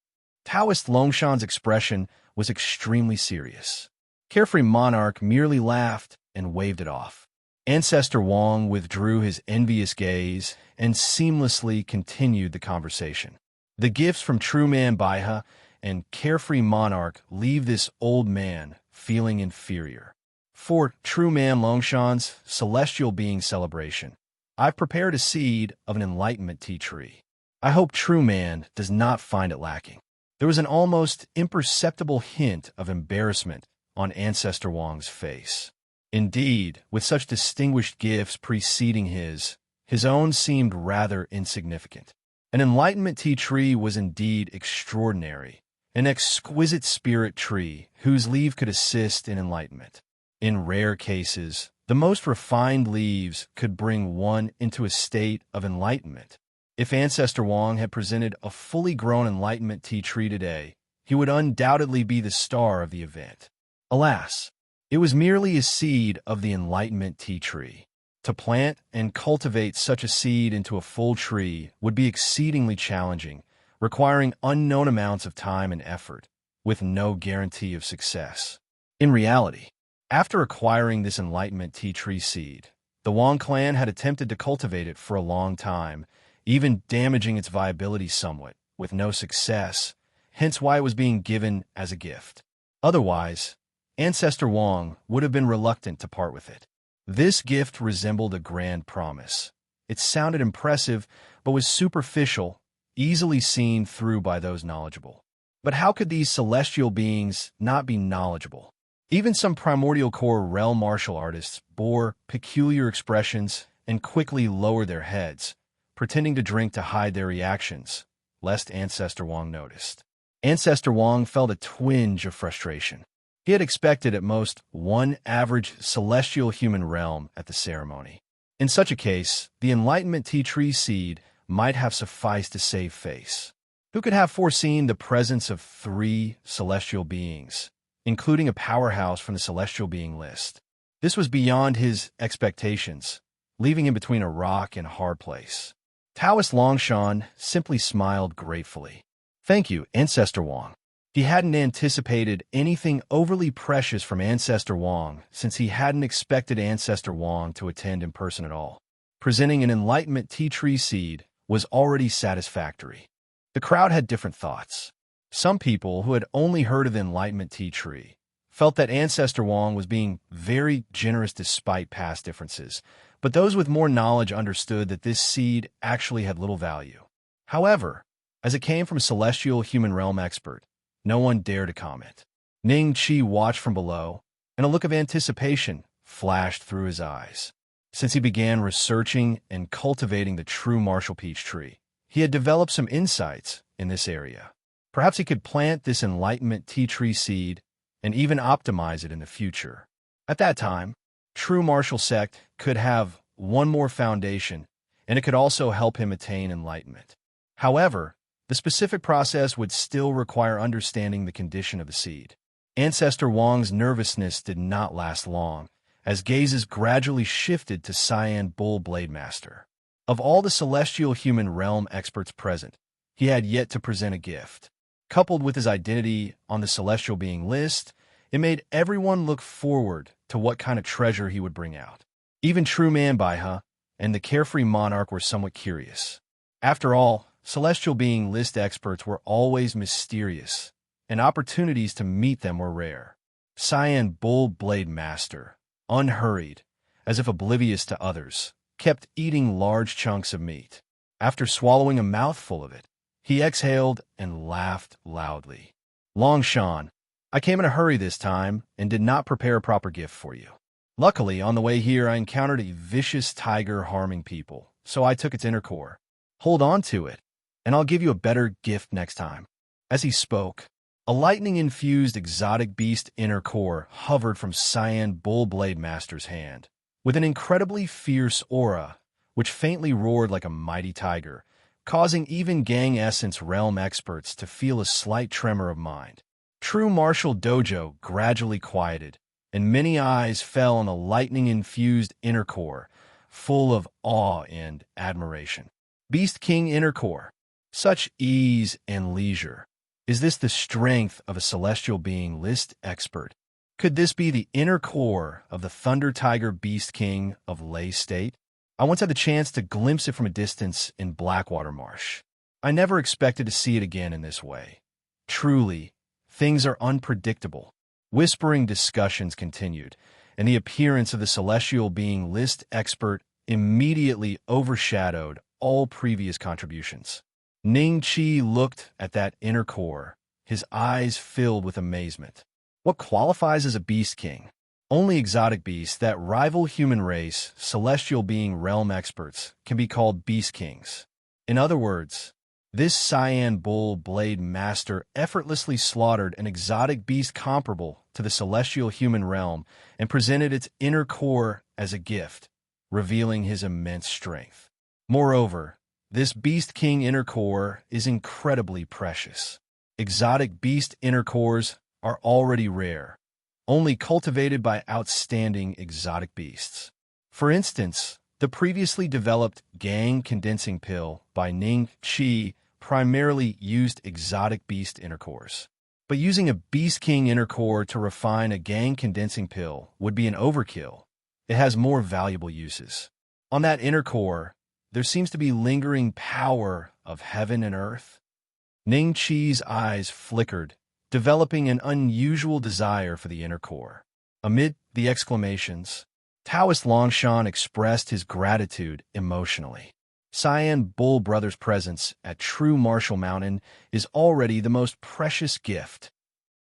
Taoist Longshan's expression was extremely serious. Carefree Monarch merely laughed and waved it off. Ancestor Wang withdrew his envious gaze and seamlessly continued the conversation. The gifts from True Man Baiha and Carefree Monarch leave this old man feeling inferior. For True Man Longshan's celestial being celebration, I've prepared a seed of an enlightenment tea tree. I hope True Man does not find it lacking. There was an almost imperceptible hint of embarrassment on Ancestor Wang's face. Indeed, with such distinguished gifts preceding his own seemed rather insignificant. An enlightenment tea tree was indeed extraordinary, an exquisite spirit tree whose leaf could assist in enlightenment. In rare cases, the most refined leaves could bring one into a state of enlightenment. If Ancestor Wang had presented a fully grown enlightenment tea tree today, he would undoubtedly be the star of the event. Alas, it was merely a seed of the enlightenment tea tree. To plant and cultivate such a seed into a full tree would be exceedingly challenging, requiring unknown amounts of time and effort, with no guarantee of success. In reality, after acquiring this enlightenment tea tree seed, the Wang clan had attempted to cultivate it for a long time, even damaging its viability somewhat, with no success, hence why it was being given as a gift. Otherwise, Ancestor Wang would have been reluctant to part with it. This gift resembled a grand promise. It sounded impressive, but was superficial, easily seen through by those knowledgeable. But how could these celestial beings not be knowledgeable? Even some primordial core realm martial artists bore peculiar expressions and quickly lowered their heads, pretending to drink to hide their reactions, lest Ancestor Wang noticed. Ancestor Wang felt a twinge of frustration. He had expected at most one average celestial human realm at the ceremony. In such a case, the enlightenment tea tree seed might have sufficed to save face. Who could have foreseen the presence of 3 celestial beings, including a powerhouse from the celestial being list. This was beyond his expectations, leaving him between a rock and a hard place. Taoist Longshan simply smiled gratefully. Thank you, Ancestor Wang. He hadn't anticipated anything overly precious from Ancestor Wang since he hadn't expected Ancestor Wang to attend in person at all. Presenting an Enlightenment tea tree seed was already satisfactory. The crowd had different thoughts. Some people who had only heard of the Enlightenment tea tree felt that Ancestor Wang was being very generous despite past differences, but those with more knowledge understood that this seed actually had little value. However, as it came from a celestial human realm expert, no one dared to comment. Ning Qi watched from below, and a look of anticipation flashed through his eyes. Since he began researching and cultivating the true martial peach tree, he had developed some insights in this area. Perhaps he could plant this Enlightenment tea tree seed and even optimize it in the future. At that time, true martial sect could have one more foundation, and it could also help him attain enlightenment. However, the specific process would still require understanding the condition of the seed. Ancestor Wang's nervousness did not last long, as gazes gradually shifted to Cyan Bull Blade Master. Of all the celestial human realm experts present, he had yet to present a gift. Coupled with his identity on the celestial being list, it made everyone look forward to what kind of treasure he would bring out. Even True Man Baiha and the carefree monarch were somewhat curious. After all, celestial being list experts were always mysterious, and opportunities to meet them were rare. Cyan Bull Blade Master, unhurried, as if oblivious to others, kept eating large chunks of meat. After swallowing a mouthful of it, he exhaled and laughed loudly. Longshan, I came in a hurry this time and did not prepare a proper gift for you. Luckily, on the way here, I encountered a vicious tiger harming people, so I took its inner core. Hold on to it, and I'll give you a better gift next time. As he spoke, a lightning-infused exotic beast inner core hovered from Cyan Bull Blade Master's hand, with an incredibly fierce aura, which faintly roared like a mighty tiger, causing even Gang Essence realm experts to feel a slight tremor of mind. True Martial Dojo gradually quieted, and many eyes fell on the lightning-infused inner core, full of awe and admiration. Beast King inner core. Such ease and leisure. Is this the strength of a celestial being list expert? Could this be the inner core of the Thunder Tiger Beast King of Lei State? I once had the chance to glimpse it from a distance in Blackwater Marsh. I never expected to see it again in this way. Truly, things are unpredictable. Whispering discussions continued, and the appearance of the celestial being list expert immediately overshadowed all previous contributions. Ning Qi looked at that inner core, his eyes filled with amazement. What qualifies as a beast king? Only exotic beasts that rival human race, celestial being realm experts, can be called beast kings. In other words, this Cyan Bull Blade Master effortlessly slaughtered an exotic beast comparable to the celestial human realm and presented its inner core as a gift, revealing his immense strength. Moreover, this Beast King inner core is incredibly precious. Exotic beast inner cores are already rare, only cultivated by outstanding exotic beasts. For instance, the previously developed Gang Condensing Pill by Ning Qi primarily used exotic beast inner cores. But using a Beast King inner core to refine a Gang Condensing Pill would be an overkill. It has more valuable uses. On that inner core, there seems to be lingering power of heaven and earth. Ning Qi's eyes flickered, developing an unusual desire for the inner core. Amid the exclamations, Taoist Longshan expressed his gratitude emotionally. Cyan Bull Brother's presence at True Martial Mountain is already the most precious gift.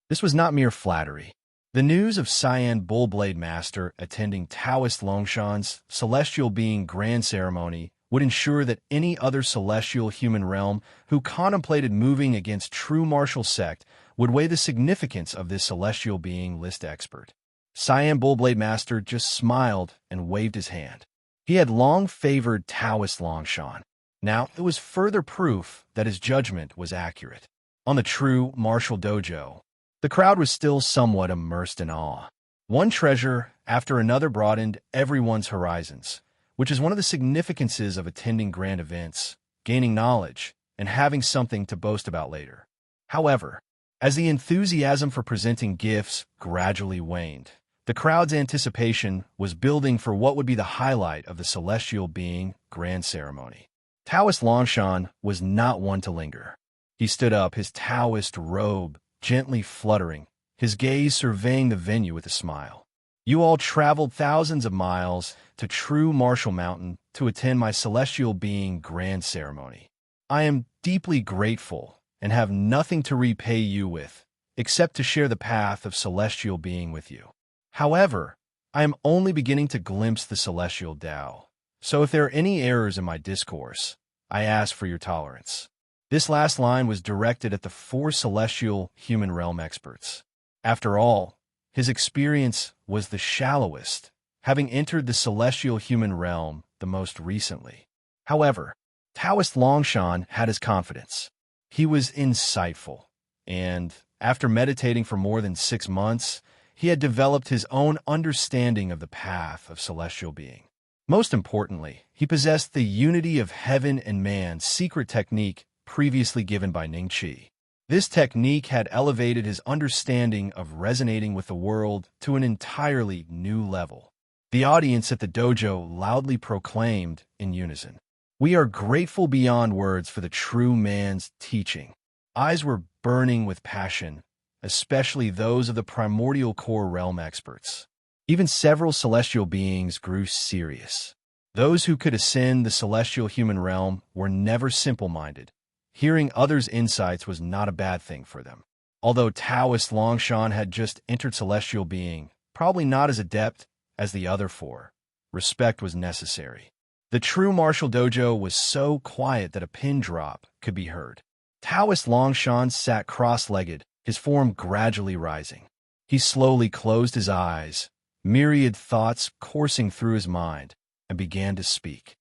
This was not mere flattery. The news of Cyan Bull Blade Master attending Taoist Longshan's Celestial Being Grand Ceremony would ensure that any other celestial human realm who contemplated moving against True Martial Sect would weigh the significance of this celestial being list expert. Cyan Bull Blade Master just smiled and waved his hand. He had long favored Taoist Longshan. Now it was further proof that his judgment was accurate. On the True Martial Dojo, The crowd was still somewhat immersed in awe. One treasure after another broadened everyone's horizons, which is one of the significances of attending grand events, gaining knowledge, and having something to boast about later. However, as the enthusiasm for presenting gifts gradually waned, the crowd's anticipation was building for what would be the highlight of the celestial being grand ceremony. Taoist Longshan was not one to linger. He stood up, his Taoist robe gently fluttering, his gaze surveying the venue with a smile. You all traveled thousands of miles to true Martial Mountain to attend my celestial being grand ceremony. I am deeply grateful and have nothing to repay you with, except to share the path of celestial being with you. However, I am only beginning to glimpse the celestial Tao, so if there are any errors in my discourse, I ask for your tolerance. This last line was directed at the four celestial human realm experts. After all, his experience was the shallowest, having entered the celestial human realm the most recently. However, Taoist Longshan had his confidence. He was insightful, and after meditating for more than 6 months, he had developed his own understanding of the path of celestial being. Most importantly, he possessed the unity of heaven and man's secret technique previously given by Ning Qi. This technique had elevated his understanding of resonating with the world to an entirely new level. The audience at the dojo loudly proclaimed in unison, "We are grateful beyond words for the true man's teaching." Eyes were burning with passion, especially those of the primordial core realm experts. Even several celestial beings grew serious. Those who could ascend the celestial human realm were never simple-minded. Hearing others' insights was not a bad thing for them. Although Taoist Longshan had just entered celestial being, probably not as adept as the other four, respect was necessary. The true martial dojo was so quiet that a pin drop could be heard. Taoist Longshan sat cross-legged, his form gradually rising. He slowly closed his eyes, myriad thoughts coursing through his mind, and began to speak.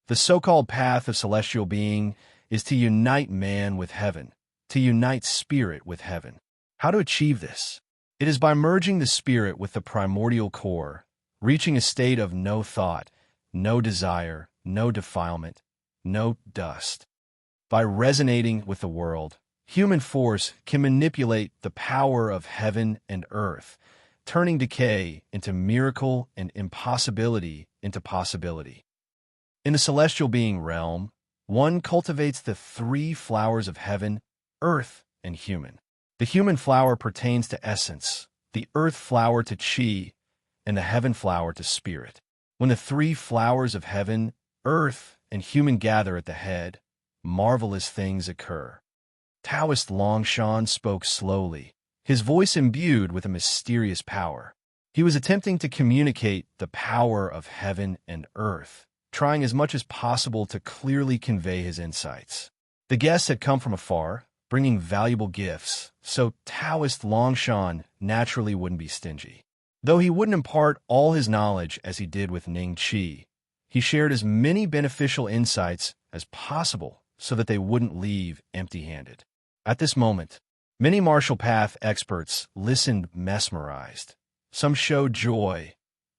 The so-called path of celestial being is to unite man with heaven, to unite spirit with heaven. How to achieve this? It is by merging the spirit with the primordial core, reaching a state of no thought, no desire, no defilement, no dust. By resonating with the world, human force can manipulate the power of heaven and earth, turning decay into miracle and impossibility into possibility. In the celestial being realm, one cultivates the 3 flowers of heaven, earth, and human. The human flower pertains to essence, the earth flower to Qi, and the heaven flower to spirit. When the 3 flowers of heaven, earth, and human gather at the head, marvelous things occur. Taoist Longshan spoke slowly, his voice imbued with a mysterious power. He was attempting to communicate the power of heaven and earth, trying as much as possible to clearly convey his insights. The guests had come from afar, bringing valuable gifts, so Taoist Longshan naturally wouldn't be stingy. Though he wouldn't impart all his knowledge as he did with Ning Qi, he shared as many beneficial insights as possible so that they wouldn't leave empty-handed. At this moment, many martial path experts listened mesmerized. Some showed joy,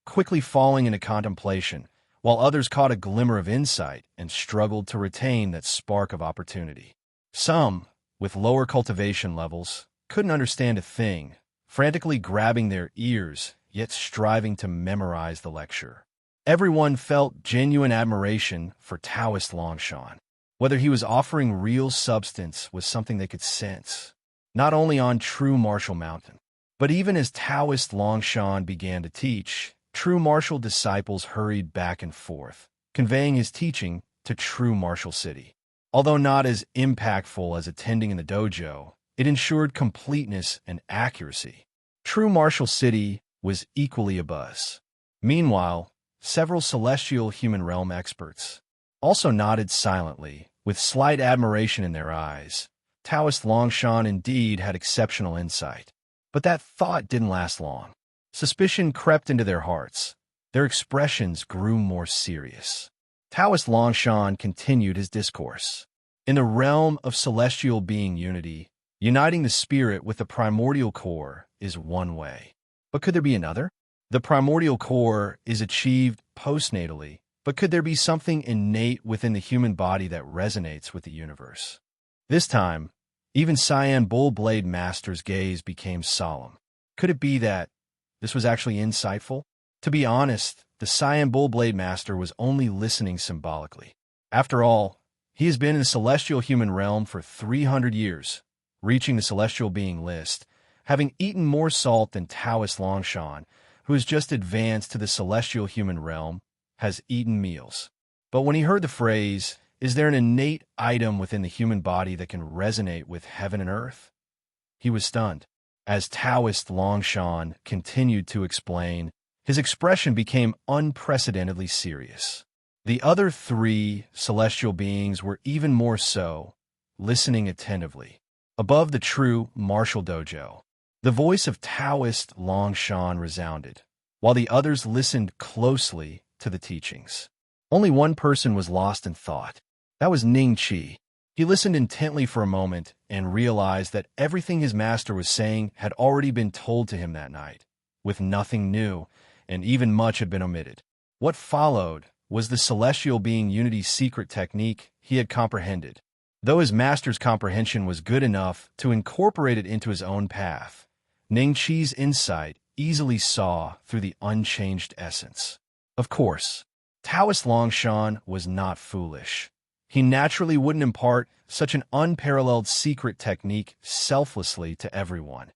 quickly falling into contemplation, while others caught a glimmer of insight and struggled to retain that spark of opportunity. Some, with lower cultivation levels, couldn't understand a thing, frantically grabbing their ears, yet striving to memorize the lecture. Everyone felt genuine admiration for Taoist Longshan. Whether he was offering real substance was something they could sense, not only on true martial mountain, but even as Taoist Longshan began to teach, true martial disciples hurried back and forth, conveying his teaching to true martial city. Although not as impactful as attending in the dojo, it ensured completeness and accuracy. True martial city was equally abuzz. Meanwhile, several celestial human realm experts also nodded silently, with slight admiration in their eyes. Taoist Longshan indeed had exceptional insight. But that thought didn't last long. Suspicion crept into their hearts. Their expressions grew more serious. Taoist Longshan continued his discourse. In the realm of celestial being unity, Uniting the spirit with the primordial core is one way. But could there be another? The primordial core is achieved postnatally, but could there be something innate within the human body that resonates with the universe? This time, even Cyan Bull Blade Master's gaze became solemn. Could it be that this was actually insightful? To be honest, the Cyan Bull Blade Master was only listening symbolically. After all, he has been in the celestial human realm for 300 years, reaching the celestial being list, having eaten more salt than Taoist Longshan, who has just advanced to the celestial human realm, has eaten meals. But when he heard the phrase, "Is there an innate item within the human body that can resonate with heaven and earth?" he was stunned. As Taoist Longshan continued to explain, his expression became unprecedentedly serious. The other three celestial beings were even more so, listening attentively. Above the true martial dojo, the voice of Taoist Longshan resounded, while the others listened closely to the teachings. Only one person was lost in thought. That was Ning Qi. He listened intently for a moment and realized that everything his master was saying had already been told to him that night, with nothing new, and even much had been omitted. What followed was the celestial being unity's secret technique he had comprehended. Though his master's comprehension was good enough to incorporate it into his own path, Ning Qi's insight easily saw through the unchanged essence. Of course, Taoist Longshan was not foolish. He naturally wouldn't impart such an unparalleled secret technique selflessly to everyone,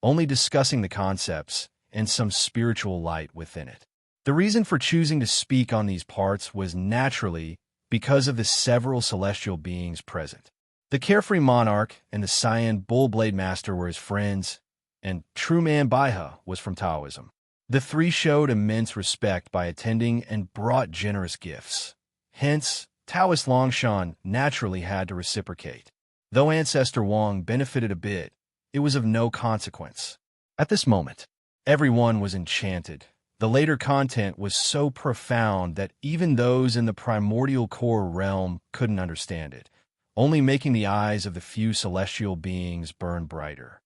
only discussing the concepts and some spiritual light within it. The reason for choosing to speak on these parts was naturally because of the several celestial beings present. The carefree monarch and the Cyan Bull Blade Master were his friends, and True Man Baihe was from Taoism. The three showed immense respect by attending and brought generous gifts. Hence, Taoist Longshan naturally had to reciprocate. Though Ancestor Wang benefited a bit, it was of no consequence. At this moment, everyone was enchanted. The later content was so profound that even those in the primordial core realm couldn't understand it, only making the eyes of the few celestial beings burn brighter.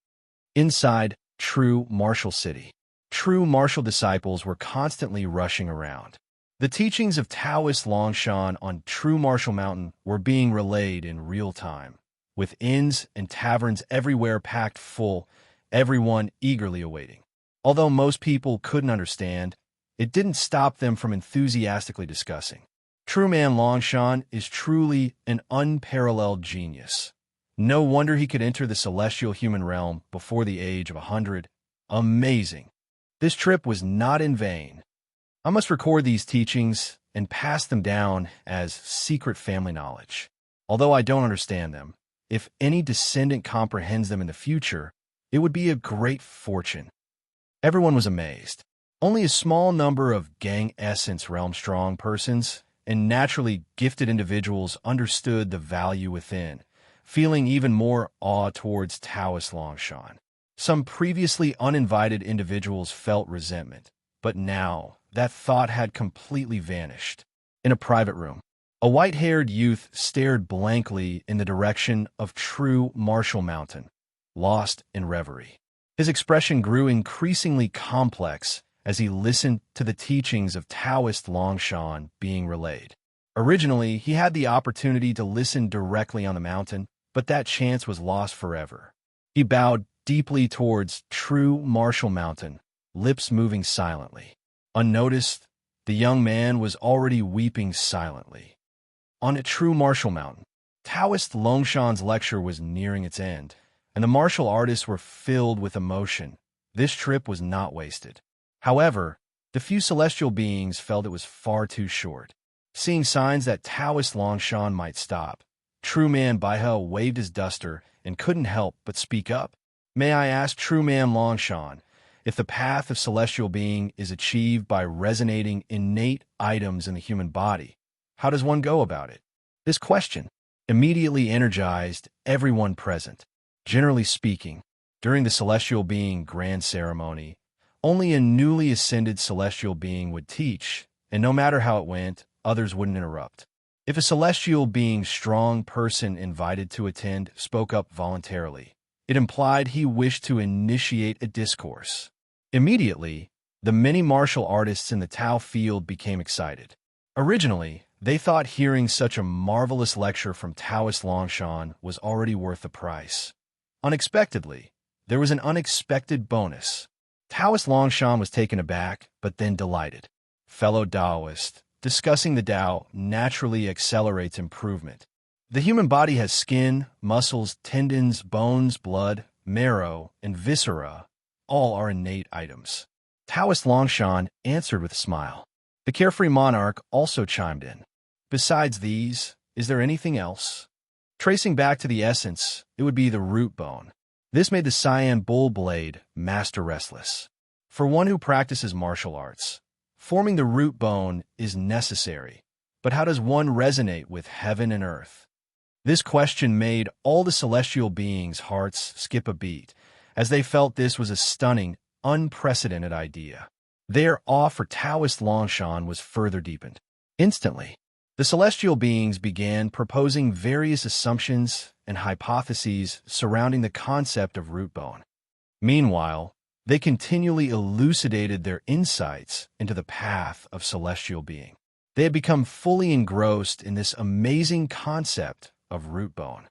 Inside True Martial City, true martial disciples were constantly rushing around. The teachings of Taoist Longshan on True Martial Mountain were being relayed in real time, with inns and taverns everywhere packed full, everyone eagerly awaiting. Although most people couldn't understand, it didn't stop them from enthusiastically discussing. True Man Longshan is truly an unparalleled genius. No wonder he could enter the celestial human realm before the age of 100. Amazing. This trip was not in vain. I must record these teachings and pass them down as secret family knowledge. Although I don't understand them, if any descendant comprehends them in the future, it would be a great fortune. Everyone was amazed. Only a small number of gang essence realm strong persons and naturally gifted individuals understood the value within, feeling even more awe towards Taoist Longshan. Some previously uninvited individuals felt resentment, but now that thought had completely vanished. In a private room, a white-haired youth stared blankly in the direction of True Martial Mountain, lost in reverie. His expression grew increasingly complex as he listened to the teachings of Taoist Longshan being relayed. Originally, he had the opportunity to listen directly on the mountain, but that chance was lost forever. He bowed deeply towards True Martial Mountain, lips moving silently. Unnoticed, the young man was already weeping silently. On a True Martial Mountain, Taoist Longshan's lecture was nearing its end, and the martial artists were filled with emotion. This trip was not wasted. However, the few celestial beings felt it was far too short. Seeing signs that Taoist Longshan might stop, True Man Baihe waved his duster and couldn't help but speak up. "May I ask True Man Longshan, if the path of celestial being is achieved by resonating innate items in the human body, how does one go about it?" This question immediately energized everyone present. Generally speaking, during the celestial being grand ceremony, only a newly ascended celestial being would teach, and no matter how it went, others wouldn't interrupt. If a celestial being strong person invited to attend spoke up voluntarily, It implied he wished to initiate a discourse. Immediately, the many martial artists in the Tao field became excited. Originally, they thought hearing such a marvelous lecture from Taoist Longshan was already worth the price. Unexpectedly, there was an unexpected bonus. Taoist Longshan was taken aback, but then delighted. Fellow Taoist, discussing the Tao naturally accelerates improvement. The human body has skin, muscles, tendons, bones, blood, marrow, and viscera. All are innate items. Taoist Longshan answered with a smile. The carefree monarch also chimed in. Besides these, is there anything else? Tracing back to the essence, it would be the root bone. This made the cyan bull blade master restless. For one who practices martial arts, forming the root bone is necessary. But how does one resonate with heaven and earth? This question made all the celestial beings' hearts skip a beat, as they felt this was a stunning, unprecedented idea. Their awe for Taoist Longshan was further deepened. Instantly, the celestial beings began proposing various assumptions and hypotheses surrounding the concept of root bone. Meanwhile, they continually elucidated their insights into the path of celestial being. They had become fully engrossed in this amazing concept of root bone.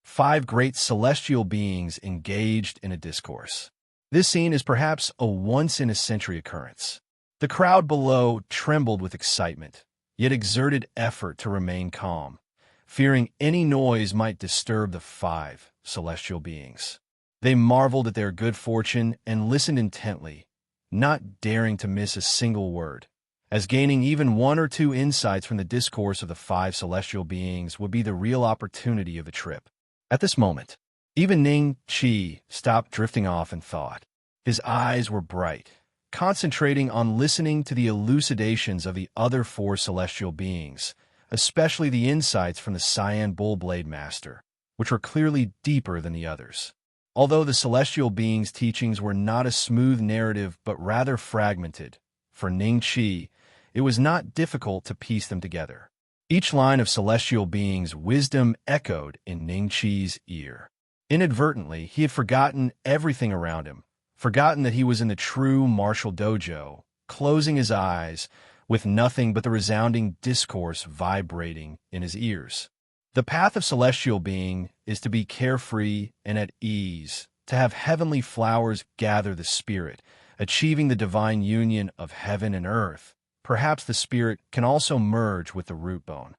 5 great celestial beings engaged in a discourse. This scene is perhaps a once-in-a-century occurrence. The crowd below trembled with excitement, yet exerted effort to remain calm, fearing any noise might disturb the 5 celestial beings. They marveled at their good fortune and listened intently, not daring to miss a single word, as gaining even 1 or 2 insights from the discourse of the 5 celestial beings would be the real opportunity of the trip. At this moment, even Ning Qi stopped drifting off in thought. His eyes were bright, concentrating on listening to the elucidations of the other 4 celestial beings, especially the insights from the Cyan Bull Blade Master, which were clearly deeper than the others. Although the celestial beings' teachings were not a smooth narrative but rather fragmented, for Ning Qi, it was not difficult to piece them together. Each line of celestial beings' wisdom echoed in Ning Qi's ear. Inadvertently, he had forgotten everything around him, forgotten that he was in the true martial dojo, closing his eyes, with nothing but the resounding discourse vibrating in his ears. The path of celestial being is to be carefree and at ease, to have heavenly flowers gather the spirit, achieving the divine union of heaven and earth. Perhaps the spirit can also merge with the root bone.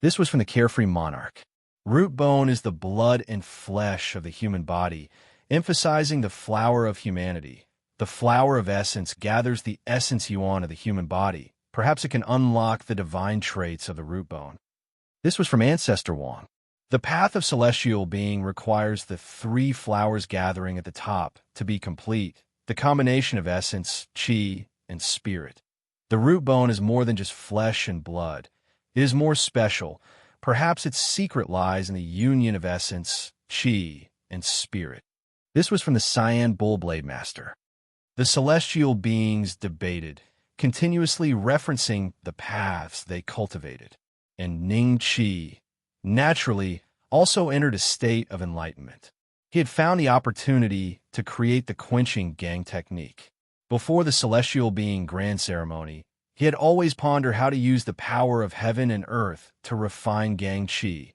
This was from the carefree monarch. Root bone is the blood and flesh of the human body, emphasizing the flower of humanity. The flower of essence gathers the essence yuan of the human body. Perhaps it can unlock the divine traits of the root bone. This was from Ancestor Wang. The path of celestial being requires the 3 flowers gathering at the top to be complete, the combination of essence, qi, and spirit. The root bone is more than just flesh and blood. It is more special. Perhaps its secret lies in the union of essence, qi, and spirit. This was from the Cyan Bull Blade Master. The celestial beings debated, continuously referencing the paths they cultivated. And Ning Qi, naturally, also entered a state of enlightenment. He had found the opportunity to create the quenching gang technique. Before the celestial being grand ceremony, he had always pondered how to use the power of heaven and earth to refine gang qi,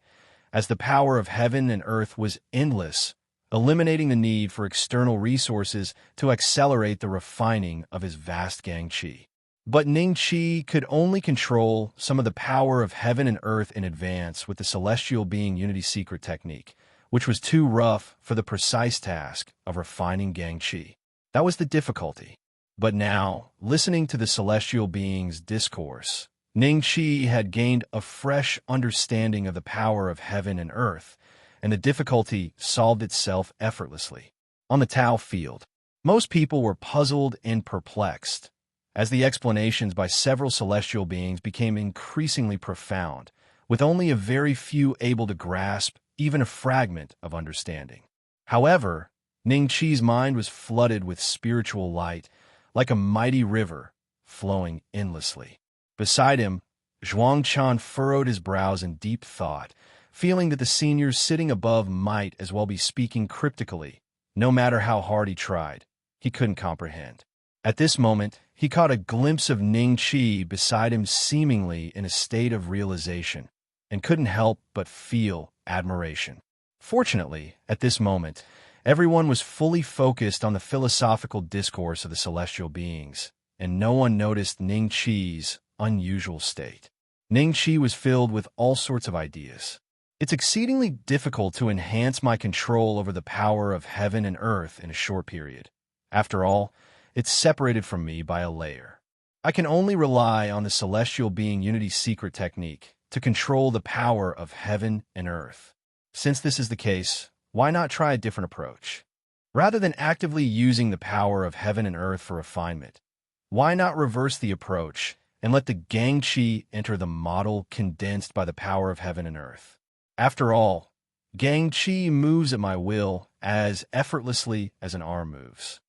as the power of heaven and earth was endless, eliminating the need for external resources to accelerate the refining of his vast gang qi. But Ning Qi could only control some of the power of heaven and earth in advance with the celestial being unity secret technique, which was too rough for the precise task of refining gang qi. That was the difficulty. But now, listening to the celestial being's discourse, Ning Qi had gained a fresh understanding of the power of heaven and earth, and the difficulty solved itself effortlessly. On the Tao field, most people were puzzled and perplexed, as the explanations by several celestial beings became increasingly profound, with only a very few able to grasp even a fragment of understanding. However, Ning Qi's mind was flooded with spiritual light, like a mighty river flowing endlessly. Beside him, Zhuangchan furrowed his brows in deep thought, feeling that the seniors sitting above might as well be speaking cryptically. No matter how hard he tried, he couldn't comprehend. At this moment, he caught a glimpse of Ning Qi beside him, seemingly in a state of realization, and couldn't help but feel admiration. Fortunately, at this moment, everyone was fully focused on the philosophical discourse of the celestial beings, and no one noticed Ning Qi's unusual state. Ning Qi was filled with all sorts of ideas. It's exceedingly difficult to enhance my control over the power of heaven and earth in a short period. After all, it's separated from me by a layer. I can only rely on the celestial being unity's secret technique to control the power of heaven and earth. Since this is the case, why not try a different approach? Rather than actively using the power of heaven and earth for refinement, why not reverse the approach and let the Gang Qi enter the model condensed by the power of heaven and earth? After all, Gang Qi moves at my will as effortlessly as an arm moves.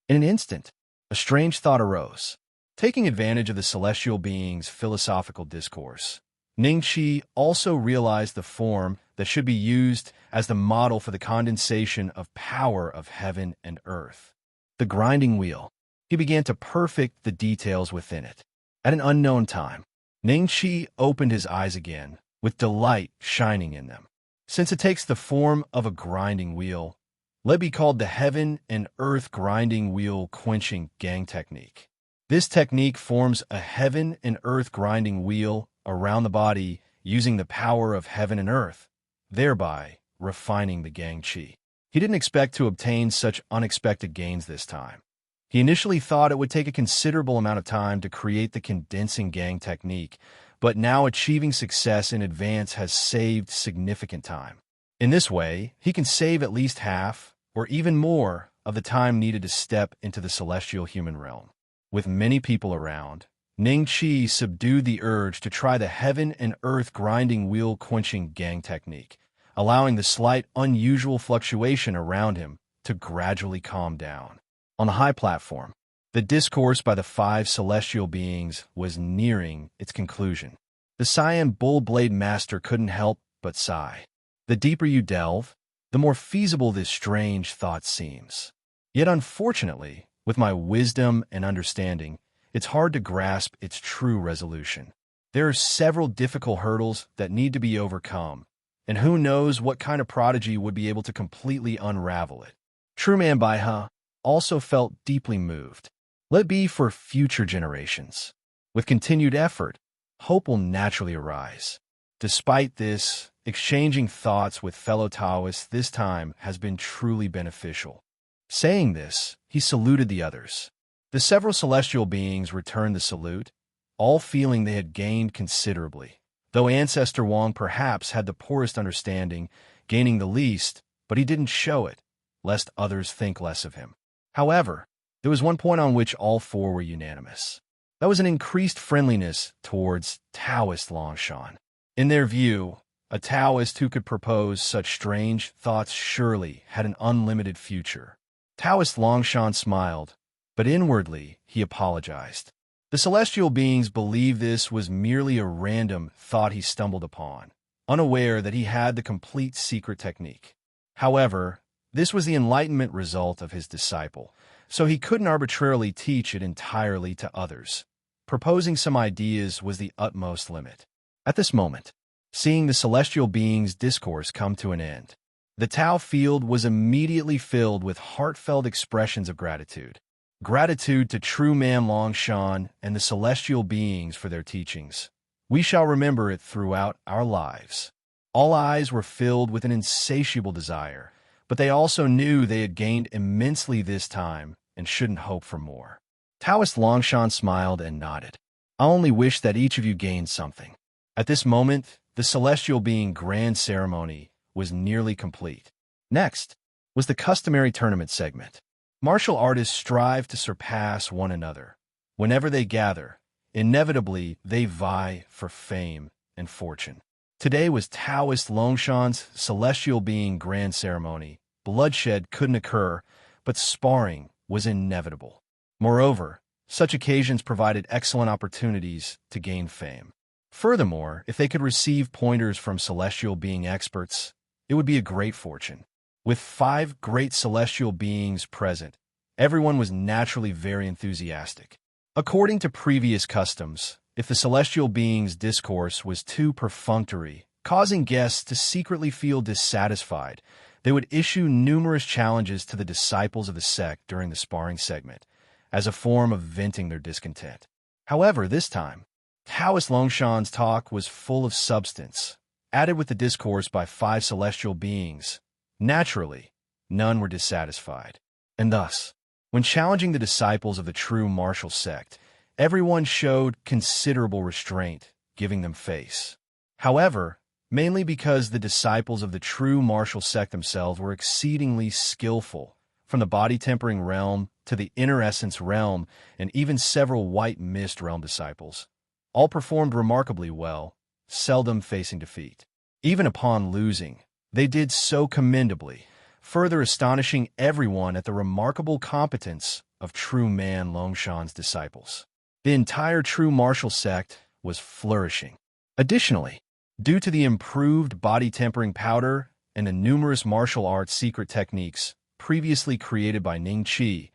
In an instant, a strange thought arose. Taking advantage of the celestial being's philosophical discourse, Ning Qi also realized the form that should be used as the model for the condensation of power of heaven and earth. The grinding wheel. He began to perfect the details within it. At an unknown time, Ning Qi opened his eyes again, with delight shining in them. Since it takes the form of a grinding wheel, let be called the heaven and earth grinding wheel quenching gang technique. This technique forms a heaven and earth grinding wheel around the body using the power of heaven and earth, thereby refining the Gang Qi. He didn't expect to obtain such unexpected gains this time. He initially thought it would take a considerable amount of time to create the condensing gang technique, but now achieving success in advance has saved significant time. In this way, he can save at least half, or even more, of the time needed to step into the celestial human realm. With many people around, Ning Qi subdued the urge to try the heaven and earth grinding wheel quenching gang technique, allowing the slight unusual fluctuation around him to gradually calm down. On the high platform, the discourse by the five celestial beings was nearing its conclusion. The Cyan Bull Blade Master couldn't help but sigh. The deeper you delve, the more feasible this strange thought seems. Yet unfortunately, with my wisdom and understanding, it's hard to grasp its true resolution. There are several difficult hurdles that need to be overcome, and who knows what kind of prodigy would be able to completely unravel it. True Man Baiha also felt deeply moved. Let it be for future generations. With continued effort, hope will naturally arise. Despite this, exchanging thoughts with fellow Taoists this time has been truly beneficial. Saying this, he saluted the others. The several celestial beings returned the salute, all feeling they had gained considerably. Though Ancestor Wang perhaps had the poorest understanding, gaining the least, but he didn't show it, lest others think less of him. However, there was one point on which all four were unanimous. That was an increased friendliness towards Taoist Longshan. In their view, a Taoist who could propose such strange thoughts surely had an unlimited future. Taoist Longshan smiled, but inwardly he apologized. The celestial beings believed this was merely a random thought he stumbled upon, unaware that he had the complete secret technique. However, this was the enlightenment result of his disciple, so he couldn't arbitrarily teach it entirely to others. Proposing some ideas was the utmost limit. At this moment, seeing the celestial beings' discourse come to an end, the Tao field was immediately filled with heartfelt expressions of gratitude. Gratitude to True Man Longshan and the celestial beings for their teachings. We shall remember it throughout our lives. All eyes were filled with an insatiable desire, but they also knew they had gained immensely this time and shouldn't hope for more. Taoist Longshan smiled and nodded. I only wish that each of you gained something. At this moment, the celestial being grand ceremony was nearly complete. Next was the customary tournament segment. Martial artists strive to surpass one another. Whenever they gather, inevitably they vie for fame and fortune. Today was Taoist Longshan's celestial being grand ceremony. Bloodshed couldn't occur, but sparring was inevitable. Moreover, such occasions provided excellent opportunities to gain fame. Furthermore, if they could receive pointers from celestial being experts, it would be a great fortune. With 5 great celestial beings present, everyone was naturally very enthusiastic. According to previous customs, if the celestial being's discourse was too perfunctory, causing guests to secretly feel dissatisfied, they would issue numerous challenges to the disciples of the sect during the sparring segment, as a form of venting their discontent. However, this time, Taoist Longshan's talk was full of substance, added with the discourse by 5 celestial beings. Naturally, none were dissatisfied. And thus, when challenging the disciples of the true martial sect, everyone showed considerable restraint, giving them face. However, mainly because the disciples of the true martial sect themselves were exceedingly skillful, from the body-tempering realm to the inner essence realm, and even several white mist realm disciples, all performed remarkably well, seldom facing defeat. Even upon losing, they did so commendably, further astonishing everyone at the remarkable competence of true man Longshan's disciples. The entire true martial sect was flourishing. Additionally, due to the improved body-tempering powder and the numerous martial arts secret techniques previously created by Ning Qi,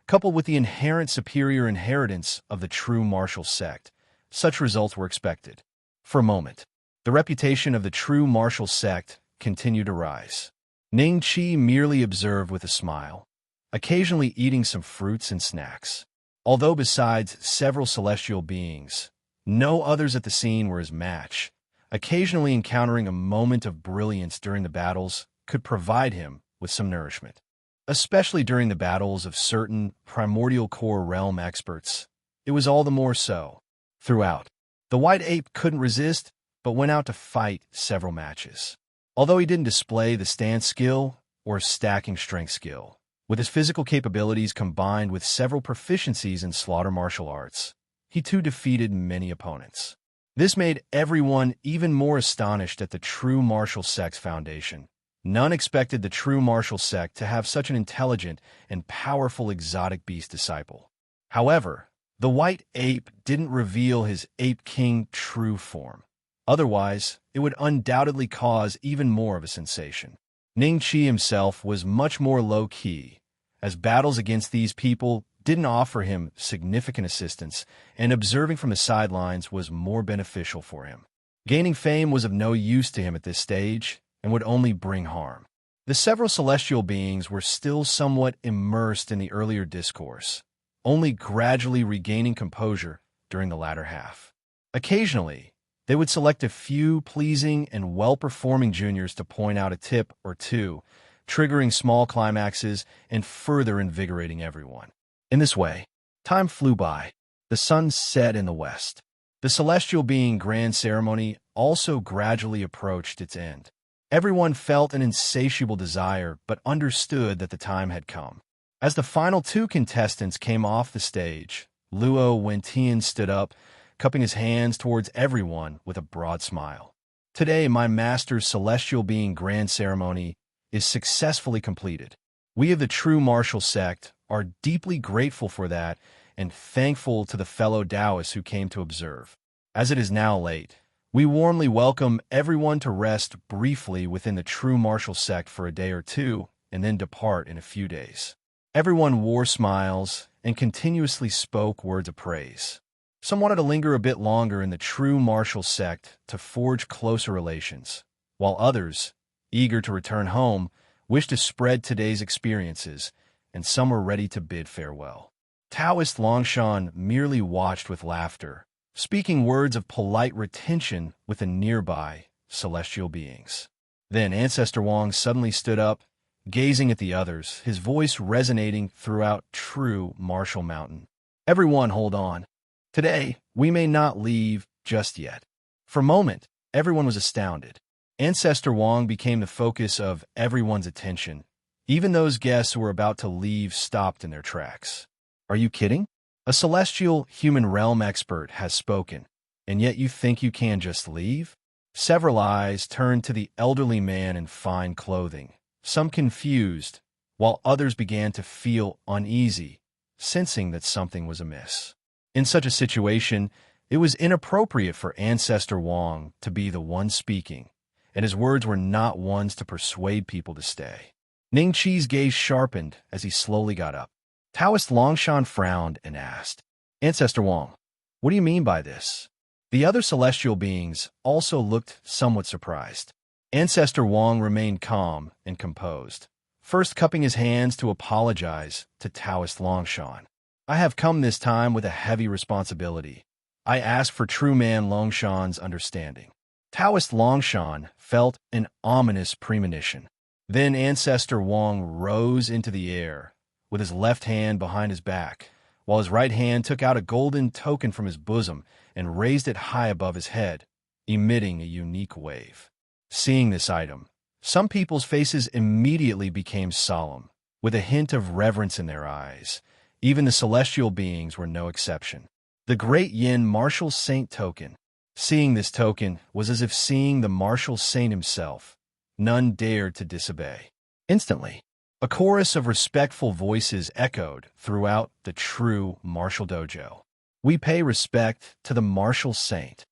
coupled with the inherent superior inheritance of the true martial sect, such results were expected. For a moment, the reputation of the true martial sect continued to rise. Ning Qi merely observed with a smile, occasionally eating some fruits and snacks. Although besides several celestial beings, no others at the scene were his match, occasionally encountering a moment of brilliance during the battles could provide him with some nourishment. Especially during the battles of certain primordial core realm experts, it was all the more so. Throughout, the white ape couldn't resist, but went out to fight several matches. Although he didn't display the stance skill or stacking strength skill, with his physical capabilities combined with several proficiencies in slaughter martial arts, he too defeated many opponents. This made everyone even more astonished at the true martial sect's foundation. None expected the true martial sect to have such an intelligent and powerful exotic beast disciple. However, the white ape didn't reveal his ape king true form. Otherwise, it would undoubtedly cause even more of a sensation. Ning Qi himself was much more low-key, as battles against these people didn't offer him significant assistance, and observing from the sidelines was more beneficial for him. Gaining fame was of no use to him at this stage, and would only bring harm. The several celestial beings were still somewhat immersed in the earlier discourse, only gradually regaining composure during the latter half. Occasionally, they would select a few pleasing and well-performing juniors to point out a tip or two, triggering small climaxes and further invigorating everyone. In this way, time flew by. The sun set in the west. The celestial being grand ceremony also gradually approached its end. Everyone felt an insatiable desire, but understood that the time had come. As the final 2 contestants came off the stage, Luo Wentian stood up, cupping his hands towards everyone with a broad smile. Today, my master's celestial being grand ceremony is successfully completed. We of the true martial sect are deeply grateful for that and thankful to the fellow Taoists who came to observe. As it is now late, we warmly welcome everyone to rest briefly within the true martial sect for a day or two, and then depart in a few days. Everyone wore smiles and continuously spoke words of praise. Some wanted to linger a bit longer in the true martial sect to forge closer relations, while others, eager to return home, wished to spread today's experiences, and some were ready to bid farewell. Taoist Longshan merely watched with laughter, speaking words of polite retention with the nearby celestial beings. Then Ancestor Wang suddenly stood up, gazing at the others, his voice resonating throughout true martial mountain. Everyone hold on. Today, we may not leave just yet. For a moment, everyone was astounded. Ancestor Wang became the focus of everyone's attention. Even those guests who were about to leave stopped in their tracks. Are you kidding? A celestial human realm expert has spoken, and yet you think you can just leave? Several eyes turned to the elderly man in fine clothing, some confused, while others began to feel uneasy, sensing that something was amiss. In such a situation, It was inappropriate for Ancestor Wang to be the one speaking, and his words were not ones to persuade people to stay. Ning Qi's gaze sharpened as he slowly got up. Taoist Longshan frowned and asked, Ancestor Wang, what do you mean by this? The other celestial beings also looked somewhat surprised. Ancestor Wang remained calm and composed, first cupping his hands to apologize to Taoist Longshan. I have come this time with a heavy responsibility. I ask for true man Longshan's understanding. Taoist Longshan felt an ominous premonition. Then Ancestor Wang rose into the air, with his left hand behind his back, while his right hand took out a golden token from his bosom and raised it high above his head, emitting a unique wave. Seeing this item, some people's faces immediately became solemn, with a hint of reverence in their eyes. Even the celestial beings were no exception. The great Yin Martial Saint token. Seeing this token was as if seeing the Martial Saint himself. None dared to disobey. Instantly, a chorus of respectful voices echoed throughout the true martial dojo. We pay respect to the Martial Saint.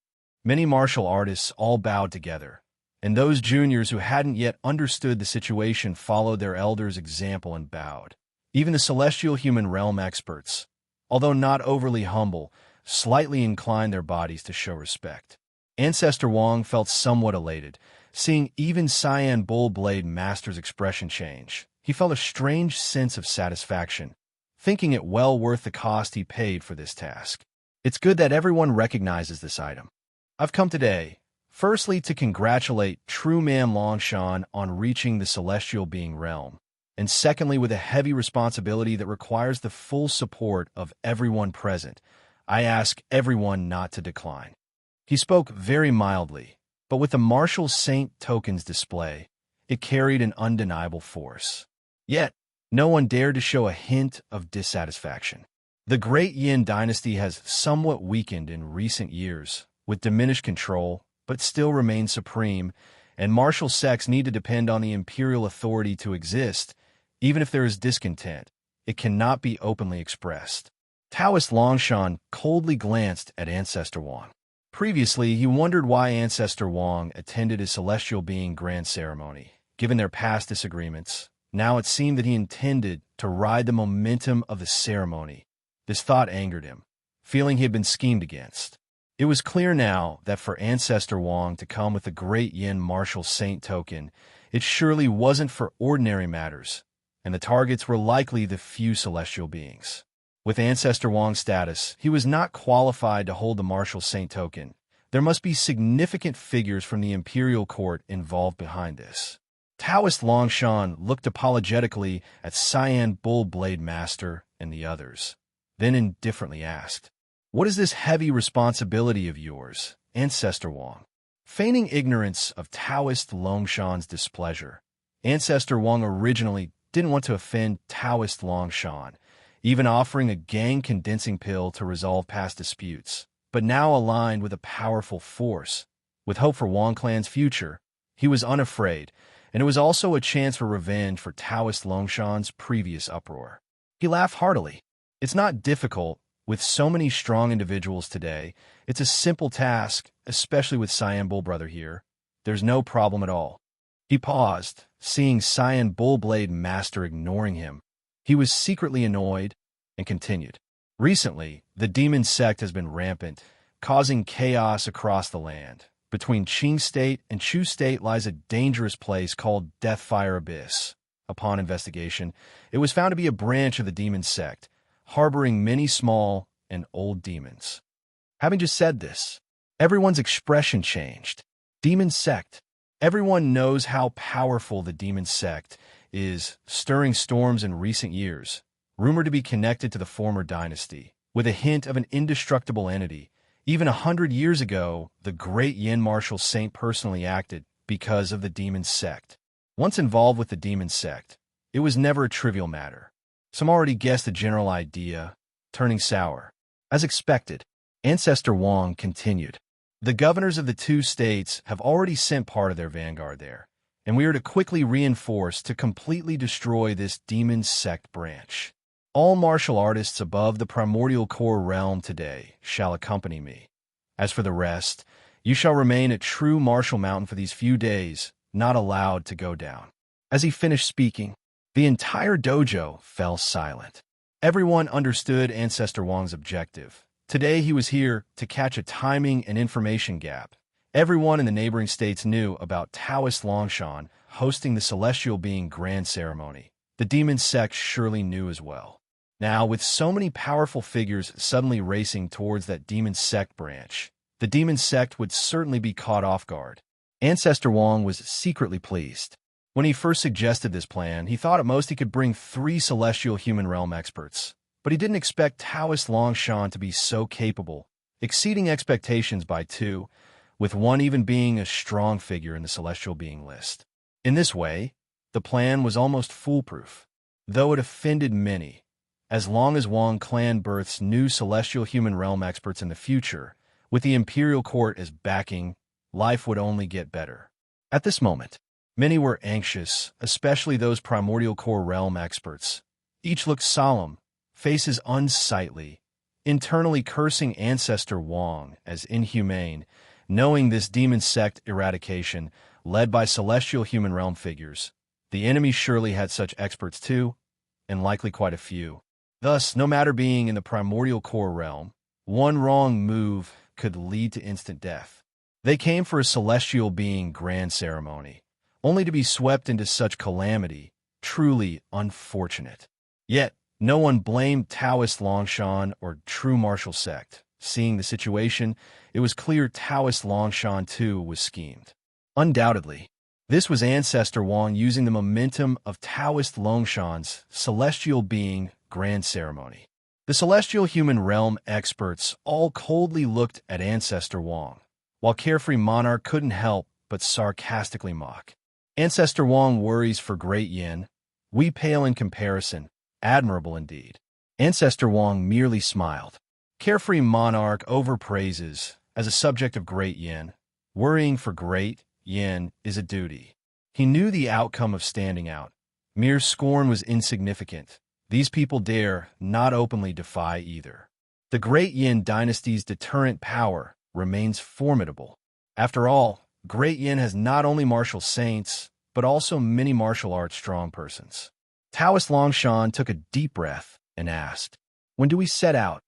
Many martial artists all bowed together, and those juniors who hadn't yet understood the situation followed their elders' example and bowed. Even the celestial human realm experts, although not overly humble, slightly inclined their bodies to show respect. Ancestor Wang felt somewhat elated, seeing even Cyan Bull Blade Master's expression change. He felt a strange sense of satisfaction, thinking it well worth the cost he paid for this task. It's good that everyone recognizes this item. I've come today, firstly to congratulate True Man Longshan on reaching the celestial being realm, and secondly with a heavy responsibility that requires the full support of everyone present. I ask everyone not to decline. He spoke very mildly, but with the Martial Saint token's display, it carried an undeniable force. Yet, no one dared to show a hint of dissatisfaction. The Great Yin dynasty has somewhat weakened in recent years, with diminished control, but still remains supreme, and martial sects need to depend on the imperial authority to exist. Even if there is discontent, it cannot be openly expressed. Taoist Longshan coldly glanced at Ancestor Wang. Previously, he wondered why Ancestor Wang attended his celestial being grand ceremony. Given their past disagreements, now it seemed that he intended to ride the momentum of the ceremony. This thought angered him, feeling he had been schemed against. It was clear now that for Ancestor Wang to come with the Great Yin Martial Saint token, it surely wasn't for ordinary matters, and the targets were likely the few celestial beings. With Ancestor Wang's status, he was not qualified to hold the Martial Saint token. There must be significant figures from the imperial court involved behind this. Taoist Longshan looked apologetically at Cyan Bull Blade Master and the others, then indifferently asked, "What is this heavy responsibility of yours, Ancestor Wang?" Feigning ignorance of Taoist Longshan's displeasure, Ancestor Wang originally didn't want to offend Taoist Longshan, even offering a gang condensing pill to resolve past disputes, but now aligned with a powerful force. With hope for Wang clan's future, he was unafraid, and it was also a chance for revenge for Taoist Longshan's previous uproar. He laughed heartily. It's not difficult. With so many strong individuals today, it's a simple task, especially with Cyan Bull Brother here. There's no problem at all. He paused, seeing Cyan Bull Blade Master ignoring him. He was secretly annoyed and continued. Recently, the demon sect has been rampant, causing chaos across the land. Between Qing State and Chu State lies a dangerous place called Deathfire Abyss. Upon investigation, it was found to be a branch of the demon sect, harboring many small and old demons. Having just said this, everyone's expression changed. Demon sect. Everyone knows how powerful the demon sect is, stirring storms in recent years, rumored to be connected to the former dynasty, with a hint of an indestructible entity. Even 100 years ago, the great Yin Martial Saint personally acted because of the demon sect. Once involved with the demon sect, it was never a trivial matter. Some already guessed the general idea, turning sour. As expected, Ancestor Wang continued. The governors of the two states have already sent part of their vanguard there, and we are to quickly reinforce to completely destroy this demon sect branch. All martial artists above the primordial core realm today shall accompany me. As for the rest, you shall remain at true Martial Mountain for these few days, not allowed to go down." As he finished speaking, the entire dojo fell silent. Everyone understood Ancestor Wang's objective. Today he was here to catch a timing and information gap. Everyone in the neighboring states knew about Taoist Longshan hosting the celestial being grand ceremony. The demon sect surely knew as well. Now, with so many powerful figures suddenly racing towards that demon sect branch, the demon sect would certainly be caught off guard. Ancestor Wang was secretly pleased. When he first suggested this plan, he thought at most he could bring 3 celestial human realm experts. But he didn't expect Taoist Longshan to be so capable, exceeding expectations by 2, with one even being a strong figure in the celestial being list. In this way, the plan was almost foolproof, though it offended many. As long as Wang clan births new celestial human realm experts in the future, with the imperial court as backing, life would only get better. At this moment, many were anxious, especially those primordial core realm experts. Each looked solemn, faces unsightly, internally cursing Ancestor Wang as inhumane, knowing this demon sect eradication, led by celestial human realm figures. The enemy surely had such experts too, and likely quite a few. Thus, no matter being in the primordial core realm, one wrong move could lead to instant death. They came for a celestial being grand ceremony, only to be swept into such calamity, truly unfortunate. Yet, no one blamed Taoist Longshan or true martial sect. Seeing the situation, it was clear Taoist Longshan too was schemed. Undoubtedly, this was Ancestor Wang using the momentum of Taoist Longshan's celestial being grand ceremony. The celestial human realm experts all coldly looked at Ancestor Wang, while Carefree Monarch couldn't help but sarcastically mock. Ancestor Wang worries for Great Yin. We pale in comparison. Admirable indeed. Ancestor Wang merely smiled. Carefree Monarch overpraises as a subject of Great Yin. Worrying for Great Yin is a duty. He knew the outcome of standing out. Mere scorn was insignificant. These people dare not openly defy either. The Great Yin dynasty's deterrent power remains formidable. After all, Great Yin has not only martial saints, but also many martial arts strong persons. Taoist Longshan took a deep breath and asked, "When do we set out?"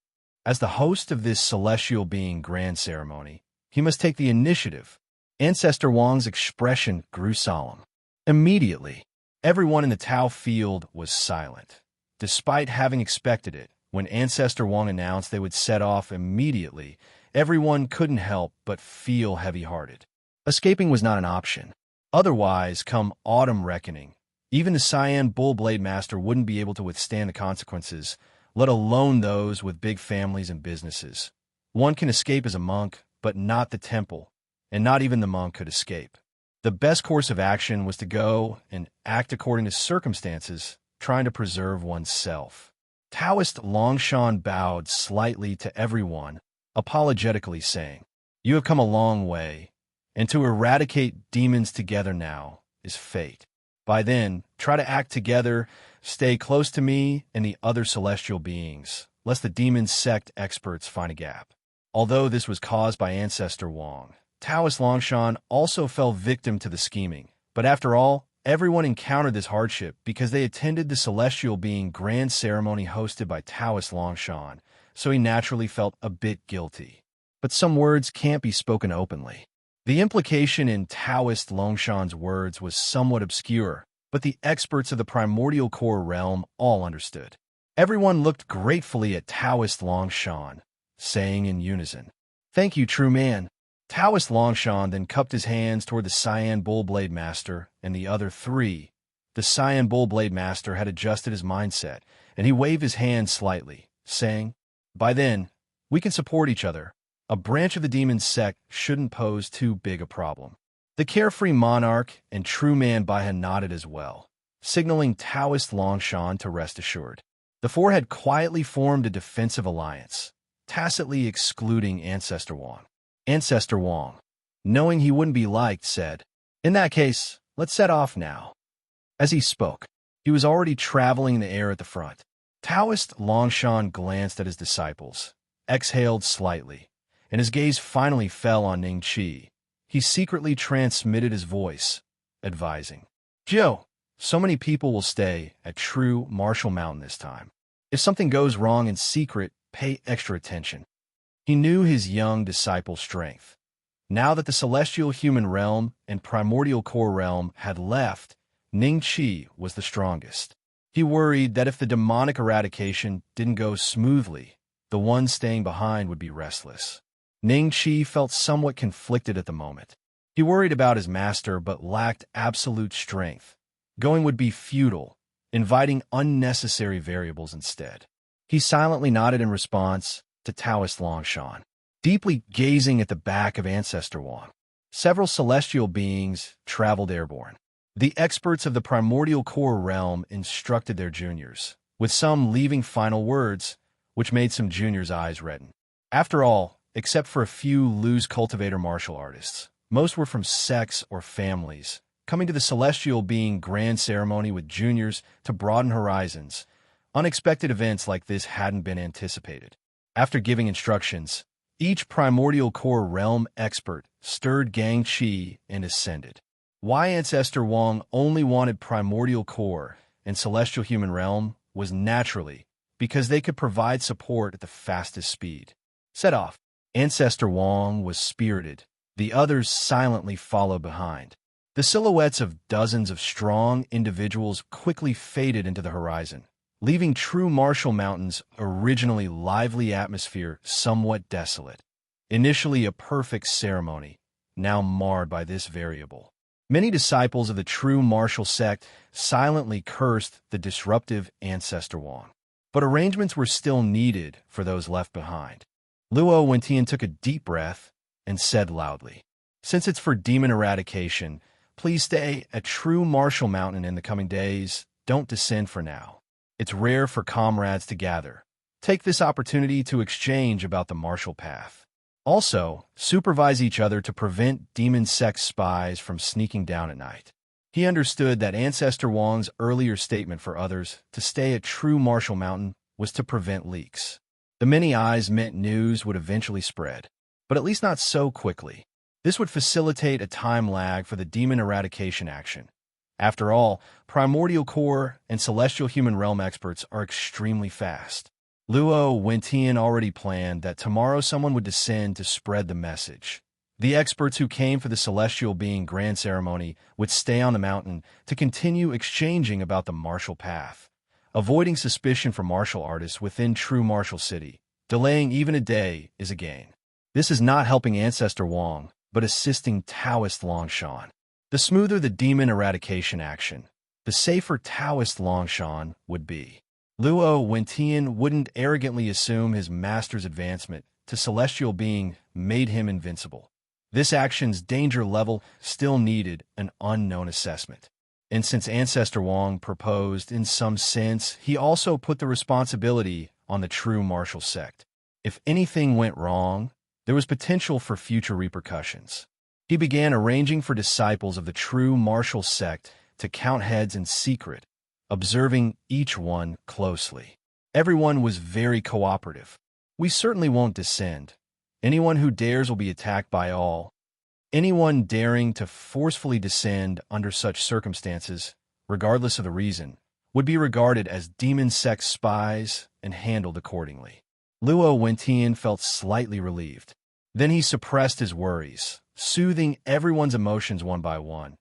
As the host of this celestial being grand ceremony, he must take the initiative. Ancestor Wang's expression grew solemn. Immediately, everyone in the Tao field was silent. Despite having expected it, when Ancestor Wang announced they would set off immediately, everyone couldn't help but feel heavy-hearted. Escaping was not an option. Otherwise, come autumn reckoning, even the Cyan Bull Blade Master wouldn't be able to withstand the consequences, let alone those with big families and businesses. One can escape as a monk, but not the temple, and not even the monk could escape. The best course of action was to go and act according to circumstances, trying to preserve oneself. Taoist Longshan bowed slightly to everyone, apologetically saying, "You have come a long way, and to eradicate demons together now is fate. By then, try to act together, stay close to me and the other celestial beings, lest the demon sect experts find a gap." Although this was caused by Ancestor Wang, Taoist Longshan also fell victim to the scheming. But after all, everyone encountered this hardship because they attended the celestial being grand ceremony hosted by Taoist Longshan, so he naturally felt a bit guilty. But some words can't be spoken openly. The implication in Taoist Longshan's words was somewhat obscure, but the experts of the primordial core realm all understood. Everyone looked gratefully at Taoist Longshan, saying in unison, "Thank you, true man." Taoist Longshan then cupped his hands toward the Cyan Bull Blade Master and the other 3. The Cyan Bull Blade Master had adjusted his mindset, and he waved his hand slightly, saying, "By then, we can support each other. A branch of the demon sect shouldn't pose too big a problem." The Carefree Monarch and True Man Baihan nodded as well, signaling Taoist Longshan to rest assured. The 4 had quietly formed a defensive alliance, tacitly excluding Ancestor Wang. Ancestor Wang, knowing he wouldn't be liked, said, "In that case, let's set off now." As he spoke, he was already traveling in the air at the front. Taoist Longshan glanced at his disciples, exhaled slightly, and his gaze finally fell on Ning Qi. He secretly transmitted his voice, advising, "Joe, so many people will stay at True Martial Mountain this time. If something goes wrong in secret, pay extra attention." He knew his young disciple's strength. Now that the celestial human realm and primordial core realm had left, Ning Qi was the strongest. He worried that if the demonic eradication didn't go smoothly, the ones staying behind would be restless. Ning Qi felt somewhat conflicted at the moment. He worried about his master but lacked absolute strength. Going would be futile, inviting unnecessary variables instead. He silently nodded in response to Taoist Longshan, deeply gazing at the back of Ancestor Wang. Several celestial beings traveled airborne. The experts of the primordial core realm instructed their juniors, with some leaving final words, which made some juniors' eyes redden. After all, except for a few loose cultivator martial artists, most were from sects or families, coming to the celestial being grand ceremony with juniors to broaden horizons. Unexpected events like this hadn't been anticipated. After giving instructions, each primordial core realm expert stirred Gang Qi and ascended. Why Ancestor Wang only wanted primordial core and celestial human realm was naturally because they could provide support at the fastest speed. Set off, Ancestor Wang was spirited. The others silently followed behind. The silhouettes of dozens of strong individuals quickly faded into the horizon, leaving True Martial Mountain's originally lively atmosphere somewhat desolate. Initially a perfect ceremony, now marred by this variable. Many disciples of the True Martial sect silently cursed the disruptive Ancestor Wang. But arrangements were still needed for those left behind. Luo Wentian took a deep breath and said loudly, "Since it's for demon eradication, please stay at True Martial Mountain in the coming days. Don't descend for now. It's rare for comrades to gather. Take this opportunity to exchange about the martial path. Also, supervise each other to prevent demon sect spies from sneaking down at night." He understood that Ancestor Wang's earlier statement for others to stay at True Martial Mountain was to prevent leaks. The many eyes meant news would eventually spread, but at least not so quickly. This would facilitate a time lag for the demon eradication action. After all, primordial core and celestial human realm experts are extremely fast. Luo Wentian already planned that tomorrow someone would descend to spread the message. The experts who came for the celestial being grand ceremony would stay on the mountain to continue exchanging about the martial path, avoiding suspicion from martial artists within True Martial City. Delaying even a day is a gain. This is not helping Ancestor Wang, but assisting Taoist Longshan. The smoother the demon eradication action, the safer Taoist Longshan would be. Luo Wentian wouldn't arrogantly assume his master's advancement to celestial being made him invincible. This action's danger level still needed an unknown assessment. And since Ancestor Wang proposed in some sense, he also put the responsibility on the True Martial sect. If anything went wrong, there was potential for future repercussions. He began arranging for disciples of the True Martial sect to count heads in secret, observing each one closely. Everyone was very cooperative. "We certainly won't descend. Anyone who dares will be attacked by all. Anyone daring to forcefully descend under such circumstances, regardless of the reason, would be regarded as demon sect spies and handled accordingly." Luo Wentian felt slightly relieved. Then he suppressed his worries, soothing everyone's emotions one by one,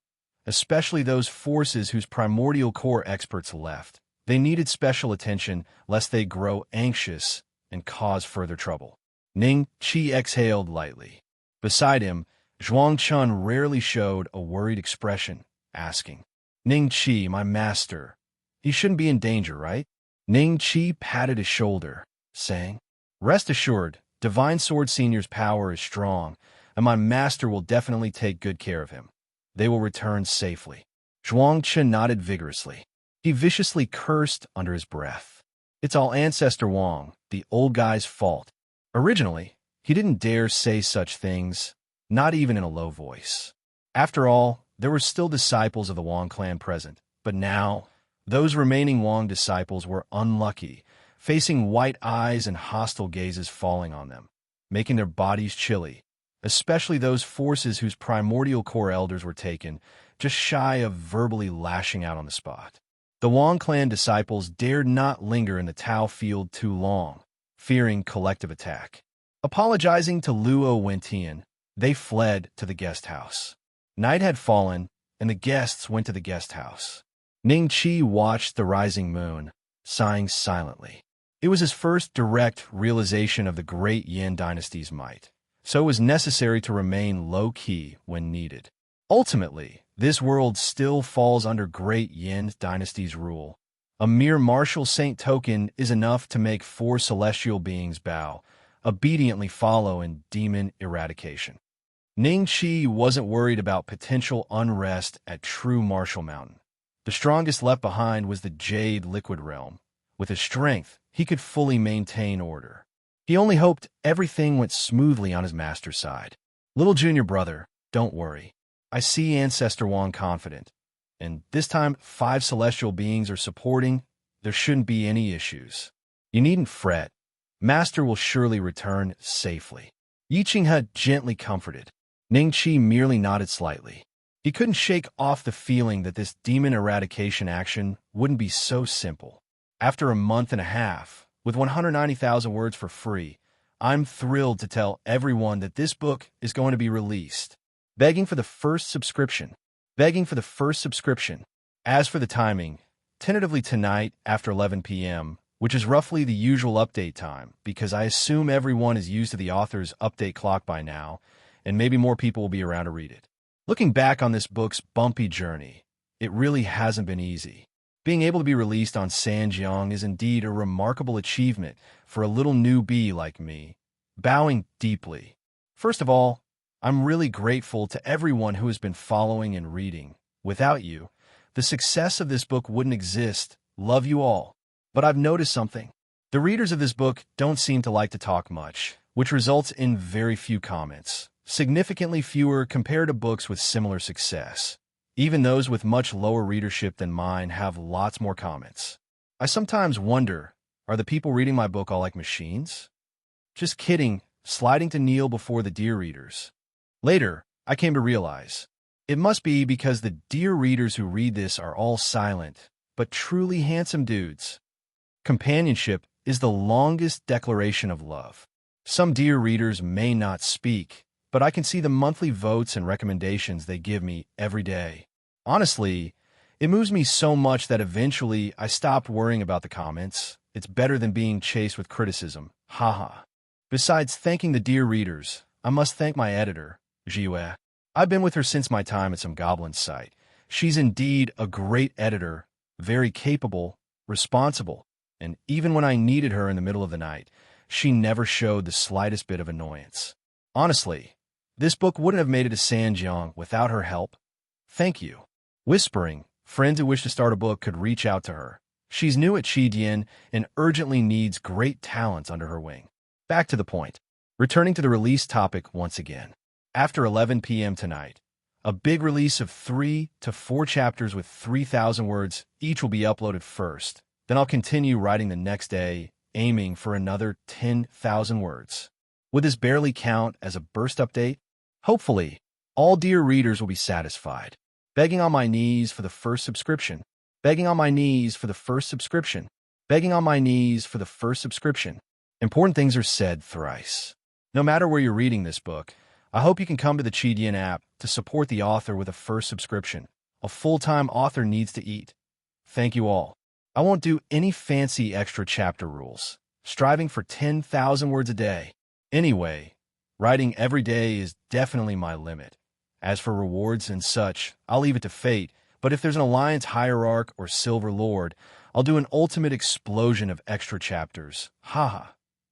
especially those forces whose primordial core experts left. They needed special attention lest they grow anxious and cause further trouble. Ning Qi exhaled lightly. Beside him, Zhuang Chun rarely showed a worried expression, asking, "Ning Qi, my master, he shouldn't be in danger, right?" Ning Qi patted his shoulder, saying, "Rest assured, Divine Sword Senior's power is strong, and my master will definitely take good care of him. They will return safely." Zhuang Chun nodded vigorously. He viciously cursed under his breath. It's all Ancestor Wang, the old guy's fault. Originally, he didn't dare say such things, not even in a low voice. After all, there were still disciples of the Wang clan present, but now, those remaining Wang disciples were unlucky, facing white eyes and hostile gazes falling on them. making their bodies chilly, especially those forces whose primordial core elders were taken, just shy of verbally lashing out on the spot. The Wang clan disciples dared not linger in the Tao field too long, fearing collective attack. Apologizing to Luo Wentian, they fled to the guest house. Night had fallen, and the guests went to the guest house. Ning Qi watched the rising moon, sighing silently. It was his first direct realization of the great Yin dynasty's might, so it was necessary to remain low-key when needed. Ultimately, this world still falls under great Yin dynasty's rule. A mere martial saint token is enough to make 4 celestial beings bow, obediently follow in demon eradication. Ning Qi wasn't worried about potential unrest at true Martial Mountain. The strongest left behind was the Jade Liquid Realm. With his strength, he could fully maintain order. He only hoped everything went smoothly on his master's side. Little Junior Brother, don't worry. I see Ancestor Wang confident, and this time 5 celestial beings are supporting. There shouldn't be any issues. You needn't fret. Master will surely return safely. Yi Qinghe gently comforted. Ning Qi merely nodded slightly. He couldn't shake off the feeling that this demon eradication action wouldn't be so simple. After a month and a half, with 190,000 words for free, I'm thrilled to tell everyone that this book is going to be released. Begging for the first subscription. Begging for the first subscription. As for the timing, tentatively tonight after 11 p.m., which is roughly the usual update time, because I assume everyone is used to the author's update clock by now, and maybe more people will be around to read it. Looking back on this book's bumpy journey, it really hasn't been easy. Being able to be released on Sanjiang is indeed a remarkable achievement for a little newbie like me. Bowing deeply. First of all, I'm really grateful to everyone who has been following and reading. Without you, the success of this book wouldn't exist. Love you all. But I've noticed something. The readers of this book don't seem to like to talk much, which results in very few comments. Significantly fewer compared to books with similar success. Even those with much lower readership than mine have lots more comments. I sometimes wonder, are the people reading my book all like machines? Just kidding, sliding to kneel before the dear readers. Later, I came to realize, it must be because the dear readers who read this are all silent, but truly handsome dudes. Companionship is the longest declaration of love. Some dear readers may not speak, but I can see the monthly votes and recommendations they give me every day. Honestly, it moves me so much that eventually I stopped worrying about the comments. It's better than being chased with criticism. Haha. Besides thanking the dear readers, I must thank my editor, Jiwei. I've been with her since my time at some goblin site. She's indeed a great editor, very capable, responsible, and even when I needed her in the middle of the night, she never showed the slightest bit of annoyance. Honestly, this book wouldn't have made it to Sanjiang without her help. Thank you. Whispering, friends who wish to start a book could reach out to her. She's new at Qidian and urgently needs great talents under her wing. Back to the point. Returning to the release topic once again. After 11 p.m. tonight, a big release of 3 to 4 chapters with 3,000 words each will be uploaded first. Then I'll continue writing the next day, aiming for another 10,000 words. Would this barely count as a burst update? Hopefully, all dear readers will be satisfied. Begging on my knees for the first subscription. Begging on my knees for the first subscription. Begging on my knees for the first subscription. Important things are said thrice. No matter where you're reading this book, I hope you can come to the Qidian app to support the author with a first subscription. A full-time author needs to eat. Thank you all. I won't do any fancy extra chapter rules. Striving for 10,000 words a day. Anyway, writing every day is definitely my limit. As for rewards and such, I'll leave it to fate, but if there's an Alliance Hierarch or Silver Lord, I'll do an ultimate explosion of extra chapters. Haha.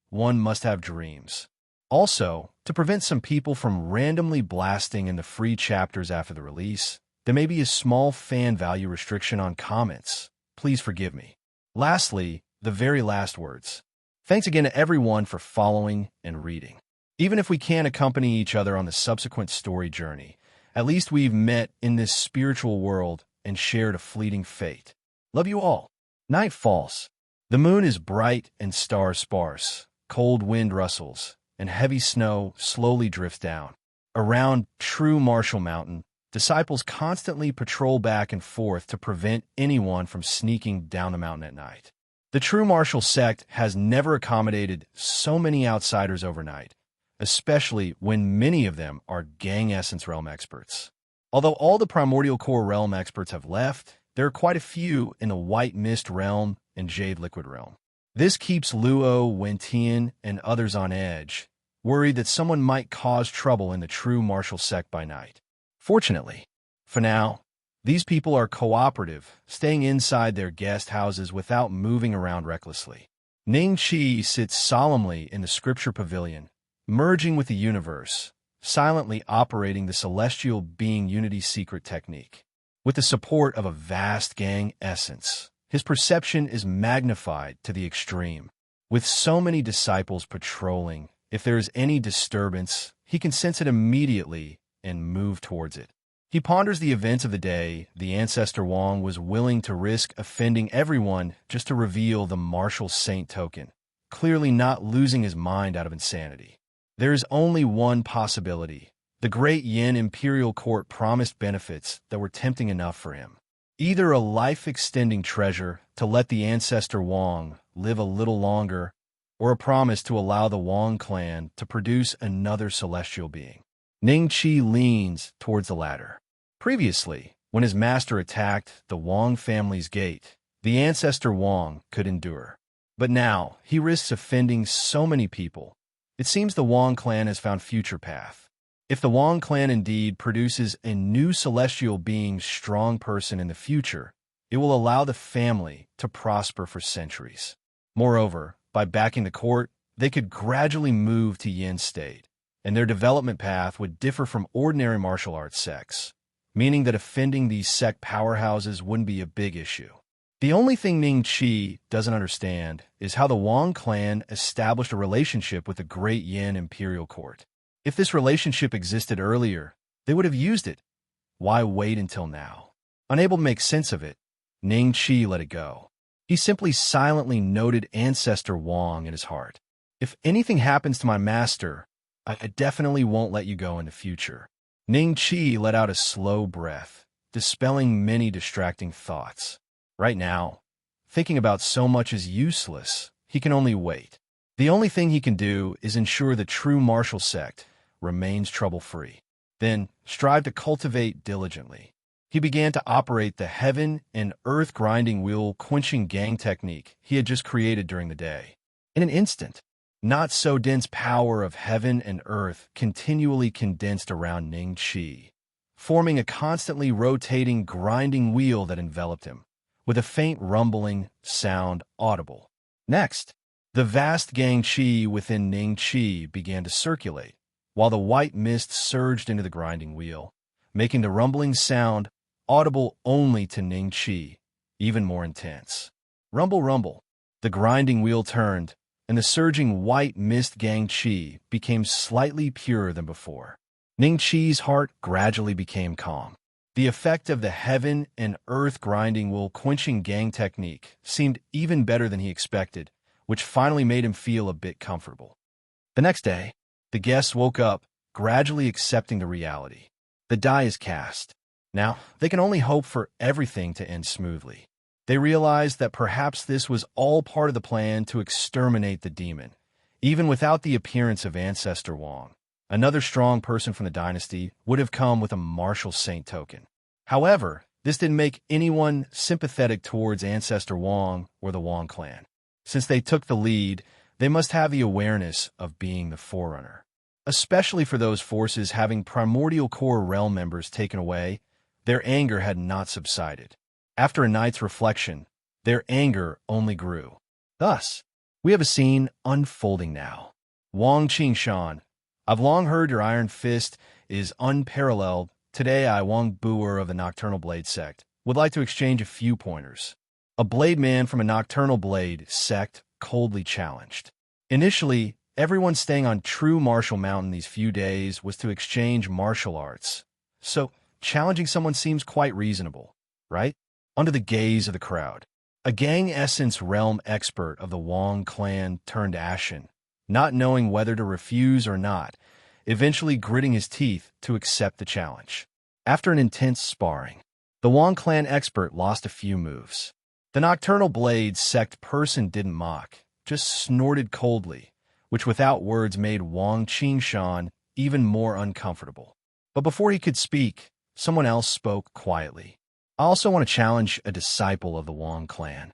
One must have dreams. Also, to prevent some people from randomly blasting in the free chapters after the release, there may be a small fan value restriction on comments. Please forgive me. Lastly, the very last words. Thanks again to everyone for following and reading. Even if we can't accompany each other on the subsequent story journey, at least we've met in this spiritual world and shared a fleeting fate. Love you all. Night falls. The moon is bright and stars sparse. Cold wind rustles. and heavy snow slowly drifts down. Around True Martial Mountain, disciples constantly patrol back and forth to prevent anyone from sneaking down the mountain at night. The True Martial sect has never accommodated so many outsiders overnight, especially when many of them are Gang Essence Realm experts. Although all the Primordial Core Realm experts have left, there are quite a few in the White Mist Realm and Jade Liquid Realm. This keeps Luo, Wentian, and others on edge, worried that someone might cause trouble in the True Martial sect by night. Fortunately, for now, these people are cooperative, staying inside their guest houses without moving around recklessly. Ning Qi sits solemnly in the Scripture Pavilion, merging with the universe, silently operating the Celestial Being Unity secret technique. With the support of a vast gang essence, his perception is magnified to the extreme. With so many disciples patrolling, if there is any disturbance, he can sense it immediately and move towards it. He ponders the events of the day. The Ancestor Wong was willing to risk offending everyone just to reveal the Martial Saint token, clearly not losing his mind out of insanity. There is only one possibility. The Great Yin Imperial Court promised benefits that were tempting enough for him. Either a life-extending treasure to let the Ancestor Wong live a little longer, or a promise to allow the Wong clan to produce another celestial being. Ning Qi leans towards the latter. Previously, when his master attacked the Wong family's gate, the Ancestor Wong could endure. But now, he risks offending so many people. It seems the Wong clan has found future path. If the Wong clan indeed produces a new celestial being strong person in the future, it will allow the family to prosper for centuries. Moreover, by backing the court, they could gradually move to Yin state, and their development path would differ from ordinary martial arts sects, meaning that offending these sect powerhouses wouldn't be a big issue. The only thing Ning Qi doesn't understand is how the Wong clan established a relationship with the Great Yin Imperial Court. If this relationship existed earlier, they would have used it. Why wait until now? Unable to make sense of it, Ning Qi let it go. He simply silently noted Ancestor Wong in his heart. If anything happens to my master, I definitely won't let you go in the future. Ning Qi let out a slow breath, dispelling many distracting thoughts. Right now, thinking about so much is useless. He can only wait. The only thing he can do is ensure the True Martial sect remains trouble-free. Then, strive to cultivate diligently. He began to operate the heaven and earth grinding wheel quenching gang technique he had just created during the day. In an instant, not so dense power of heaven and earth continually condensed around Ning Qi, forming a constantly rotating grinding wheel that enveloped him, with a faint rumbling sound audible. Next, the vast gang Qi within Ning Qi began to circulate, while the white mist surged into the grinding wheel, making the rumbling sound audible only to Ning Qi, even more intense. Rumble, rumble. The grinding wheel turned, and the surging white mist gang Qi became slightly purer than before. Ning Qi's heart gradually became calm. The effect of the heaven and earth grinding wheel quenching gang technique seemed even better than he expected, which finally made him feel a bit comfortable. The next day, the guests woke up, gradually accepting the reality. The die is cast. Now, they can only hope for everything to end smoothly. They realized that perhaps this was all part of the plan to exterminate the demon, even without the appearance of Ancestor Wong. Another strong person from the dynasty would have come with a martial saint token. However, this didn't make anyone sympathetic towards Ancestor Wong or the Wong clan. Since they took the lead, they must have the awareness of being the forerunner. Especially for those forces having Primordial Core realm members taken away, their anger had not subsided. After a night's reflection, their anger only grew. Thus, we have a scene unfolding now. Wang Qingshan, I've long heard your iron fist is unparalleled. Today I, Wang Buer of the Nocturnal Blade sect, would like to exchange a few pointers. A blade man from a Nocturnal Blade sect coldly challenged. Initially, everyone staying on True Martial Mountain these few days was to exchange martial arts. So, challenging someone seems quite reasonable, right? Under the gaze of the crowd, a gang essence realm expert of the Wong clan turned ashen, not knowing whether to refuse or not, eventually gritting his teeth to accept the challenge. After an intense sparring, the Wang clan expert lost a few moves. The nocturnal blade sect person didn't mock, just snorted coldly, which without words made Wang Qingshan even more uncomfortable. But before he could speak, someone else spoke quietly. I also want to challenge a disciple of the Wang clan.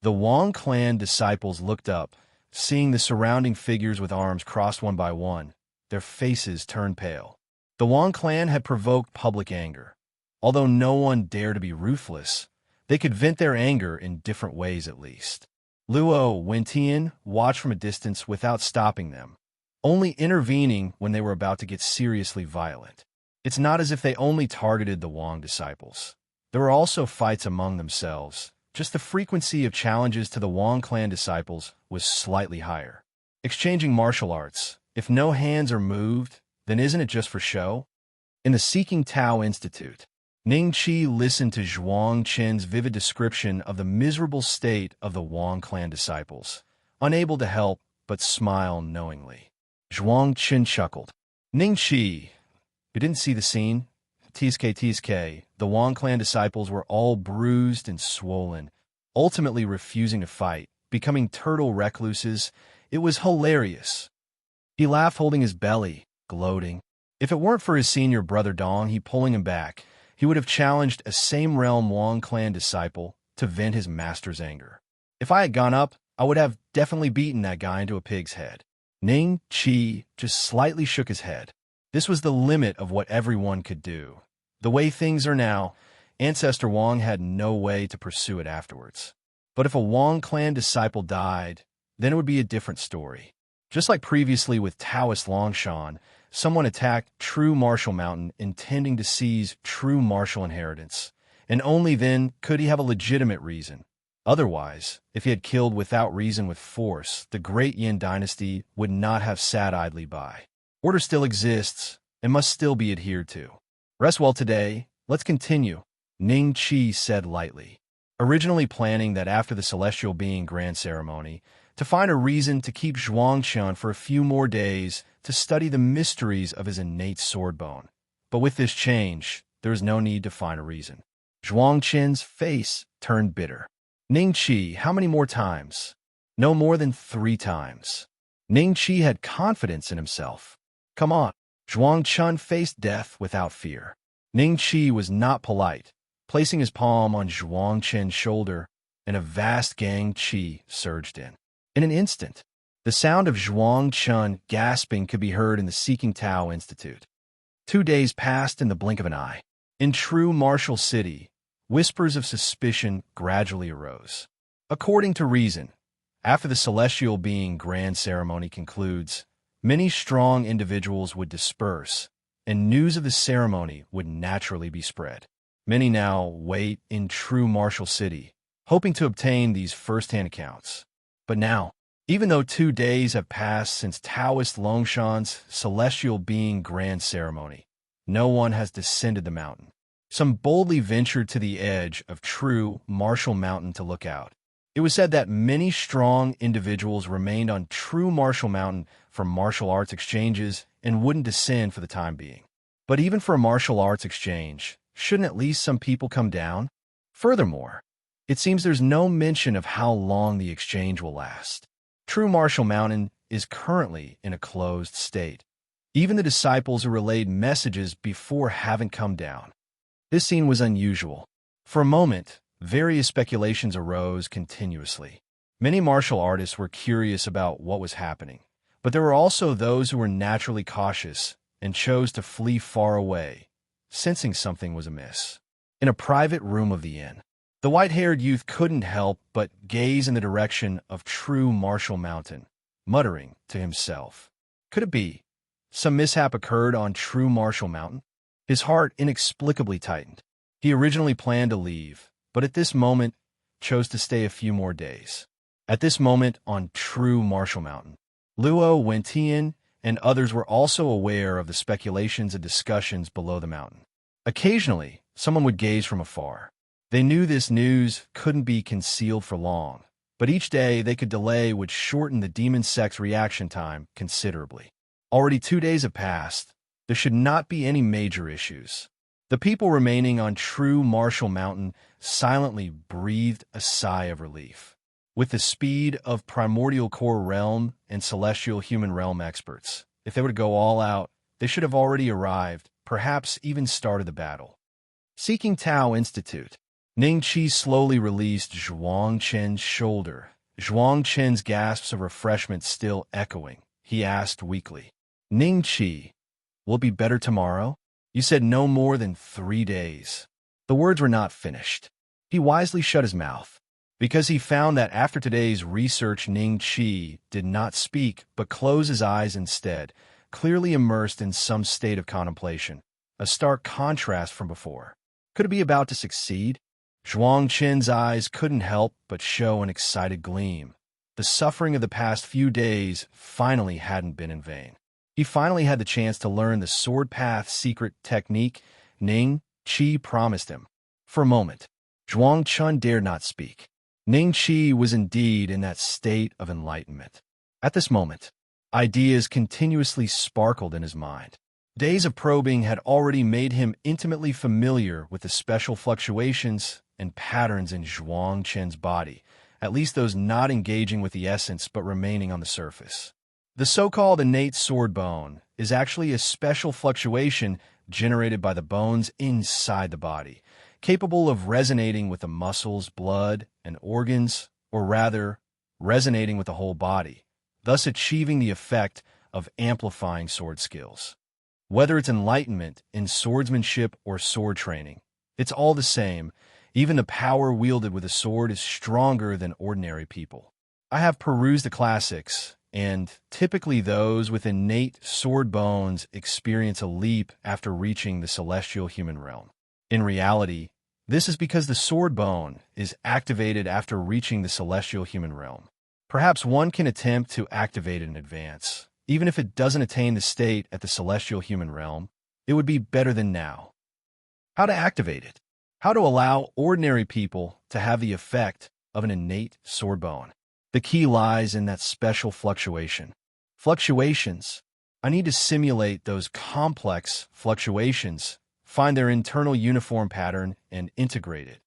The Wang clan disciples looked up, seeing the surrounding figures with arms crossed one by one. Their faces turned pale. The Wang clan had provoked public anger. Although no one dared to be ruthless, they could vent their anger in different ways at least. Luo Wentian watched from a distance without stopping them, only intervening when they were about to get seriously violent. It's not as if they only targeted the Wang disciples. There were also fights among themselves. Just the frequency of challenges to the Wang clan disciples was slightly higher. Exchanging martial arts. If no hands are moved, then isn't it just for show? In the Seeking Tao Institute, Ning Qi listened to Zhuang Qin's vivid description of the miserable state of the Wang clan disciples, unable to help but smile knowingly. Zhuang Qin chuckled. Ning Qi, you didn't see the scene? TSK, the Wang clan disciples were all bruised and swollen, ultimately refusing to fight, becoming turtle recluses. It was hilarious. He laughed, holding his belly, gloating. If it weren't for his senior brother Dong pulling him back, he would have challenged a same-realm Wang clan disciple to vent his master's anger. If I had gone up, I would have definitely beaten that guy into a pig's head. Ning Qi just slightly shook his head. This was the limit of what everyone could do. The way things are now, Ancestor Wang had no way to pursue it afterwards. But if a Wang clan disciple died, then it would be a different story. Just like previously with Taoist Longshan, someone attacked True Martial Mountain intending to seize True Martial inheritance, and only then could he have a legitimate reason. Otherwise, if he had killed without reason with force, the great Yin dynasty would not have sat idly by. Order still exists and must still be adhered to. Rest well today. Let's continue, Ning Qi said lightly, originally planning that after the Celestial Being Grand Ceremony, to find a reason to keep Zhuangqian for a few more days to study the mysteries of his innate sword bone. But with this change, there is no need to find a reason. Zhuangqian's face turned bitter. Ning Qi, how many more times? No more than 3 times. Ning Qi had confidence in himself. Come on. Zhuangqian faced death without fear. Ning Qi was not polite, placing his palm on Zhuangqian's shoulder, and a vast gang qi surged in. In an instant, the sound of Zhuangqian gasping could be heard in the Seeking Tao Institute. 2 days passed in the blink of an eye. In True Martial City, whispers of suspicion gradually arose. According to reason, after the Celestial Being Grand Ceremony concludes, many strong individuals would disperse, and news of the ceremony would naturally be spread. Many now wait in True Martial City, hoping to obtain these first-hand accounts. But now, even though 2 days have passed since Taoist Longshan's Celestial Being Grand Ceremony, no one has descended the mountain. Some boldly ventured to the edge of True Martial Mountain to look out. It was said that many strong individuals remained on True Martial Mountain for martial arts exchanges and wouldn't descend for the time being. But even for a martial arts exchange, shouldn't at least some people come down? Furthermore, it seems there's no mention of how long the exchange will last. True Martial Mountain is currently in a closed state. Even the disciples who relayed messages before haven't come down. This scene was unusual. For a moment, various speculations arose continuously. Many martial artists were curious about what was happening, but there were also those who were naturally cautious and chose to flee far away, sensing something was amiss. In a private room of the inn, the white-haired youth couldn't help but gaze in the direction of True Martial Mountain, muttering to himself. Could it be some mishap occurred on True Martial Mountain? His heart inexplicably tightened. He originally planned to leave, but at this moment chose to stay a few more days. At this moment on True Martial Mountain, Luo Wentian and others were also aware of the speculations and discussions below the mountain. Occasionally, someone would gaze from afar. They knew this news couldn't be concealed for long, but each day they could delay would shorten the demon sect's reaction time considerably. Already 2 days have passed. There should not be any major issues. The people remaining on true Martial Mountain silently breathed a sigh of relief. With the speed of primordial core realm and celestial human realm experts, if they were to go all out, they should have already arrived, perhaps even started the battle. Seeking Tao Institute. Ning Qi slowly released Zhuang Chen's shoulder, Zhuang Chen's gasps of refreshment still echoing. He asked weakly, Ning Qi, will it be better tomorrow? You said no more than 3 days. The words were not finished. He wisely shut his mouth, because he found that after today's research Ning Qi did not speak but close his eyes instead, clearly immersed in some state of contemplation, a stark contrast from before. Could it be about to succeed? Zhuang Chen's eyes couldn't help but show an excited gleam. The suffering of the past few days finally hadn't been in vain. He finally had the chance to learn the sword path secret technique Ning Qi promised him. For a moment, Zhuang Chen dared not speak. Ning Qi was indeed in that state of enlightenment. At this moment, ideas continuously sparkled in his mind. Days of probing had already made him intimately familiar with the special fluctuations and patterns in Zhuang Chen's body, at least those not engaging with the essence but remaining on the surface. The so-called innate sword bone is actually a special fluctuation generated by the bones inside the body, capable of resonating with the muscles, blood, and organs, or rather, resonating with the whole body, thus achieving the effect of amplifying sword skills. Whether it's enlightenment in swordsmanship or sword training, it's all the same. Even the power wielded with a sword is stronger than ordinary people. I have perused the classics, and typically those with innate sword bones experience a leap after reaching the celestial human realm. In reality, this is because the sword bone is activated after reaching the celestial human realm. Perhaps one can attempt to activate it in advance. Even if it doesn't attain the state at the celestial human realm, it would be better than now. How to activate it? How to allow ordinary people to have the effect of an innate sword bone? The key lies in that special fluctuation. Fluctuations. I need to simulate those complex fluctuations, find their internal uniform pattern, and integrate it.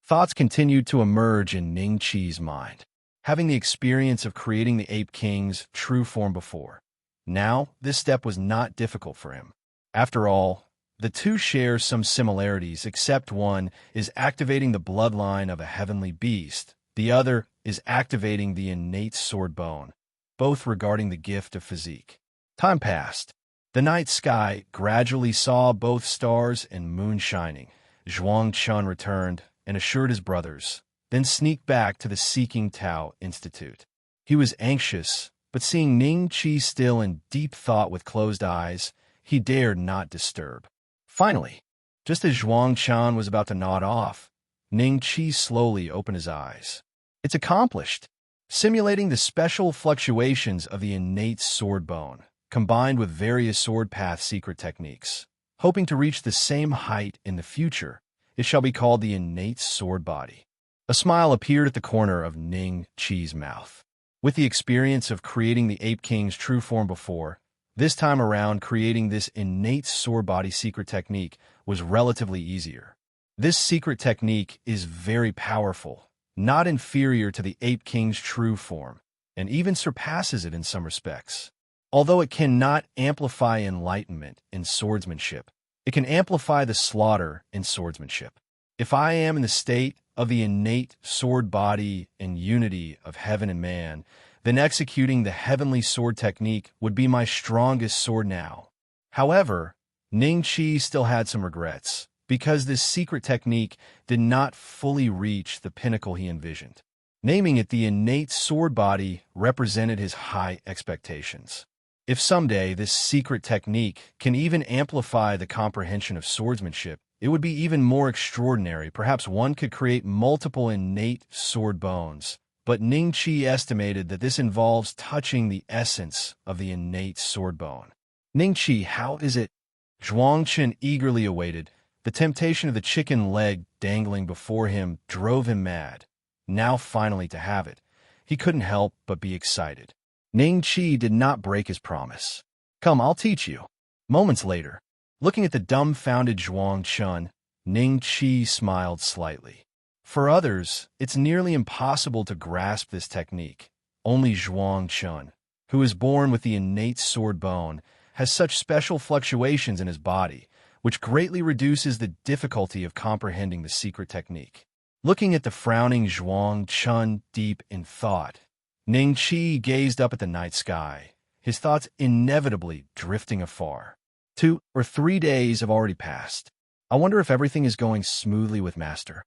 Thoughts continued to emerge in Ning Qi's mind. Having the experience of creating the Ape King's true form before, now this step was not difficult for him. After all, the two share some similarities, except one is activating the bloodline of a heavenly beast, the other is activating the innate sword bone, both regarding the gift of physique. Time passed. The night sky gradually saw both stars and moon shining. Zhuang Chen returned and assured his brothers, then sneaked back to the Seeking Tao Institute. He was anxious, but seeing Ning Qi still in deep thought with closed eyes, he dared not disturb. Finally, just as Zhuang Chen was about to nod off, Ning Qi slowly opened his eyes. It's accomplished. Simulating the special fluctuations of the innate sword bone, combined with various sword path secret techniques, hoping to reach the same height in the future, it shall be called the innate sword body. A smile appeared at the corner of Ning Qi's mouth. With the experience of creating the Ape King's true form before, this time around creating this innate sword body secret technique was relatively easier. This secret technique is very powerful, not inferior to the Ape King's true form, and even surpasses it in some respects. Although it cannot amplify enlightenment in swordsmanship, it can amplify the slaughter in swordsmanship. If I am in the state of the innate sword body and unity of heaven and man, then executing the heavenly sword technique would be my strongest sword now. However, Ning Qi still had some regrets, because this secret technique did not fully reach the pinnacle he envisioned. Naming it the innate sword body represented his high expectations. If someday this secret technique can even amplify the comprehension of swordsmanship, it would be even more extraordinary. Perhaps one could create multiple innate sword bones, but Ning Qi estimated that this involves touching the essence of the innate sword bone. Ning Qi, how is it? Zhuang Chen eagerly awaited. The temptation of the chicken leg dangling before him drove him mad. Now finally to have it, he couldn't help but be excited. Ning Qi did not break his promise. "Come, I'll teach you." Moments later, looking at the dumbfounded Zhuang Chun, Ning Qi smiled slightly. For others, it's nearly impossible to grasp this technique. Only Zhuang Chun, who is born with the innate sword bone, has such special fluctuations in his body, which greatly reduces the difficulty of comprehending the secret technique. Looking at the frowning Zhuang Chun deep in thought, Ning Qi gazed up at the night sky, his thoughts inevitably drifting afar. 2 or 3 days have already passed. I wonder if everything is going smoothly with Master.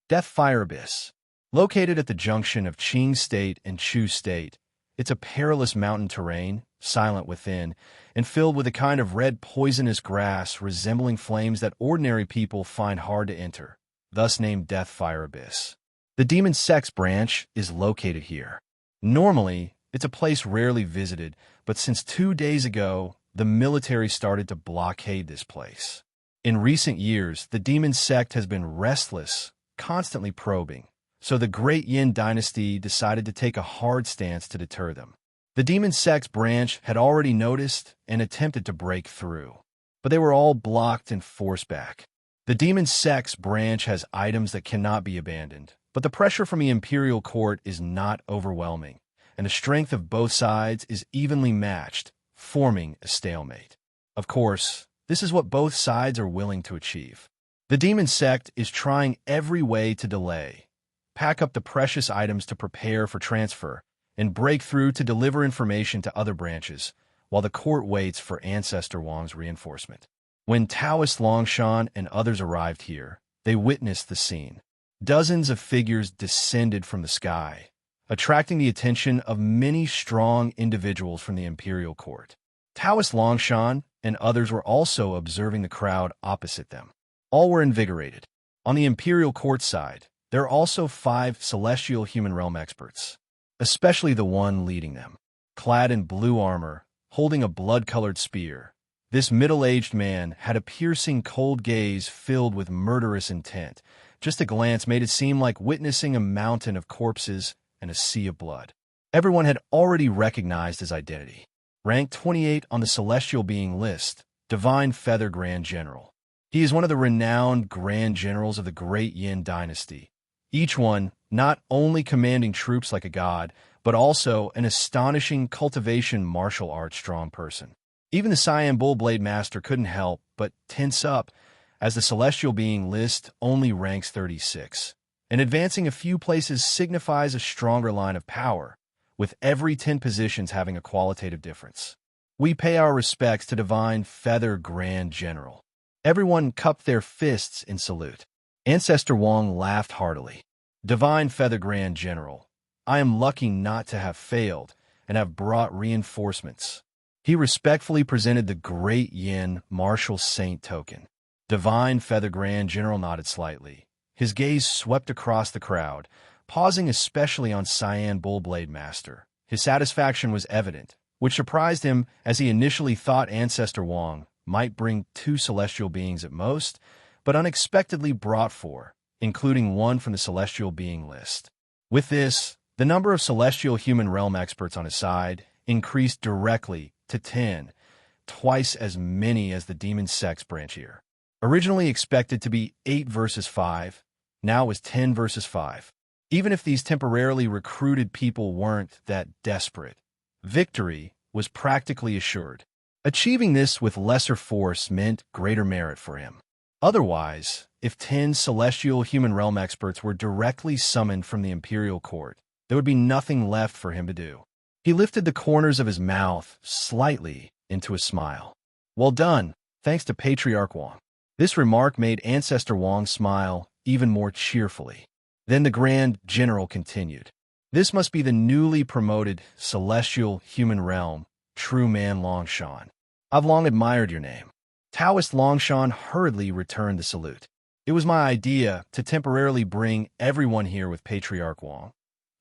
Death Fire Abyss. Located at the junction of Qing State and Chu State, it's a perilous mountain terrain, silent within, and filled with a kind of red poisonous grass resembling flames that ordinary people find hard to enter, thus named Death Fire Abyss. The Demon Sex branch is located here. Normally, it's a place rarely visited, but since 2 days ago, the military started to blockade this place. In recent years, the demon sect has been restless, constantly probing, so the Great Yin dynasty decided to take a hard stance to deter them. The demon sect branch had already noticed and attempted to break through, but they were all blocked and forced back. The demon sect branch has items that cannot be abandoned, but the pressure from the imperial court is not overwhelming, and the strength of both sides is evenly matched, forming a stalemate. Of course, this is what both sides are willing to achieve. The demon sect is trying every way to delay, pack up the precious items to prepare for transfer, and break through to deliver information to other branches, while the court waits for Ancestor Wang's reinforcement. When Taoist Longshan and others arrived here, they witnessed the scene. Dozens of figures descended from the sky, attracting the attention of many strong individuals from the imperial court. Taoist Longshan and others were also observing the crowd opposite them. All were invigorated. On the imperial court side, there are also 5 celestial human realm experts, especially the one leading them. Clad in blue armor, holding a blood-colored spear, this middle-aged man had a piercing cold gaze filled with murderous intent. Just a glance made it seem like witnessing a mountain of corpses and a sea of blood. Everyone had already recognized his identity. Rank 28 on the celestial being list, Divine Feather Grand General. He is one of the renowned Grand Generals of the Great Yin dynasty, each one not only commanding troops like a god, but also an astonishing cultivation martial arts strong person. Even the Cyan Bullblade Master couldn't help but tense up, as the celestial being list only ranks 36, and advancing a few places signifies a stronger line of power, with every 10 positions having a qualitative difference. We pay our respects to Divine Feather Grand General. Everyone cupped their fists in salute. Ancestor Wang laughed heartily. Divine Feather Grand General, I am lucky not to have failed and have brought reinforcements. He respectfully presented the Great Yin Martial Saint token. Divine Feather Grand General nodded slightly. His gaze swept across the crowd, pausing especially on Cyan Bullblade Master. His satisfaction was evident, which surprised him as he initially thought Ancestor Wang might bring 2 celestial beings at most, but unexpectedly brought 4, including one from the celestial being list. With this, the number of celestial human realm experts on his side increased directly to 10, twice as many as the demon sex branch here. Originally expected to be 8 versus 5, now was 10 versus 5. Even if these temporarily recruited people weren't that desperate, victory was practically assured. Achieving this with lesser force meant greater merit for him. Otherwise, if 10 celestial human realm experts were directly summoned from the imperial court, there would be nothing left for him to do. He lifted the corners of his mouth slightly into a smile. Well done, thanks to Patriarch Wang. This remark made Ancestor Wang smile even more cheerfully. Then the Grand General continued. This must be the newly promoted celestial human realm, True Man Longshan. I've long admired your name. Taoist Longshan hurriedly returned the salute. It was my idea to temporarily bring everyone here with Patriarch Wang,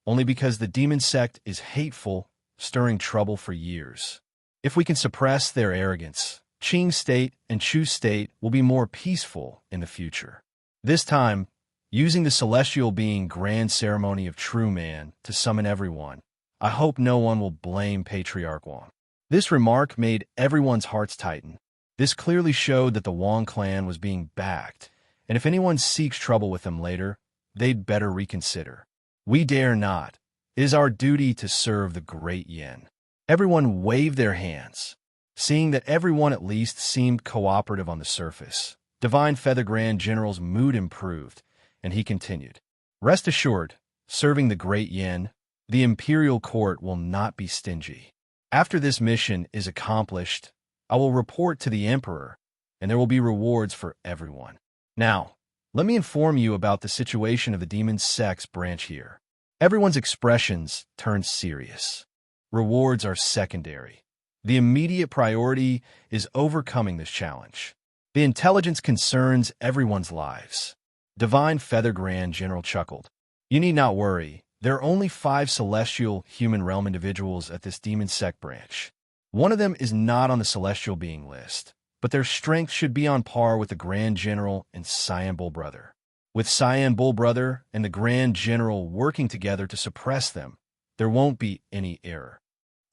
only because the demon sect is hateful, stirring trouble for years. If we can suppress their arrogance, Qing State and Chu State will be more peaceful in the future. This time, using the celestial being grand ceremony of true man to summon everyone. I hope no one will blame Patriarch Wang. This remark made everyone's hearts tighten. This clearly showed that the Wang clan was being backed, and if anyone seeks trouble with them later, they'd better reconsider. We dare not. It is our duty to serve the great Yin. Everyone waved their hands. Seeing that everyone at least seemed cooperative on the surface, Divine Feather Grand General's mood improved, and he continued. Rest assured, serving the great Yin, the imperial court will not be stingy. After this mission is accomplished, I will report to the emperor, and there will be rewards for everyone. Now, let me inform you about the situation of the demon sect's branch here. Everyone's expressions turned serious. Rewards are secondary. The immediate priority is overcoming this challenge. The intelligence concerns everyone's lives. Divine Feather Grand General chuckled. You need not worry. There are only 5 celestial human realm individuals at this demon sect branch. One of them is not on the celestial being list, but their strength should be on par with the Grand General and Cyan Bull Brother. With Cyan Bull Brother and the Grand General working together to suppress them, there won't be any error.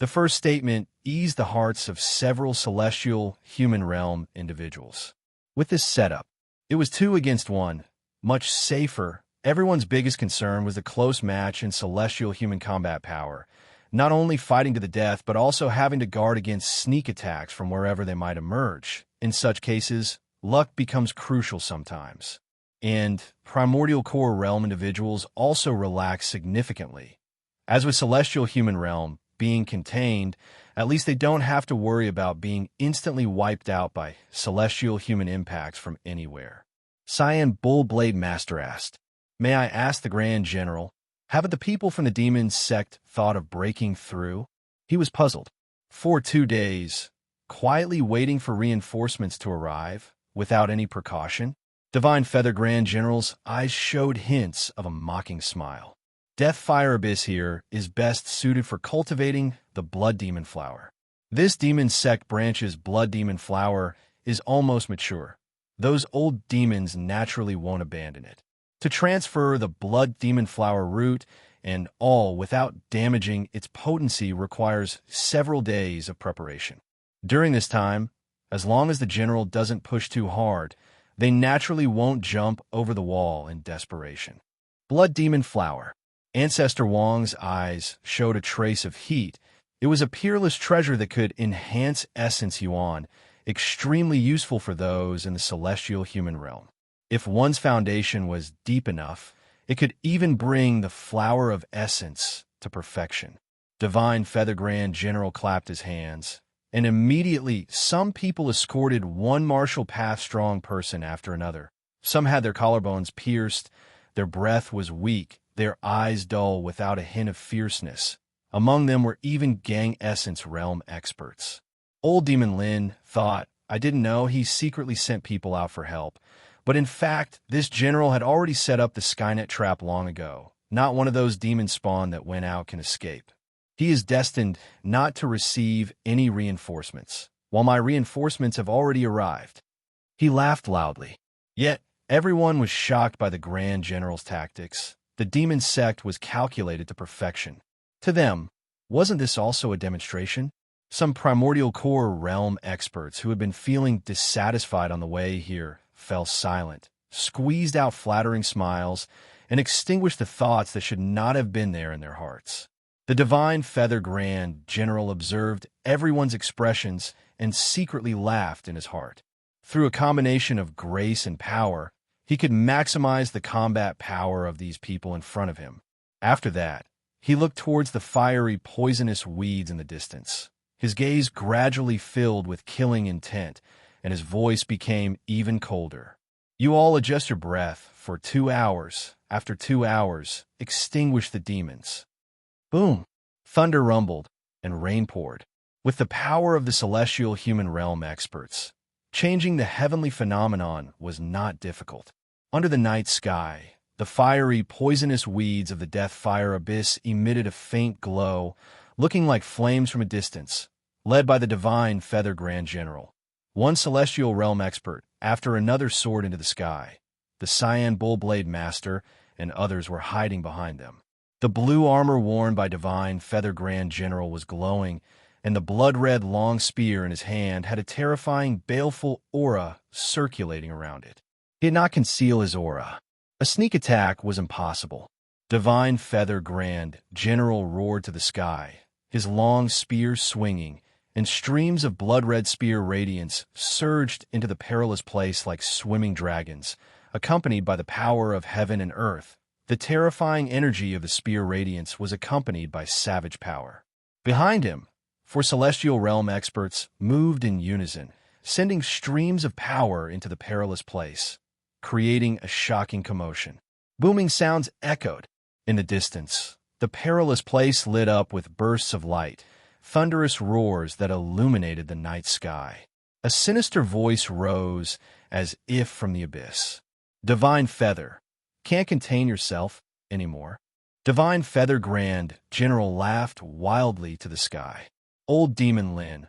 The first statement eased the hearts of several celestial human realm individuals. With this setup, it was 2 against 1, much safer. Everyone's biggest concern was the close match in celestial human combat power, not only fighting to the death but also having to guard against sneak attacks from wherever they might emerge. In such cases, luck becomes crucial sometimes. And primordial core realm individuals also relax significantly. As with celestial human realm being contained, at least they don't have to worry about being instantly wiped out by celestial human impacts from anywhere. Cyan Bull Blade Master asked, May I ask the Grand General, haven't the people from the demon sect thought of breaking through? He was puzzled. For 2 days, quietly waiting for reinforcements to arrive, without any precaution, Divine Feather Grand General's eyes showed hints of a mocking smile. Death Fire Abyss here is best suited for cultivating the Blood Demon Flower. This demon sect branch's Blood Demon Flower is almost mature. Those old demons naturally won't abandon it. To transfer the Blood Demon Flower root and all without damaging its potency requires several days of preparation. During this time, as long as the general doesn't push too hard, they naturally won't jump over the wall in desperation. Blood Demon Flower. Ancestor Wang's eyes showed a trace of heat. It was a peerless treasure that could enhance essence yuan, extremely useful for those in the celestial human realm. If one's foundation was deep enough, it could even bring the flower of essence to perfection. Divine Feather Grand General clapped his hands, and immediately some people escorted one martial path strong person after another. Some had their collarbones pierced, their breath was weak, their eyes dull without a hint of fierceness. Among them were even gang essence realm experts. Old Demon Lin thought, I didn't know he secretly sent people out for help. But in fact, this general had already set up the Skynet trap long ago. Not one of those demon spawn that went out can escape. He is destined not to receive any reinforcements, while my reinforcements have already arrived. He laughed loudly. Yet, everyone was shocked by the Grand General's tactics. The demon sect was calculated to perfection. To them, wasn't this also a demonstration? Some primordial core realm experts who had been feeling dissatisfied on the way here fell silent, squeezed out flattering smiles, and extinguished the thoughts that should not have been there in their hearts. The Divine Feather Grand General observed everyone's expressions and secretly laughed in his heart. Through a combination of grace and power, he could maximize the combat power of these people in front of him. After that, he looked towards the fiery, poisonous weeds in the distance. His gaze gradually filled with killing intent, and his voice became even colder. You all adjust your breath for 2 hours. After 2 hours, extinguish the demons. Boom! Thunder rumbled, and rain poured. With the power of the celestial human realm experts, changing the heavenly phenomenon was not difficult. Under the night sky, the fiery, poisonous weeds of the Death Fire Abyss emitted a faint glow, looking like flames from a distance, led by the Divine Feather Grand General. One celestial realm expert after another soared into the sky. the Cyan Bullblade Master, and others were hiding behind them. The blue armor worn by Divine Feather Grand General was glowing, and the blood-red long spear in his hand had a terrifying, baleful aura circulating around it. He did not conceal his aura. A sneak attack was impossible. Divine Feather Grand General roared to the sky, his long spear swinging, and streams of blood-red spear radiance surged into the perilous place like swimming dragons, accompanied by the power of heaven and earth. The terrifying energy of the spear radiance was accompanied by savage power. Behind him, for celestial realm experts moved in unison, sending streams of power into the perilous place, creating a shocking commotion. Booming sounds echoed. In the distance, the perilous place lit up with bursts of light, thunderous roars that illuminated the night sky. A sinister voice rose as if from the abyss. Divine Feather, can't contain yourself anymore. Divine Feather Grand General laughed wildly to the sky. Old Demon Lin,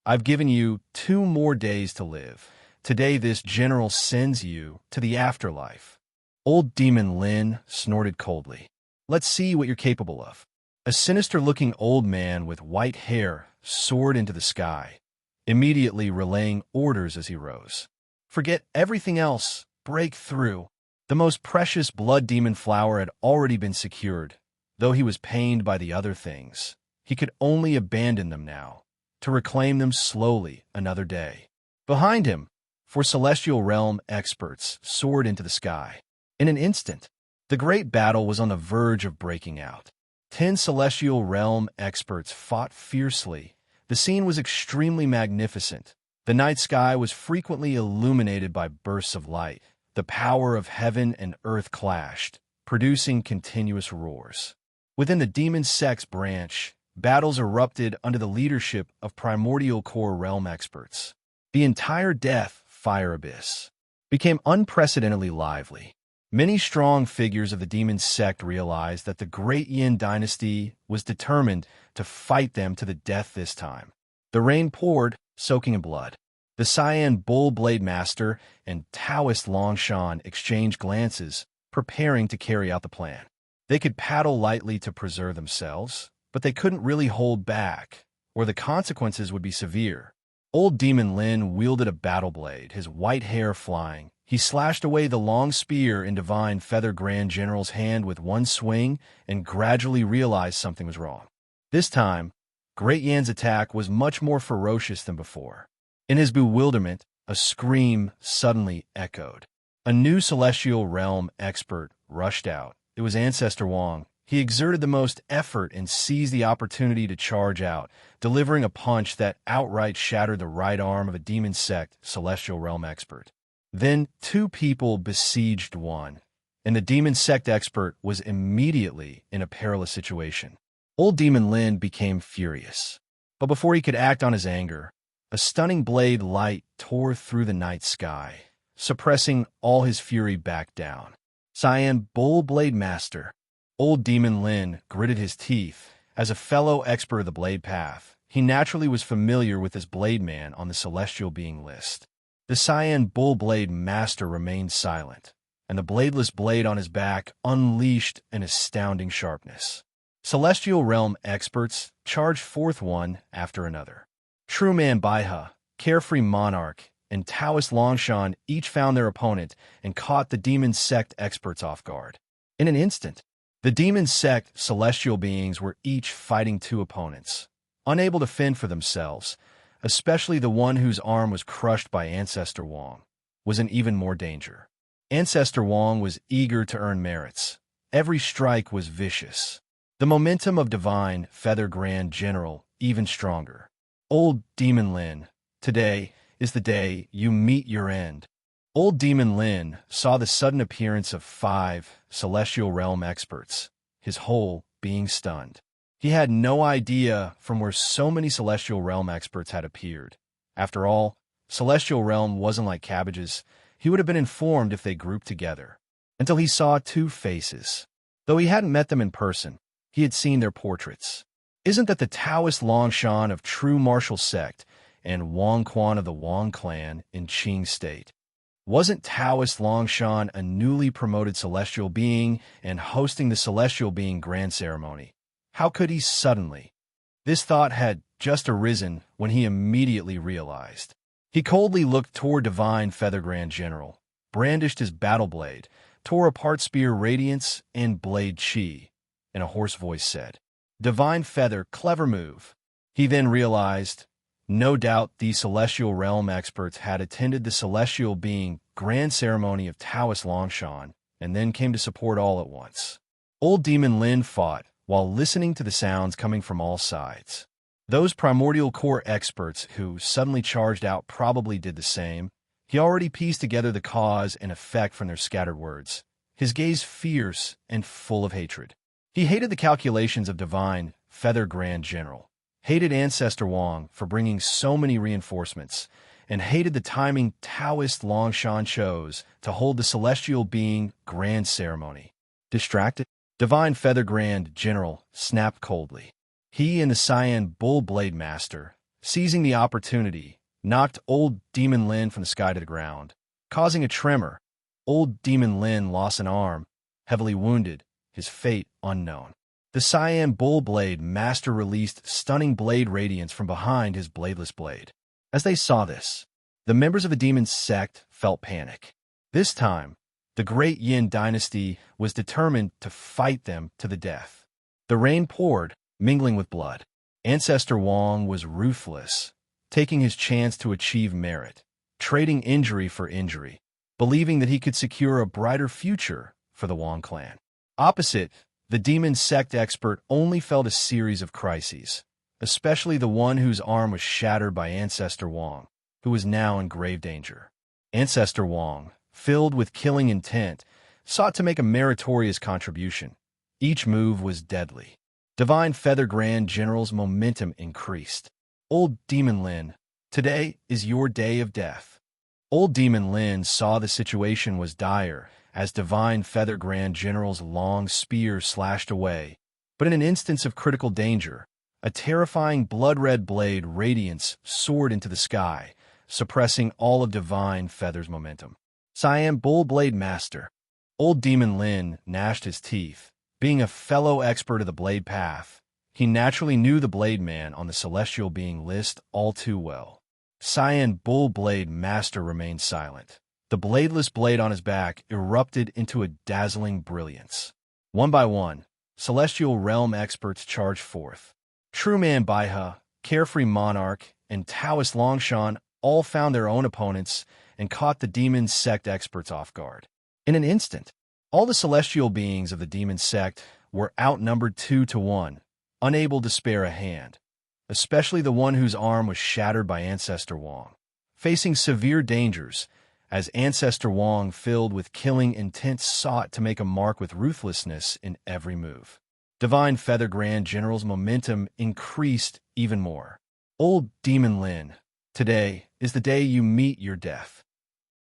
I've given you 2 more days to live. Today this general sends you to the afterlife. Old Demon Lin snorted coldly. Let's see what you're capable of. A sinister-looking old man with white hair soared into the sky, immediately relaying orders as he rose. Forget everything else. Break through. The most precious blood demon flower had already been secured. Though he was pained by the other things, he could only abandon them now, to reclaim them slowly another day. Behind him, for celestial realm experts soared into the sky. In an instant, the great battle was on the verge of breaking out. 10 celestial realm experts fought fiercely. The scene was extremely magnificent. The night sky was frequently illuminated by bursts of light. The power of heaven and earth clashed, producing continuous roars. Within the demon sex branch, battles erupted under the leadership of primordial core realm experts. The entire death fire abyss became unprecedentedly lively. Many strong figures of the demon sect realized that the Great Yin dynasty was determined to fight them to the death this time. The rain poured, soaking in blood. The Cyan Bullblade Master and Taoist Longshan exchanged glances, preparing to carry out the plan. They could paddle lightly to preserve themselves, but they couldn't really hold back, or the consequences would be severe. Old Demon Lin wielded a battle blade, his white hair flying. He slashed away the long spear in Divine Feather Grand General's hand with one swing and gradually realized something was wrong. This time, Great Yan's attack was much more ferocious than before. In his bewilderment, a scream suddenly echoed. A new celestial realm expert rushed out. It was Ancestor Wang. He exerted the most effort and seized the opportunity to charge out, delivering a punch that outright shattered the right arm of a demon sect celestial realm expert. Then 2 people besieged one, and the demon sect expert was immediately in a perilous situation. Old Demon Lin became furious. But before he could act on his anger, a stunning blade light tore through the night sky, suppressing all his fury back down. Cyan Bullblade Master. Old Demon Lin gritted his teeth. As a fellow expert of the blade path, he naturally was familiar with this blade man on the celestial being list. The Cyan Bullblade Master remained silent, and the bladeless blade on his back unleashed an astounding sharpness. Celestial realm experts charged forth one after another. True Man Baiha, Carefree Monarch, and Taoist Longshan each found their opponent and caught the demon sect experts off guard. In an instant, the demon sect celestial beings were each fighting 2 opponents, unable to fend for themselves. Especially the one whose arm was crushed by Ancestor Wang was in even more danger. Ancestor Wang was eager to earn merits. Every strike was vicious. The momentum of Divine Feather Grand General even stronger. Old Demon Lin, today is the day you meet your end. Old Demon Lin saw the sudden appearance of 5 celestial realm experts, his whole being stunned. He had no idea from where so many celestial realm experts had appeared. After all, celestial realm wasn't like cabbages. He would have been informed if they grouped together. Until he saw 2 faces. Though he hadn't met them in person, he had seen their portraits. Isn't that the Taoist Longshan of true martial sect and Wang Quan of the Wang clan in Qing State? Wasn't Taoist Longshan a newly promoted celestial being and hosting the celestial being grand ceremony? How could he suddenly? This thought had just arisen when he immediately realized. He coldly looked toward Divine Feather Grand General, brandished his battle blade, tore apart Spear Radiance and Blade Qi, and a hoarse voice said, "Divine Feather, clever move." He then realized, no doubt these celestial realm experts had attended the celestial being grand ceremony of Taoist Longshan and then came to support all at once. Old Demon Lin fought while listening to the sounds coming from all sides. Those primordial core experts who suddenly charged out probably did the same. He already pieced together the cause and effect from their scattered words, his gaze fierce and full of hatred. He hated the calculations of Divine Feather Grand General, hated Ancestor Wang for bringing so many reinforcements, and hated the timing Taoist Longshan chose to hold the celestial being grand ceremony. Distracted, Divine Feather Grand General snapped coldly. He and the Cyan Bull Blade Master, seizing the opportunity, knocked Old Demon Lin from the sky to the ground, causing a tremor. Old Demon Lin lost an arm, heavily wounded, his fate unknown. The Cyan Bull Blade Master released stunning blade radiance from behind his bladeless blade. As they saw this, the members of the demon sect felt panic. This time, the Great Yin dynasty was determined to fight them to the death. The rain poured, mingling with blood. Ancestor Wang was ruthless, taking his chance to achieve merit, trading injury for injury, believing that he could secure a brighter future for the Wang clan. Opposite, the demon sect expert only felt a series of crises, especially the one whose arm was shattered by Ancestor Wang, who was now in grave danger. Ancestor Wang, filled with killing intent, sought to make a meritorious contribution. Each move was deadly. Divine Feather Grand General's momentum increased. Old Demon Lin, today is your day of death. Old Demon Lin saw the situation was dire as Divine Feather Grand General's long spear slashed away, but in an instance of critical danger, a terrifying blood-red blade radiance soared into the sky, suppressing all of Divine Feather's momentum. Cyan Bull Blade Master. Old Demon Lin gnashed his teeth. Being a fellow expert of the blade path, he naturally knew the blade man on the celestial being list all too well. Cyan Bull Blade Master remained silent. The bladeless blade on his back erupted into a dazzling brilliance. One by one, celestial realm experts charged forth. True Man Baihe, Carefree Monarch, and Taoist Longshan all found their own opponents and caught the demon sect experts off guard. In an instant, all the celestial beings of the demon sect were outnumbered 2-1, unable to spare a hand, especially the one whose arm was shattered by Ancestor Wang. Facing severe dangers, as Ancestor Wang, filled with killing intent, sought to make a mark with ruthlessness in every move. Divine Feather Grand General's momentum increased even more. Old Demon Lin, today is the day you meet your death.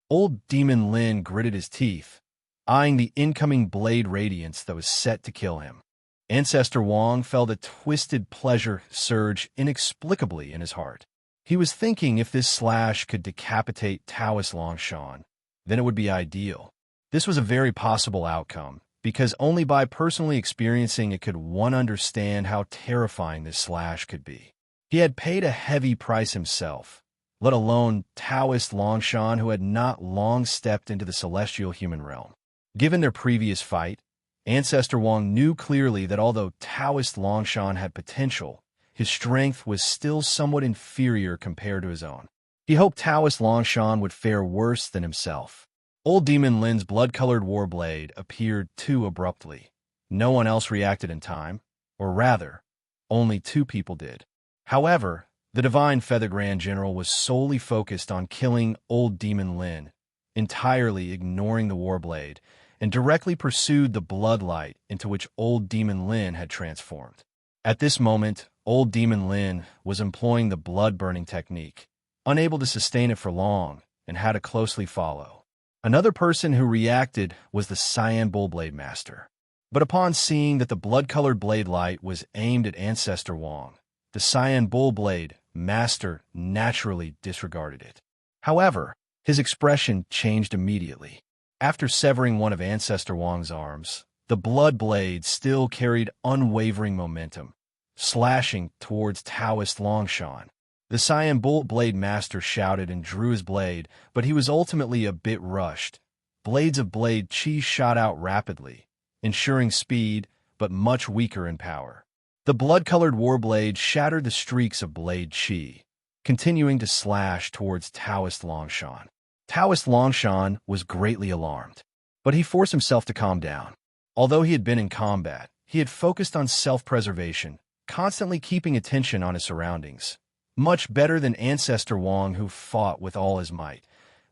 Old Demon Lin gritted his teeth, eyeing the incoming blade radiance that was set to kill him. Ancestor Wang felt a twisted pleasure surge inexplicably in his heart. He was thinking if this slash could decapitate Taoist Longshan, then it would be ideal. This was a very possible outcome, because only by personally experiencing it could one understand how terrifying this slash could be. He had paid a heavy price himself, let alone Taoist Longshan, who had not long stepped into the celestial human realm. Given their previous fight, Ancestor Wang knew clearly that although Taoist Longshan had potential, his strength was still somewhat inferior compared to his own. He hoped Taoist Longshan would fare worse than himself. Old Demon Lin's blood-colored warblade appeared too abruptly. No one else reacted in time, or rather, only 2 people did. However, the Divine Feather Grand General was solely focused on killing Old Demon Lin, entirely ignoring the warblade, and directly pursued the bloodlight into which Old Demon Lin had transformed. At this moment, Old Demon Lin was employing the blood-burning technique, unable to sustain it for long, and had to closely follow. Another person who reacted was the Cyan Bull Blade Master. But upon seeing that the blood-colored blade light was aimed at Ancestor Wang, the Cyan Bull Blade Master naturally disregarded it. However, His expression changed immediately. After severing one of Ancestor Wang's arms, the blood blade still carried unwavering momentum, slashing towards Taoist Longshan. The Cyan Bull Blade Master shouted and drew his blade, but he was ultimately a bit rushed. Blades of Blade Qi shot out rapidly, ensuring speed, but much weaker in power. The blood-colored warblade shattered the streaks of Blade Qi, continuing to slash towards Taoist Longshan. Taoist Longshan was greatly alarmed, but he forced himself to calm down. Although he had been in combat, he had focused on self-preservation, constantly keeping attention on his surroundings. Much better than Ancestor Wang, who fought with all his might,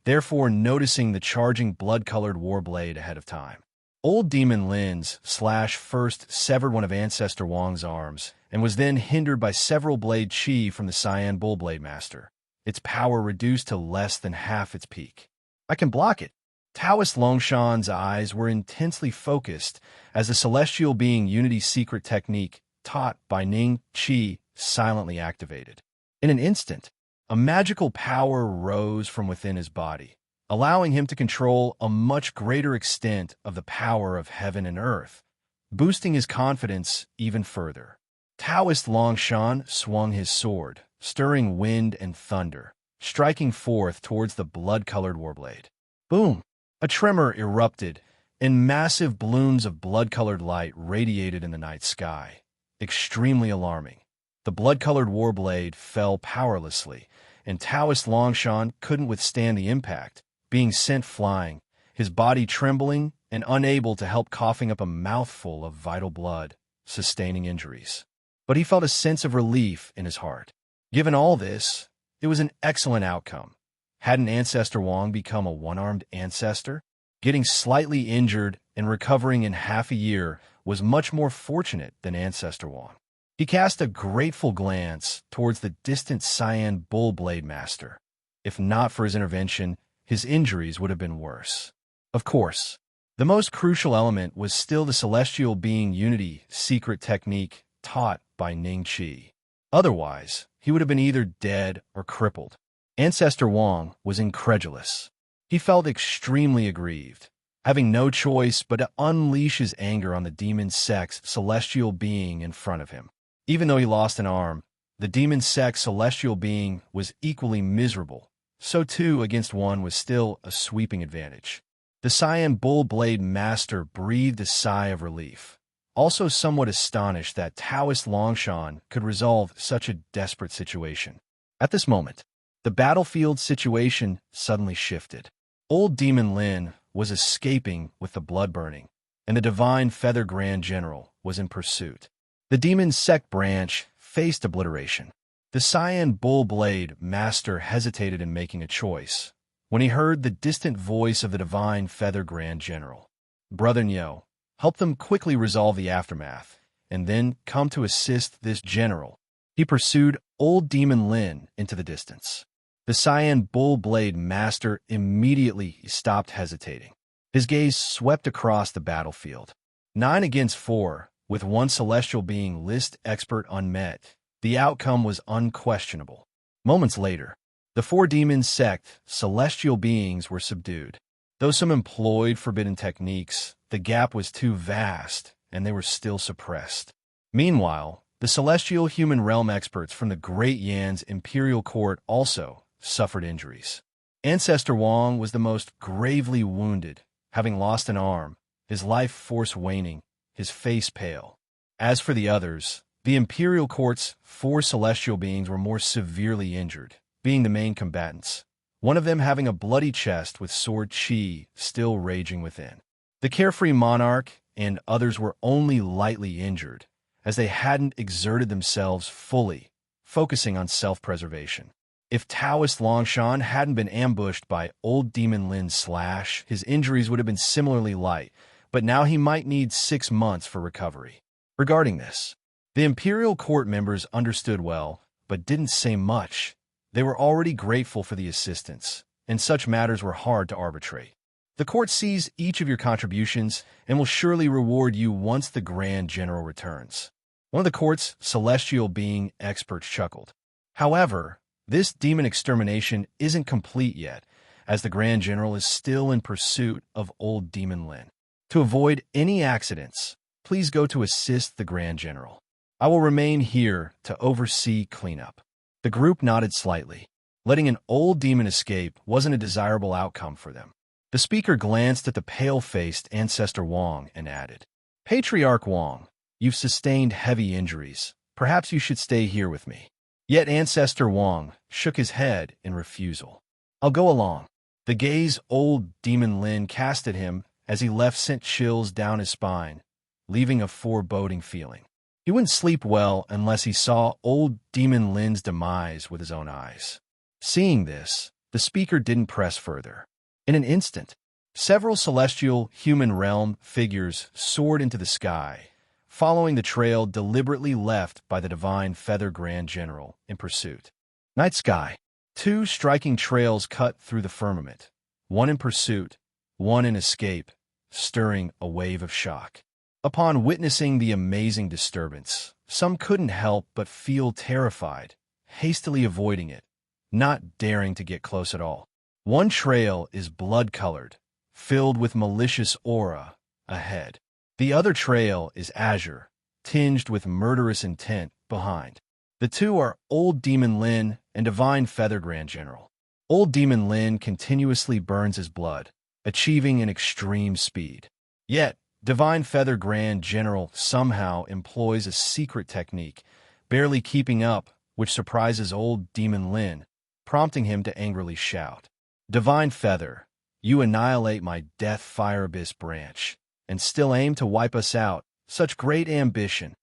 therefore noticing the charging blood-colored warblade ahead of time. Old Demon Lin's slash first severed one of Ancestor Wang's arms, and was then hindered by several Blade Qi from the Cyan Bull Blade Master, its power reduced to less than half its peak. I can block it. Taoist Longshan's eyes were intensely focused as the celestial being Unity secret technique taught by Ning Qi silently activated. In an instant, a magical power rose from within his body, allowing him to control a much greater extent of the power of heaven and earth, boosting his confidence even further. Taoist Longshan swung his sword, stirring wind and thunder, striking forth towards the blood-colored warblade. Boom! A tremor erupted, and massive balloons of blood-colored light radiated in the night sky, extremely alarming. The blood-colored warblade fell powerlessly, and Taoist Longshan couldn't withstand the impact, being sent flying, his body trembling and unable to help coughing up a mouthful of vital blood, sustaining injuries. But he felt a sense of relief in his heart. Given all this, it was an excellent outcome. Hadn't Ancestor Wang become a one-armed ancestor? Getting slightly injured and recovering in half a year was much more fortunate than Ancestor Wang. He cast a grateful glance towards the distant Cyan Bull Blade Master. If not for his intervention, his injuries would have been worse. Of course, the most crucial element was still the celestial being Unity secret technique taught by Ning Qi. Otherwise, he would have been either dead or crippled. Ancestor Wang was incredulous. He felt extremely aggrieved, having no choice but to unleash his anger on the demon sex celestial being in front of him. Even though he lost an arm, the demon sex celestial being was equally miserable. So too, against one was still a sweeping advantage. The Cyan Bull Blade Master breathed a sigh of relief, also somewhat astonished that Taoist Longshan could resolve such a desperate situation. At this moment, the battlefield situation suddenly shifted. Old Demon Lin was escaping with the blood burning, and the Divine Feather Grand General was in pursuit. The Demon Sect branch faced obliteration. The Cyan Bull Blade Master hesitated in making a choice when he heard the distant voice of the Divine Feather Grand General. Brother Nyo, help them quickly resolve the aftermath, and then come to assist this general. He pursued Old Demon Lin into the distance. The Cyan Bull Blade Master immediately stopped hesitating. His gaze swept across the battlefield. 9 against 4, with one celestial being list expert unmet. The outcome was unquestionable. Moments later, the 4 demon sect celestial beings were subdued. Though some employed forbidden techniques, the gap was too vast, and they were still suppressed. Meanwhile, the celestial human realm experts from the Great Yan's imperial court also suffered injuries. Ancestor Wang was the most gravely wounded, having lost an arm, his life force waning, his face pale. As for the others, the imperial court's 4 celestial beings were more severely injured, being the main combatants, one of them having a bloody chest with sword Qi still raging within. The carefree monarch and others were only lightly injured, as they hadn't exerted themselves fully, focusing on self-preservation. If Taoist Longshan hadn't been ambushed by Old Demon Lin's slash, his injuries would have been similarly light, but now he might need 6 months for recovery. Regarding this, the imperial court members understood well, but didn't say much. They were already grateful for the assistance, and such matters were hard to arbitrate. The court sees each of your contributions and will surely reward you once the Grand General returns. One of the court's celestial being experts chuckled. However, this demon extermination isn't complete yet, as the Grand General is still in pursuit of old Demon Lin. To avoid any accidents, please go to assist the Grand General. I will remain here to oversee cleanup. The group nodded slightly. Letting an old demon escape wasn't a desirable outcome for them. The speaker glanced at the pale-faced Ancestor Wang and added, "Patriarch Wang, you've sustained heavy injuries. Perhaps you should stay here with me." Yet Ancestor Wang shook his head in refusal. "I'll go along." The gaze old Demon Lin cast at him as he left sent chills down his spine, leaving a foreboding feeling. He wouldn't sleep well unless he saw old Demon Lin's demise with his own eyes. Seeing this, the speaker didn't press further. In an instant, several celestial human realm figures soared into the sky, following the trail deliberately left by the divine Feather Grand General in pursuit. Night sky. Two striking trails cut through the firmament, one in pursuit, one in escape, stirring a wave of shock. Upon witnessing the amazing disturbance, some couldn't help but feel terrified, hastily avoiding it, not daring to get close at all. One trail is blood-colored, filled with malicious aura, ahead. The other trail is azure, tinged with murderous intent, behind. The two are Old Demon Lin and Divine Feather Grand General. Old Demon Lin continuously burns his blood, achieving an extreme speed. Yet, Divine Feather Grand General somehow employs a secret technique, barely keeping up, which surprises Old Demon Lin, prompting him to angrily shout, "Divine Feather, you annihilate my Death Fire Abyss branch, and still aim to wipe us out. Such great ambition."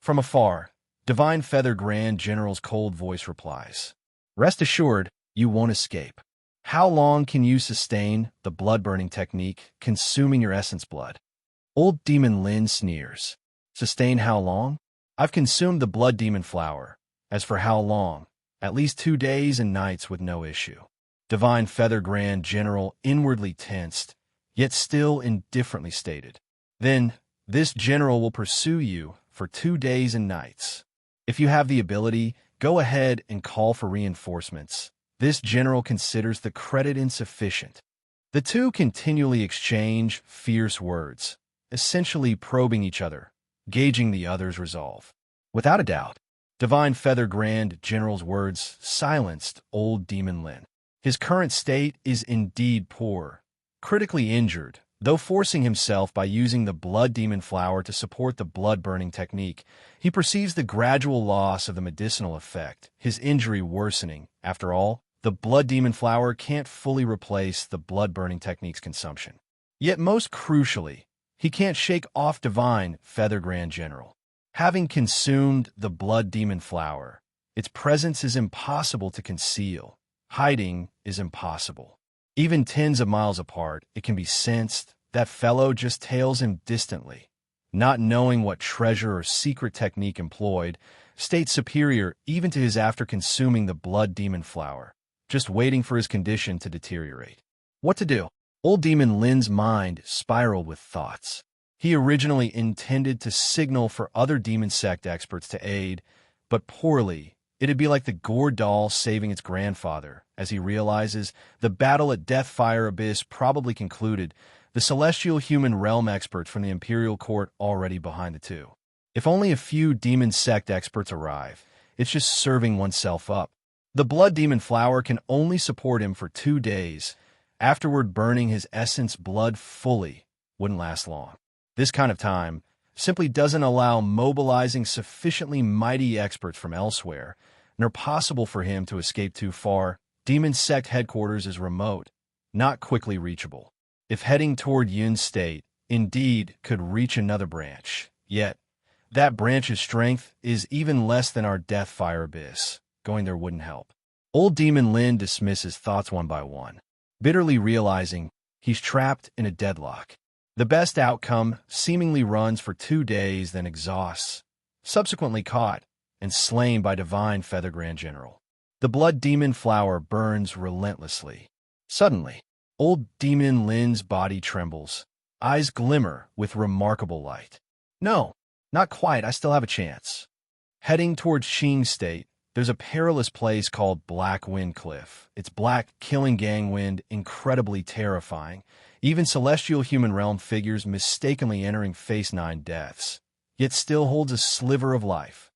From afar, Divine Feather Grand General's cold voice replies, "Rest assured, you won't escape. How long can you sustain the blood-burning technique, consuming your essence blood?" Old Demon Lin sneers. "Sustain how long? I've consumed the blood demon flower. As for how long, at least 2 days and nights with no issue." Divine Feather Grand General inwardly tensed, yet still indifferently stated, "Then, this general will pursue you for 2 days and nights. If you have the ability, go ahead and call for reinforcements. This general considers the credit insufficient." The two continually exchange fierce words, essentially probing each other, gauging the other's resolve. Without a doubt, Divine Feather Grand General's words silenced Old Demon Lin. His current state is indeed poor, critically injured, though forcing himself by using the blood demon flower to support the blood-burning technique. He perceives the gradual loss of the medicinal effect, his injury worsening. After all, the blood demon flower can't fully replace the blood-burning technique's consumption. Yet most crucially, he can't shake off Divine Feather Grand General. Having consumed the blood demon flower, its presence is impossible to conceal. Hiding is impossible. Even tens of miles apart, it can be sensed. That fellow just tails him distantly, not knowing what treasure or secret technique employed, state superior even to his after consuming the blood demon flower, just waiting for his condition to deteriorate. What to do? Old Demon Lin's mind spiraled with thoughts. He originally intended to signal for other demon sect experts to aid, but poorly. It'd be like the Gore doll saving its grandfather. As he realizes the battle at Deathfire Abyss probably concluded, the celestial human realm experts from the Imperial Court already behind the two. If only a few demon sect experts arrive, it's just serving oneself up. The blood demon flower can only support him for 2 days. Afterward, burning his essence blood fully wouldn't last long. This kind of time simply doesn't allow mobilizing sufficiently mighty experts from elsewhere, nor possible for him to escape too far. Demon Sect headquarters is remote, not quickly reachable. If heading toward Yun's state, indeed could reach another branch, yet that branch's strength is even less than our Deathfire Abyss. Going there wouldn't help. Old Demon Lin dismisses thoughts one by one, bitterly realizing he's trapped in a deadlock. The best outcome seemingly runs for 2 days, then exhausts, subsequently caught and slain by Divine Feather Grand General. The blood demon flower burns relentlessly. Suddenly, Old Demon Lin's body trembles, eyes glimmer with remarkable light. No, not quite, I still have a chance. Heading towards Xing's state, there's a perilous place called Black Wind Cliff. It's black, killing gang wind, incredibly terrifying. Even celestial human realm figures mistakenly entering face 9 deaths, yet still holds a sliver of life.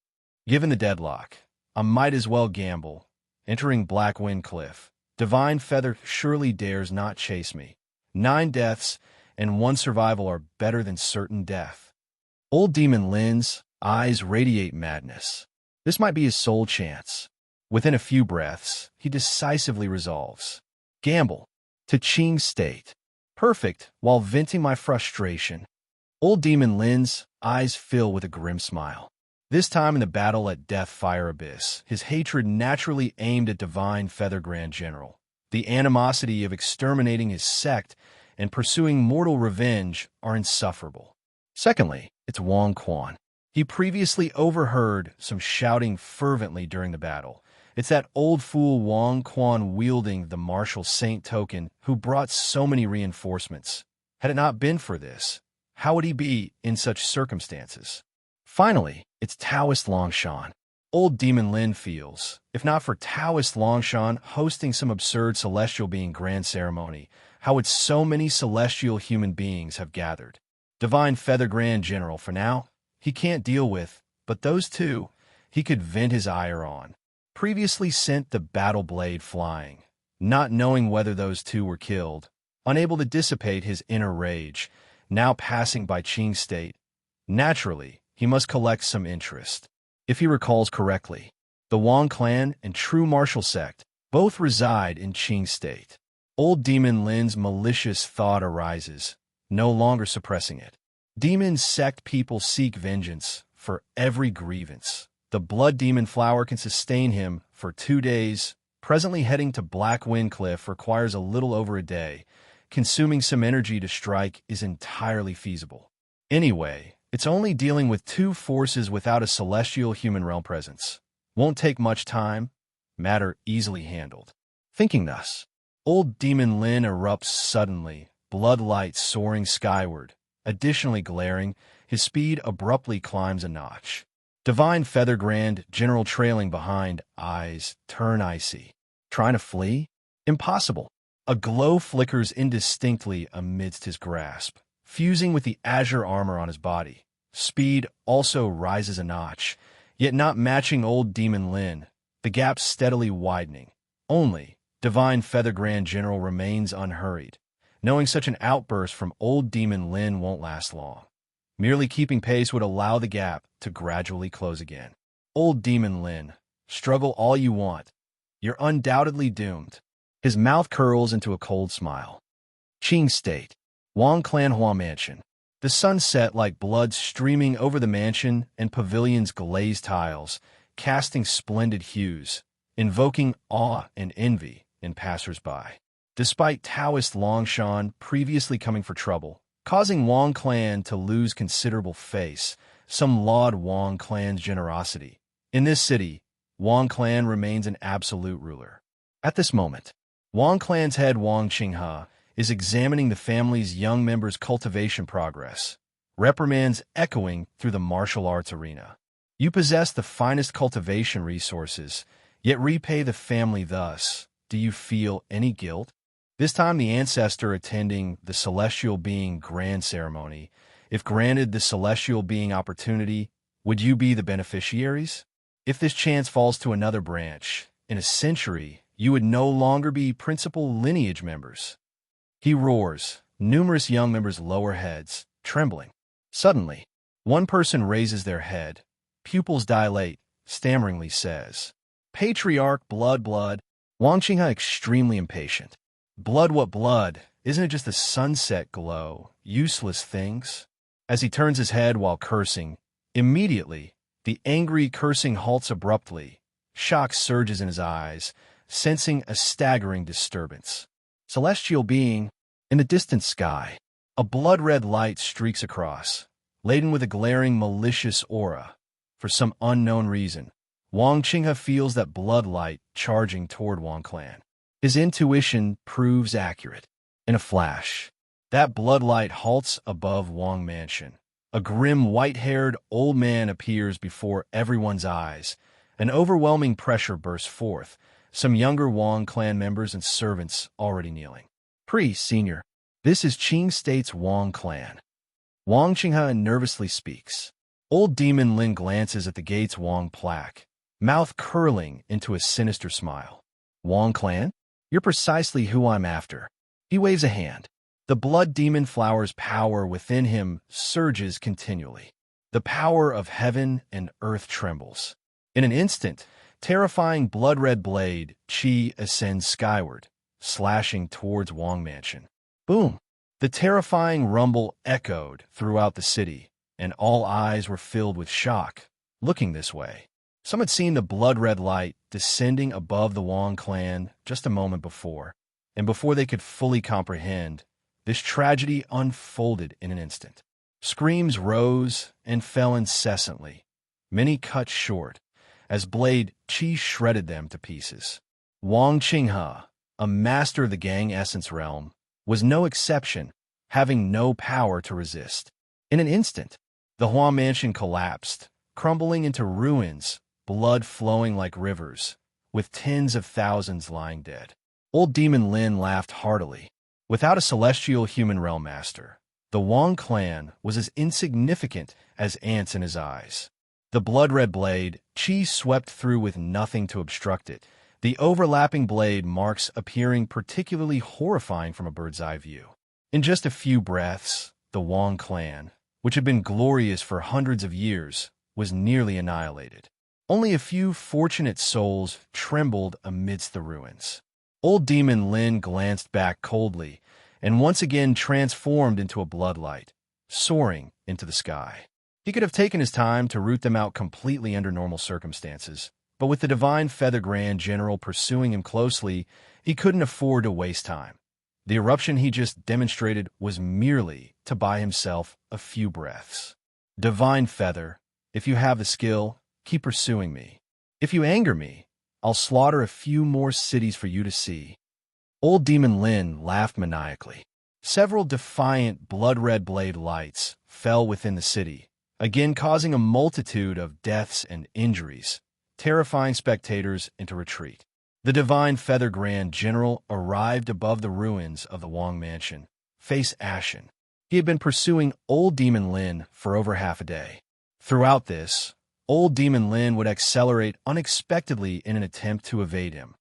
Given the deadlock, I might as well gamble. Entering Black Wind Cliff, Divine Feather surely dares not chase me. 9 deaths and 1 survival are better than certain death. Old Demon Lin's eyes radiate madness. This might be his sole chance. Within a few breaths, he decisively resolves. Gamble. To Qing's state. Perfect, while venting my frustration. Old Demon Lin's eyes fill with a grim smile. This time in the battle at Death Fire Abyss, his hatred naturally aimed at Divine Feather Grand General. The animosity of exterminating his sect and pursuing mortal revenge are insufferable. Secondly, it's Wang Quan. He previously overheard some shouting fervently during the battle. It's that old fool Wang Quan wielding the martial saint token who brought so many reinforcements. Had it not been for this, how would he be in such circumstances? Finally, it's Taoist Longshan. Old Demon Lin feels, if not for Taoist Longshan hosting some absurd celestial being grand ceremony, how would so many celestial human beings have gathered? Divine Feather Grand General for now, he can't deal with, but those two, he could vent his ire on. Previously sent the battle blade flying, not knowing whether those two were killed, unable to dissipate his inner rage, now passing by Qing's state. Naturally, he must collect some interest. If he recalls correctly, the Wang clan and true martial sect both reside in Qing's state. Old Demon Lin's malicious thought arises, no longer suppressing it. Demon sect people seek vengeance for every grievance. The blood demon flower can sustain him for 2 days. Presently heading to Black Wind Cliff requires a little over a day. Consuming some energy to strike is entirely feasible. Anyway, it's only dealing with 2 forces without a celestial human realm presence. Won't take much time. Matter easily handled. Thinking thus, Old Demon Lin erupts suddenly, blood light soaring skyward. Additionally glaring, his speed abruptly climbs a notch. Divine Feather Grand General trailing behind, eyes turn icy. Trying to flee? Impossible. A glow flickers indistinctly amidst his grasp, fusing with the azure armor on his body. Speed also rises a notch, yet not matching Old Demon Lin, the gap steadily widening. Only, Divine Feather Grand General remains unhurried, knowing such an outburst from Old Demon Lin won't last long. Merely keeping pace would allow the gap to gradually close again. Old Demon Lin, struggle all you want. You're undoubtedly doomed. His mouth curls into a cold smile. Qing State, Wang Clan Hua Mansion. The sun set like blood streaming over the mansion and pavilion's glazed tiles, casting splendid hues, invoking awe and envy in passers-by. Despite Taoist Longshan previously coming for trouble, causing Wang Clan to lose considerable face, some laud Wang Clan's generosity. In this city, Wang Clan remains an absolute ruler. At this moment, Wang Clan's head Wang Qinghe is examining the family's young members' cultivation progress, reprimands echoing through the martial arts arena. You possess the finest cultivation resources, yet repay the family thus. Do you feel any guilt? This time the ancestor attending the celestial being grand ceremony. If granted the celestial being opportunity, would you be the beneficiaries? If this chance falls to another branch, in a century, you would no longer be principal lineage members. He roars, numerous young members lower heads, trembling. Suddenly, one person raises their head, pupils dilate, stammeringly says, Patriarch, blood. Wang Qinghe extremely impatient. Blood what blood? Isn't it just a sunset glow? Useless things. As he turns his head while cursing, immediately, the angry cursing halts abruptly. Shock surges in his eyes, sensing a staggering disturbance. Celestial being, in the distant sky, a blood-red light streaks across, laden with a glaring malicious aura. For some unknown reason, Wang Qinghe feels that blood light charging toward Wang Clan. His intuition proves accurate. In a flash, that blood light halts above Wang Mansion. A grim white-haired old man appears before everyone's eyes, An overwhelming pressure burst forth, some younger Wang clan members and servants already kneeling. Priest, Senior, this is Qing State's Wang clan. Wang Qinghe nervously speaks. Old Demon Lin glances at the gate's Wang plaque, mouth curling into a sinister smile. Wang clan? You're precisely who I'm after. He waves a hand. The blood demon flower's power within him surges continually. The power of heaven and earth trembles. In an instant, terrifying blood-red blade, Qi ascends skyward, slashing towards Wang Mansion. Boom! The terrifying rumble echoed throughout the city, and all eyes were filled with shock, looking this way. Some had seen the blood-red light descending above the Wang clan just a moment before, and before they could fully comprehend, this tragedy unfolded in an instant. Screams rose and fell incessantly, many cut short, as Blade Qi shredded them to pieces. Wang Qinghe, a master of the Gang Essence realm, was no exception, having no power to resist. In an instant, the Hua Mansion collapsed, crumbling into ruins, blood flowing like rivers, with tens of thousands lying dead. Old Demon Lin laughed heartily. Without a celestial human realm master, the Wang clan was as insignificant as ants in his eyes. The blood-red blade, Qi swept through with nothing to obstruct it, the overlapping blade marks appearing particularly horrifying from a bird's-eye view. In just a few breaths, the Wang clan, which had been glorious for hundreds of years, was nearly annihilated. Only a few fortunate souls trembled amidst the ruins. Old Demon Lin glanced back coldly, and once again transformed into a bloodlight, soaring into the sky. He could have taken his time to root them out completely under normal circumstances, but with the Divine Feather Grand General pursuing him closely, he couldn't afford to waste time. The eruption he just demonstrated was merely to buy himself a few breaths. Divine Feather, if you have the skill, keep pursuing me. If you anger me, I'll slaughter a few more cities for you to see. Old Demon Lin laughed maniacally. Several defiant blood-red blade lights fell within the city, again causing a multitude of deaths and injuries, terrifying spectators into retreat. The Divine Feather Grand General arrived above the ruins of the Wang Mansion, face ashen. He had been pursuing Old Demon Lin for over half a day. Throughout this, Old Demon Lin would accelerate unexpectedly in an attempt to evade him,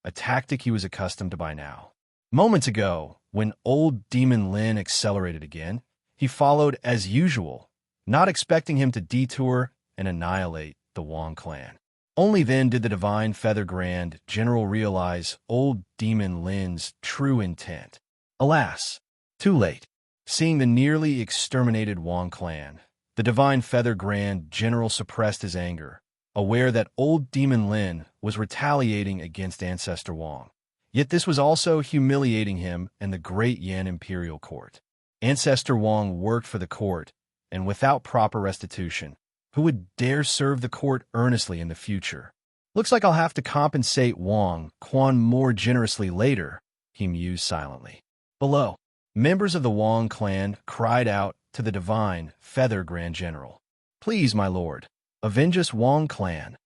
a tactic he was accustomed to by now. Moments ago, when Old Demon Lin accelerated again, he followed as usual, not expecting him to detour and annihilate the Wang clan. Only then did the Divine Feather Grand General realize Old Demon Lin's true intent. Alas, too late. Seeing the nearly exterminated Wang clan, the Divine Feather Grand General suppressed his anger, aware that Old Demon Lin was retaliating against Ancestor Wang. Yet this was also humiliating him and the great Yan Imperial Court. Ancestor Wang worked for the court, and without proper restitution, who would dare serve the court earnestly in the future? Looks like I'll have to compensate Wang Quan more generously later, he mused silently. Below, members of the Wang clan cried out to the Divine Feather Grand General. Please, my lord, avenge us Wang clan.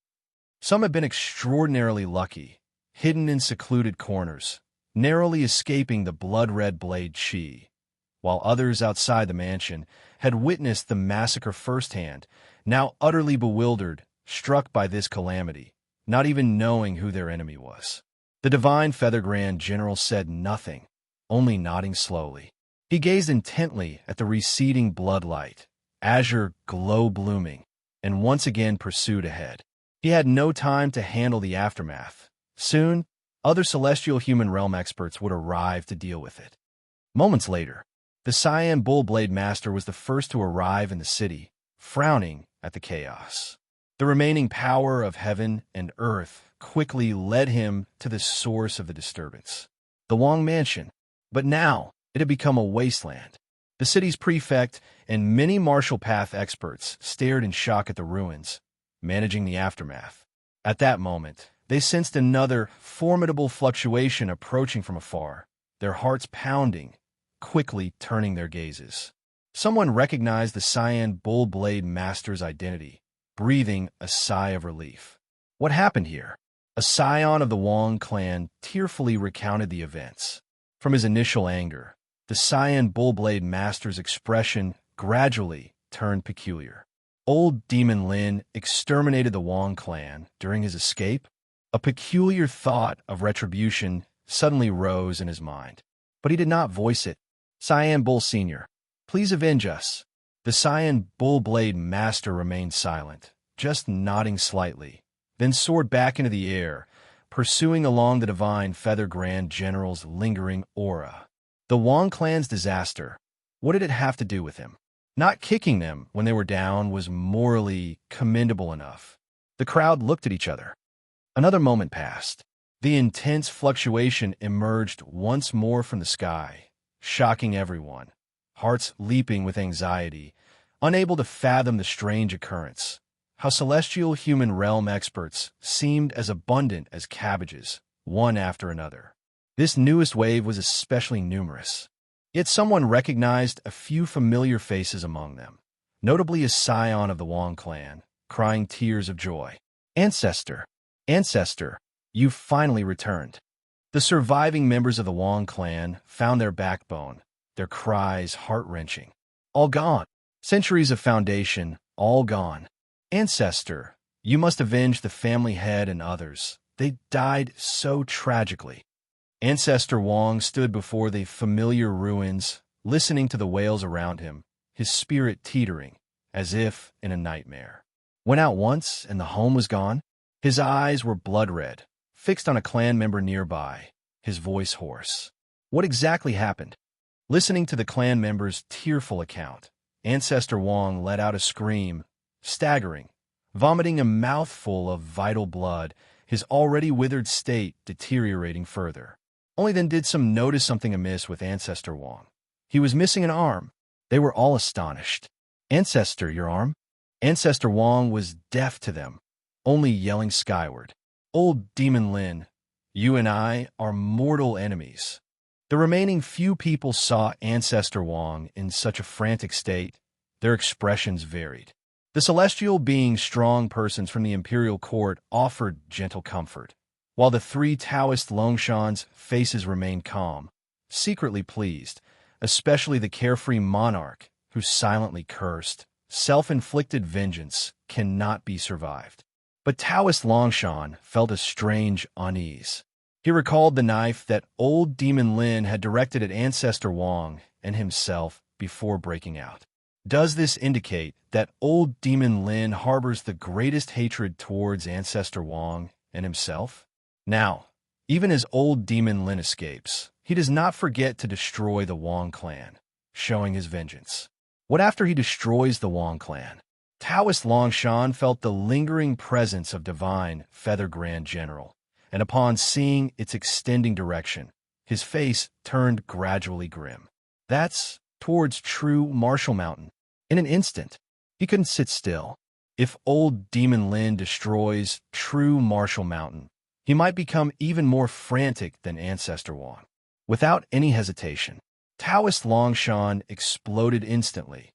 Some have been extraordinarily lucky, hidden in secluded corners, narrowly escaping the blood-red blade Qi, while others outside the mansion had witnessed the massacre firsthand, now utterly bewildered, struck by this calamity, not even knowing who their enemy was. The Divine Feather Grand General said nothing, only nodding slowly. He gazed intently at the receding bloodlight, azure glow blooming, and once again pursued ahead. He had no time to handle the aftermath. Soon, other celestial human realm experts would arrive to deal with it. Moments later, the Cyan Bullblade Master was the first to arrive in the city, frowning at the chaos. The remaining power of heaven and earth quickly led him to the source of the disturbance, the Wang Mansion. But now, it had become a wasteland. The city's prefect and many martial path experts stared in shock at the ruins, managing the aftermath. At that moment, they sensed another formidable fluctuation approaching from afar, their hearts pounding, quickly turning their gazes. Someone recognized the Cyan Bullblade Master's identity, breathing a sigh of relief. What happened here? A scion of the Wang clan tearfully recounted the events. From his initial anger, the Saiyan Bullblade Master's expression gradually turned peculiar. Old Demon Lin exterminated the Wang clan during his escape. A peculiar thought of retribution suddenly rose in his mind. But he did not voice it. Saiyan Bull Sr., please avenge us. The Saiyan Bullblade Master remained silent, just nodding slightly, then soared back into the air, pursuing along the divine Feather Grand General's lingering aura. The Wang clan's disaster, what did it have to do with him? Not kicking them when they were down was morally commendable enough. The crowd looked at each other. Another moment passed. The intense fluctuation emerged once more from the sky, shocking everyone, hearts leaping with anxiety, unable to fathom the strange occurrence. How celestial human realm experts seemed as abundant as cabbages, one after another. This newest wave was especially numerous. Yet someone recognized a few familiar faces among them, notably a scion of the Wang clan, crying tears of joy. Ancestor, Ancestor, you've finally returned. The surviving members of the Wang clan found their backbone, their cries heart-wrenching. All gone. Centuries of foundation, all gone. Ancestor, you must avenge the family head and others. They died so tragically. Ancestor Wang stood before the familiar ruins, listening to the wails around him, his spirit teetering, as if in a nightmare. Went out once and the home was gone? His eyes were blood-red, fixed on a clan member nearby, his voice hoarse. What exactly happened? Listening to the clan member's tearful account, Ancestor Wang let out a scream, staggering, vomiting a mouthful of vital blood, his already withered state deteriorating further. Only then did some notice something amiss with Ancestor Wang. He was missing an arm. They were all astonished. Ancestor, your arm? Ancestor Wang was deaf to them, only yelling skyward. Old Demon Lin, you and I are mortal enemies. The remaining few people saw Ancestor Wang in such a frantic state. Their expressions varied. The celestial being strong persons from the imperial court offered gentle comfort, while the three Taoist Longshan's faces remained calm, secretly pleased, especially the carefree monarch who silently cursed. Self-inflicted vengeance cannot be survived. But Taoist Longshan felt a strange unease. He recalled the knife that old Demon Lin had directed at Ancestor Wang and himself before breaking out. Does this indicate that old Demon Lin harbors the greatest hatred towards Ancestor Wang and himself? Now, even as old Demon Lin escapes, he does not forget to destroy the Wang clan, showing his vengeance. What after he destroys the Wang clan? Taoist Longshan felt the lingering presence of divine Feather Grand General, and upon seeing its extending direction, his face turned gradually grim. That's towards true Martial Mountain. In an instant, he couldn't sit still. If old Demon Lin destroys true Martial Mountain, he might become even more frantic than Ancestor Wang. Without any hesitation, Taoist Longshan exploded instantly,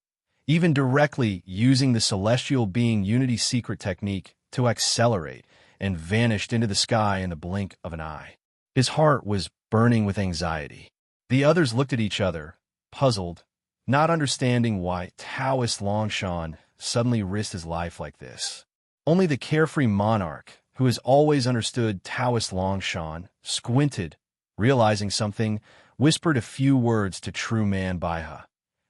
even directly using the celestial being Unity secret technique to accelerate, and vanished into the sky in the blink of an eye. His heart was burning with anxiety. The others looked at each other, puzzled, not understanding why Taoist Longshan suddenly risked his life like this. Only the carefree monarch, who has always understood Taoist Longshan, squinted, realizing something, whispered a few words to true man Baiha,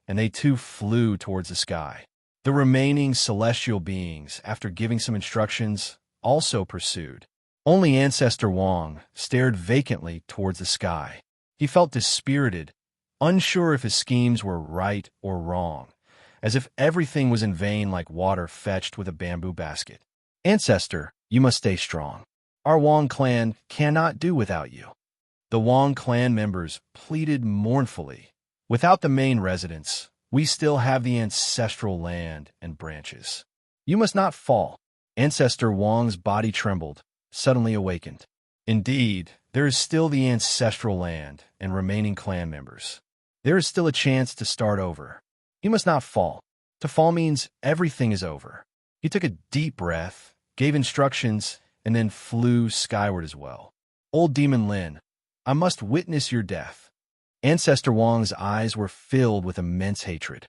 and they too flew towards the sky. The remaining celestial beings, after giving some instructions, also pursued. Only Ancestor Wang stared vacantly towards the sky. He felt dispirited, unsure if his schemes were right or wrong, as if everything was in vain like water fetched with a bamboo basket. Ancestor, you must stay strong. Our Wang clan cannot do without you. The Wang clan members pleaded mournfully. Without the main residence, we still have the ancestral land and branches. You must not fall. Ancestor Wang's body trembled, suddenly awakened. Indeed, there is still the ancestral land and remaining clan members. There is still a chance to start over. You must not fall. To fall means everything is over. He took a deep breath, gave instructions, and then flew skyward as well. Old Demon Lin, I must witness your death. Ancestor Wang's eyes were filled with immense hatred.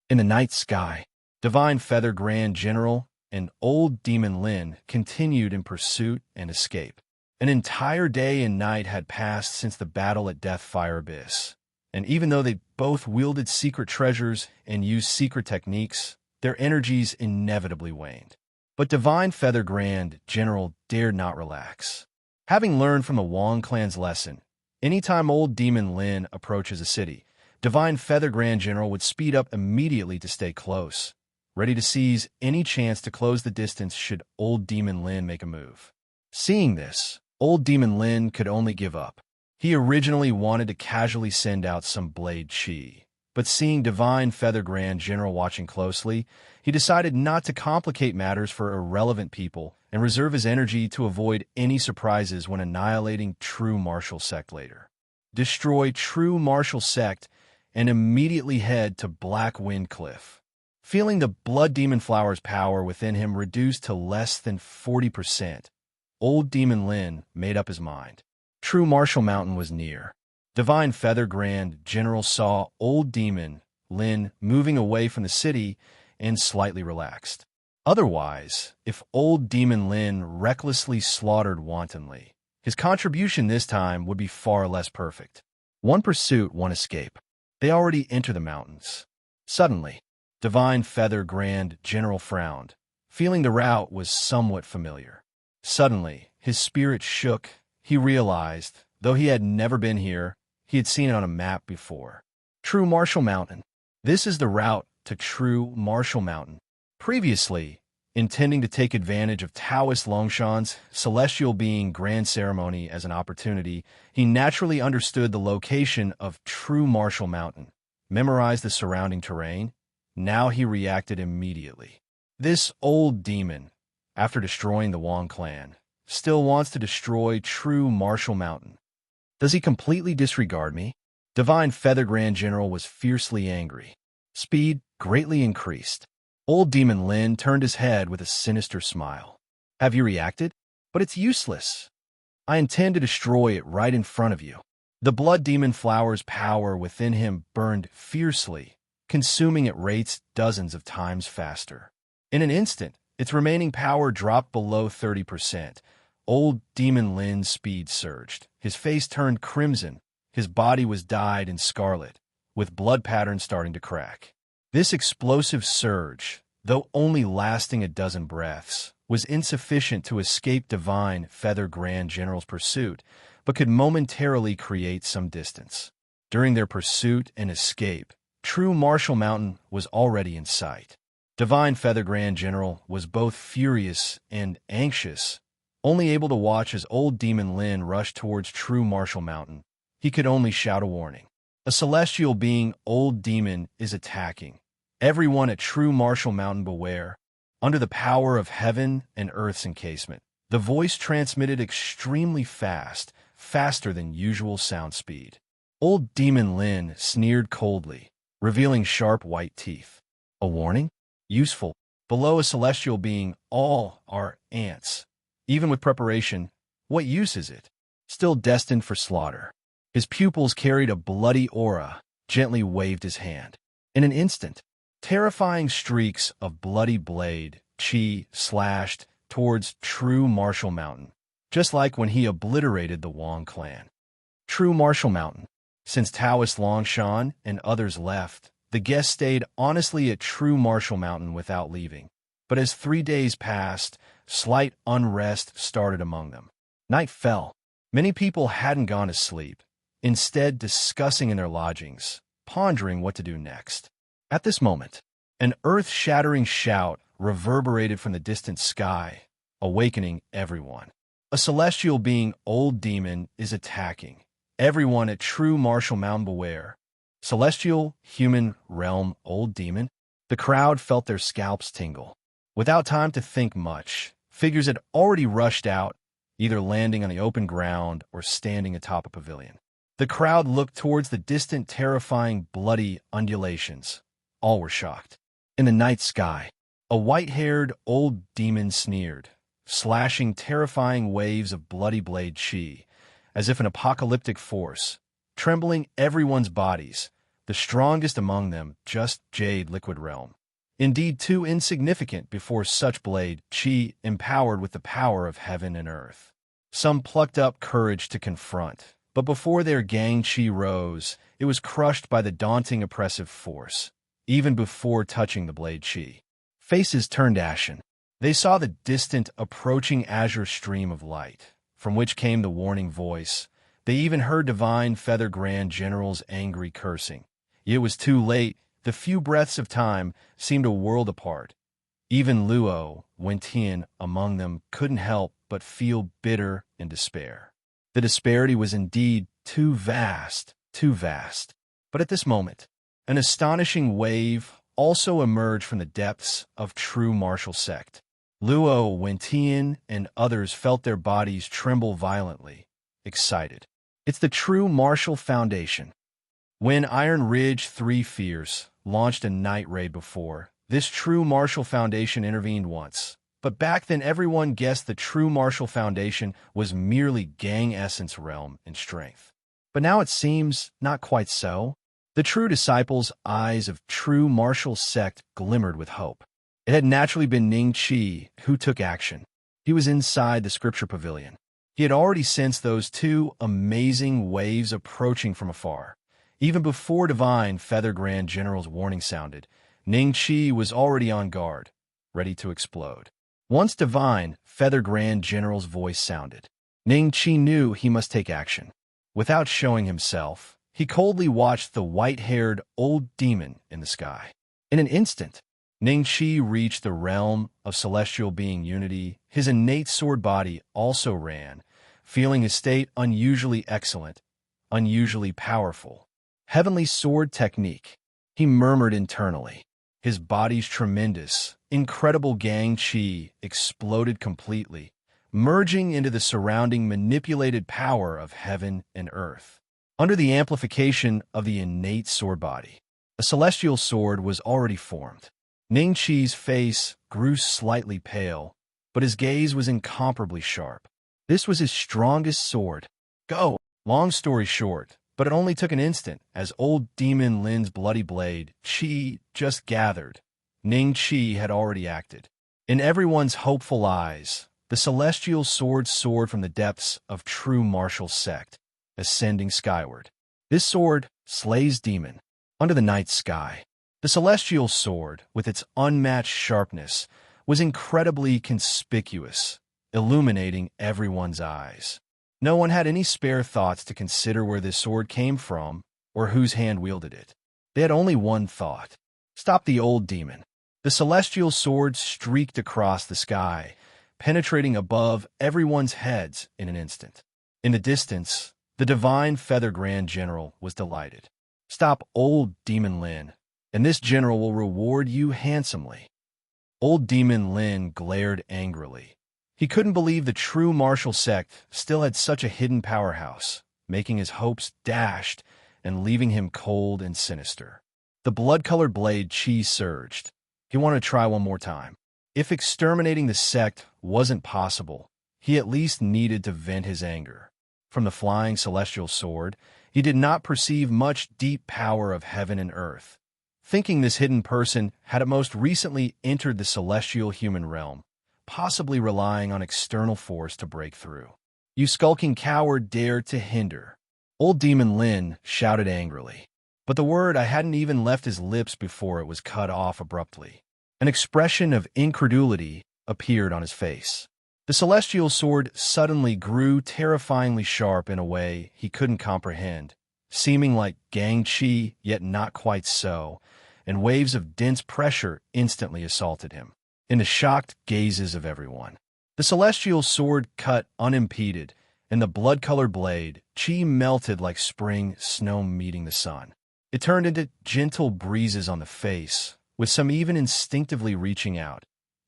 In the night sky, Divine Feather Grand General and Old Demon Lin continued in pursuit and escape. An entire day and night had passed since the battle at Deathfire Abyss, and even though they both wielded secret treasures and used secret techniques, their energies inevitably waned. But Divine Feather Grand General dared not relax. Having learned from the Wang clan's lesson, anytime Old Demon Lin approaches a city, Divine Feather Grand General would speed up immediately to stay close, ready to seize any chance to close the distance should Old Demon Lin make a move. Seeing this, Old Demon Lin could only give up. He originally wanted to casually send out some Blade Qi, but seeing Divine Feather Grand General watching closely, he decided not to complicate matters for irrelevant people and reserve his energy to avoid any surprises when annihilating True Martial Sect later. Destroy True Martial Sect and immediately head to Black Wind Cliff. Feeling the Blood Demon Flower's power within him reduced to less than 40%, Old Demon Lin made up his mind. True Martial Mountain was near. Divine Feather Grand General saw Old Demon Lin moving away from the city and slightly relaxed. Otherwise, if Old Demon Lin recklessly slaughtered wantonly, his contribution this time would be far less perfect. One pursuit, one escape. They already enter the mountains. Suddenly, Divine Feather Grand General frowned, feeling the route was somewhat familiar. Suddenly, his spirit shook. He realized, though he had never been here, he had seen it on a map before. True Martial Mountain. This is the route to True Martial Mountain. Previously, intending to take advantage of Taoist Longshan's celestial being grand ceremony as an opportunity, he naturally understood the location of True Martial Mountain, memorized the surrounding terrain. Now he reacted immediately. This old demon, after destroying the Wang clan, still wants to destroy True Martial Mountain. Does he completely disregard me? Divine Feather Grand General was fiercely angry. Speed greatly increased. Old Demon Lin turned his head with a sinister smile. Have you reacted? But it's useless. I intend to destroy it right in front of you. The Blood Demon Flower's power within him burned fiercely, consuming at rates dozens of times faster. In an instant, its remaining power dropped below 30%. Old Demon Lin's speed surged. His face turned crimson. His body was dyed in scarlet, with blood patterns starting to crack. This explosive surge, though only lasting a dozen breaths, was insufficient to escape Divine Feather Grand General's pursuit, but could momentarily create some distance. During their pursuit and escape, True Martial Mountain was already in sight. Divine Feather Grand General was both furious and anxious, only able to watch as Old Demon Lin rushed towards True Martial Mountain. He could only shout a warning. A celestial being, Old Demon, is attacking. Everyone at True Martial Mountain beware. Under the power of heaven and earth's encasement, the voice transmitted extremely fast, faster than usual sound speed. Old Demon Lin sneered coldly, revealing sharp white teeth. A warning? Useful. Below a celestial being, all are ants. Even with preparation, what use is it? Still destined for slaughter. His pupils carried a bloody aura, gently waved his hand. In an instant, terrifying streaks of bloody blade, Qi, slashed towards True Martial Mountain, just like when he obliterated the Wang clan. True Martial Mountain. Since Taoist Longshan and others left, the guests stayed honestly at True Martial Mountain without leaving. But as 3 days passed, slight unrest started among them. Night fell. Many people hadn't gone to sleep, instead discussing in their lodgings, pondering what to do next. At this moment, an earth-shattering shout reverberated from the distant sky, awakening everyone. A celestial being, Old Demon, is attacking. Everyone at True Martial Mountain beware. Celestial, human, realm, Old Demon. The crowd felt their scalps tingle. Without time to think much, figures had already rushed out, either landing on the open ground or standing atop a pavilion. The crowd looked towards the distant, terrifying, bloody undulations. All were shocked. In the night sky, a white-haired old demon sneered, slashing terrifying waves of bloody blade qi, as if an apocalyptic force, trembling everyone's bodies, the strongest among them just jade liquid realm. Indeed, too insignificant before such blade qi empowered with the power of heaven and earth. Some plucked up courage to confront, but before their gang qi rose, it was crushed by the daunting oppressive force, even before touching the blade qi. Faces turned ashen. They saw the distant, approaching azure stream of light, from which came the warning voice. They even heard Divine Feather Grand General's angry cursing. It was too late. The few breaths of time seemed a world apart. Even Luo, Wentian among them, couldn't help but feel bitter and despair. The disparity was indeed too vast, too vast. But at this moment, an astonishing wave also emerged from the depths of true martial sect. Luo, Wentian, and others felt their bodies tremble violently, excited. It's the true martial foundation. When Iron Ridge 3 Fears launched a night raid before, this true martial foundation intervened once. But back then everyone guessed the true martial foundation was merely gang essence realm and strength. But now it seems not quite so. The true disciples' eyes of true martial sect glimmered with hope. It had naturally been Ning Qi who took action. He was inside the scripture pavilion. He had already sensed those two amazing waves approaching from afar. Even before Divine Feather Grand General's warning sounded, Ning Qi was already on guard, ready to explode. Once Divine Feather Grand General's voice sounded, Ning Qi knew he must take action. Without showing himself, he coldly watched the white-haired old demon in the sky. In an instant, Ning Qi reached the realm of celestial being unity. His innate sword body also ran, feeling his state unusually excellent, unusually powerful. Heavenly sword technique, he murmured internally. His body's tremendous, incredible gang qi exploded completely, merging into the surrounding manipulated power of heaven and earth. Under the amplification of the innate sword body, a celestial sword was already formed. Ning Qi's face grew slightly pale, but his gaze was incomparably sharp. This was his strongest sword. Go! Long story short, but it only took an instant as old Demon Lin's bloody blade, Qi, just gathered. Ning Qi had already acted. In everyone's hopeful eyes, the celestial sword soared from the depths of true martial sect, ascending skyward. This sword slays demon. Under the night sky, the celestial sword, with its unmatched sharpness, was incredibly conspicuous, illuminating everyone's eyes. No one had any spare thoughts to consider where this sword came from or whose hand wielded it. They had only one thought: stop the old demon. The celestial sword streaked across the sky, penetrating above everyone's heads in an instant. In the distance, the Divine Feather Grand General was delighted. Stop old Demon Lin, and this general will reward you handsomely. Old Demon Lin glared angrily. He couldn't believe the true martial sect still had such a hidden powerhouse, making his hopes dashed and leaving him cold and sinister. The blood-colored blade Qi surged. He wanted to try one more time. If exterminating the sect wasn't possible, he at least needed to vent his anger. From the flying celestial sword, he did not perceive much deep power of heaven and earth. Thinking this hidden person had at most recently entered the celestial human realm, possibly relying on external force to break through. You skulking coward dared to hinder. Old Demon Lin shouted angrily. But the word I hadn't even left his lips before it was cut off abruptly. An expression of incredulity appeared on his face. The celestial sword suddenly grew terrifyingly sharp in a way he couldn't comprehend, seeming like gang qi, yet not quite so, and waves of dense pressure instantly assaulted him. In the shocked gazes of everyone, the celestial sword cut unimpeded, and the blood-colored blade, Qi, melted like spring snow meeting the sun. It turned into gentle breezes on the face, with some even instinctively reaching out,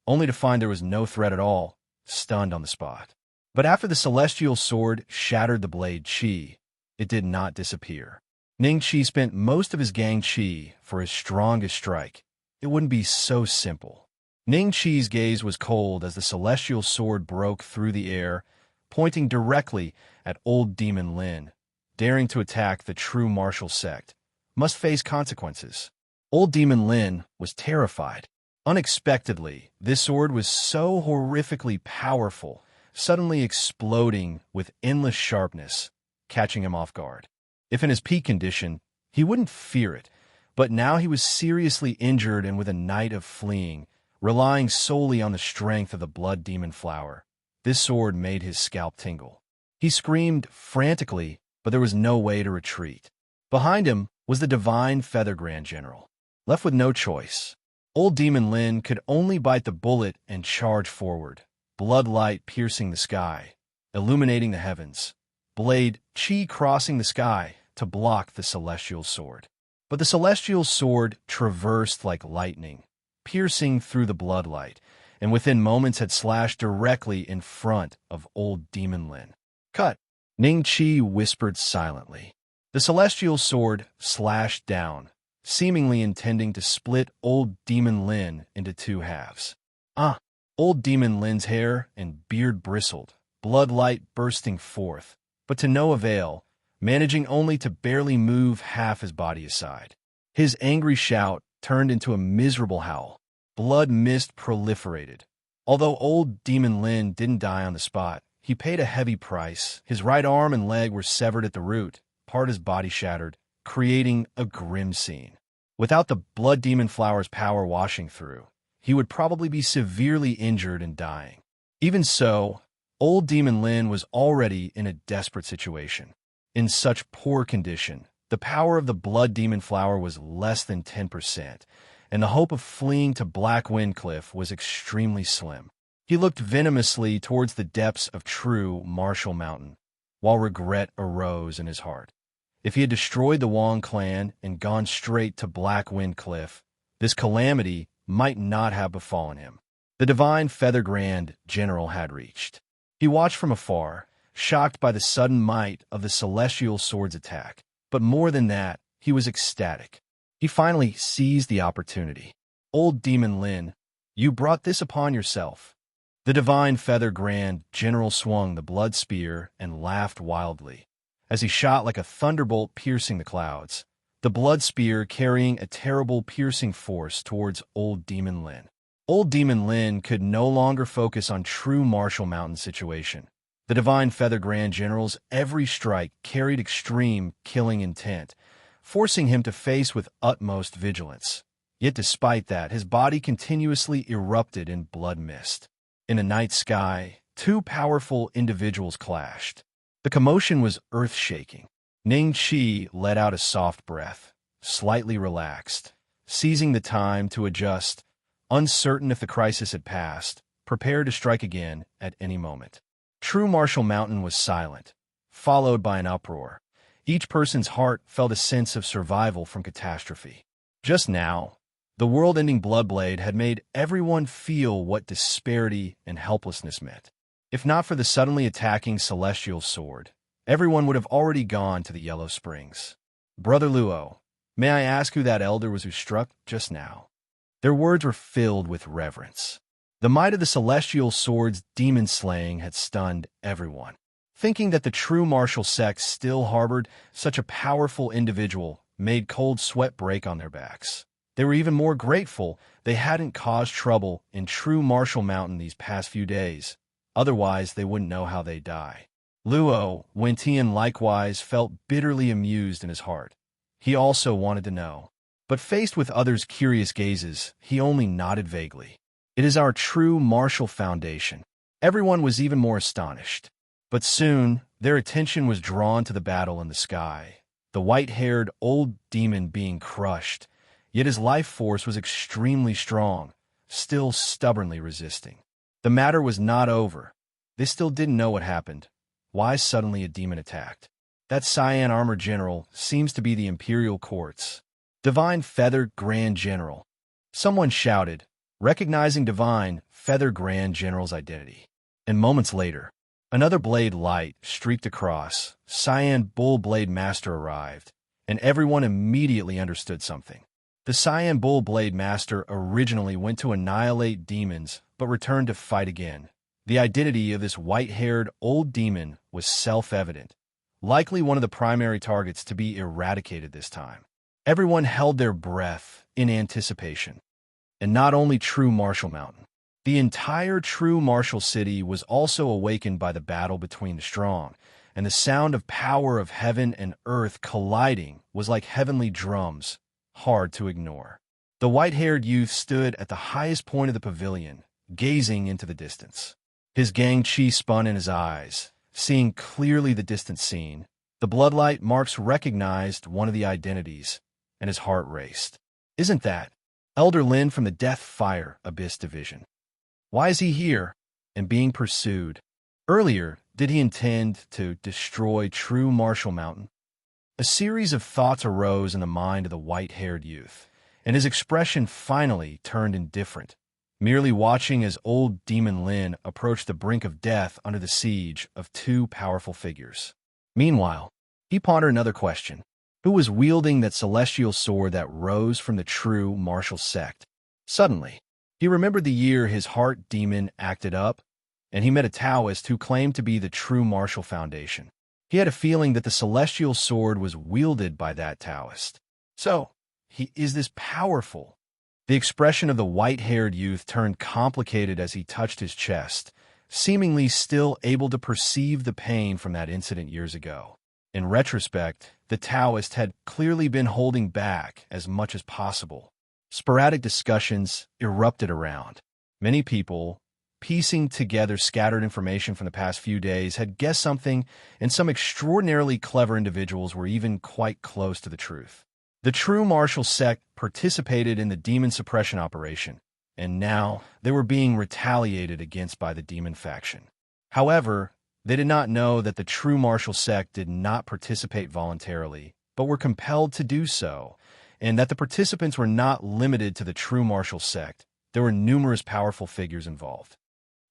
only to find there was no threat at all, stunned on the spot. But after the celestial sword shattered the blade Qi, it did not disappear. Ning Qi spent most of his gang Qi for his strongest strike. It wouldn't be so simple. Ning Qi's gaze was cold as the celestial sword broke through the air, pointing directly at old Demon Lin. Daring to attack the true martial sect must face consequences. Old Demon Lin was terrified. Unexpectedly, this sword was so horrifically powerful, suddenly exploding with endless sharpness, catching him off guard. If in his peak condition, he wouldn't fear it, but now he was seriously injured and with a night of fleeing, relying solely on the strength of the blood demon flower. This sword made his scalp tingle. He screamed frantically, but there was no way to retreat. Behind him was the divine Feather Grand General. Left with no choice, old Demon Lin could only bite the bullet and charge forward, blood light piercing the sky, illuminating the heavens, blade Qi crossing the sky to block the celestial sword. But the celestial sword traversed like lightning, piercing through the bloodlight, and within moments had slashed directly in front of old Demon Lin. Cut! Ning Qi whispered silently. The celestial sword slashed down, seemingly intending to split old Demon Lin into two halves. Old Demon Lin's hair and beard bristled, bloodlight bursting forth, but to no avail, managing only to barely move half his body aside. His angry shout turned into a miserable howl. Blood mist proliferated. Although old Demon Lin didn't die on the spot, he paid a heavy price. His right arm and leg were severed at the root, part of his body shattered, creating a grim scene. Without the blood demon flower's power washing through, he would probably be severely injured and dying. Even so, old Demon Lin was already in a desperate situation. In such poor condition, the power of the blood demon flower was less than 10%, and the hope of fleeing to Black Wind Cliff was extremely slim. He looked venomously towards the depths of true Martial Mountain, while regret arose in his heart. If he had destroyed the Wong clan and gone straight to Black Wind Cliff, this calamity might not have befallen him. The divine Feather Grand General had reached. He watched from afar, shocked by the sudden might of the celestial sword's attack. But more than that, he was ecstatic. He finally seized the opportunity. Old Demon Lin, you brought this upon yourself. The divine Feather Grand General swung the blood spear and laughed wildly, as he shot like a thunderbolt piercing the clouds, the blood spear carrying a terrible piercing force towards old Demon Lin. Old Demon Lin could no longer focus on true Martial Mountain situation. The divine Feather Grand General's every strike carried extreme killing intent, forcing him to face with utmost vigilance. Yet despite that, his body continuously erupted in blood mist. In the night sky, two powerful individuals clashed. The commotion was earth-shaking. Ning Qi let out a soft breath, slightly relaxed, seizing the time to adjust, uncertain if the crisis had passed, prepared to strike again at any moment. True Martial Mountain was silent, followed by an uproar. Each person's heart felt a sense of survival from catastrophe. Just now, the world-ending Bloodblade had made everyone feel what disparity and helplessness meant. If not for the suddenly attacking celestial sword, everyone would have already gone to the Yellow Springs. Brother Luo, may I ask who that elder was who struck just now? Their words were filled with reverence. The might of the celestial sword's demon slaying had stunned everyone. Thinking that the true martial sect still harbored such a powerful individual made cold sweat break on their backs. They were even more grateful they hadn't caused trouble in true Martial Mountain these past few days. Otherwise, they wouldn't know how they'd die. Luo Wentian likewise felt bitterly amused in his heart. He also wanted to know. But faced with others' curious gazes, he only nodded vaguely. It is our true martial foundation. Everyone was even more astonished. But soon, their attention was drawn to the battle in the sky. The white-haired old demon being crushed, yet his life force was extremely strong, still stubbornly resisting. The matter was not over. They still didn't know what happened. Why suddenly a demon attacked? That cyan armor general seems to be the Imperial Court's Divine Feather Grand General. Someone shouted, recognizing Divine Feather Grand General's identity. And moments later, another blade light streaked across. Cyan Bull Blade Master arrived, and everyone immediately understood something. The Cyan Bull Blade Master originally went to annihilate demons, but returned to fight again. The identity of this white-haired old demon was self-evident, likely one of the primary targets to be eradicated this time. Everyone held their breath in anticipation. And not only true Martial Mountain. The entire true Martial City was also awakened by the battle between the strong, and the sound of power of heaven and earth colliding was like heavenly drums, hard to ignore. The white-haired youth stood at the highest point of the pavilion, gazing into the distance. His Ning Qi spun in his eyes, seeing clearly the distant scene. The bloodlight marks recognized one of the identities, and his heart raced. Isn't that Elder Lin from the Death Fire Abyss Division? Why is he here and being pursued? Earlier, did he intend to destroy true Martial Mountain? A series of thoughts arose in the mind of the white-haired youth, and his expression finally turned indifferent, merely watching as old Demon Lin approached the brink of death under the siege of two powerful figures. Meanwhile, he pondered another question. Who was wielding that celestial sword that rose from the true martial sect? Suddenly, he remembered the year his heart demon acted up, and he met a Taoist who claimed to be the true martial foundation. He had a feeling that the celestial sword was wielded by that Taoist. So, he is this powerful. The expression of the white-haired youth turned complicated as he touched his chest, seemingly still able to perceive the pain from that incident years ago. In retrospect, the Taoist had clearly been holding back as much as possible. Sporadic discussions erupted around. Many people, piecing together scattered information from the past few days, had guessed something, and some extraordinarily clever individuals were even quite close to the truth. The true martial sect participated in the demon suppression operation, and now they were being retaliated against by the demon faction. However, they did not know that the true martial sect did not participate voluntarily, but were compelled to do so, and that the participants were not limited to the true martial sect. There were numerous powerful figures involved.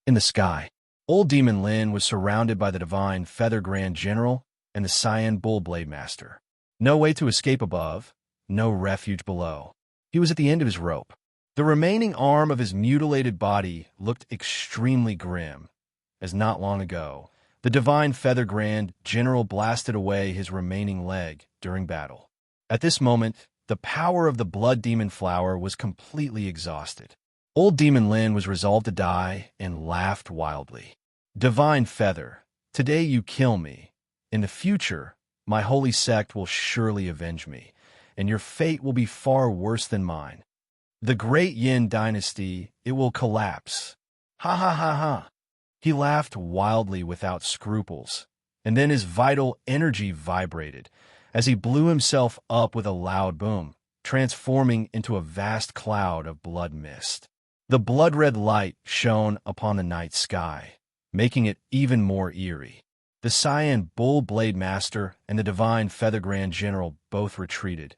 In the sky, old Demon Lin was surrounded by the divine Feather Grand General and the Cyan Bull Blade Master. No way to escape above, no refuge below. He was at the end of his rope. The remaining arm of his mutilated body looked extremely grim, as not long ago, the divine Feather Grand General blasted away his remaining leg during battle. At this moment, the power of the Blood Demon Flower was completely exhausted. Old Demon Lin was resolved to die and laughed wildly. Divine Feather, today you kill me. In the future, my holy sect will surely avenge me, and your fate will be far worse than mine. The great Yin dynasty, it will collapse. Ha ha ha ha. He laughed wildly without scruples, and then his vital energy vibrated as he blew himself up with a loud boom, transforming into a vast cloud of blood mist. The blood-red light shone upon the night sky, making it even more eerie. The Cyan Bull Blade Master and the divine Feather Grand General both retreated,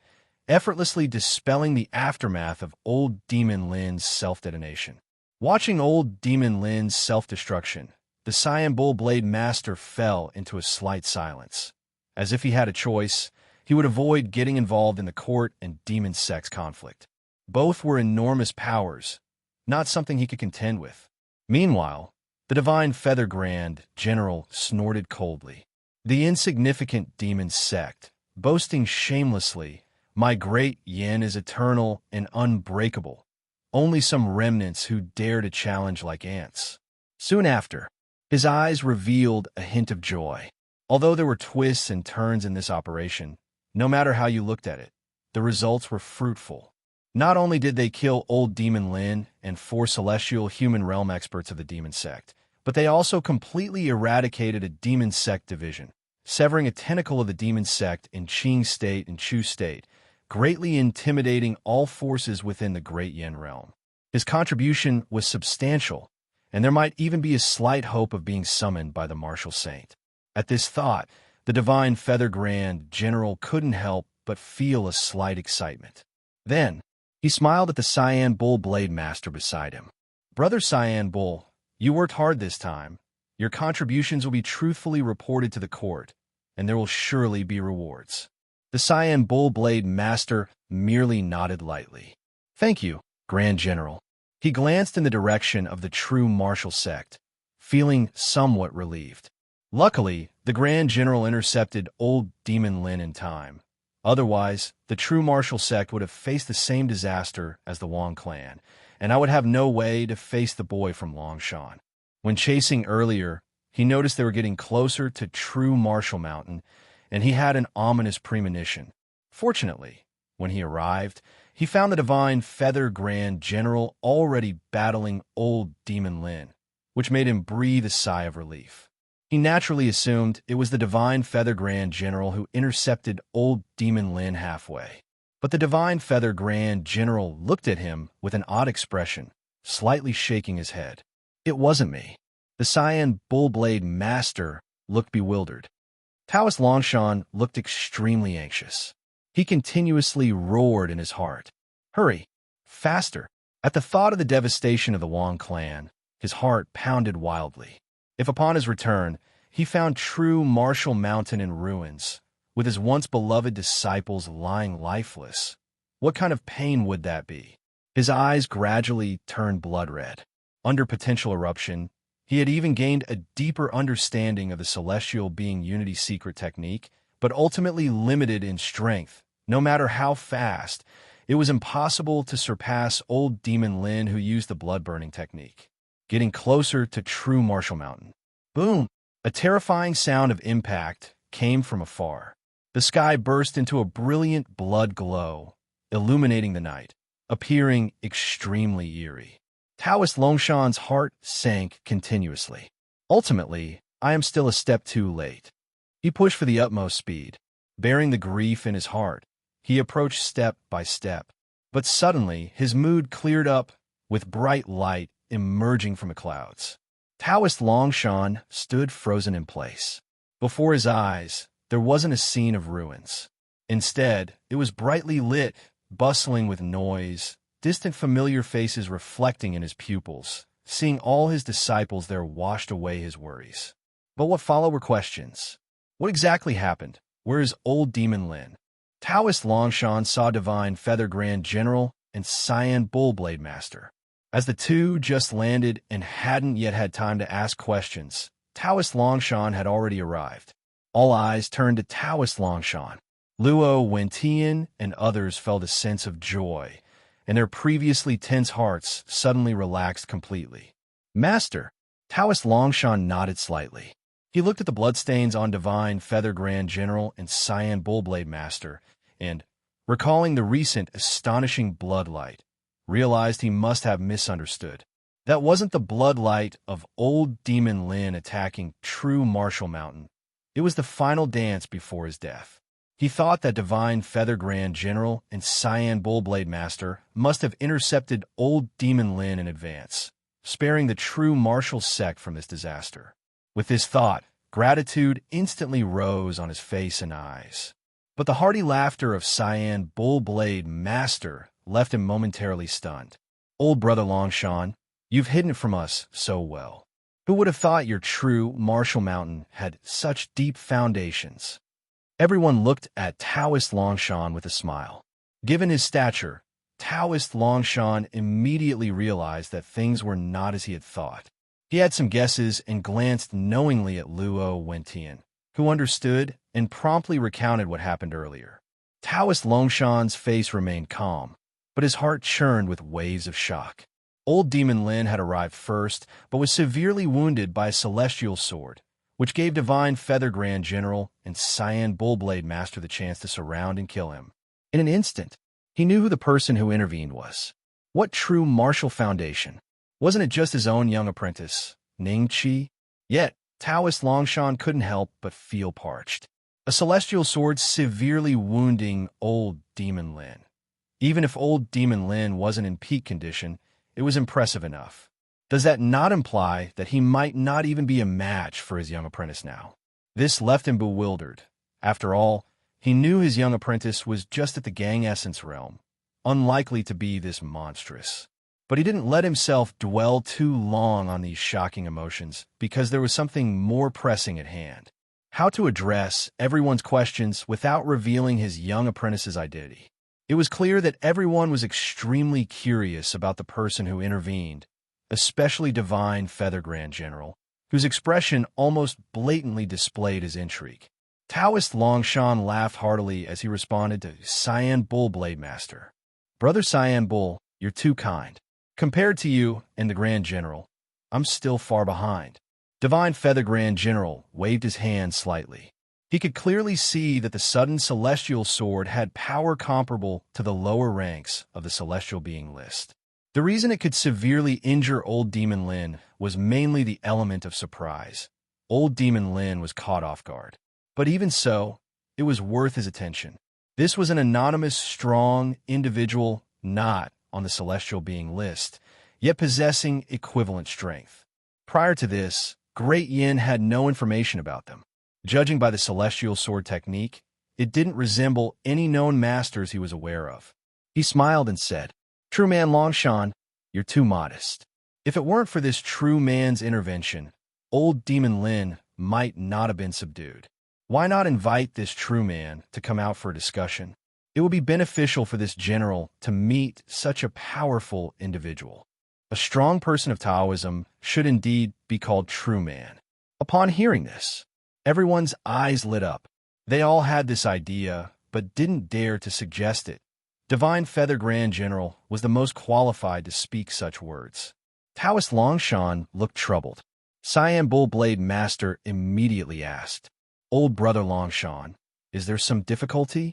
effortlessly dispelling the aftermath of old Demon Lin's self-detonation. Watching old Demon Lin's self-destruction, the Cyan Bull Blade Master fell into a slight silence. As if he had a choice, he would avoid getting involved in the court and demon sex conflict. Both were enormous powers, not something he could contend with. Meanwhile, the divine Feather Grand General snorted coldly. The insignificant demon sect, boasting shamelessly, my great Yin is eternal and unbreakable. Only some remnants who dare to challenge like ants. Soon after, his eyes revealed a hint of joy. Although there were twists and turns in this operation, no matter how you looked at it, the results were fruitful. Not only did they kill old Demon Lin and 4 celestial human realm experts of the demon sect, but they also completely eradicated a demon sect division, severing a tentacle of the demon sect in Qing State and Chu State, greatly intimidating all forces within the Great Yin realm. His contribution was substantial, and there might even be a slight hope of being summoned by the martial saint. At this thought, the divine Feather Grand General couldn't help but feel a slight excitement. Then, he smiled at the Cyan Bull Blade Master beside him. Brother Cyan Bull, you worked hard this time. Your contributions will be truthfully reported to the court, and there will surely be rewards. The Cyan Bull Blade Master merely nodded lightly. "Thank you, Grand General." He glanced in the direction of the true martial sect, feeling somewhat relieved. Luckily, the Grand General intercepted old Demon Lin in time. Otherwise, the true martial sect would have faced the same disaster as the Wang clan, and I would have no way to face the boy from Longshan. When chasing earlier, he noticed they were getting closer to true Martial Mountain, and he had an ominous premonition. Fortunately, when he arrived, he found the Divine Feather Grand General already battling old Demon Lin, which made him breathe a sigh of relief. He naturally assumed it was the Divine Feather Grand General who intercepted old Demon Lin halfway. But the Divine Feather Grand General looked at him with an odd expression, slightly shaking his head. "It wasn't me." The Cyan Bullblade Master looked bewildered. Taoist Longshan looked extremely anxious. He continuously roared in his heart. "Hurry! Faster!" At the thought of the devastation of the Wang clan, his heart pounded wildly. If upon his return, he found true Martial Mountain in ruins, with his once beloved disciples lying lifeless, what kind of pain would that be? His eyes gradually turned blood red. Under potential eruption, he had even gained a deeper understanding of the celestial being unity secret technique, but ultimately limited in strength. No matter how fast, it was impossible to surpass old Demon Lin, who used the blood-burning technique. Getting closer to true Martial Mountain. Boom! A terrifying sound of impact came from afar. The sky burst into a brilliant blood glow, illuminating the night, appearing extremely eerie. Taoist Longshan's heart sank continuously. Ultimately, I am still a step too late. He pushed for the utmost speed. Bearing the grief in his heart, he approached step by step. But suddenly, his mood cleared up with bright light emerging from the clouds. Taoist Longshan stood frozen in place. Before his eyes, there wasn't a scene of ruins. Instead, it was brightly lit, bustling with noise, distant familiar faces reflecting in his pupils. Seeing all his disciples there washed away his worries. But what followed were questions. What exactly happened? Where is old Demon Lin? Taoist Longshan saw Divine Feather Grand General and Cyan Bullblade Master. As the two just landed and hadn't yet had time to ask questions, Taoist Longshan had already arrived. All eyes turned to Taoist Longshan. Luo Wentian and others felt a sense of joy, and their previously tense hearts suddenly relaxed completely. "Master," Taoist Longshan nodded slightly. He looked at the bloodstains on Divine Feather Grand General and Cyan Bullblade Master, and, recalling the recent astonishing bloodlight, realized he must have misunderstood. That wasn't the bloodlight of old Demon Lin attacking true Martial Mountain. It was the final dance before his death. He thought that Divine Feather Grand General and Cyan Bullblade Master must have intercepted old Demon Lin in advance, sparing the true martial sect from this disaster. With this thought, gratitude instantly rose on his face and eyes. But the hearty laughter of Cyan Bullblade Master left him momentarily stunned. "Old Brother Longshan, you've hidden it from us so well. Who would have thought your true Martial Mountain had such deep foundations?" Everyone looked at Taoist Longshan with a smile. Given his stature, Taoist Longshan immediately realized that things were not as he had thought. He had some guesses and glanced knowingly at Luo Wentian, who understood and promptly recounted what happened earlier. Taoist Longshan's face remained calm, but his heart churned with waves of shock. Old Demon Lin had arrived first, but was severely wounded by a celestial sword, which gave Divine Feather Grand General and Cyan Bullblade Master the chance to surround and kill him. In an instant, he knew who the person who intervened was. What true martial foundation? Wasn't it just his own young apprentice, Ning Qi? Yet, Taoist Longshan couldn't help but feel parched. A celestial sword severely wounding old Demon Lin. Even if old Demon Lin wasn't in peak condition, it was impressive enough. Does that not imply that he might not even be a match for his young apprentice now? This left him bewildered. After all, he knew his young apprentice was just at the Gang Essence realm, unlikely to be this monstrous. But he didn't let himself dwell too long on these shocking emotions, because there was something more pressing at hand. how to address everyone's questions without revealing his young apprentice's identity. It was clear that everyone was extremely curious about the person who intervened, especially Divine Feather Grand General, whose expression almost blatantly displayed his intrigue. Taoist Longshan laughed heartily as he responded to Cyan Bull Blade Master. Brother Cyan Bull, you're too kind. Compared to you and the Grand General, I'm still far behind. Divine Feather Grand General waved his hand slightly. He could clearly see that the sudden celestial sword had power comparable to the lower ranks of the celestial being list. The reason it could severely injure Old Demon Lin was mainly the element of surprise. Old Demon Lin was caught off guard. But even so, it was worth his attention. This was an anonymous, strong individual not on the celestial being list, yet possessing equivalent strength. Prior to this, Great Yin had no information about them. Judging by the celestial sword technique, it didn't resemble any known masters he was aware of. He smiled and said, "True man Longshan, you're too modest. If it weren't for this true man's intervention, Old Demon Lin might not have been subdued. Why not invite this true man to come out for a discussion? It would be beneficial for this general to meet such a powerful individual. A strong person of Taoism should indeed be called true man." Upon hearing this, everyone's eyes lit up. They all had this idea, but didn't dare to suggest it. Divine Feather Grand General was the most qualified to speak such words. Taoist Longshan looked troubled. Cyan Bull Blade Master immediately asked, "Old Brother Longshan, is there some difficulty?"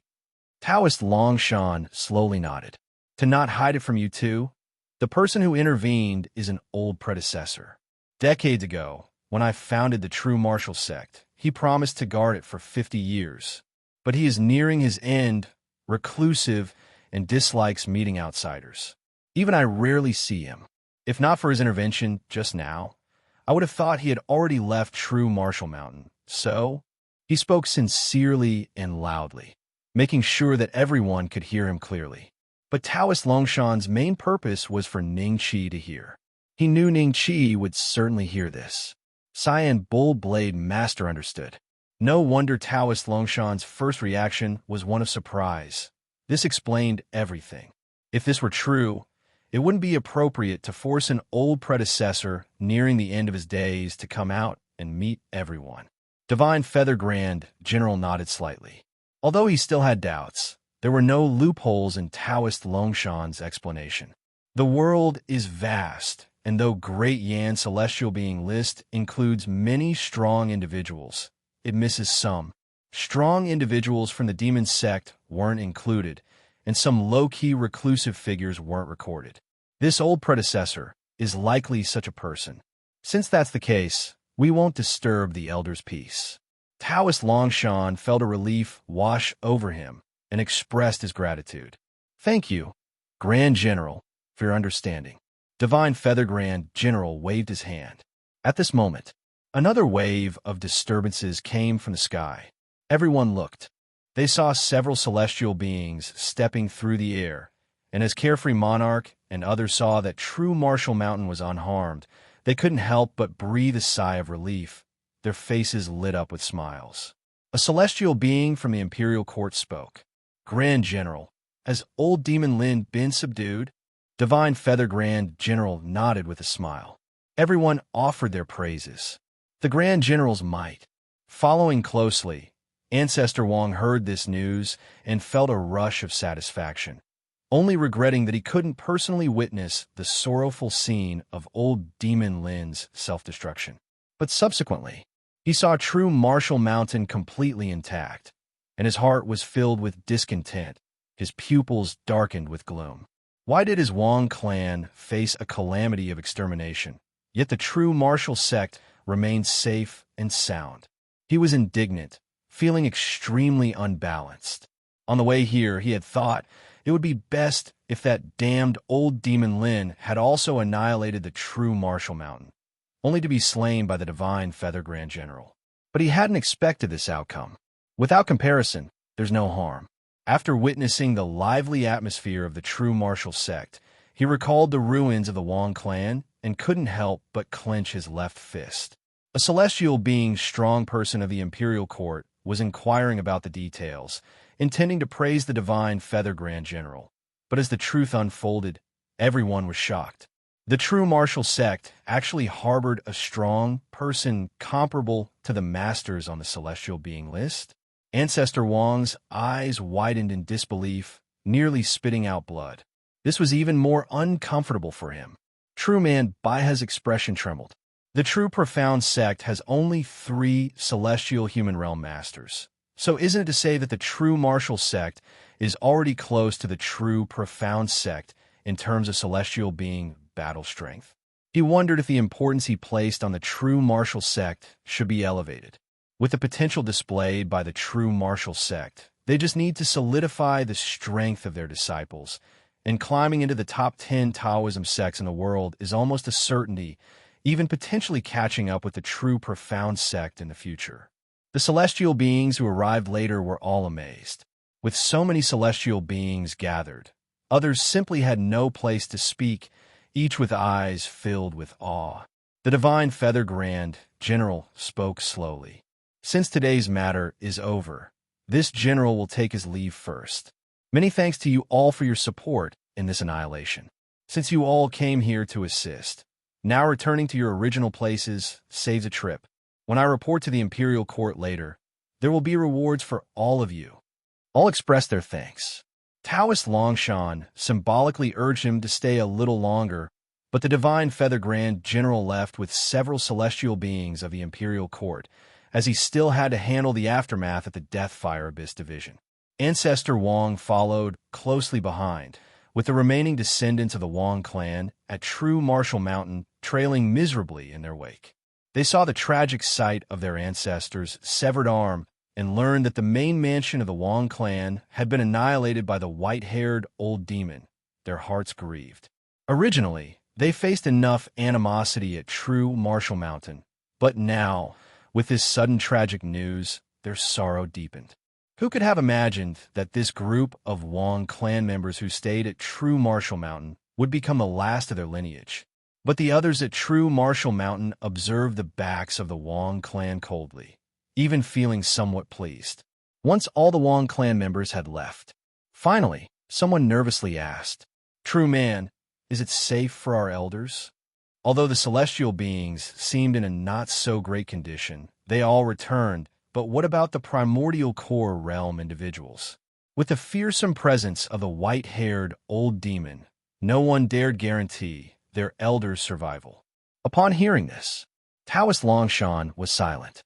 Taoist Longshan slowly nodded. "To not hide it from you too, the person who intervened is an old predecessor. Decades ago, when I founded the True Martial Sect, he promised to guard it for 50 years. But he is nearing his end, reclusive, and dislikes meeting outsiders. Even I rarely see him. If not for his intervention just now, I would have thought he had already left True Martial Mountain. So, he spoke sincerely and loudly, making sure that everyone could hear him clearly. But Taoist Longshan's main purpose was for Ning Qi to hear. He knew Ning Qi would certainly hear this. Cyan Bull Blade Master understood. No wonder Taoist Longshan's first reaction was one of surprise. This explained everything. If this were true, it wouldn't be appropriate to force an old predecessor nearing the end of his days to come out and meet everyone. Divine Feather Grand General nodded slightly. Although he still had doubts, there were no loopholes in Taoist Longshan's explanation. The world is vast, and though Great Yan Celestial Being list includes many strong individuals, it misses some. Strong individuals from the demon sect weren't included, and some low-key reclusive figures weren't recorded. This old predecessor is likely such a person. Since that's the case, we won't disturb the elder's peace. Taoist Longshan felt a relief wash over him and expressed his gratitude. "Thank you, Grand General, for your understanding." Divine Feather Grand General waved his hand. At this moment, another wave of disturbances came from the sky. Everyone looked. They saw several celestial beings stepping through the air, and as Carefree Monarch and others saw that True Martial Mountain was unharmed, they couldn't help but breathe a sigh of relief. Their faces lit up with smiles. A celestial being from the Imperial Court spoke. "Grand General, has Old Demon Lin been subdued?" Divine Feather Grand General nodded with a smile. Everyone offered their praises. The Grand General's might. Following closely, Ancestor Wong heard this news and felt a rush of satisfaction, only regretting that he couldn't personally witness the sorrowful scene of Old Demon Lin's self-destruction. But subsequently, he saw True Martial Mountain completely intact, and his heart was filled with discontent, his pupils darkened with gloom. Why did his Wong clan face a calamity of extermination, yet the True Martial sect remained safe and sound? He was indignant, feeling extremely unbalanced. On the way here, he had thought it would be best if that damned Old Demon Lin had also annihilated the True Martial Mountain, only to be slain by the Divine Feather Grand General. But he hadn't expected this outcome. Without comparison, there's no harm. After witnessing the lively atmosphere of the True Martial sect, he recalled the ruins of the Wong clan and couldn't help but clench his left fist. A celestial being, strong person of the imperial court, was inquiring about the details, intending to praise the divine feather grand general. But as the truth unfolded, everyone was shocked. The true martial sect actually harbored a strong person comparable to the masters on the celestial being list. Ancestor Wang's eyes widened in disbelief, nearly spitting out blood. This was even more uncomfortable for him. True man, Baihe's expression trembled. The true profound sect has only 3 celestial human realm masters. So isn't it to say that the true martial sect is already close to the true profound sect in terms of celestial being battle strength? He wondered if the importance he placed on the true martial sect should be elevated. With the potential displayed by the true martial sect, they just need to solidify the strength of their disciples, and climbing into the top 10 Taoism sects in the world is almost a certainty, even potentially catching up with the true profound sect in the future. The celestial beings who arrived later were all amazed. With so many celestial beings gathered, others simply had no place to speak, each with eyes filled with awe. The divine feather grand general spoke slowly. Since today's matter is over, this general will take his leave first. Many thanks to you all for your support in this annihilation. Since you all came here to assist, now returning to your original places saves a trip. When I report to the imperial court later, there will be rewards for all of you. All expressed their thanks. Taoist Longshan symbolically urged him to stay a little longer, but the divine feather grand general left with several celestial beings of the imperial court, as he still had to handle the aftermath at the Deathfire Abyss division. Ancestor Wang followed closely behind, with the remaining descendants of the Wang clan at True Martial Mountain trailing miserably in their wake. They saw the tragic sight of their ancestors' severed arm and learned that the main mansion of the Wang clan had been annihilated by the white-haired old demon. Their hearts grieved. Originally, they faced enough animosity at True Martial Mountain, but now, with this sudden tragic news, their sorrow deepened. Who could have imagined that this group of Wang clan members who stayed at True Martial Mountain would become the last of their lineage? But the others at True Martial Mountain observed the backs of the Wang clan coldly, even feeling somewhat pleased. Once all the Wang clan members had left, finally, someone nervously asked, "True man, is it safe for our elders?" Although the celestial beings seemed in a not-so-great condition, they all returned. But what about the primordial core realm individuals? With the fearsome presence of the white-haired old demon, no one dared guarantee their elders' survival. Upon hearing this, Taoist Longshan was silent.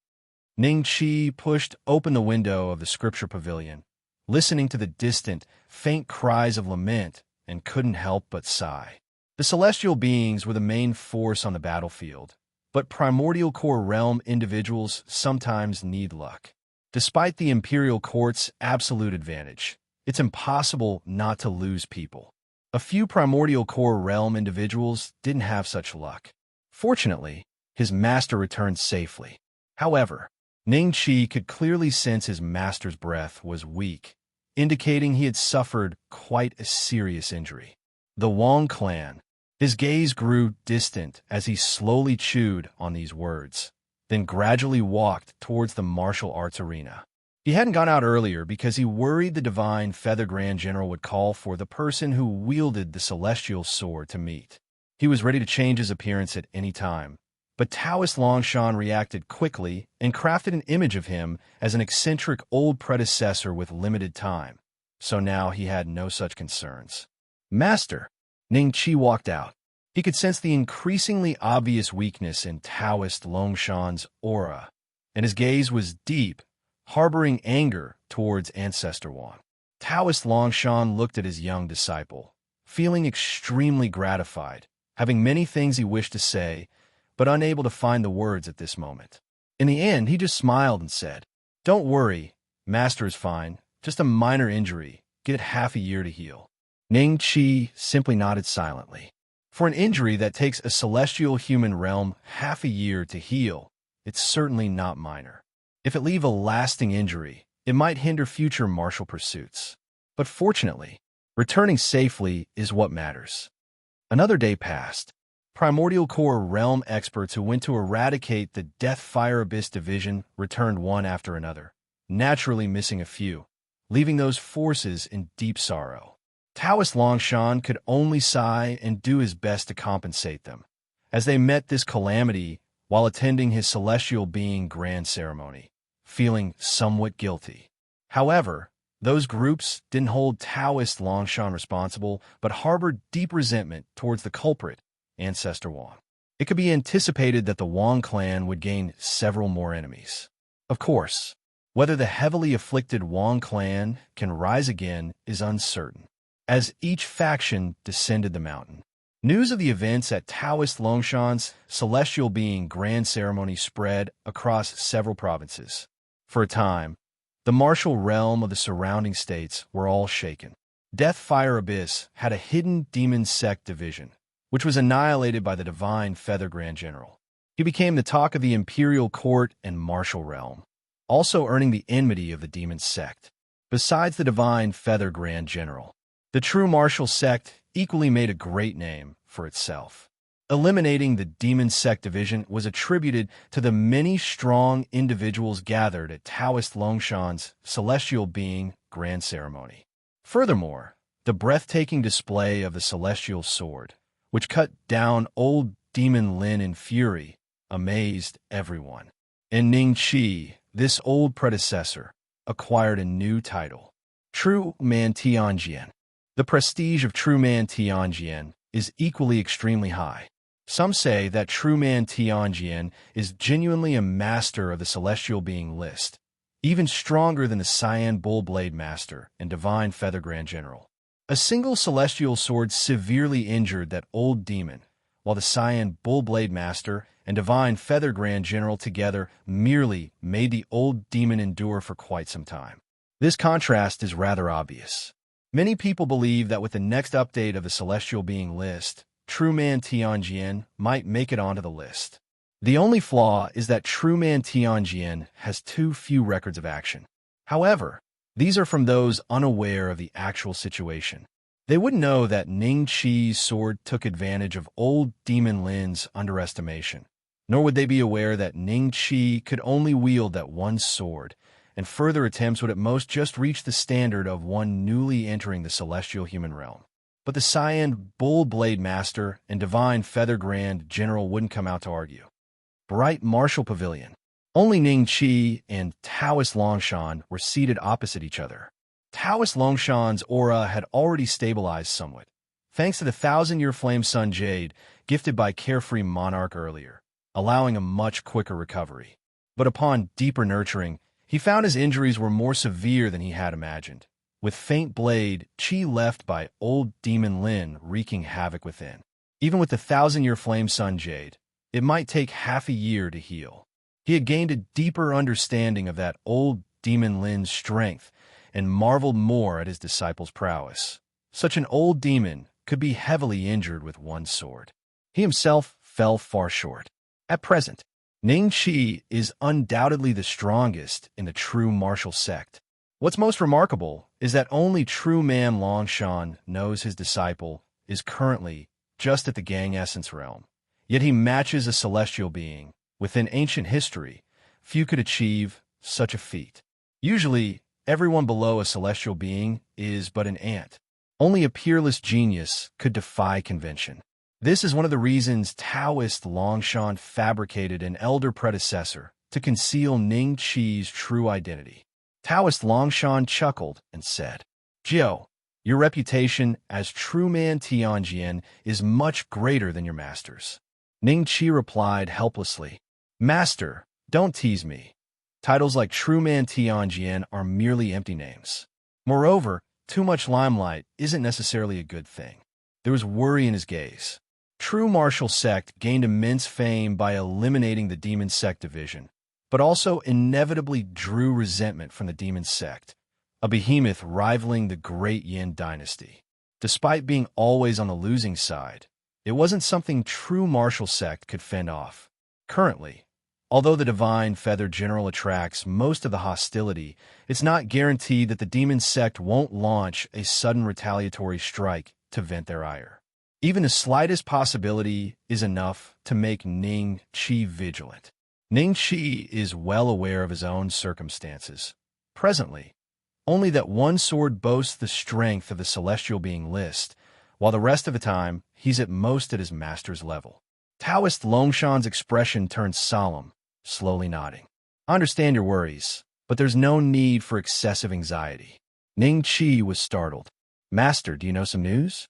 Ning Qi pushed open the window of the scripture pavilion, listening to the distant, faint cries of lament, and couldn't help but sigh. The celestial beings were the main force on the battlefield, but primordial core realm individuals sometimes need luck. Despite the imperial court's absolute advantage, it's impossible not to lose people. A few primordial core realm individuals didn't have such luck. Fortunately, his master returned safely. However, Ning Qi could clearly sense his master's breath was weak, indicating he had suffered quite a serious injury. The Wang clan. His gaze grew distant as he slowly chewed on these words, then gradually walked towards the martial arts arena. He hadn't gone out earlier because he worried the divine feather grand general would call for the person who wielded the celestial sword to meet. He was ready to change his appearance at any time, but Taoist Longshan reacted quickly and crafted an image of him as an eccentric old predecessor with limited time, so now he had no such concerns. "Master," Ning Qi walked out. He could sense the increasingly obvious weakness in Taoist Longshan's aura, and his gaze was deep, harboring anger towards Ancestor Wang. Taoist Longshan looked at his young disciple, feeling extremely gratified, having many things he wished to say, but unable to find the words at this moment. In the end, he just smiled and said, "Don't worry, Master is fine, just a minor injury, get half a year to heal." Ning Qi simply nodded silently. For an injury that takes a celestial human realm half a year to heal, it's certainly not minor. If it leave a lasting injury, it might hinder future martial pursuits. But fortunately, returning safely is what matters. Another day passed. Primordial Core realm experts who went to eradicate the Death Fire Abyss division returned one after another, naturally missing a few, leaving those forces in deep sorrow. Taoist Longshan could only sigh and do his best to compensate them, as they met this calamity while attending his celestial being grand ceremony, feeling somewhat guilty. However, those groups didn't hold Taoist Longshan responsible, but harbored deep resentment towards the culprit, Ancestor Wang. It could be anticipated that the Wang clan would gain several more enemies. Of course, whether the heavily afflicted Wang clan can rise again is uncertain, as each faction descended the mountain. News of the events at Taoist Longshan's celestial being grand ceremony spread across several provinces. For a time, the martial realm of the surrounding states were all shaken. Death Fire Abyss had a hidden demon sect division, which was annihilated by the Divine Feather Grand General. He became the talk of the imperial court and martial realm, also earning the enmity of the demon sect. Besides the Divine Feather Grand General, the true martial sect equally made a great name for itself. Eliminating the demon sect division was attributed to the many strong individuals gathered at Taoist Longshan's celestial being grand ceremony. Furthermore, the breathtaking display of the celestial sword, which cut down old demon Lin in fury, amazed everyone. And Ning Qi, this old predecessor, acquired a new title, True Man Tianjian. The prestige of True Man Tianjian is equally extremely high. Some say that True Man Tianjian is genuinely a master of the celestial being list, even stronger than the Cyan Bull Blade Master and Divine Feather Grand General. A single celestial sword severely injured that old demon, while the Cyan Bull Blade Master and Divine Feather Grand General together merely made the old demon endure for quite some time. This contrast is rather obvious. Many people believe that with the next update of the celestial being list, True Man Tianjian might make it onto the list. The only flaw is that True Man Tianjian has too few records of action. However, these are from those unaware of the actual situation. They wouldn't know that Ning Qi's sword took advantage of old Demon Lin's underestimation, nor would they be aware that Ning Qi could only wield that one sword, and further attempts would at most just reach the standard of one newly entering the celestial human realm. But the Cyan Bull Blade Master and Divine Feather Grand General wouldn't come out to argue. Bright Martial Pavilion. Only Ning Qi and Taoist Longshan were seated opposite each other. Taoist Longshan's aura had already stabilized somewhat, thanks to the 1,000-year Flame Sun Jade gifted by Carefree Monarch earlier, allowing a much quicker recovery. But upon deeper nurturing, he found his injuries were more severe than he had imagined, with faint blade Qi left by old Demon Lin wreaking havoc within. Even with the 1,000-year Flame Sun Jade, it might take half a year to heal. He had gained a deeper understanding of that old Demon Lin's strength and marveled more at his disciple's prowess. Such an old demon could be heavily injured with one sword. He himself fell far short. At present, Ning Qi is undoubtedly the strongest in the true martial sect. What's most remarkable is that only True Man Longshan knows his disciple is currently just at the Gang Essence realm. Yet he matches a celestial being. Within ancient history, few could achieve such a feat. Usually, everyone below a celestial being is but an ant. Only a peerless genius could defy convention. This is one of the reasons Taoist Longshan fabricated an elder predecessor to conceal Ning Qi's true identity. Taoist Longshan chuckled and said, "Jiao, your reputation as True Man Tianjian is much greater than your master's." Ning Qi replied helplessly, "Master, don't tease me. Titles like True Man Tianjian are merely empty names. Moreover, too much limelight isn't necessarily a good thing." There was worry in his gaze. True Martial Sect gained immense fame by eliminating the Demon Sect division, but also inevitably drew resentment from the Demon Sect, a behemoth rivaling the Great Yin dynasty. Despite being always on the losing side, it wasn't something True Martial Sect could fend off. Currently, although the Divine Feather General attracts most of the hostility, it's not guaranteed that the Demon Sect won't launch a sudden retaliatory strike to vent their ire. Even the slightest possibility is enough to make Ning Qi vigilant. Ning Qi is well aware of his own circumstances. Presently, only that one sword boasts the strength of the celestial being list, while the rest of the time he's at most at his master's level. Taoist Longshan's expression turns solemn, slowly nodding. I understand your worries, but there's no need for excessive anxiety. Ning Qi was startled. Master, do you know some news?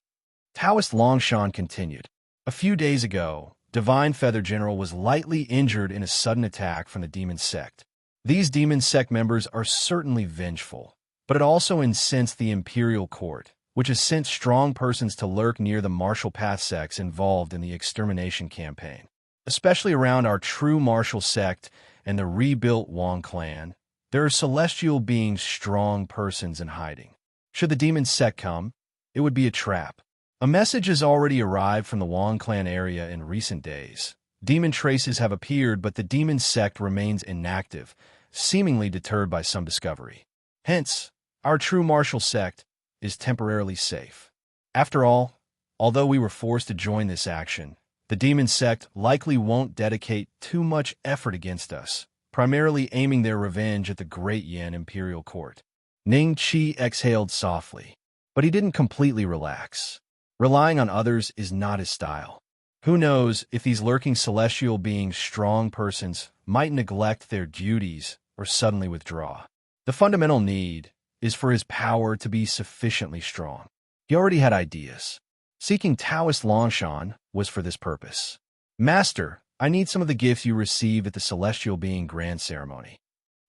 Taoist Longshan continued. A few days ago, Divine Feather General was lightly injured in a sudden attack from the demon sect. These demon sect members are certainly vengeful, but it also incensed the imperial court, which has sent strong persons to lurk near the martial path sects involved in the extermination campaign. Especially around our true martial sect and the rebuilt Wang clan, there are celestial beings strong persons in hiding. Should the demon sect come, it would be a trap. A message has already arrived from the Wang clan area in recent days. Demon traces have appeared, but the demon sect remains inactive, seemingly deterred by some discovery. Hence, our true martial sect is temporarily safe. After all, although we were forced to join this action, the demon sect likely won't dedicate too much effort against us, primarily aiming their revenge at the Great Yan Imperial Court. Ning Qi exhaled softly, but he didn't completely relax. Relying on others is not his style. Who knows if these lurking celestial beings strong persons might neglect their duties or suddenly withdraw. The fundamental need is for his power to be sufficiently strong. He already had ideas. Seeking Taoist Longshan was for this purpose. Master, I need some of the gifts you received at the Celestial Being Grand Ceremony.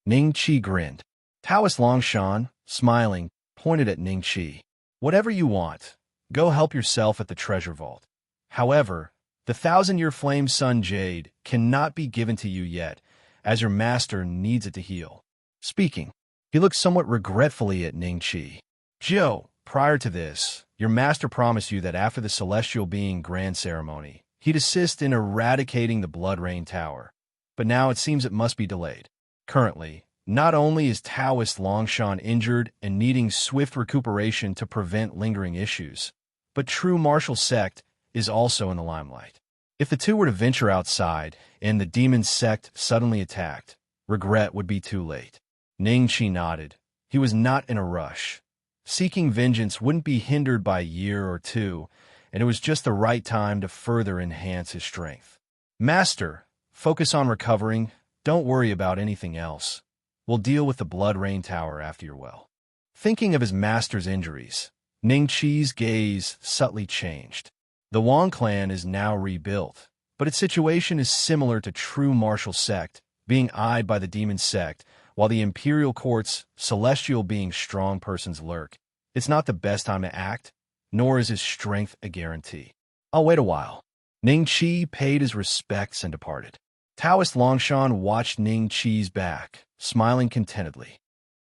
Ning Qi grinned. Taoist Longshan, smiling, pointed at Ning Qi. Whatever you want, go help yourself at the treasure vault. However, the 1,000-year flame sun jade cannot be given to you yet, as your master needs it to heal. Speaking, he looked somewhat regretfully at Ning Qi. Joe, prior to this, your master promised you that after the Celestial Being Grand Ceremony, he'd assist in eradicating the Blood Rain Tower. But now it seems it must be delayed. Currently, not only is Taoist Longshan injured and needing swift recuperation to prevent lingering issues, but True Martial Sect is also in the limelight. If the two were to venture outside and the demon sect suddenly attacked, regret would be too late. Ning Qi nodded. He was not in a rush. Seeking vengeance wouldn't be hindered by a year or two, and it was just the right time to further enhance his strength. Master, focus on recovering. Don't worry about anything else. We'll deal with the Blood Rain Tower after you're well. Thinking of his master's injuries, Ning Qi's gaze subtly changed. The Wang clan is now rebuilt, but its situation is similar to True Martial Sect, being eyed by the demon sect, while the imperial court's celestial being strong persons lurk. It's not the best time to act, nor is his strength a guarantee. I'll wait a while. Ning Qi paid his respects and departed. Taoist Longshan watched Ning Qi's back, smiling contentedly.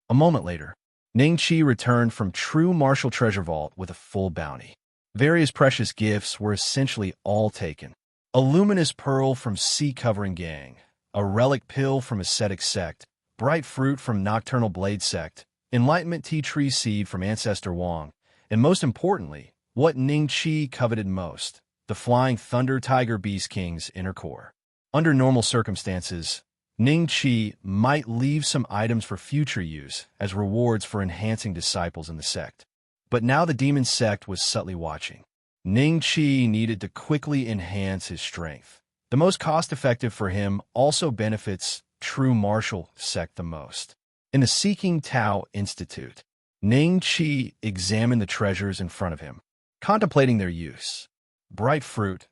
A moment later, Ning Qi returned from True Martial Treasure Vault with a full bounty. Various precious gifts were essentially all taken. A luminous pearl from Sea Covering Gang, a relic pill from Ascetic Sect, bright fruit from Nocturnal Blade Sect, enlightenment tea tree seed from Ancestor Wang, and most importantly, what Ning Qi coveted most, the Flying Thunder Tiger Beast King's inner core. Under normal circumstances, Ning Qi might leave some items for future use as rewards for enhancing disciples in the sect. But now the demon sect was subtly watching. Ning Qi needed to quickly enhance his strength. The most cost-effective for him also benefits True Martial Sect the most. In the Seeking Tao Institute, Ning Qi examined the treasures in front of him, contemplating their use. Bright fruit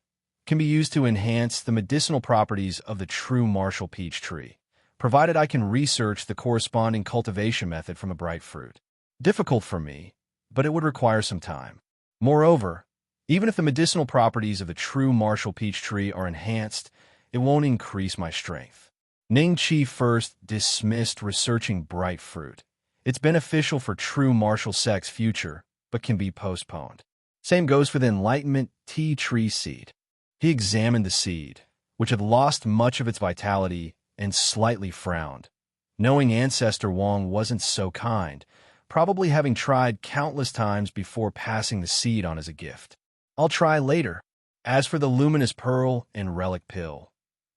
can be used to enhance the medicinal properties of the True Martial Peach Tree, provided I can research the corresponding cultivation method from a bright fruit. Difficult for me, but it would require some time. Moreover, even if the medicinal properties of the True Martial Peach Tree are enhanced, it won't increase my strength. Ning Qi first dismissed researching bright fruit. It's beneficial for True Martial Sect's future, but can be postponed. Same goes for the enlightenment tea tree seed. He examined the seed, which had lost much of its vitality, and slightly frowned. Knowing Ancestor Wang wasn't so kind, probably having tried countless times before passing the seed on as a gift. I'll try later. As for the luminous pearl and relic pill,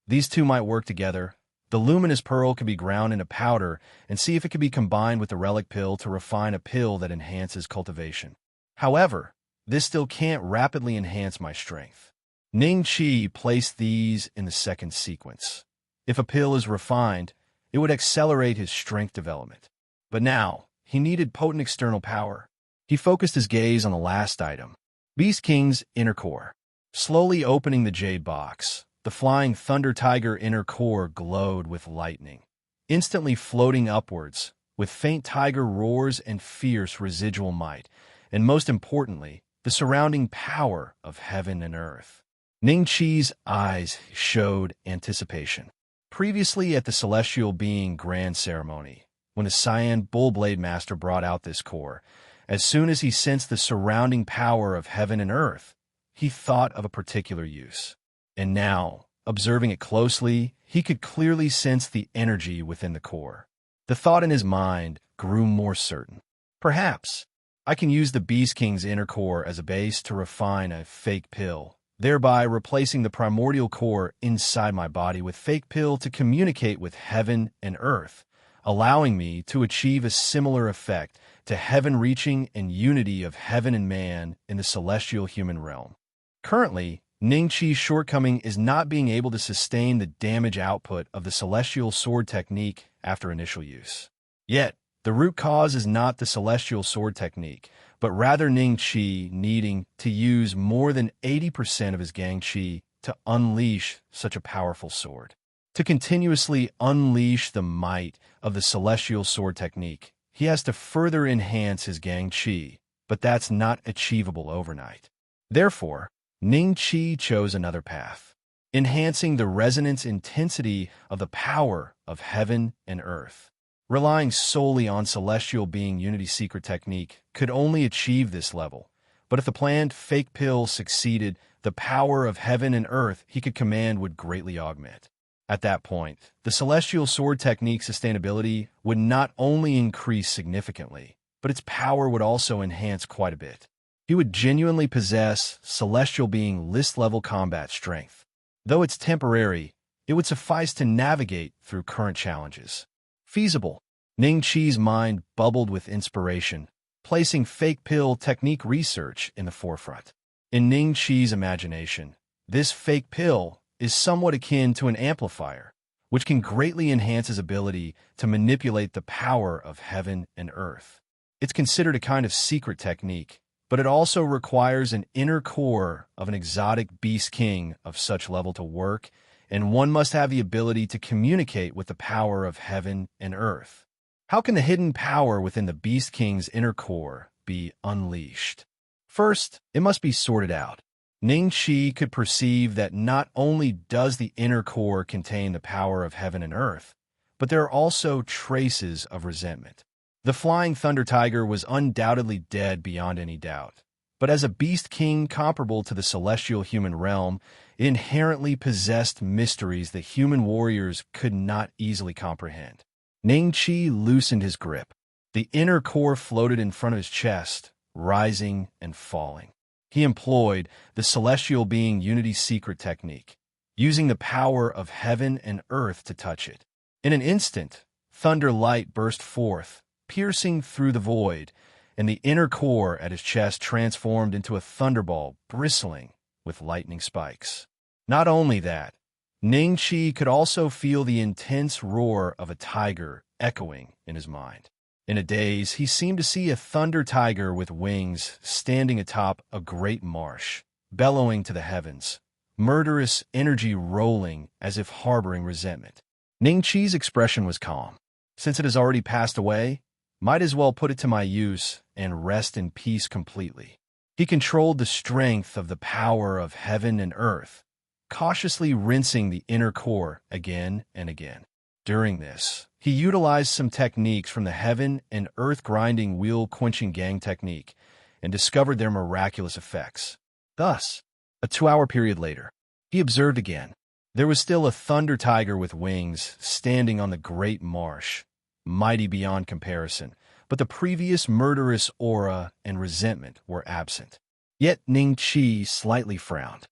these two might work together. The luminous pearl could be ground into powder and see if it could be combined with the relic pill to refine a pill that enhances cultivation. However, this still can't rapidly enhance my strength. Ning Qi placed these in the second sequence. If a pill is refined, it would accelerate his strength development. But now, he needed potent external power. He focused his gaze on the last item, Beast King's inner core. Slowly opening the jade box, the flying thunder tiger inner core glowed with lightning, instantly floating upwards, with faint tiger roars and fierce residual might, and most importantly, the surrounding power of heaven and earth. Ning Qi's eyes showed anticipation. Previously at the Celestial Being Grand Ceremony, when the Cyan Bullblade Master brought out this core, as soon as he sensed the surrounding power of heaven and earth, he thought of a particular use. And now, observing it closely, he could clearly sense the energy within the core. The thought in his mind grew more certain. Perhaps I can use the Beast King's inner core as a base to refine a fake pill, thereby replacing the primordial core inside my body with fake pill to communicate with heaven and earth, allowing me to achieve a similar effect to heaven reaching and unity of heaven and man in the celestial human realm. Currently, Ning Qi's shortcoming is not being able to sustain the damage output of the celestial sword technique after initial use. Yet, the root cause is not the celestial sword technique, but rather Ning Qi needing to use more than 80% of his Gang Qi to unleash such a powerful sword. To continuously unleash the might of the celestial sword technique, he has to further enhance his Gang Qi, but that's not achievable overnight. Therefore, Ning Qi chose another path, enhancing the resonance intensity of the power of heaven and earth. Relying solely on celestial being unity secret technique could only achieve this level, but if the planned fake pill succeeded, the power of heaven and earth he could command would greatly augment. At that point, the celestial sword technique sustainability would not only increase significantly, but its power would also enhance quite a bit. He would genuinely possess celestial being list-level combat strength. Though it's temporary, it would suffice to navigate through current challenges. Feasible. Ning Qi's mind bubbled with inspiration, placing fake pill technique research in the forefront. In Ning Qi's imagination, this fake pill is somewhat akin to an amplifier, which can greatly enhance his ability to manipulate the power of heaven and earth. It's considered a kind of secret technique, but it also requires an inner core of an exotic beast king of such level to work, and one must have the ability to communicate with the power of heaven and earth. How can the hidden power within the beast king's inner core be unleashed? First, it must be sorted out. Ning Qi could perceive that not only does the inner core contain the power of heaven and earth, but there are also traces of resentment. The flying thunder tiger was undoubtedly dead beyond any doubt, but as a beast king comparable to the celestial human realm, it inherently possessed mysteries that human warriors could not easily comprehend. Ning Qi loosened his grip. The inner core floated in front of his chest, rising and falling. He employed the celestial being unity secret technique, using the power of heaven and earth to touch it. In an instant, thunder light burst forth, piercing through the void, and the inner core at his chest transformed into a thunderball bristling with lightning spikes. Not only that, Ning Qi could also feel the intense roar of a tiger echoing in his mind. In a daze, he seemed to see a thunder tiger with wings standing atop a great marsh, bellowing to the heavens, murderous energy rolling as if harboring resentment. Ning Qi's expression was calm. Since it has already passed away, might as well put it to my use and rest in peace completely. He controlled the strength of the power of heaven and earth, cautiously rinsing the inner core again and again. During this, he utilized some techniques from the heaven and earth grinding wheel quenching gang technique and discovered their miraculous effects. Thus, a 2-hour period later, he observed again. There was still a thunder tiger with wings standing on the great marsh, mighty beyond comparison, but the previous murderous aura and resentment were absent. Yet Ning Qi slightly frowned.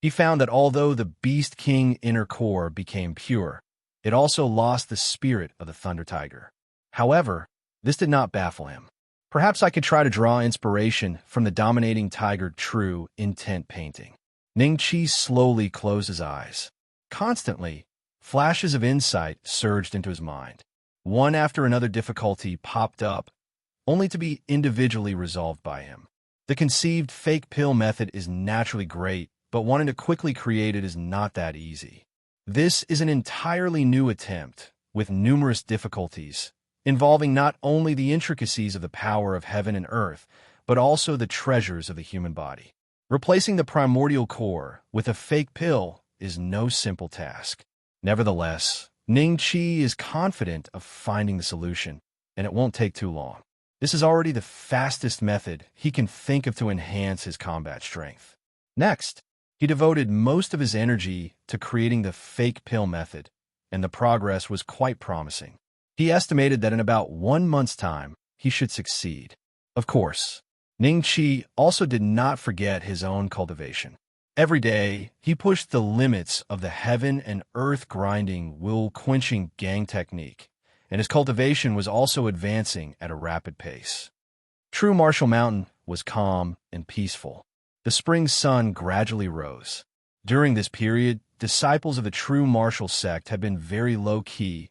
He found that although the Beast King inner core became pure, it also lost the spirit of the Thunder Tiger. However, this did not baffle him. Perhaps I could try to draw inspiration from the dominating tiger true intent painting. Ning Qi slowly closed his eyes. Constantly, flashes of insight surged into his mind. One after another difficulty popped up, only to be individually resolved by him. The conceived fake pill method is naturally great, but wanting to quickly create it is not that easy. This is an entirely new attempt, with numerous difficulties, involving not only the intricacies of the power of heaven and earth, but also the treasures of the human body. Replacing the primordial core with a fake pill is no simple task. Nevertheless, Ning Qi is confident of finding the solution, and it won't take too long. This is already the fastest method he can think of to enhance his combat strength. Next, he devoted most of his energy to creating the fake pill method, and the progress was quite promising. He estimated that in about 1 month's time, he should succeed. Of course, Ning Qi also did not forget his own cultivation. Every day, he pushed the limits of the heaven and earth grinding, will-quenching gang technique, and his cultivation was also advancing at a rapid pace. True Martial Mountain was calm and peaceful. The spring sun gradually rose. During this period, disciples of the true martial sect had been very low-key,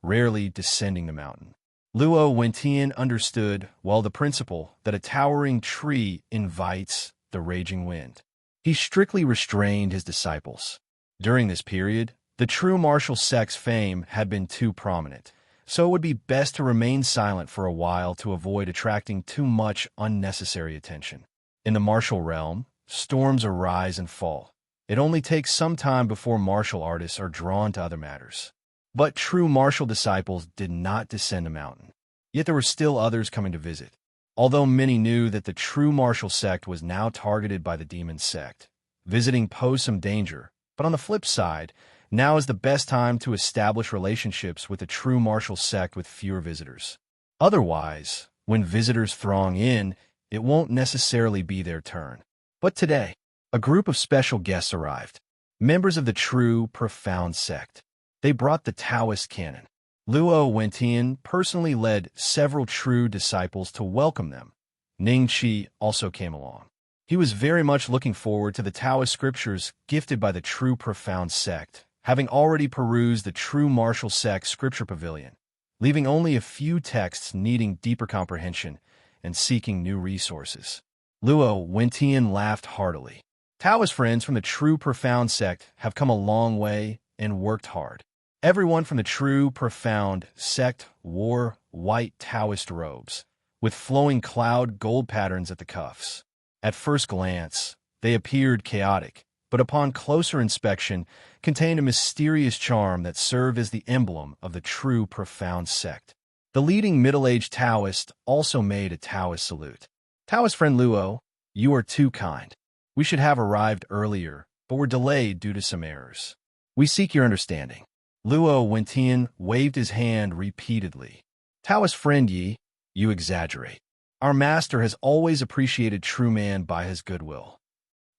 rarely descending the mountain. Luo Wentian understood, well, the principle that a towering tree invites the raging wind. He strictly restrained his disciples. During this period, the true martial sect's fame had been too prominent, so it would be best to remain silent for a while to avoid attracting too much unnecessary attention. In the martial realm, storms arise and fall. It only takes some time before martial artists are drawn to other matters. But true martial disciples did not descend the mountain. Yet there were still others coming to visit. Although many knew that the true martial sect was now targeted by the demon sect, visiting posed some danger. But on the flip side, now is the best time to establish relationships with the true martial sect with fewer visitors. Otherwise, when visitors throng in, it won't necessarily be their turn. But today, a group of special guests arrived, members of the true profound sect. They brought the Taoist canon. Luo Wentian personally led several true disciples to welcome them. Ning Qi also came along. He was very much looking forward to the Taoist scriptures gifted by the true profound sect, having already perused the true martial sect scripture pavilion, leaving only a few texts needing deeper comprehension and seeking new resources. Luo Wentian laughed heartily. Taoist friends from the true profound sect have come a long way and worked hard. Everyone from the true profound sect wore white Taoist robes, with flowing cloud gold patterns at the cuffs. At first glance, they appeared chaotic, but upon closer inspection, contained a mysterious charm that served as the emblem of the true profound sect. The leading middle-aged Taoist also made a Taoist salute. Taoist friend Luo, you are too kind. We should have arrived earlier, but were delayed due to some errors. We seek your understanding. Luo Wentian waved his hand repeatedly. Taoist friend Yi, you exaggerate. Our master has always appreciated true man by his goodwill.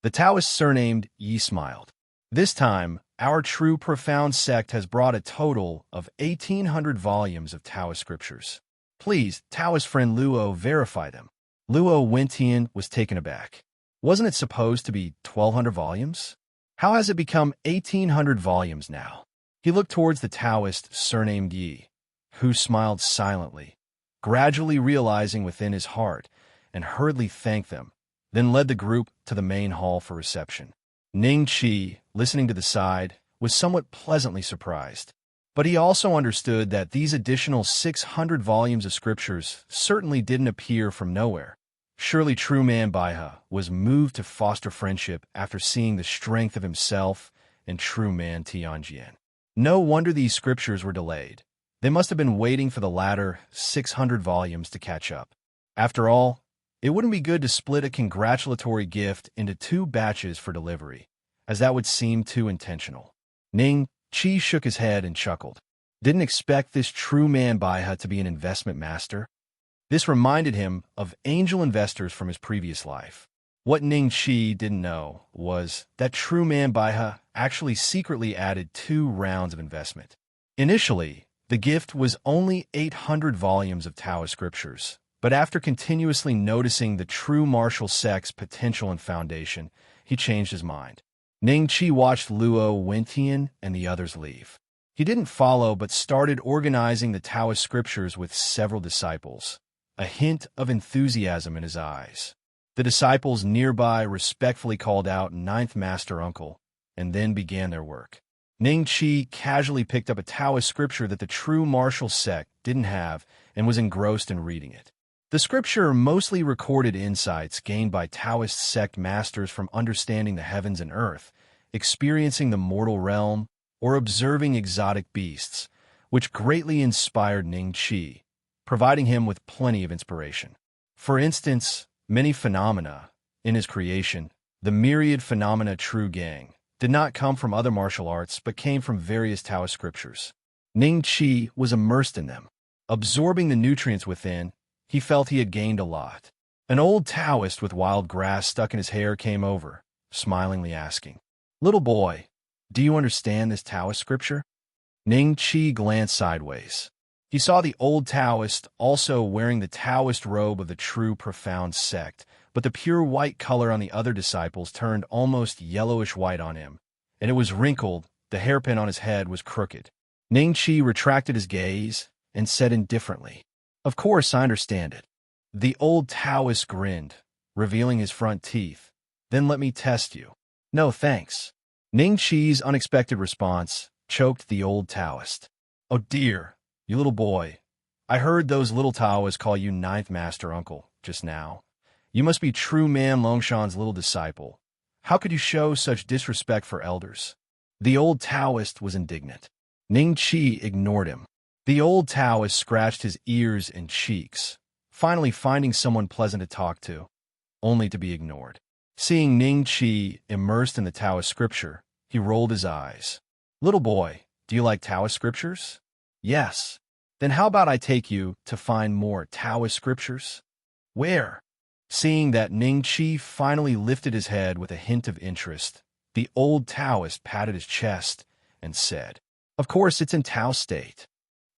The Taoist surnamed Yi smiled. This time, our true profound sect has brought a total of 1,800 volumes of Taoist scriptures. Please, Taoist friend Luo, verify them. Luo Wentian was taken aback. Wasn't it supposed to be 1,200 volumes? How has it become 1,800 volumes now? He looked towards the Taoist surnamed Yi, who smiled silently, gradually realizing within his heart, and hurriedly thanked them, then led the group to the main hall for reception. Ning Qi, listening to the side, was somewhat pleasantly surprised. But he also understood that these additional 600 volumes of scriptures certainly didn't appear from nowhere. Surely true man Baihe was moved to foster friendship after seeing the strength of himself and true man Tianjian. No wonder these scriptures were delayed. They must have been waiting for the latter 600 volumes to catch up. After all, it wouldn't be good to split a congratulatory gift into 2 batches for delivery, as that would seem too intentional. Ning Qi shook his head and chuckled. Didn't expect this true man Baihe to be an investment master. This reminded him of angel investors from his previous life. What Ning Qi didn't know was that true man Baihe actually secretly added 2 rounds of investment. Initially, the gift was only 800 volumes of Taoist scriptures, but after continuously noticing the true martial sect's potential and foundation, he changed his mind. Ning Qi watched Luo Wentian and the others leave. He didn't follow but started organizing the Taoist scriptures with several disciples, a hint of enthusiasm in his eyes. The disciples nearby respectfully called out Ninth Master Uncle, and then began their work. Ning Qi casually picked up a Taoist scripture that the true martial sect didn't have and was engrossed in reading it. The scripture mostly recorded insights gained by Taoist sect masters from understanding the heavens and earth, experiencing the mortal realm, or observing exotic beasts, which greatly inspired Ning Qi, providing him with plenty of inspiration. For instance, many phenomena in his creation, the myriad phenomena True Gang, did not come from other martial arts but came from various Taoist scriptures. Ning Qi was immersed in them. Absorbing the nutrients within, he felt he had gained a lot. An old Taoist with wild grass stuck in his hair came over, smilingly asking, "Little boy, do you understand this Taoist scripture?" Ning Qi glanced sideways. He saw the old Taoist also wearing the Taoist robe of the true profound sect, but the pure white color on the other disciples turned almost yellowish-white on him, and it was wrinkled, the hairpin on his head was crooked. Ning Qi retracted his gaze and said indifferently, "Of course I understand it." The old Taoist grinned, revealing his front teeth. "Then let me test you." "No thanks." Ning Qi's unexpected response choked the old Taoist. "Oh dear. You little boy, I heard those little Taoists call you Ninth Master Uncle just now. You must be true man Longshan's little disciple. How could you show such disrespect for elders?" The old Taoist was indignant. Ning Qi ignored him. The old Taoist scratched his ears and cheeks, finally finding someone pleasant to talk to, only to be ignored. Seeing Ning Qi immersed in the Taoist scripture, he rolled his eyes. "Little boy, do you like Taoist scriptures?" "Yes." "Then how about I take you to find more Taoist scriptures?" "Where?" Seeing that Ning Qi finally lifted his head with a hint of interest, the old Taoist patted his chest and said, "Of course it's in Tao State.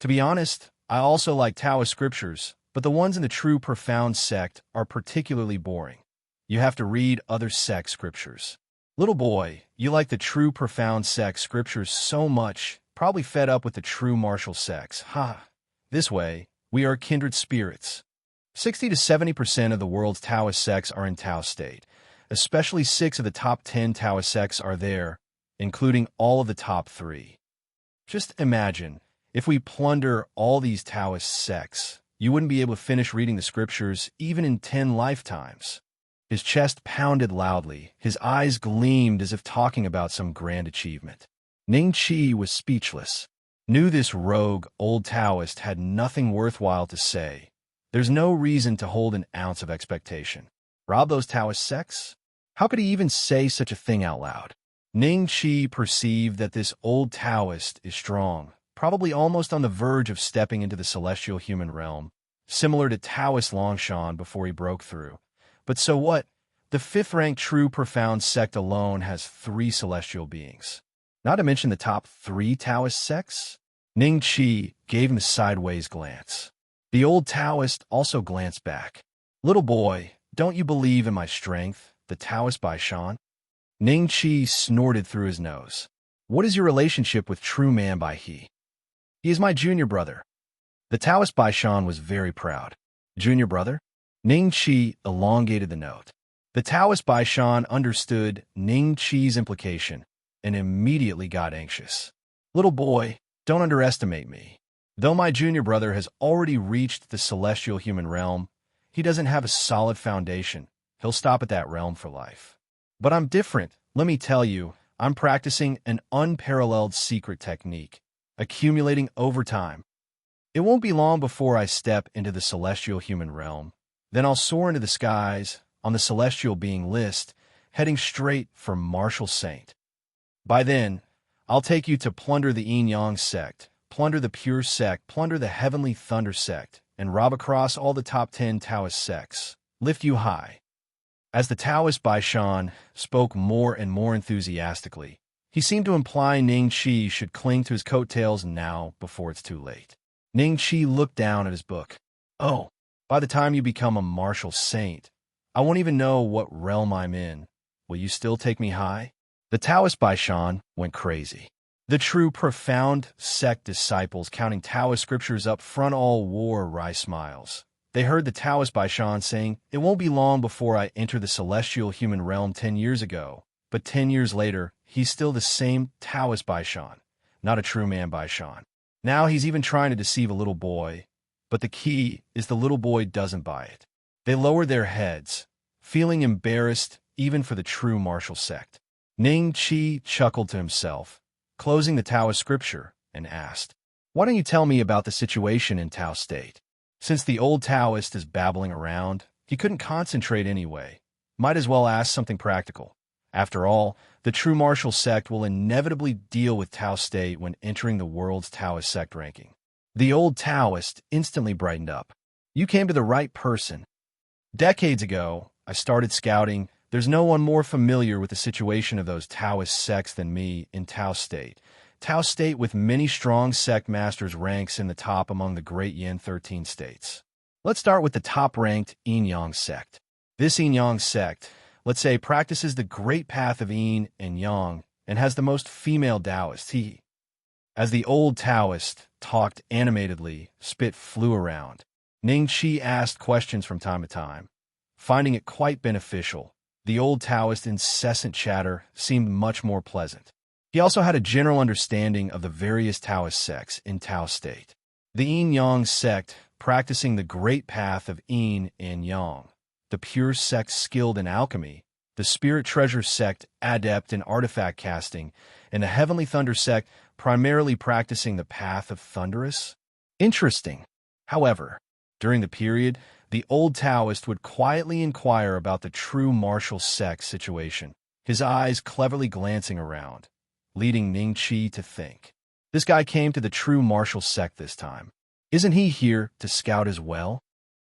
To be honest, I also like Taoist scriptures, but the ones in the true profound sect are particularly boring. You have to read other sect scriptures." "Little boy, you like the true profound sect scriptures so much, probably fed up with the true martial sects. Ha! This way, we are kindred spirits." 60 to 70% of the world's Taoist sects are in Tao State. Especially 6 of the top 10 Taoist sects are there, including all of the top 3. Just imagine, if we plunder all these Taoist sects, you wouldn't be able to finish reading the scriptures even in 10 lifetimes. His chest pounded loudly, his eyes gleamed as if talking about some grand achievement. Ning Qi was speechless. Knew this rogue old Taoist had nothing worthwhile to say. There's no reason to hold an ounce of expectation. Rob those Taoist sects? How could he even say such a thing out loud? Ning Qi perceived that this old Taoist is strong, probably almost on the verge of stepping into the celestial human realm, similar to Taoist Longshan before he broke through. But so what? The 5th-ranked true profound sect alone has 3 celestial beings. Not to mention the top 3 Taoist sects? Ning Qi gave him a sideways glance. The old Taoist also glanced back. "Little boy, don't you believe in my strength, the Taoist Baishan?" Ning Qi snorted through his nose. "What is your relationship with true man Baihe?" "He is my junior brother." The Taoist Baishan was very proud. "Junior brother?" Ning Qi elongated the note. The Taoist Baishan understood Ning Qi's implication and immediately got anxious. "Little boy, don't underestimate me. Though my junior brother has already reached the celestial human realm, he doesn't have a solid foundation. He'll stop at that realm for life. But I'm different. Let me tell you, I'm practicing an unparalleled secret technique, accumulating over time. It won't be long before I step into the celestial human realm. Then I'll soar into the skies on the celestial being list, heading straight for Martial Saint. By then, I'll take you to plunder the Yin-Yang sect, plunder the Pure sect, plunder the Heavenly Thunder sect, and rob across all the top 10 Taoist sects. Lift you high. As the Taoist Baishan spoke more and more enthusiastically, he seemed to imply Ning Qi should cling to his coattails now before it's too late. Ning Qi looked down at his book. "Oh, by the time you become a martial saint, I won't even know what realm I'm in. Will you still take me high?" The Taoist Baishan went crazy. The true profound sect disciples counting Taoist scriptures up front all wore wry smiles. They heard the Taoist Baishan saying, "It won't be long before I enter the celestial human realm 10 years ago." But 10 years later, he's still the same Taoist Baishan, not a true man Baishan. Now he's even trying to deceive a little boy, but the key is the little boy doesn't buy it. They lower their heads, feeling embarrassed even for the true martial sect. Ning Qi chuckled to himself, closing the Taoist scripture, and asked, "Why don't you tell me about the situation in Tao State?" Since the old Taoist is babbling around, he couldn't concentrate anyway. Might as well ask something practical. After all, the true martial sect will inevitably deal with Tao State when entering the world's Taoist sect ranking. The old Taoist instantly brightened up. "You came to the right person. Decades ago, I started scouting. There's no one more familiar with the situation of those Taoist sects than me in Tao State. Tao State, with many strong sect masters, ranks in the top among the great Yin 13 states. Let's start with the top-ranked Yin-Yang sect. This Yin-Yang sect, let's say, practices the great path of Yin and Yang and has the most female Taoists. As the old Taoist talked animatedly, spit flew around. Ning Qi asked questions from time to time. Finding it quite beneficial, the old Taoist's incessant chatter seemed much more pleasant. He also had a general understanding of the various Taoist sects in Tao State. The Yin-Yang sect, practicing the great path of Yin and Yang. The pure sect skilled in alchemy. The Spirit Treasure sect, adept in artifact casting. And the Heavenly Thunder sect, primarily practicing the path of Thunderous. Interesting. However, during the period, the old Taoist would quietly inquire about the true martial sect situation, his eyes cleverly glancing around, leading Ning Qi to think. This guy came to the true martial sect this time. Isn't he here to scout as well?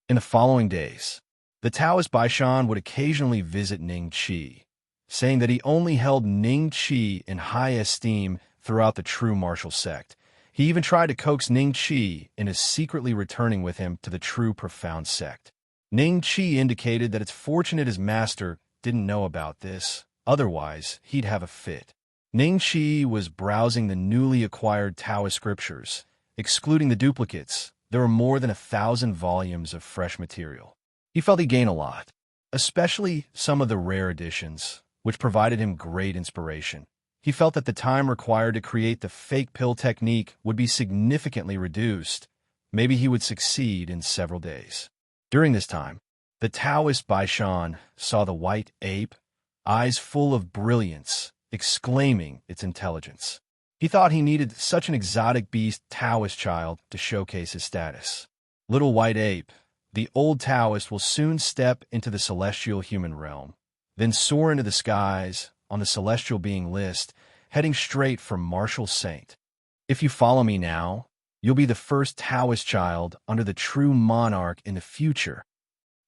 In the following days, the Taoist Baishan would occasionally visit Ning Qi, saying that he only held Ning Qi in high esteem throughout the true martial sect. He even tried to coax Ning Qi into secretly returning with him to the true profound sect. Ning Qi indicated that it's fortunate his master didn't know about this, otherwise he'd have a fit. Ning Qi was browsing the newly acquired Taoist scriptures. Excluding the duplicates, there were more than 1,000 volumes of fresh material. He felt he'd gain a lot, especially some of the rare editions, which provided him great inspiration. He felt that the time required to create the fake pill technique would be significantly reduced. Maybe he would succeed in several days. During this time, the Taoist Baishan saw the white ape, eyes full of brilliance, exclaiming its intelligence. He thought he needed such an exotic beast Taoist child to showcase his status. Little white ape, the old Taoist will soon step into the celestial human realm, then soar into the skies on the celestial being list, heading straight for martial saint. If you follow me now, you'll be the first Taoist child under the true monarch in the future.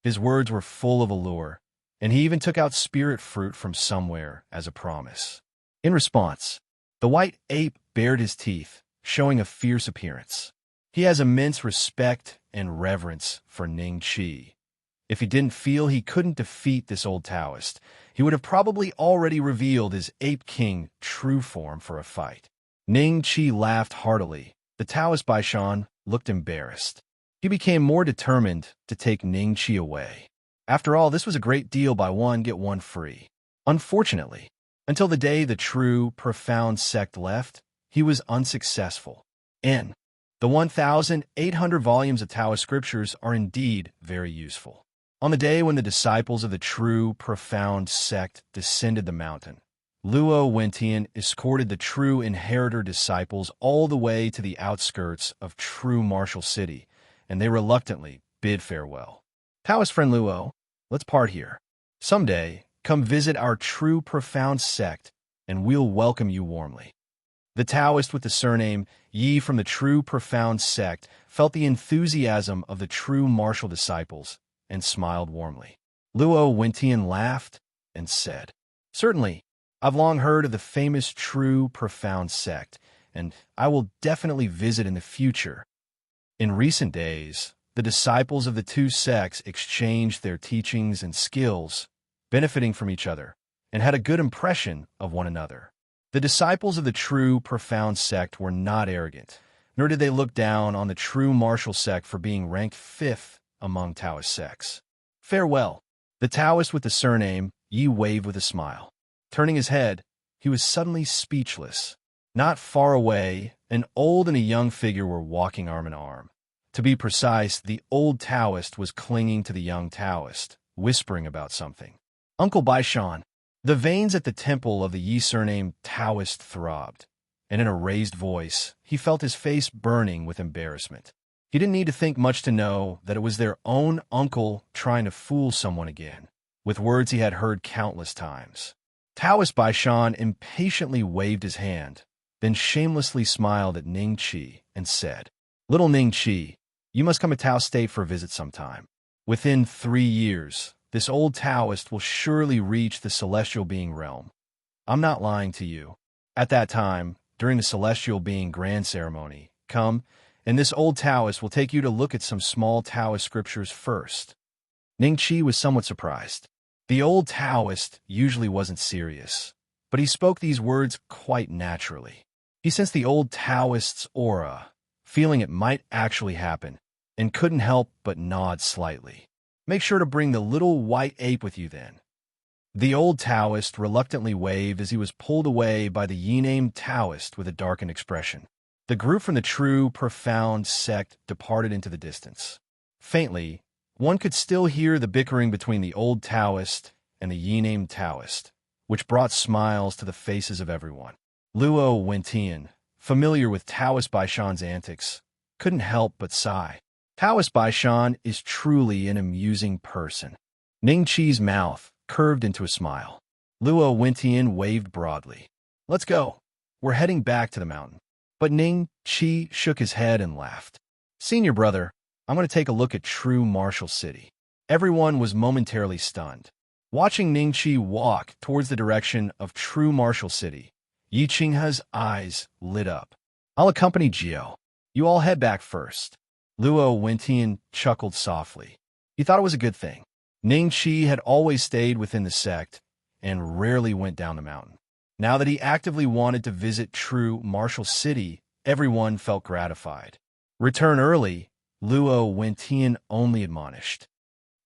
His words were full of allure, and he even took out spirit fruit from somewhere as a promise. In response, the white ape bared his teeth, showing a fierce appearance. He has immense respect and reverence for Ning Qi. If he didn't feel he couldn't defeat this old Taoist, he would have probably already revealed his Ape King true form for a fight. Ning Qi laughed heartily. The Taoist Baishan looked embarrassed. He became more determined to take Ning Qi away. After all, this was a great deal: buy one, get one free. Unfortunately, until the day the true, profound sect left, he was unsuccessful. The 1,800 volumes of Taoist scriptures are indeed very useful. On the day when the disciples of the true, profound sect descended the mountain, Luo Wentian escorted the true inheritor disciples all the way to the outskirts of true martial city, and they reluctantly bid farewell. Taoist friend Luo, let's part here. Someday, come visit our true, profound sect, and we'll welcome you warmly. The Taoist with the surname Yi from the true, profound sect felt the enthusiasm of the true martial disciples and smiled warmly. Luo Wentian laughed and said, "Certainly, I've long heard of the famous true profound sect, and I will definitely visit in the future." In recent days, the disciples of the two sects exchanged their teachings and skills, benefiting from each other, and had a good impression of one another. The disciples of the true profound sect were not arrogant, nor did they look down on the true martial sect for being ranked fifth among Taoist sects. Farewell. The Taoist with the surname Yi waved with a smile. Turning his head, he was suddenly speechless. Not far away, an old and a young figure were walking arm in arm. To be precise, the old Taoist was clinging to the young Taoist, whispering about something. "Uncle Baishan." The veins at the temple of the Yi surname Taoist throbbed, and in a raised voice, he felt his face burning with embarrassment. He didn't need to think much to know that it was their own uncle trying to fool someone again, with words he had heard countless times. Taoist Baishan impatiently waved his hand, then shamelessly smiled at Ning Qi and said, "Little Ning Qi, you must come to Tao State for a visit sometime. Within 3 years, this old Taoist will surely reach the celestial being realm. I'm not lying to you. At that time, during the celestial being grand ceremony, come, and this old Taoist will take you to look at some small Taoist scriptures first." Ning Qi was somewhat surprised. The old Taoist usually wasn't serious, but he spoke these words quite naturally. He sensed the old Taoist's aura, feeling it might actually happen, and couldn't help but nod slightly. "Make sure to bring the little white ape with you then." The old Taoist reluctantly waved as he was pulled away by the Yi-named Taoist with a darkened expression. The group from the true, profound sect departed into the distance. Faintly, one could still hear the bickering between the old Taoist and the Yi-named Taoist, which brought smiles to the faces of everyone. Luo Wentian, familiar with Taoist Baishan's antics, couldn't help but sigh. Taoist Baishan is truly an amusing person. Ning Qi's mouth curved into a smile. Luo Wentian waved broadly. "Let's go. We're heading back to the mountain." But Ning Qi shook his head and laughed. "Senior brother, I'm going to take a look at true martial city." Everyone was momentarily stunned. Watching Ning Qi walk towards the direction of true martial city, Yi Qinghe's eyes lit up. "I'll accompany Jiao. You all head back first." Luo Wentian chuckled softly. He thought it was a good thing. Ning Qi had always stayed within the sect and rarely went down the mountain. Now that he actively wanted to visit true martial city, everyone felt gratified. "Return early," Luo Wentian only admonished.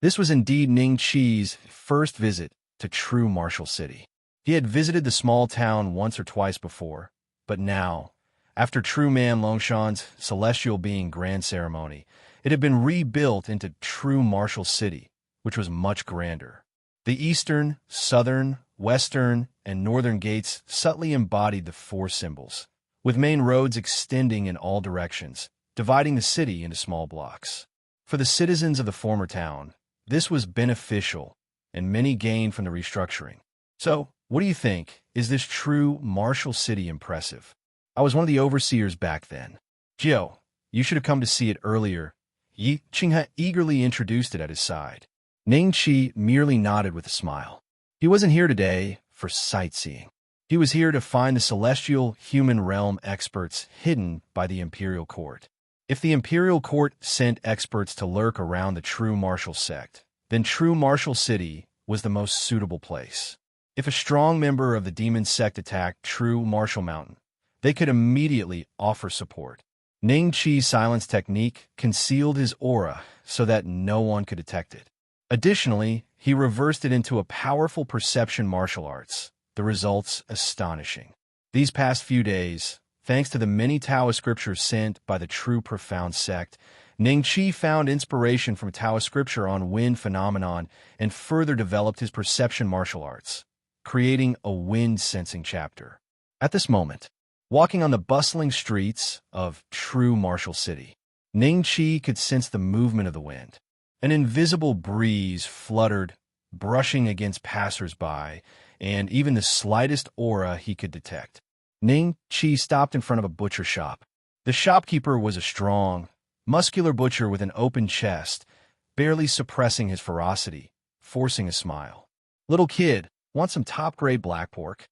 This was indeed Ning Qi's first visit to true martial city. He had visited the small town once or twice before, but now, after true man Longshan's celestial being grand ceremony, it had been rebuilt into true martial city, which was much grander. The eastern, southern, western, and northern gates subtly embodied the 4 symbols, with main roads extending in all directions, dividing the city into small blocks. For the citizens of the former town, this was beneficial, and many gained from the restructuring. So, what do you think? Is this true martial city impressive? I was one of the overseers back then. "Jiao, you should have come to see it earlier." Yi Qinghe eagerly introduced it at his side. Ning Qi merely nodded with a smile. He wasn't here today for sightseeing. He was here to find the celestial human realm experts hidden by the imperial court. If the imperial court sent experts to lurk around the true martial sect, then true martial city was the most suitable place. If a strong member of the demon sect attacked true martial mountain, they could immediately offer support. Ning Qi's silence technique concealed his aura so that no one could detect it. Additionally, he reversed it into a powerful perception martial arts, the results astonishing. These past few days, thanks to the many Taoist scriptures sent by the true profound sect, Ning Qi found inspiration from Taoist scripture on wind phenomenon and further developed his perception martial arts, creating a wind sensing chapter. At this moment, walking on the bustling streets of true martial city, Ning Qi could sense the movement of the wind. An invisible breeze fluttered, brushing against passers-by, and even the slightest aura he could detect. Ning Qi stopped in front of a butcher shop. The shopkeeper was a strong, muscular butcher with an open chest, barely suppressing his ferocity, forcing a smile. "Little kid, want some top-grade black pork?"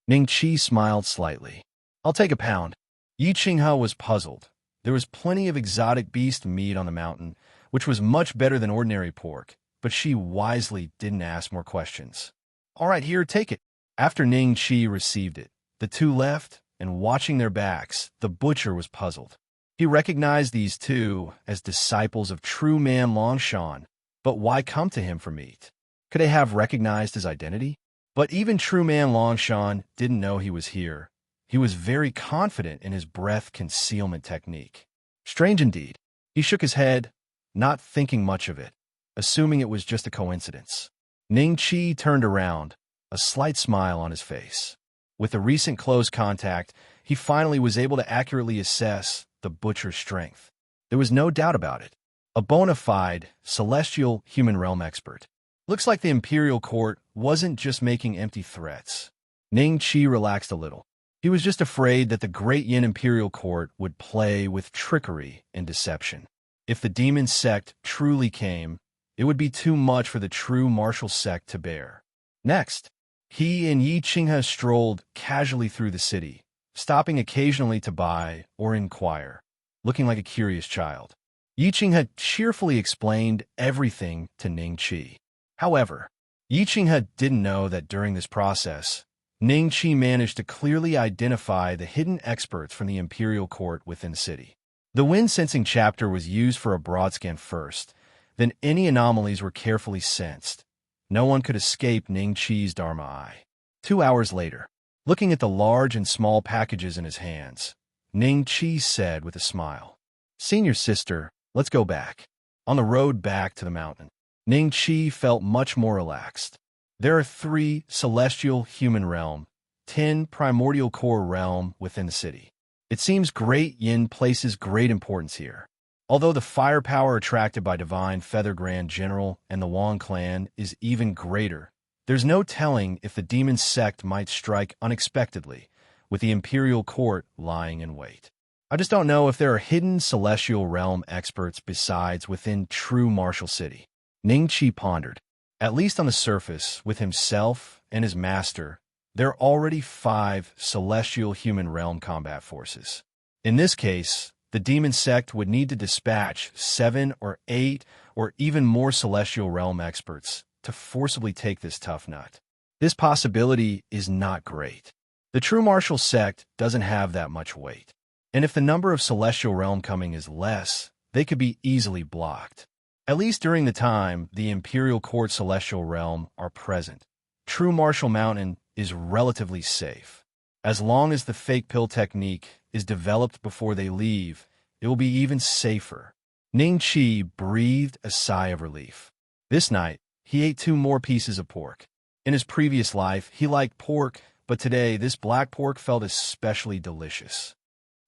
Ning Qi smiled slightly. "I'll take a pound." Yi Qinghe was puzzled. There was plenty of exotic beast meat on the mountain, which was much better than ordinary pork, but she wisely didn't ask more questions. "All right, here, take it." After Ning Qi received it, the two left, and watching their backs, the butcher was puzzled. He recognized these two as disciples of true man Longshan, but why come to him for meat? Could they have recognized his identity? But even true man Longshan didn't know he was here. He was very confident in his breath concealment technique. Strange indeed. He shook his head, not thinking much of it, assuming it was just a coincidence. Ning Qi turned around, a slight smile on his face. With the recent close contact, he finally was able to accurately assess the butcher's strength. There was no doubt about it. A bona fide, celestial human realm expert. Looks like the Imperial Court wasn't just making empty threats. Ning Qi relaxed a little. He was just afraid that the Great Yin Imperial Court would play with trickery and deception. If the demon sect truly came, it would be too much for the true martial sect to bear. Next, he and Yi Qinghe strolled casually through the city, stopping occasionally to buy or inquire, looking like a curious child. Yi Qinghe cheerfully explained everything to Ning Qi. However, Yi Qinghe didn't know that during this process, Ning Qi managed to clearly identify the hidden experts from the Imperial Court within the city. The wind-sensing chapter was used for a broad scan first, then any anomalies were carefully sensed. No one could escape Ning Qi's Dharma eye. 2 hours later, looking at the large and small packages in his hands, Ning Qi said with a smile, "Senior sister, let's go back." On the road back to the mountain, Ning Qi felt much more relaxed. There are 3 celestial human realm, 10 primordial core realm within the city. It seems Great Yin places great importance here. Although the firepower attracted by Divine Feather Grand General and the Wang clan is even greater, there's no telling if the demon sect might strike unexpectedly, with the Imperial Court lying in wait. I just don't know if there are hidden celestial realm experts besides within true Martial City. Ning Qi pondered. At least on the surface, with himself and his master, there are already 5 celestial human realm combat forces. In this case, the demon sect would need to dispatch 7 or 8 or even more celestial realm experts to forcibly take this tough nut. This possibility is not great. The true martial sect doesn't have that much weight. And if the number of celestial realm coming is less, they could be easily blocked. At least during the time the Imperial Court Celestial Realm are present, True Martial Mountain is relatively safe. As long as the fake pill technique is developed before they leave, it will be even safer. Ning Qi breathed a sigh of relief. This night, he ate 2 more pieces of pork. In his previous life, he liked pork, but today this black pork felt especially delicious.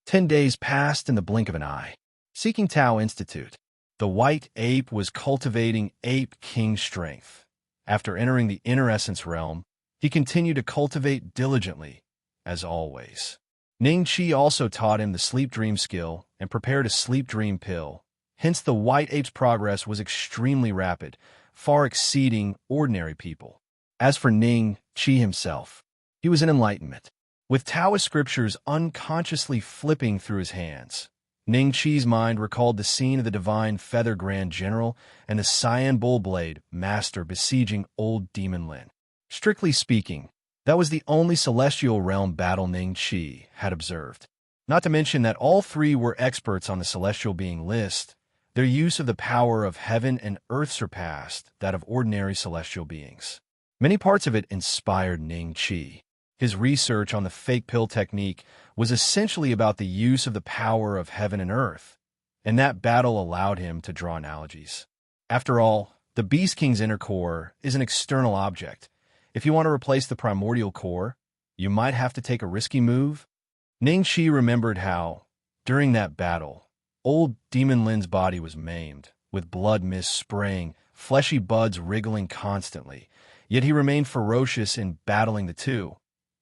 10 days passed in the blink of an eye. Seeking Tao Institute. The white ape was cultivating ape king strength. After entering the inner essence realm, he continued to cultivate diligently, as always. Ning Qi also taught him the sleep dream skill and prepared a sleep dream pill. Hence, the white ape's progress was extremely rapid, far exceeding ordinary people. As for Ning Qi himself, he was in enlightenment, with Taoist scriptures unconsciously flipping through his hands. Ning Qi's mind recalled the scene of the Divine Feather Grand General and the Cyan Bullblade Master besieging old Demon Lin. Strictly speaking, that was the only celestial realm battle Ning Qi had observed. Not to mention that all 3 were experts on the celestial being list. Their use of the power of heaven and earth surpassed that of ordinary celestial beings. Many parts of it inspired Ning Qi. His research on the fake pill technique was essentially about the use of the power of heaven and earth, and that battle allowed him to draw analogies. After all, the Beast King's inner core is an external object. If you want to replace the primordial core, you might have to take a risky move. Ning Qi remembered how, during that battle, old Demon Lin's body was maimed, with blood mist spraying, fleshy buds wriggling constantly, yet he remained ferocious in battling the two,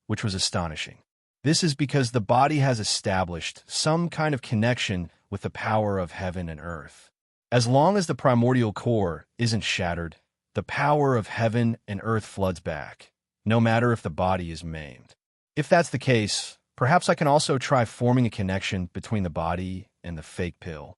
which was astonishing. This is because the body has established some kind of connection with the power of heaven and earth. As long as the primordial core isn't shattered, the power of heaven and earth floods back, no matter if the body is maimed. If that's the case, perhaps I can also try forming a connection between the body and the fake pill.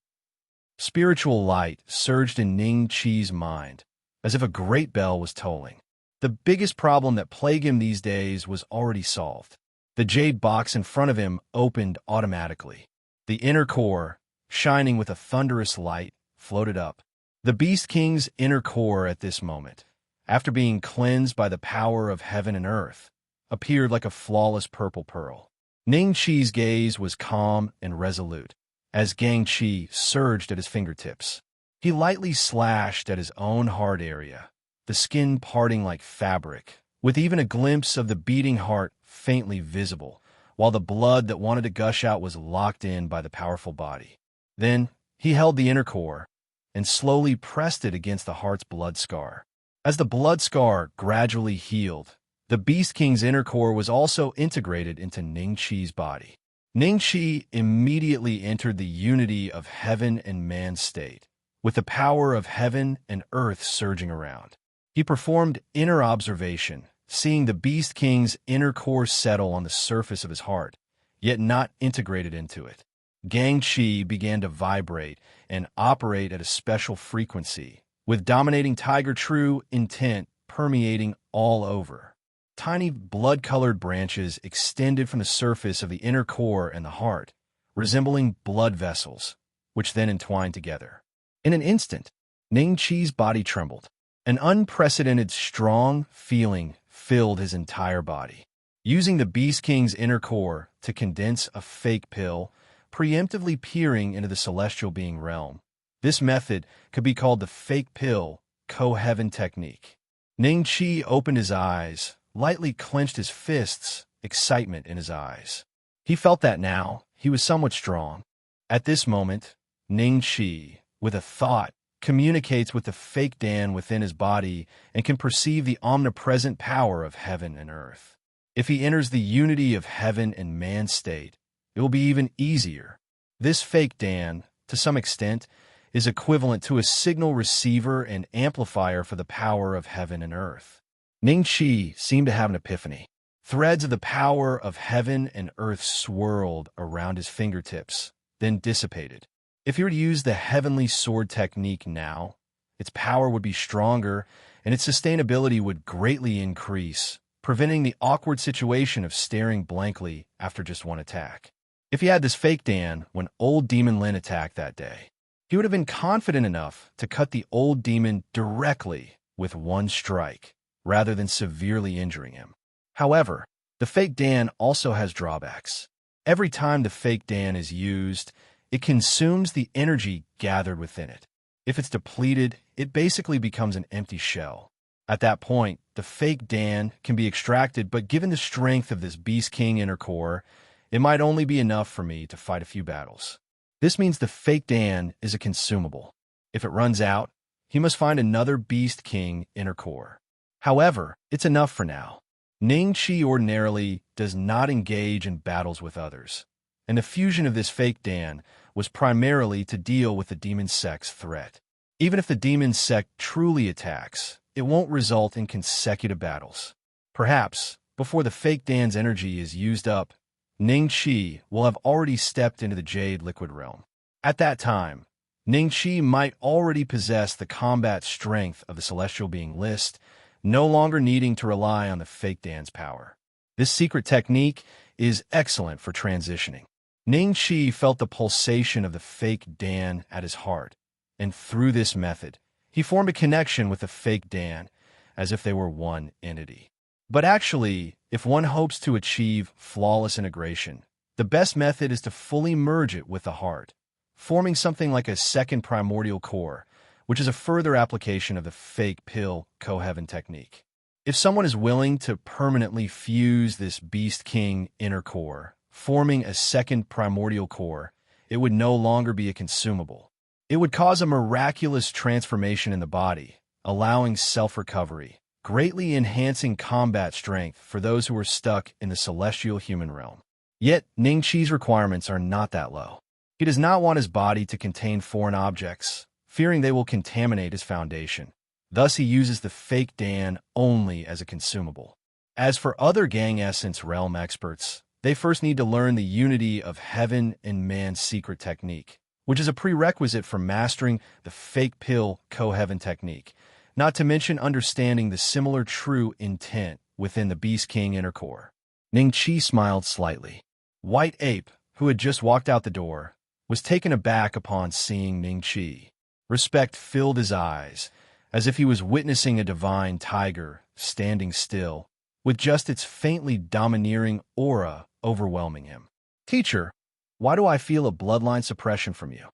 Spiritual light surged in Ning Qi's mind, as if a great bell was tolling. The biggest problem that plagued him these days was already solved. The jade box in front of him opened automatically. The inner core, shining with a thunderous light, floated up. The Beast King's inner core at this moment, after being cleansed by the power of heaven and earth, appeared like a flawless purple pearl. Ning Qi's gaze was calm and resolute, as Gang Qi surged at his fingertips. He lightly slashed at his own heart area, the skin parting like fabric, with even a glimpse of the beating heart faintly visible, while the blood that wanted to gush out was locked in by the powerful body. Then he held the inner core and slowly pressed it against the heart's blood scar. As the blood scar gradually healed, the Beast King's inner core was also integrated into Ning Qi's body. Ning Qi immediately entered the unity of heaven and man's state, with the power of heaven and earth surging around. He performed inner observation, seeing the Beast King's inner core settle on the surface of his heart, yet not integrated into it. Gang Qi began to vibrate and operate at a special frequency, with dominating tiger true intent permeating all over. Tiny blood-colored branches extended from the surface of the inner core and the heart, resembling blood vessels, which then entwined together. In an instant, Ning Qi's body trembled. An unprecedented strong feeling filled his entire body. Using the Beast King's inner core to condense a fake pill, preemptively peering into the celestial being realm. This method could be called the fake pill co-heaven technique. Ning Qi opened his eyes, lightly clenched his fists, excitement in his eyes. He felt that now he was somewhat strong. At this moment, Ning Qi, with a thought, communicates with the fake Dan within his body and can perceive the omnipresent power of heaven and earth. If he enters the unity of heaven and man's state, it will be even easier. This fake Dan, to some extent, is equivalent to a signal receiver and amplifier for the power of heaven and earth. Ning Qi seemed to have an epiphany. Threads of the power of heaven and earth swirled around his fingertips, then dissipated. If he were to use the heavenly sword technique now, its power would be stronger and its sustainability would greatly increase, preventing the awkward situation of staring blankly after just one attack. If he had this fake Dan when old Demon Lin attacked that day, he would have been confident enough to cut the old demon directly with one strike, rather than severely injuring him. However, the fake Dan also has drawbacks. Every time the fake Dan is used, it consumes the energy gathered within it. If it's depleted, it basically becomes an empty shell. At that point, the fake Dan can be extracted, but given the strength of this Beast King inner core, it might only be enough for me to fight a few battles. This means the fake Dan is a consumable. If it runs out, he must find another Beast King inner core. However, it's enough for now. Ning Qi ordinarily does not engage in battles with others, and the fusion of this fake Dan was primarily to deal with the demon sect's threat. Even if the demon sect truly attacks, it won't result in consecutive battles. Perhaps, before the fake Dan's energy is used up, Ning Qi will have already stepped into the Jade Liquid Realm. At that time, Ning Qi might already possess the combat strength of the celestial being list, no longer needing to rely on the fake Dan's power. This secret technique is excellent for transitioning. Ning Qi felt the pulsation of the fake Dan at his heart, and through this method, he formed a connection with the fake Dan, as if they were one entity. But actually, if one hopes to achieve flawless integration, the best method is to fully merge it with the heart, forming something like a second primordial core, which is a further application of the fake pill co-heaven technique. If someone is willing to permanently fuse this Beast King inner core, forming a second primordial core, it would no longer be a consumable. It would cause a miraculous transformation in the body, allowing self-recovery, greatly enhancing combat strength for those who are stuck in the celestial human realm. Yet, Ning Qi's requirements are not that low. He does not want his body to contain foreign objects, fearing they will contaminate his foundation. Thus, he uses the fake Dan only as a consumable. As for other Gang Essence realm experts, they first need to learn the unity of heaven and man's secret technique, which is a prerequisite for mastering the fake pill co-heaven technique, not to mention understanding the similar true intent within the Beast King inner core. Ning Qi smiled slightly. White Ape, who had just walked out the door, was taken aback upon seeing Ning Qi. Respect filled his eyes, as if he was witnessing a divine tiger standing still, with just its faintly domineering aura overwhelming him. Teacher, why do I feel a bloodline suppression from you?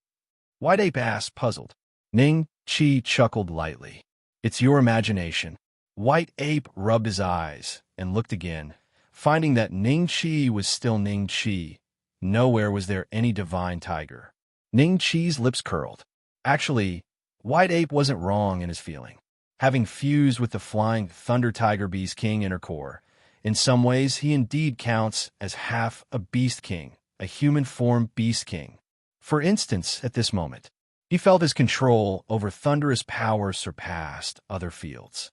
White Ape asked, puzzled. Ning Qi chuckled lightly. It's your imagination. White Ape rubbed his eyes and looked again, finding that Ning Qi was still Ning Qi. Nowhere was there any divine tiger. Ning Qi's lips curled. Actually, White Ape wasn't wrong in his feeling. Having fused with the flying Thunder Tiger Beast King inner core, in some ways he indeed counts as half a Beast King, a human-form Beast King. For instance, at this moment, he felt his control over thunderous power surpassed other fields.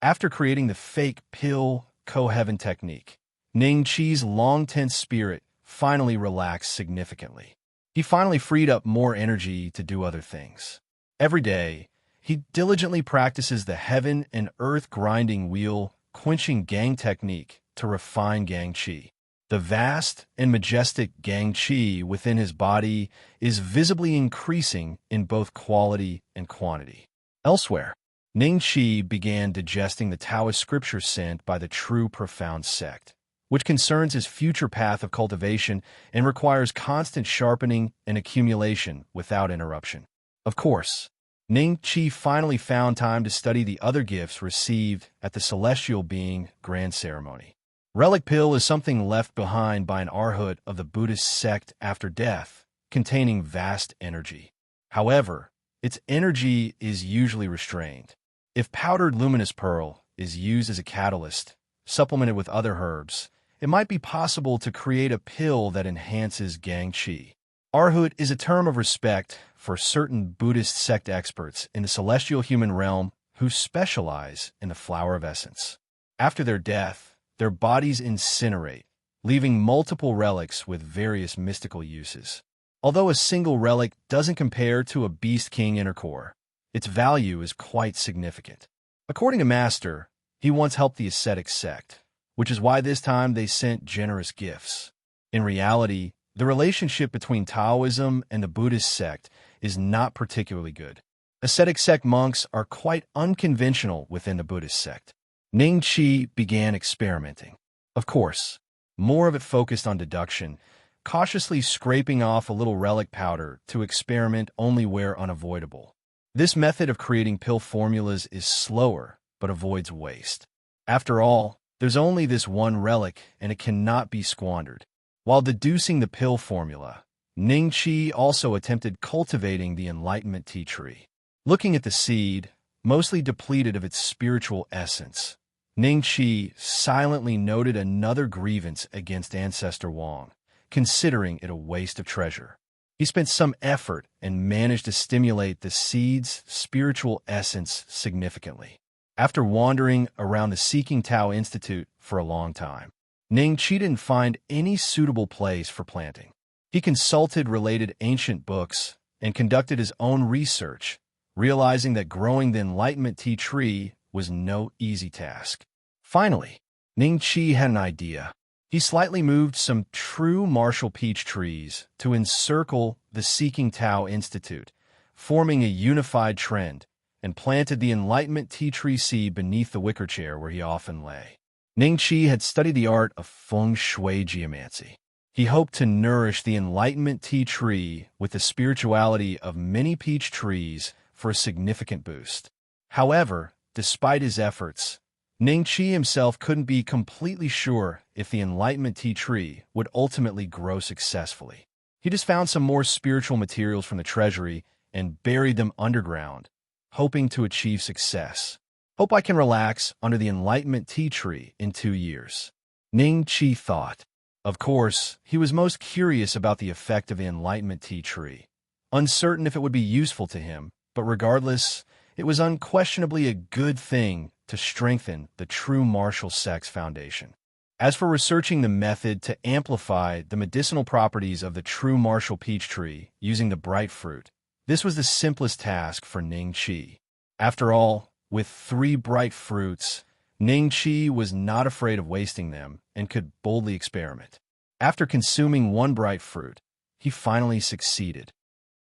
After creating the fake pill co-heaven technique, Ning Qi's long-tense spirit finally relaxed significantly. He finally freed up more energy to do other things. Every day, he diligently practices the heaven and earth grinding wheel quenching Gang technique to refine Gang Qi. The vast and majestic Gang Qi within his body is visibly increasing in both quality and quantity. Elsewhere, Ning Qi began digesting the Taoist scripture sent by the True Profound sect, which concerns his future path of cultivation and requires constant sharpening and accumulation without interruption. Of course, Ning Qi finally found time to study the other gifts received at the Celestial Being Grand Ceremony. Relic Pill is something left behind by an arhat of the Buddhist sect after death, containing vast energy. However, its energy is usually restrained. If powdered luminous pearl is used as a catalyst, supplemented with other herbs, it might be possible to create a pill that enhances Gang Qi. Arhat is a term of respect for certain Buddhist sect experts in the celestial human realm who specialize in the flower of essence. After their death, their bodies incinerate, leaving multiple relics with various mystical uses. Although a single relic doesn't compare to a Beast King inner core, its value is quite significant. According to Master, he once helped the ascetic sect, which is why this time they sent generous gifts. In reality, the relationship between Taoism and the Buddhist sect is not particularly good. Ascetic sect monks are quite unconventional within the Buddhist sect. Ning Qi began experimenting. Of course, more of it focused on deduction, cautiously scraping off a little relic powder to experiment only where unavoidable. This method of creating pill formulas is slower, but avoids waste. After all, there's only this one relic, and it cannot be squandered. While deducing the pill formula, Ning Qi also attempted cultivating the Enlightenment tea tree. Looking at the seed, mostly depleted of its spiritual essence, Ning Qi silently noted another grievance against Ancestor Wang, considering it a waste of treasure. He spent some effort and managed to stimulate the seed's spiritual essence significantly. After wandering around the Seeking Tao Institute for a long time, Ning Qi didn't find any suitable place for planting. He consulted related ancient books and conducted his own research, realizing that growing the Enlightenment tea tree was no easy task. Finally, Ning Qi had an idea. He slightly moved some true Marshall peach trees to encircle the Seeking Tao Institute, forming a unified trend, and planted the Enlightenment tea tree seed beneath the wicker chair where he often lay. Ning Qi had studied the art of feng shui geomancy. He hoped to nourish the Enlightenment tea tree with the spirituality of many peach trees for a significant boost. However, despite his efforts, Ning Qi himself couldn't be completely sure if the Enlightenment tea tree would ultimately grow successfully. He just found some more spiritual materials from the treasury and buried them underground, hoping to achieve success. Hope I can relax under the Enlightenment tea tree in 2 years. Ning Qi thought. Of course, he was most curious about the effect of the Enlightenment tea tree, uncertain if it would be useful to him, but regardless, It was unquestionably a good thing to strengthen the true martial sect's foundation. As for researching the method to amplify the medicinal properties of the true martial peach tree using the bright fruit, this was the simplest task for Ning Qi. After all, with 3 bright fruits, Ning Qi was not afraid of wasting them and could boldly experiment. After consuming 1 bright fruit, he finally succeeded.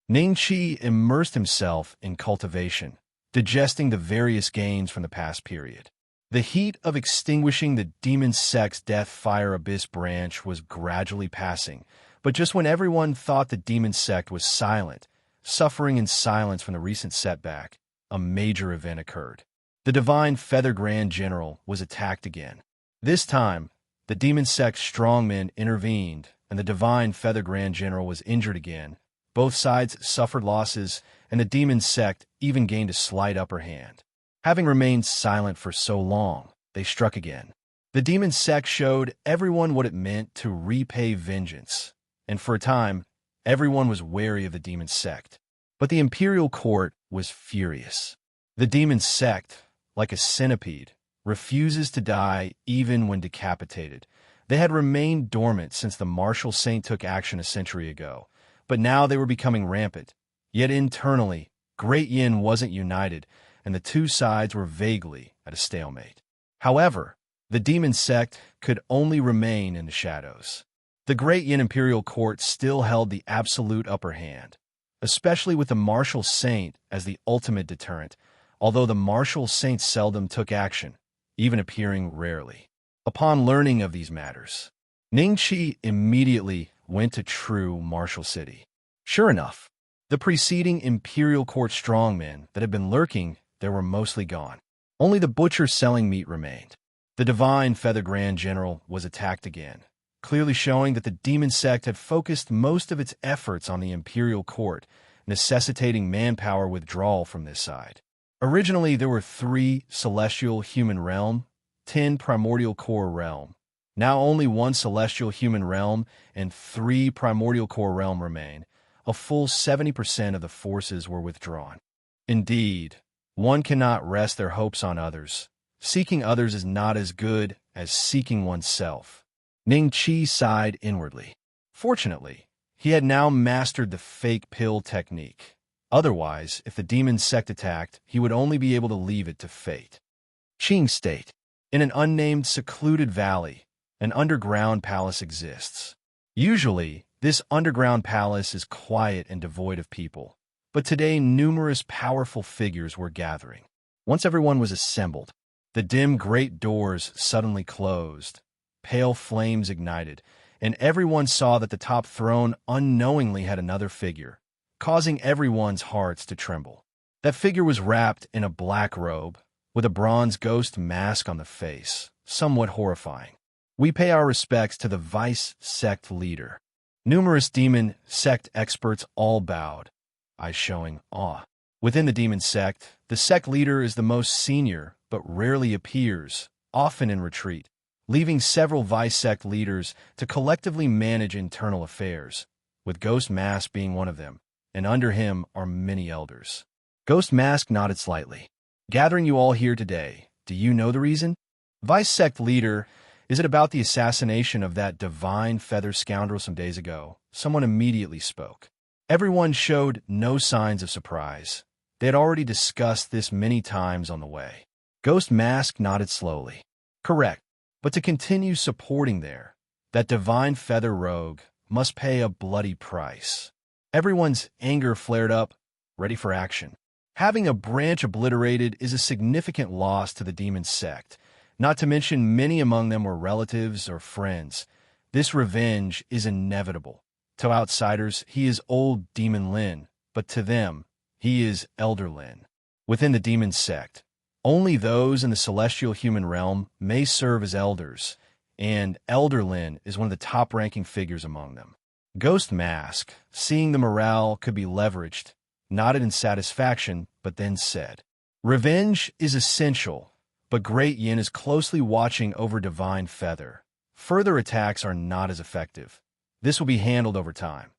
Ning Qi immersed himself in cultivation, digesting the various gains from the past period. The heat of extinguishing the demon sect's death fire abyss branch was gradually passing, but just when everyone thought the demon sect was silent, suffering in silence from the recent setback, a major event occurred. The divine Feather Grand General was attacked again. This time, the demon sect's strongmen intervened, and the divine Feather Grand General was injured again. Both sides suffered losses, and the demon sect even gained a slight upper hand. Having remained silent for so long, they struck again. The demon sect showed everyone what it meant to repay vengeance, and for a time, everyone was wary of the demon sect. But the imperial court was furious. The demon sect, like a centipede, refuses to die even when decapitated. They had remained dormant since the martial saint took action a century ago, but now they were becoming rampant. Yet internally, Great Yin wasn't united, and the two sides were vaguely at a stalemate. However, the demon sect could only remain in the shadows. The Great Yin Imperial Court still held the absolute upper hand, especially with the martial saint as the ultimate deterrent, although the martial saint seldom took action, even appearing rarely. Upon learning of these matters, Ning Qi immediately went to true Martial City. Sure enough, the preceding Imperial Court strongmen that had been lurking there were mostly gone. Only the butcher selling meat remained. The divine Feather Grand General was attacked again, clearly showing that the demon sect had focused most of its efforts on the Imperial Court, necessitating manpower withdrawal from this side. Originally, there were 3 Celestial Human Realm, 10 Primordial Core Realm. Now only 1 Celestial Human Realm and 3 Primordial Core Realm remain. A full 70% of the forces were withdrawn. Indeed, one cannot rest their hopes on others. Seeking others is not as good as seeking oneself. Ning Qi sighed inwardly. Fortunately, he had now mastered the fake pill technique. Otherwise, if the demon sect attacked, he would only be able to leave it to fate. Qing State. In an unnamed secluded valley, an underground palace exists. Usually, this underground palace is quiet and devoid of people, but today numerous powerful figures were gathering. Once everyone was assembled, the dim great doors suddenly closed, pale flames ignited, and everyone saw that the top throne unknowingly had another figure, causing everyone's hearts to tremble. That figure was wrapped in a black robe, with a bronze ghost mask on the face, somewhat horrifying. We pay our respects to the vice sect leader. Numerous demon sect experts all bowed, eyes showing awe. Within the demon sect, the sect leader is the most senior, but rarely appears, often in retreat, leaving several vice sect leaders to collectively manage internal affairs, with Ghost Mask being one of them, and under him are many elders. Ghost Mask nodded slightly. Gathering you all here today, do you know the reason? Vice sect leader, is it about the assassination of that divine feather scoundrel some days ago? Someone immediately spoke. Everyone showed no signs of surprise. They had already discussed this many times on the way. Ghost Mask nodded slowly. Correct, but to continue supporting that divine feather rogue must pay a bloody price. Everyone's anger flared up, ready for action. Having a branch obliterated is a significant loss to the demon sect, not to mention many among them were relatives or friends. This revenge is inevitable. To outsiders, he is old Demon Lin, but to them, he is Elder Lin. Within the demon sect, only those in the celestial human realm may serve as elders, and Elder Lin is one of the top-ranking figures among them. Ghost Mask, seeing the morale could be leveraged, nodded in satisfaction, but then said, Revenge is essential, but Great Yin is closely watching over Divine Feather. Further attacks are not as effective. This will be handled over time.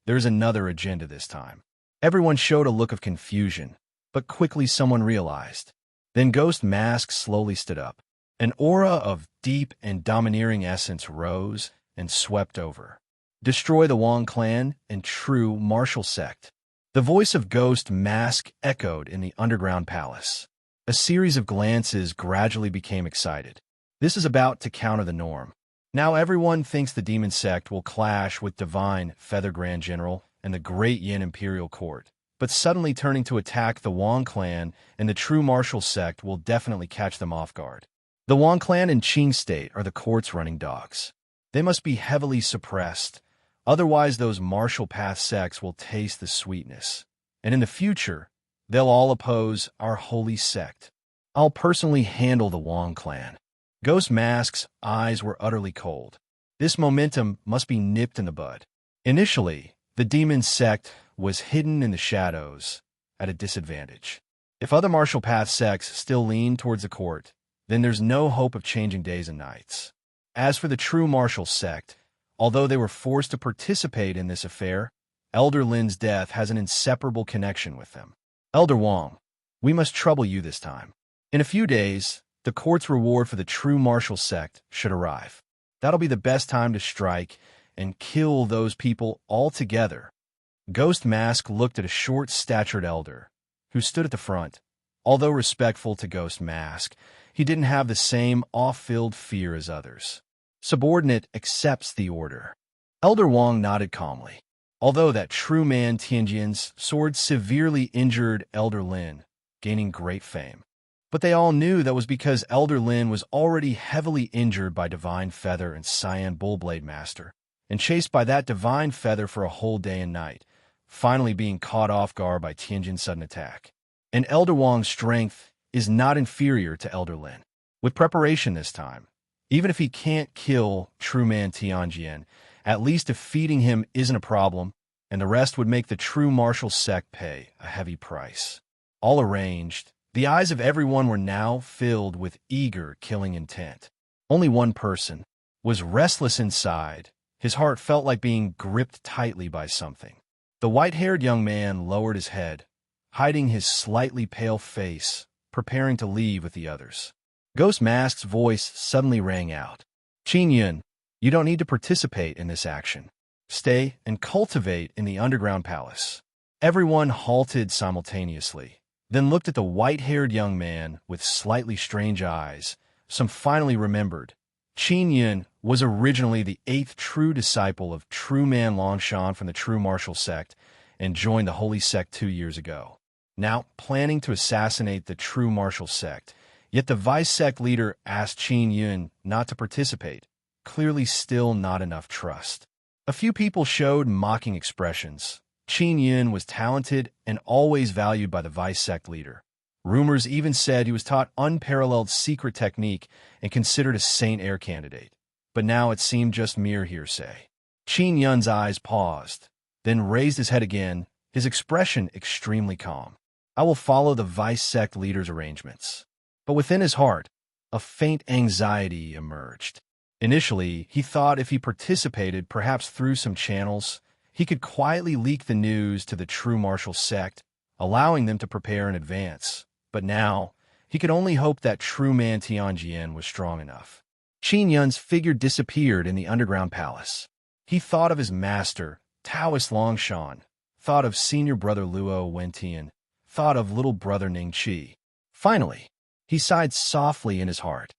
There is another agenda this time. Everyone showed a look of confusion. but quickly someone realized. Then Ghost Mask slowly stood up. An aura of deep and domineering essence rose and swept over. Destroy the Wong clan and true martial sect. The voice of Ghost Mask echoed in the underground palace. A series of glances gradually became excited. This is about to counter the norm. Now everyone thinks the demon sect will clash with Divine Feather Grand General and the Great Yin Imperial Court. But suddenly turning to attack the Wong clan and the true martial sect will definitely catch them off guard. The Wong clan and Qing state are the court's running dogs. They must be heavily suppressed, otherwise those martial path sects will taste the sweetness. And in the future, they'll all oppose our holy sect. I'll personally handle the Wong clan. Ghost Mask's eyes were utterly cold. This momentum must be nipped in the bud. Initially, the demon sect was hidden in the shadows, at a disadvantage. If other martial path sects still lean towards the court, then there's no hope of changing days and nights. As for the true martial sect, although they were forced to participate in this affair, Elder Lin's death has an inseparable connection with them. Elder Wong, we must trouble you this time. In a few days, the court's reward for the true martial sect should arrive. That'll be the best time to strike and kill those people altogether. Ghost Mask looked at a short-statured elder, who stood at the front. Although respectful to Ghost Mask, he didn't have the same off-filled fear as others. Subordinate accepts the order. Elder Wong nodded calmly. Although that true man Tianjin's sword severely injured Elder Lin, gaining great fame. But they all knew that was because Elder Lin was already heavily injured by Divine Feather and Cyan Bullblade Master, and chased by that Divine Feather for a whole day and night, finally being caught off guard by Tianjin's sudden attack. And Elder Wong's strength is not inferior to Elder Lin. With preparation this time, even if he can't kill True Man Tianjin, at least defeating him isn't a problem, and the rest would make the true martial sect pay a heavy price. All arranged, the eyes of everyone were now filled with eager killing intent. Only one person was restless inside. His heart felt like being gripped tightly by something. The white-haired young man lowered his head, hiding his slightly pale face, preparing to leave with the others. Ghost Mask's voice suddenly rang out. Qin Yun, you don't need to participate in this action. Stay and cultivate in the underground palace. Everyone halted simultaneously, then looked at the white-haired young man with slightly strange eyes. Some finally remembered. Qin Yun was originally the 8th true disciple of True Man Longshan from the True Martial Sect and joined the Holy Sect 2 years ago. Now planning to assassinate the True Martial Sect, yet the Vice Sect leader asked Qin Yun not to participate, clearly still not enough trust. A few people showed mocking expressions. Qin Yun was talented and always valued by the Vice Sect leader. Rumors even said he was taught unparalleled secret technique and considered a Saint Heir candidate. But now it seemed just mere hearsay. Qin Yun's eyes paused, then raised his head again, his expression extremely calm. I will follow the Vice Sect leader's arrangements. But within his heart, a faint anxiety emerged. Initially, he thought if he participated, perhaps through some channels, he could quietly leak the news to the True Martial Sect, allowing them to prepare in advance. But now, he could only hope that True Man Tianjin was strong enough. Qin Yun's figure disappeared in the underground palace. He thought of his master, Taoist Longshan, thought of Senior Brother Luo Wentian, thought of Little Brother Ning Qi. Finally, he sighed softly in his heart.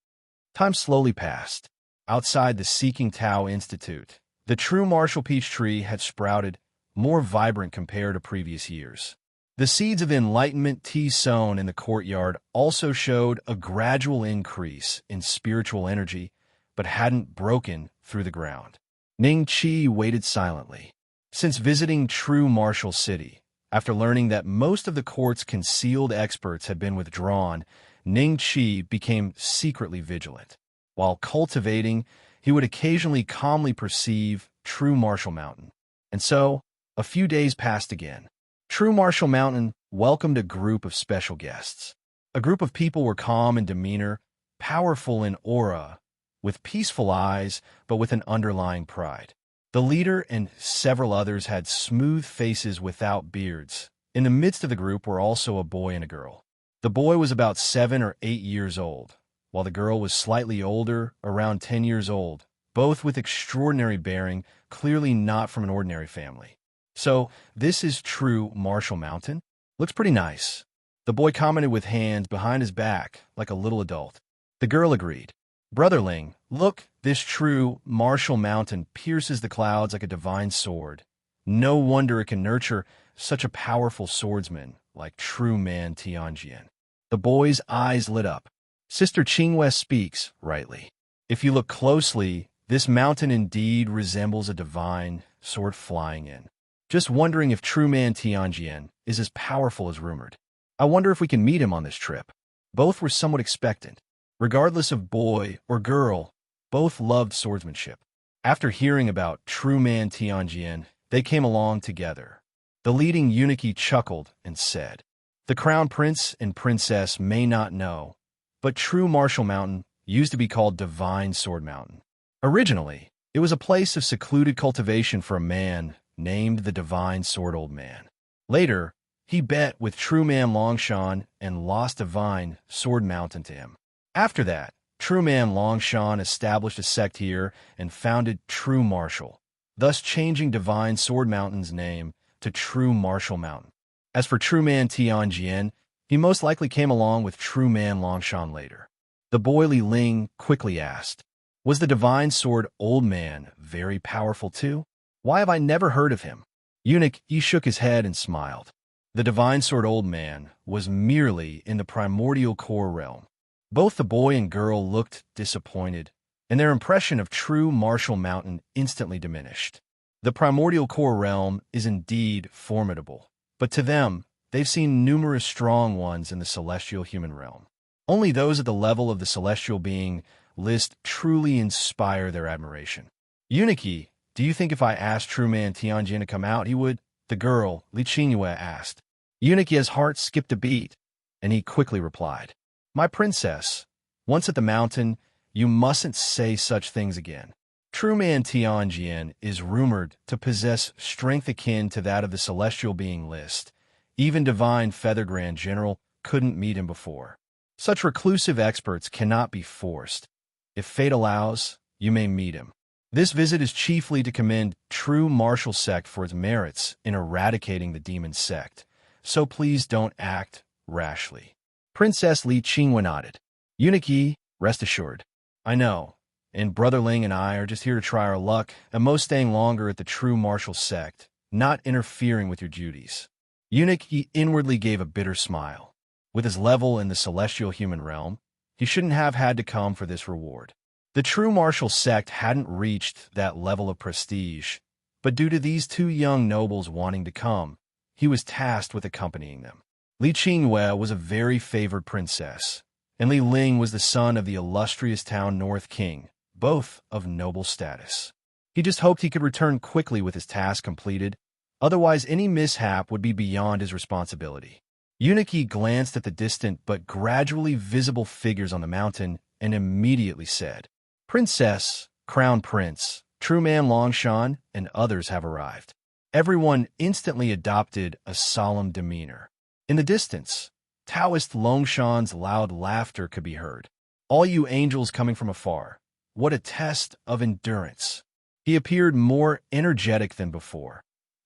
Time slowly passed. Outside the Seeking Tao Institute, the true martial peach tree had sprouted, more vibrant compared to previous years. The seeds of enlightenment tea sown in the courtyard also showed a gradual increase in spiritual energy, but hadn't broken through the ground. Ning Qi waited silently. Since visiting True Martial City, after learning that most of the court's concealed experts had been withdrawn, Ning Qi became secretly vigilant. While cultivating, he would occasionally calmly perceive True Martial Mountain. And so, a few days passed again. True Martial Mountain welcomed a group of special guests. A group of people were calm in demeanor, powerful in aura, with peaceful eyes, but with an underlying pride. The leader and several others had smooth faces without beards, In the midst of the group were also a boy and a girl. The boy was about 7 or 8 years old, while the girl was slightly older, around 10 years old, both with extraordinary bearing, clearly not from an ordinary family. So, this is true Marshall Mountain? Looks pretty nice. The boy commented with hands behind his back, like a little adult. The girl agreed. Brother Ling, look, this true Marshall Mountain pierces the clouds like a divine sword. No wonder it can nurture such a powerful swordsman like true man Tianjian. The boy's eyes lit up. Sister Qingwei speaks rightly. If you look closely, this mountain indeed resembles a divine sword flying in. Just wondering if true man Tianjian is as powerful as rumored. I wonder if we can meet him on this trip. Both were somewhat expectant. Regardless of boy or girl, both loved swordsmanship. After hearing about true man Tianjian, they came along together. The leading eunuch chuckled and said, "The crown prince and princess may not know, but true Marshall Mountain used to be called Divine Sword Mountain. Originally, it was a place of secluded cultivation for a man named the Divine Sword Old Man. Later, he bet with true man Longshan and lost Divine Sword Mountain to him. After that, true man Longshan established a sect here and founded True Marshall, thus changing Divine Sword Mountain's name to True Marshall Mountain. As for true man Tianjian, he most likely came along with true man Longshan later." The boy Li Ling quickly asked, "Was the Divine Sword Old Man very powerful too? Why have I never heard of him?" Eunuch Yi shook his head and smiled. The Divine Sword Old Man was merely in the primordial core realm. Both the boy and girl looked disappointed, and their impression of true Marshall Mountain instantly diminished. The primordial core realm is indeed formidable, but to them, they've seen numerous strong ones in the celestial human realm. Only those at the level of the celestial being list truly inspire their admiration. Eunuch, do you think if I asked true man Tianjin to come out, he would? The girl, Li Qingyue, asked. Eunuch's heart skipped a beat, and he quickly replied, "My princess, once at the mountain, you mustn't say such things again. True man Tianjian is rumored to possess strength akin to that of the celestial being list. Even divine Feather Grand General couldn't meet him before. Such reclusive experts cannot be forced. If fate allows, you may meet him. This visit is chiefly to commend True Martial Sect for its merits in eradicating the demon sect, so please don't act rashly." Princess Li Qingwen nodded. "Eunuch, rest assured. I know, and Brother Ling and I are just here to try our luck, at most staying longer at the True Martial Sect, not interfering with your duties." Eunuch inwardly gave a bitter smile. With his level in the celestial human realm, he shouldn't have had to come for this reward. The True Martial Sect hadn't reached that level of prestige, but due to these two young nobles wanting to come, he was tasked with accompanying them. Li Qingyue was a very favored princess, and Li Ling was the son of the illustrious town North King, both of noble status. He just hoped he could return quickly with his task completed, otherwise any mishap would be beyond his responsibility. Eunuch glanced at the distant but gradually visible figures on the mountain and immediately said, "Princess, Crown Prince, True Man Longshan, and others have arrived." Everyone instantly adopted a solemn demeanor. In the distance, Taoist Longshan's loud laughter could be heard. "All you angels coming from afar, what a test of endurance." He appeared more energetic than before.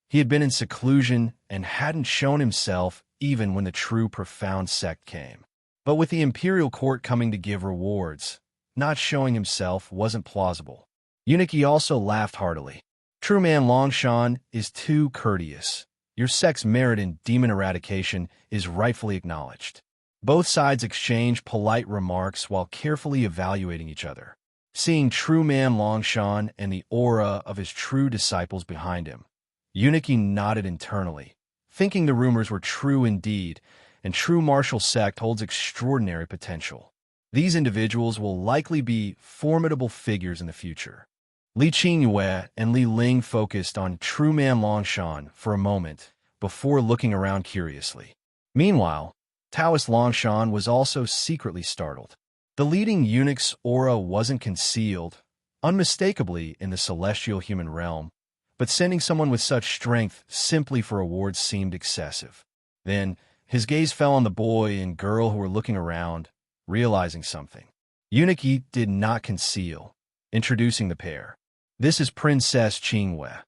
He had been in seclusion and hadn't shown himself even when the true profound sect came. But with the imperial court coming to give rewards, not showing himself wasn't plausible. Eunuch also laughed heartily. "True man Longshan is too courteous. Your sect's merit in demon eradication is rightfully acknowledged." Both sides exchanged polite remarks while carefully evaluating each other. Seeing true man Longshan and the aura of his true disciples behind him, Eunuch nodded internally, thinking the rumors were true indeed, and True Martial Sect holds extraordinary potential. These individuals will likely be formidable figures in the future. Li Qingyue and Li Ling focused on True Man Longshan for a moment before looking around curiously. Meanwhile, Taoist Longshan was also secretly startled. The leading eunuch's aura wasn't concealed, unmistakably in the celestial human realm, but sending someone with such strength simply for awards seemed excessive. Then, his gaze fell on the boy and girl who were looking around, realizing something. Eunuch Yi did not conceal, introducing the pair. This is Princess Qingwei,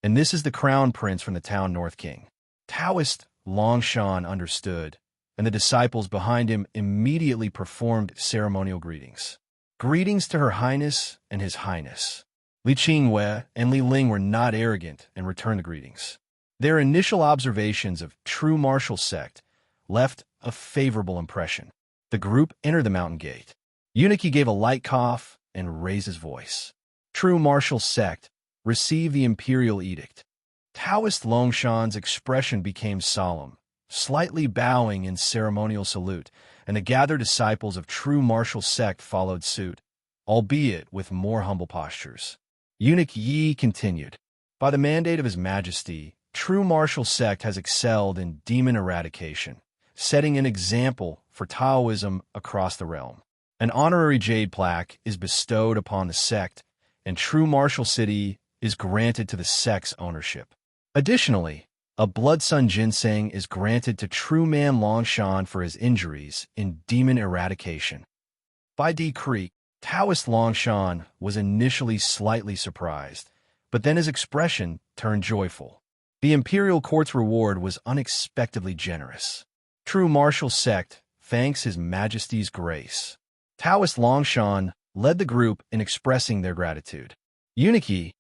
and this is the crown prince from the town North King. Taoist Longshan understood, and the disciples behind him immediately performed ceremonial greetings. Greetings to Her Highness and His Highness. Li Qingwei and Li Ling were not arrogant and returned the greetings. Their initial observations of true martial sect left a favorable impression. The group entered the mountain gate. Eunuch Yi gave a light cough and raised his voice. True martial sect received the imperial edict. Taoist Longshan's expression became solemn, slightly bowing in ceremonial salute, and the gathered disciples of true martial sect followed suit, albeit with more humble postures. Eunuch Yi continued, "By the mandate of His Majesty, true martial sect has excelled in demon eradication, setting an example for Taoism across the realm. An honorary jade plaque is bestowed upon the sect, and true martial city is granted to the sect's ownership. Additionally, a blood sun ginseng is granted to true man Longshan for his injuries in demon eradication." By decree, Taoist Longshan was initially slightly surprised, but then his expression turned joyful. The imperial court's reward was unexpectedly generous. True martial sect thanks His Majesty's grace. Taoist Longshan led the group in expressing their gratitude. Eunuch Yi,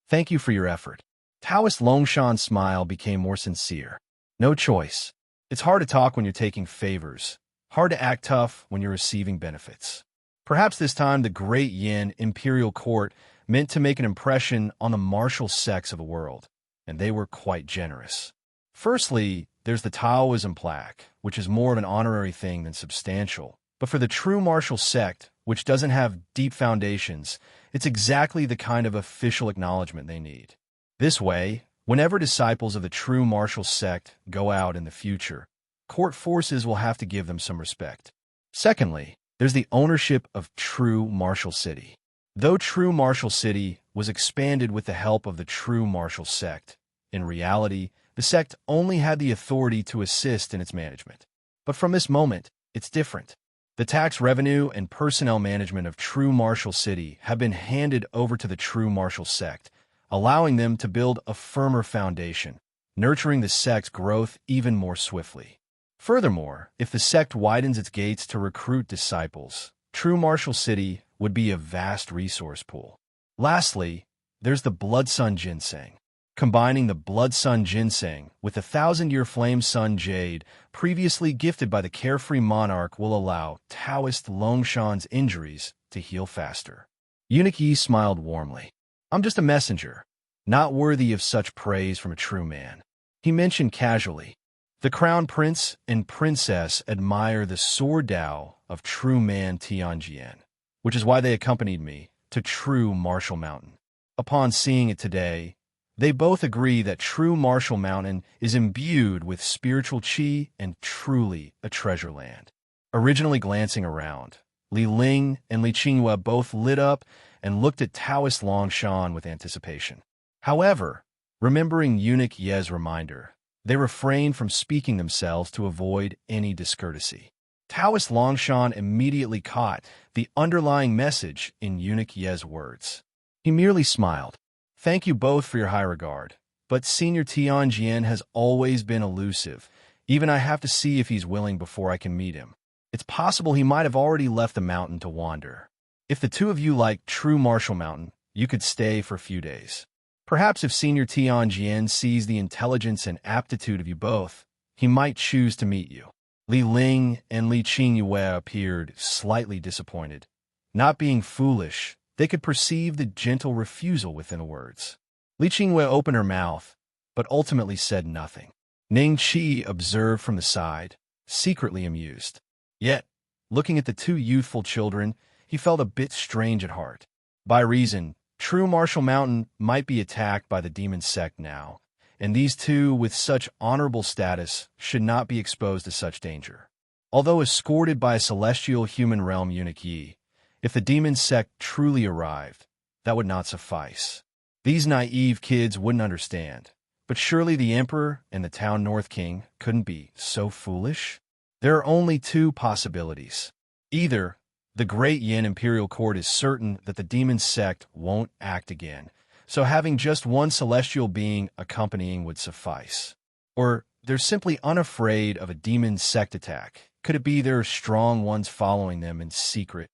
thank you for your effort. Taoist Longshan's smile became more sincere. No choice. It's hard to talk when you're taking favors. Hard to act tough when you're receiving benefits. Perhaps this time the great Yin imperial court meant to make an impression on the martial sects of the world, and they were quite generous. Firstly, there's the Taoism plaque, which is more of an honorary thing than substantial. But for the true martial sect, which doesn't have deep foundations, it's exactly the kind of official acknowledgement they need. This way, whenever disciples of the true martial sect go out in the future, court forces will have to give them some respect. Secondly, there's the ownership of true martial city. Though true martial city was expanded with the help of the true martial sect, in reality, the sect only had the authority to assist in its management. But from this moment, it's different. The tax revenue and personnel management of true martial city have been handed over to the true martial sect, allowing them to build a firmer foundation, nurturing the sect's growth even more swiftly. Furthermore, if the sect widens its gates to recruit disciples, true martial city would be a vast resource pool. Lastly, there's the Blood Sun Ginseng. Combining the Blood Sun Ginseng with the 1,000-year Flame Sun Jade previously gifted by the carefree monarch will allow Taoist Longshan's injuries to heal faster. Eunuch Yi smiled warmly. "I'm just a messenger, not worthy of such praise from a true man." He mentioned casually, "The crown prince and princess admire the sword Tao of true man Tianjian, which is why they accompanied me to true Martial Mountain. Upon seeing it today, they both agree that true Martial Mountain is imbued with spiritual qi and truly a treasure land." Originally glancing around, Li Ling and Li Qingwei both lit up and looked at Taoist Longshan with anticipation. However, remembering Eunuch Ye's reminder, they refrained from speaking themselves to avoid any discourtesy. Taoist Longshan immediately caught the underlying message in Eunuch Ye's words. He merely smiled. "Thank you both for your high regard, but Senior Tianjian has always been elusive. Even I have to see if he's willing before I can meet him. It's possible he might have already left the mountain to wander. If the two of you like true Martial Mountain, you could stay for a few days. Perhaps if Senior Tianjian sees the intelligence and aptitude of you both, he might choose to meet you." Li Ling and Li Qingyue appeared slightly disappointed. Not being foolish, they could perceive the gentle refusal within the words. Li Qingyue opened her mouth, but ultimately said nothing. Ning Qi observed from the side, secretly amused. Yet, looking at the two youthful children, he felt a bit strange at heart. By reason, true Martial Mountain might be attacked by the demon sect now, and these two with such honorable status should not be exposed to such danger. Although escorted by a celestial human realm Eunuch Yi, if the demon sect truly arrived, that would not suffice. These naive kids wouldn't understand. But surely the emperor and the town North King couldn't be so foolish? There are only two possibilities. Either the great Yin imperial court is certain that the demon sect won't act again, so having just one celestial being accompanying would suffice. Or they're simply unafraid of a demon sect attack. Could it be there are strong ones following them in secret?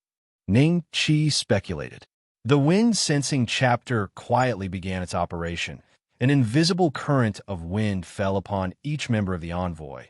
Ning Qi speculated. The wind-sensing chapter quietly began its operation. An invisible current of wind fell upon each member of the envoy.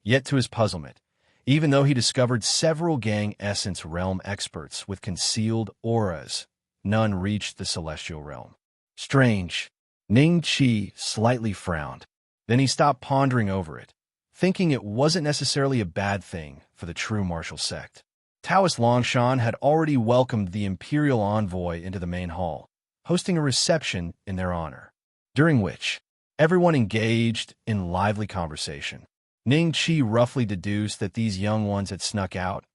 Yet to his puzzlement, even though he discovered several Gang Essence realm experts with concealed auras, none reached the celestial realm. Strange. Ning Qi slightly frowned. Then he stopped pondering over it, thinking it wasn't necessarily a bad thing for the true martial sect. Taoist Longshan had already welcomed the imperial envoy into the main hall, hosting a reception in their honor, during which everyone engaged in lively conversation. Ning Qi roughly deduced that these young ones had snuck out,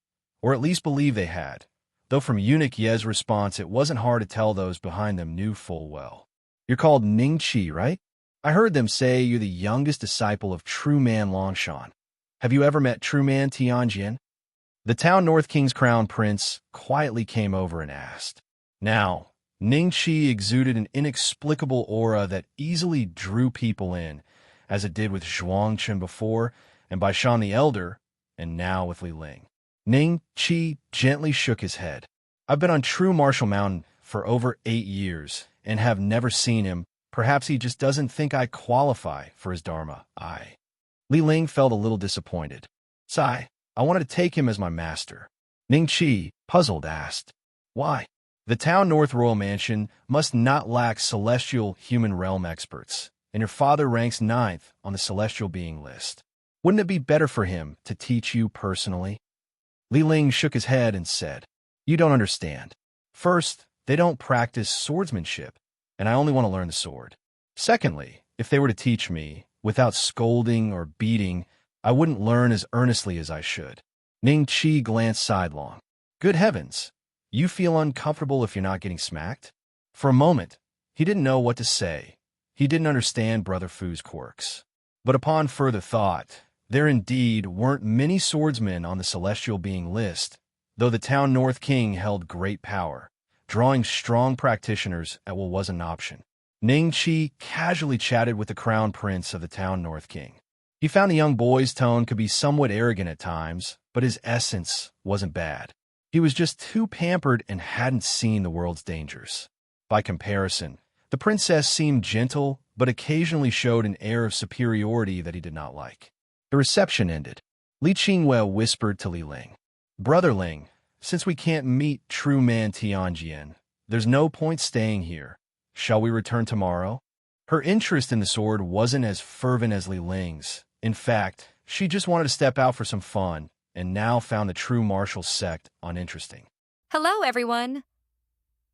or at least believed they had, though from Eunuch Ye's response it wasn't hard to tell those behind them knew full well. You're called Ning Qi, right? I heard them say you're the youngest disciple of True Man Longshan. Have you ever met True Man Tianjin? The town North King's crown prince quietly came over and asked. Now, Ning Qi exuded an inexplicable aura that easily drew people in, as it did with Zhuangchen before, and by Shan the Elder, and now with Li Ling. Ning Qi gently shook his head. I've been on True Martial Mountain for over 8 years, and have never seen him. Perhaps he just doesn't think I qualify for his dharma. Li Ling felt a little disappointed. Sigh. I wanted to take him as my master. Ning Qi, puzzled, asked. Why? The town North Royal Mansion must not lack celestial human realm experts, and your father ranks 9th on the celestial being list. Wouldn't it be better for him to teach you personally? Li Ling shook his head and said, You don't understand. First, they don't practice swordsmanship, and I only want to learn the sword. Secondly, if they were to teach me, without scolding or beating, I wouldn't learn as earnestly as I should. Ning Qi glanced sidelong. Good heavens, you feel uncomfortable if you're not getting smacked? For a moment, he didn't know what to say. He didn't understand Brother Fu's quirks. But upon further thought, there indeed weren't many swordsmen on the celestial being list, though the town North King held great power, drawing strong practitioners at what was an option. Ning Qi casually chatted with the crown prince of the town North King. He found the young boy's tone could be somewhat arrogant at times, but his essence wasn't bad. He was just too pampered and hadn't seen the world's dangers. By comparison, the princess seemed gentle, but occasionally showed an air of superiority that he did not like. The reception ended. Li Qingwei whispered to Li Ling, Brother Ling, since we can't meet True Man Tianjin, there's no point staying here. Shall we return tomorrow? Her interest in the sword wasn't as fervent as Li Ling's. In fact, she just wanted to step out for some fun, and now found the true martial sect uninteresting. Hello, everyone.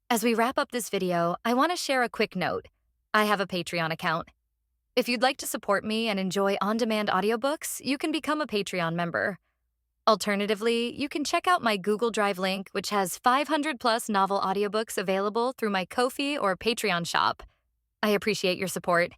As we wrap up this video, I want to share a quick note. I have a Patreon account. If you'd like to support me and enjoy on-demand audiobooks, you can become a Patreon member. Alternatively, you can check out my Google Drive link, which has 500-plus novel audiobooks available through my Ko-fi or Patreon shop. I appreciate your support.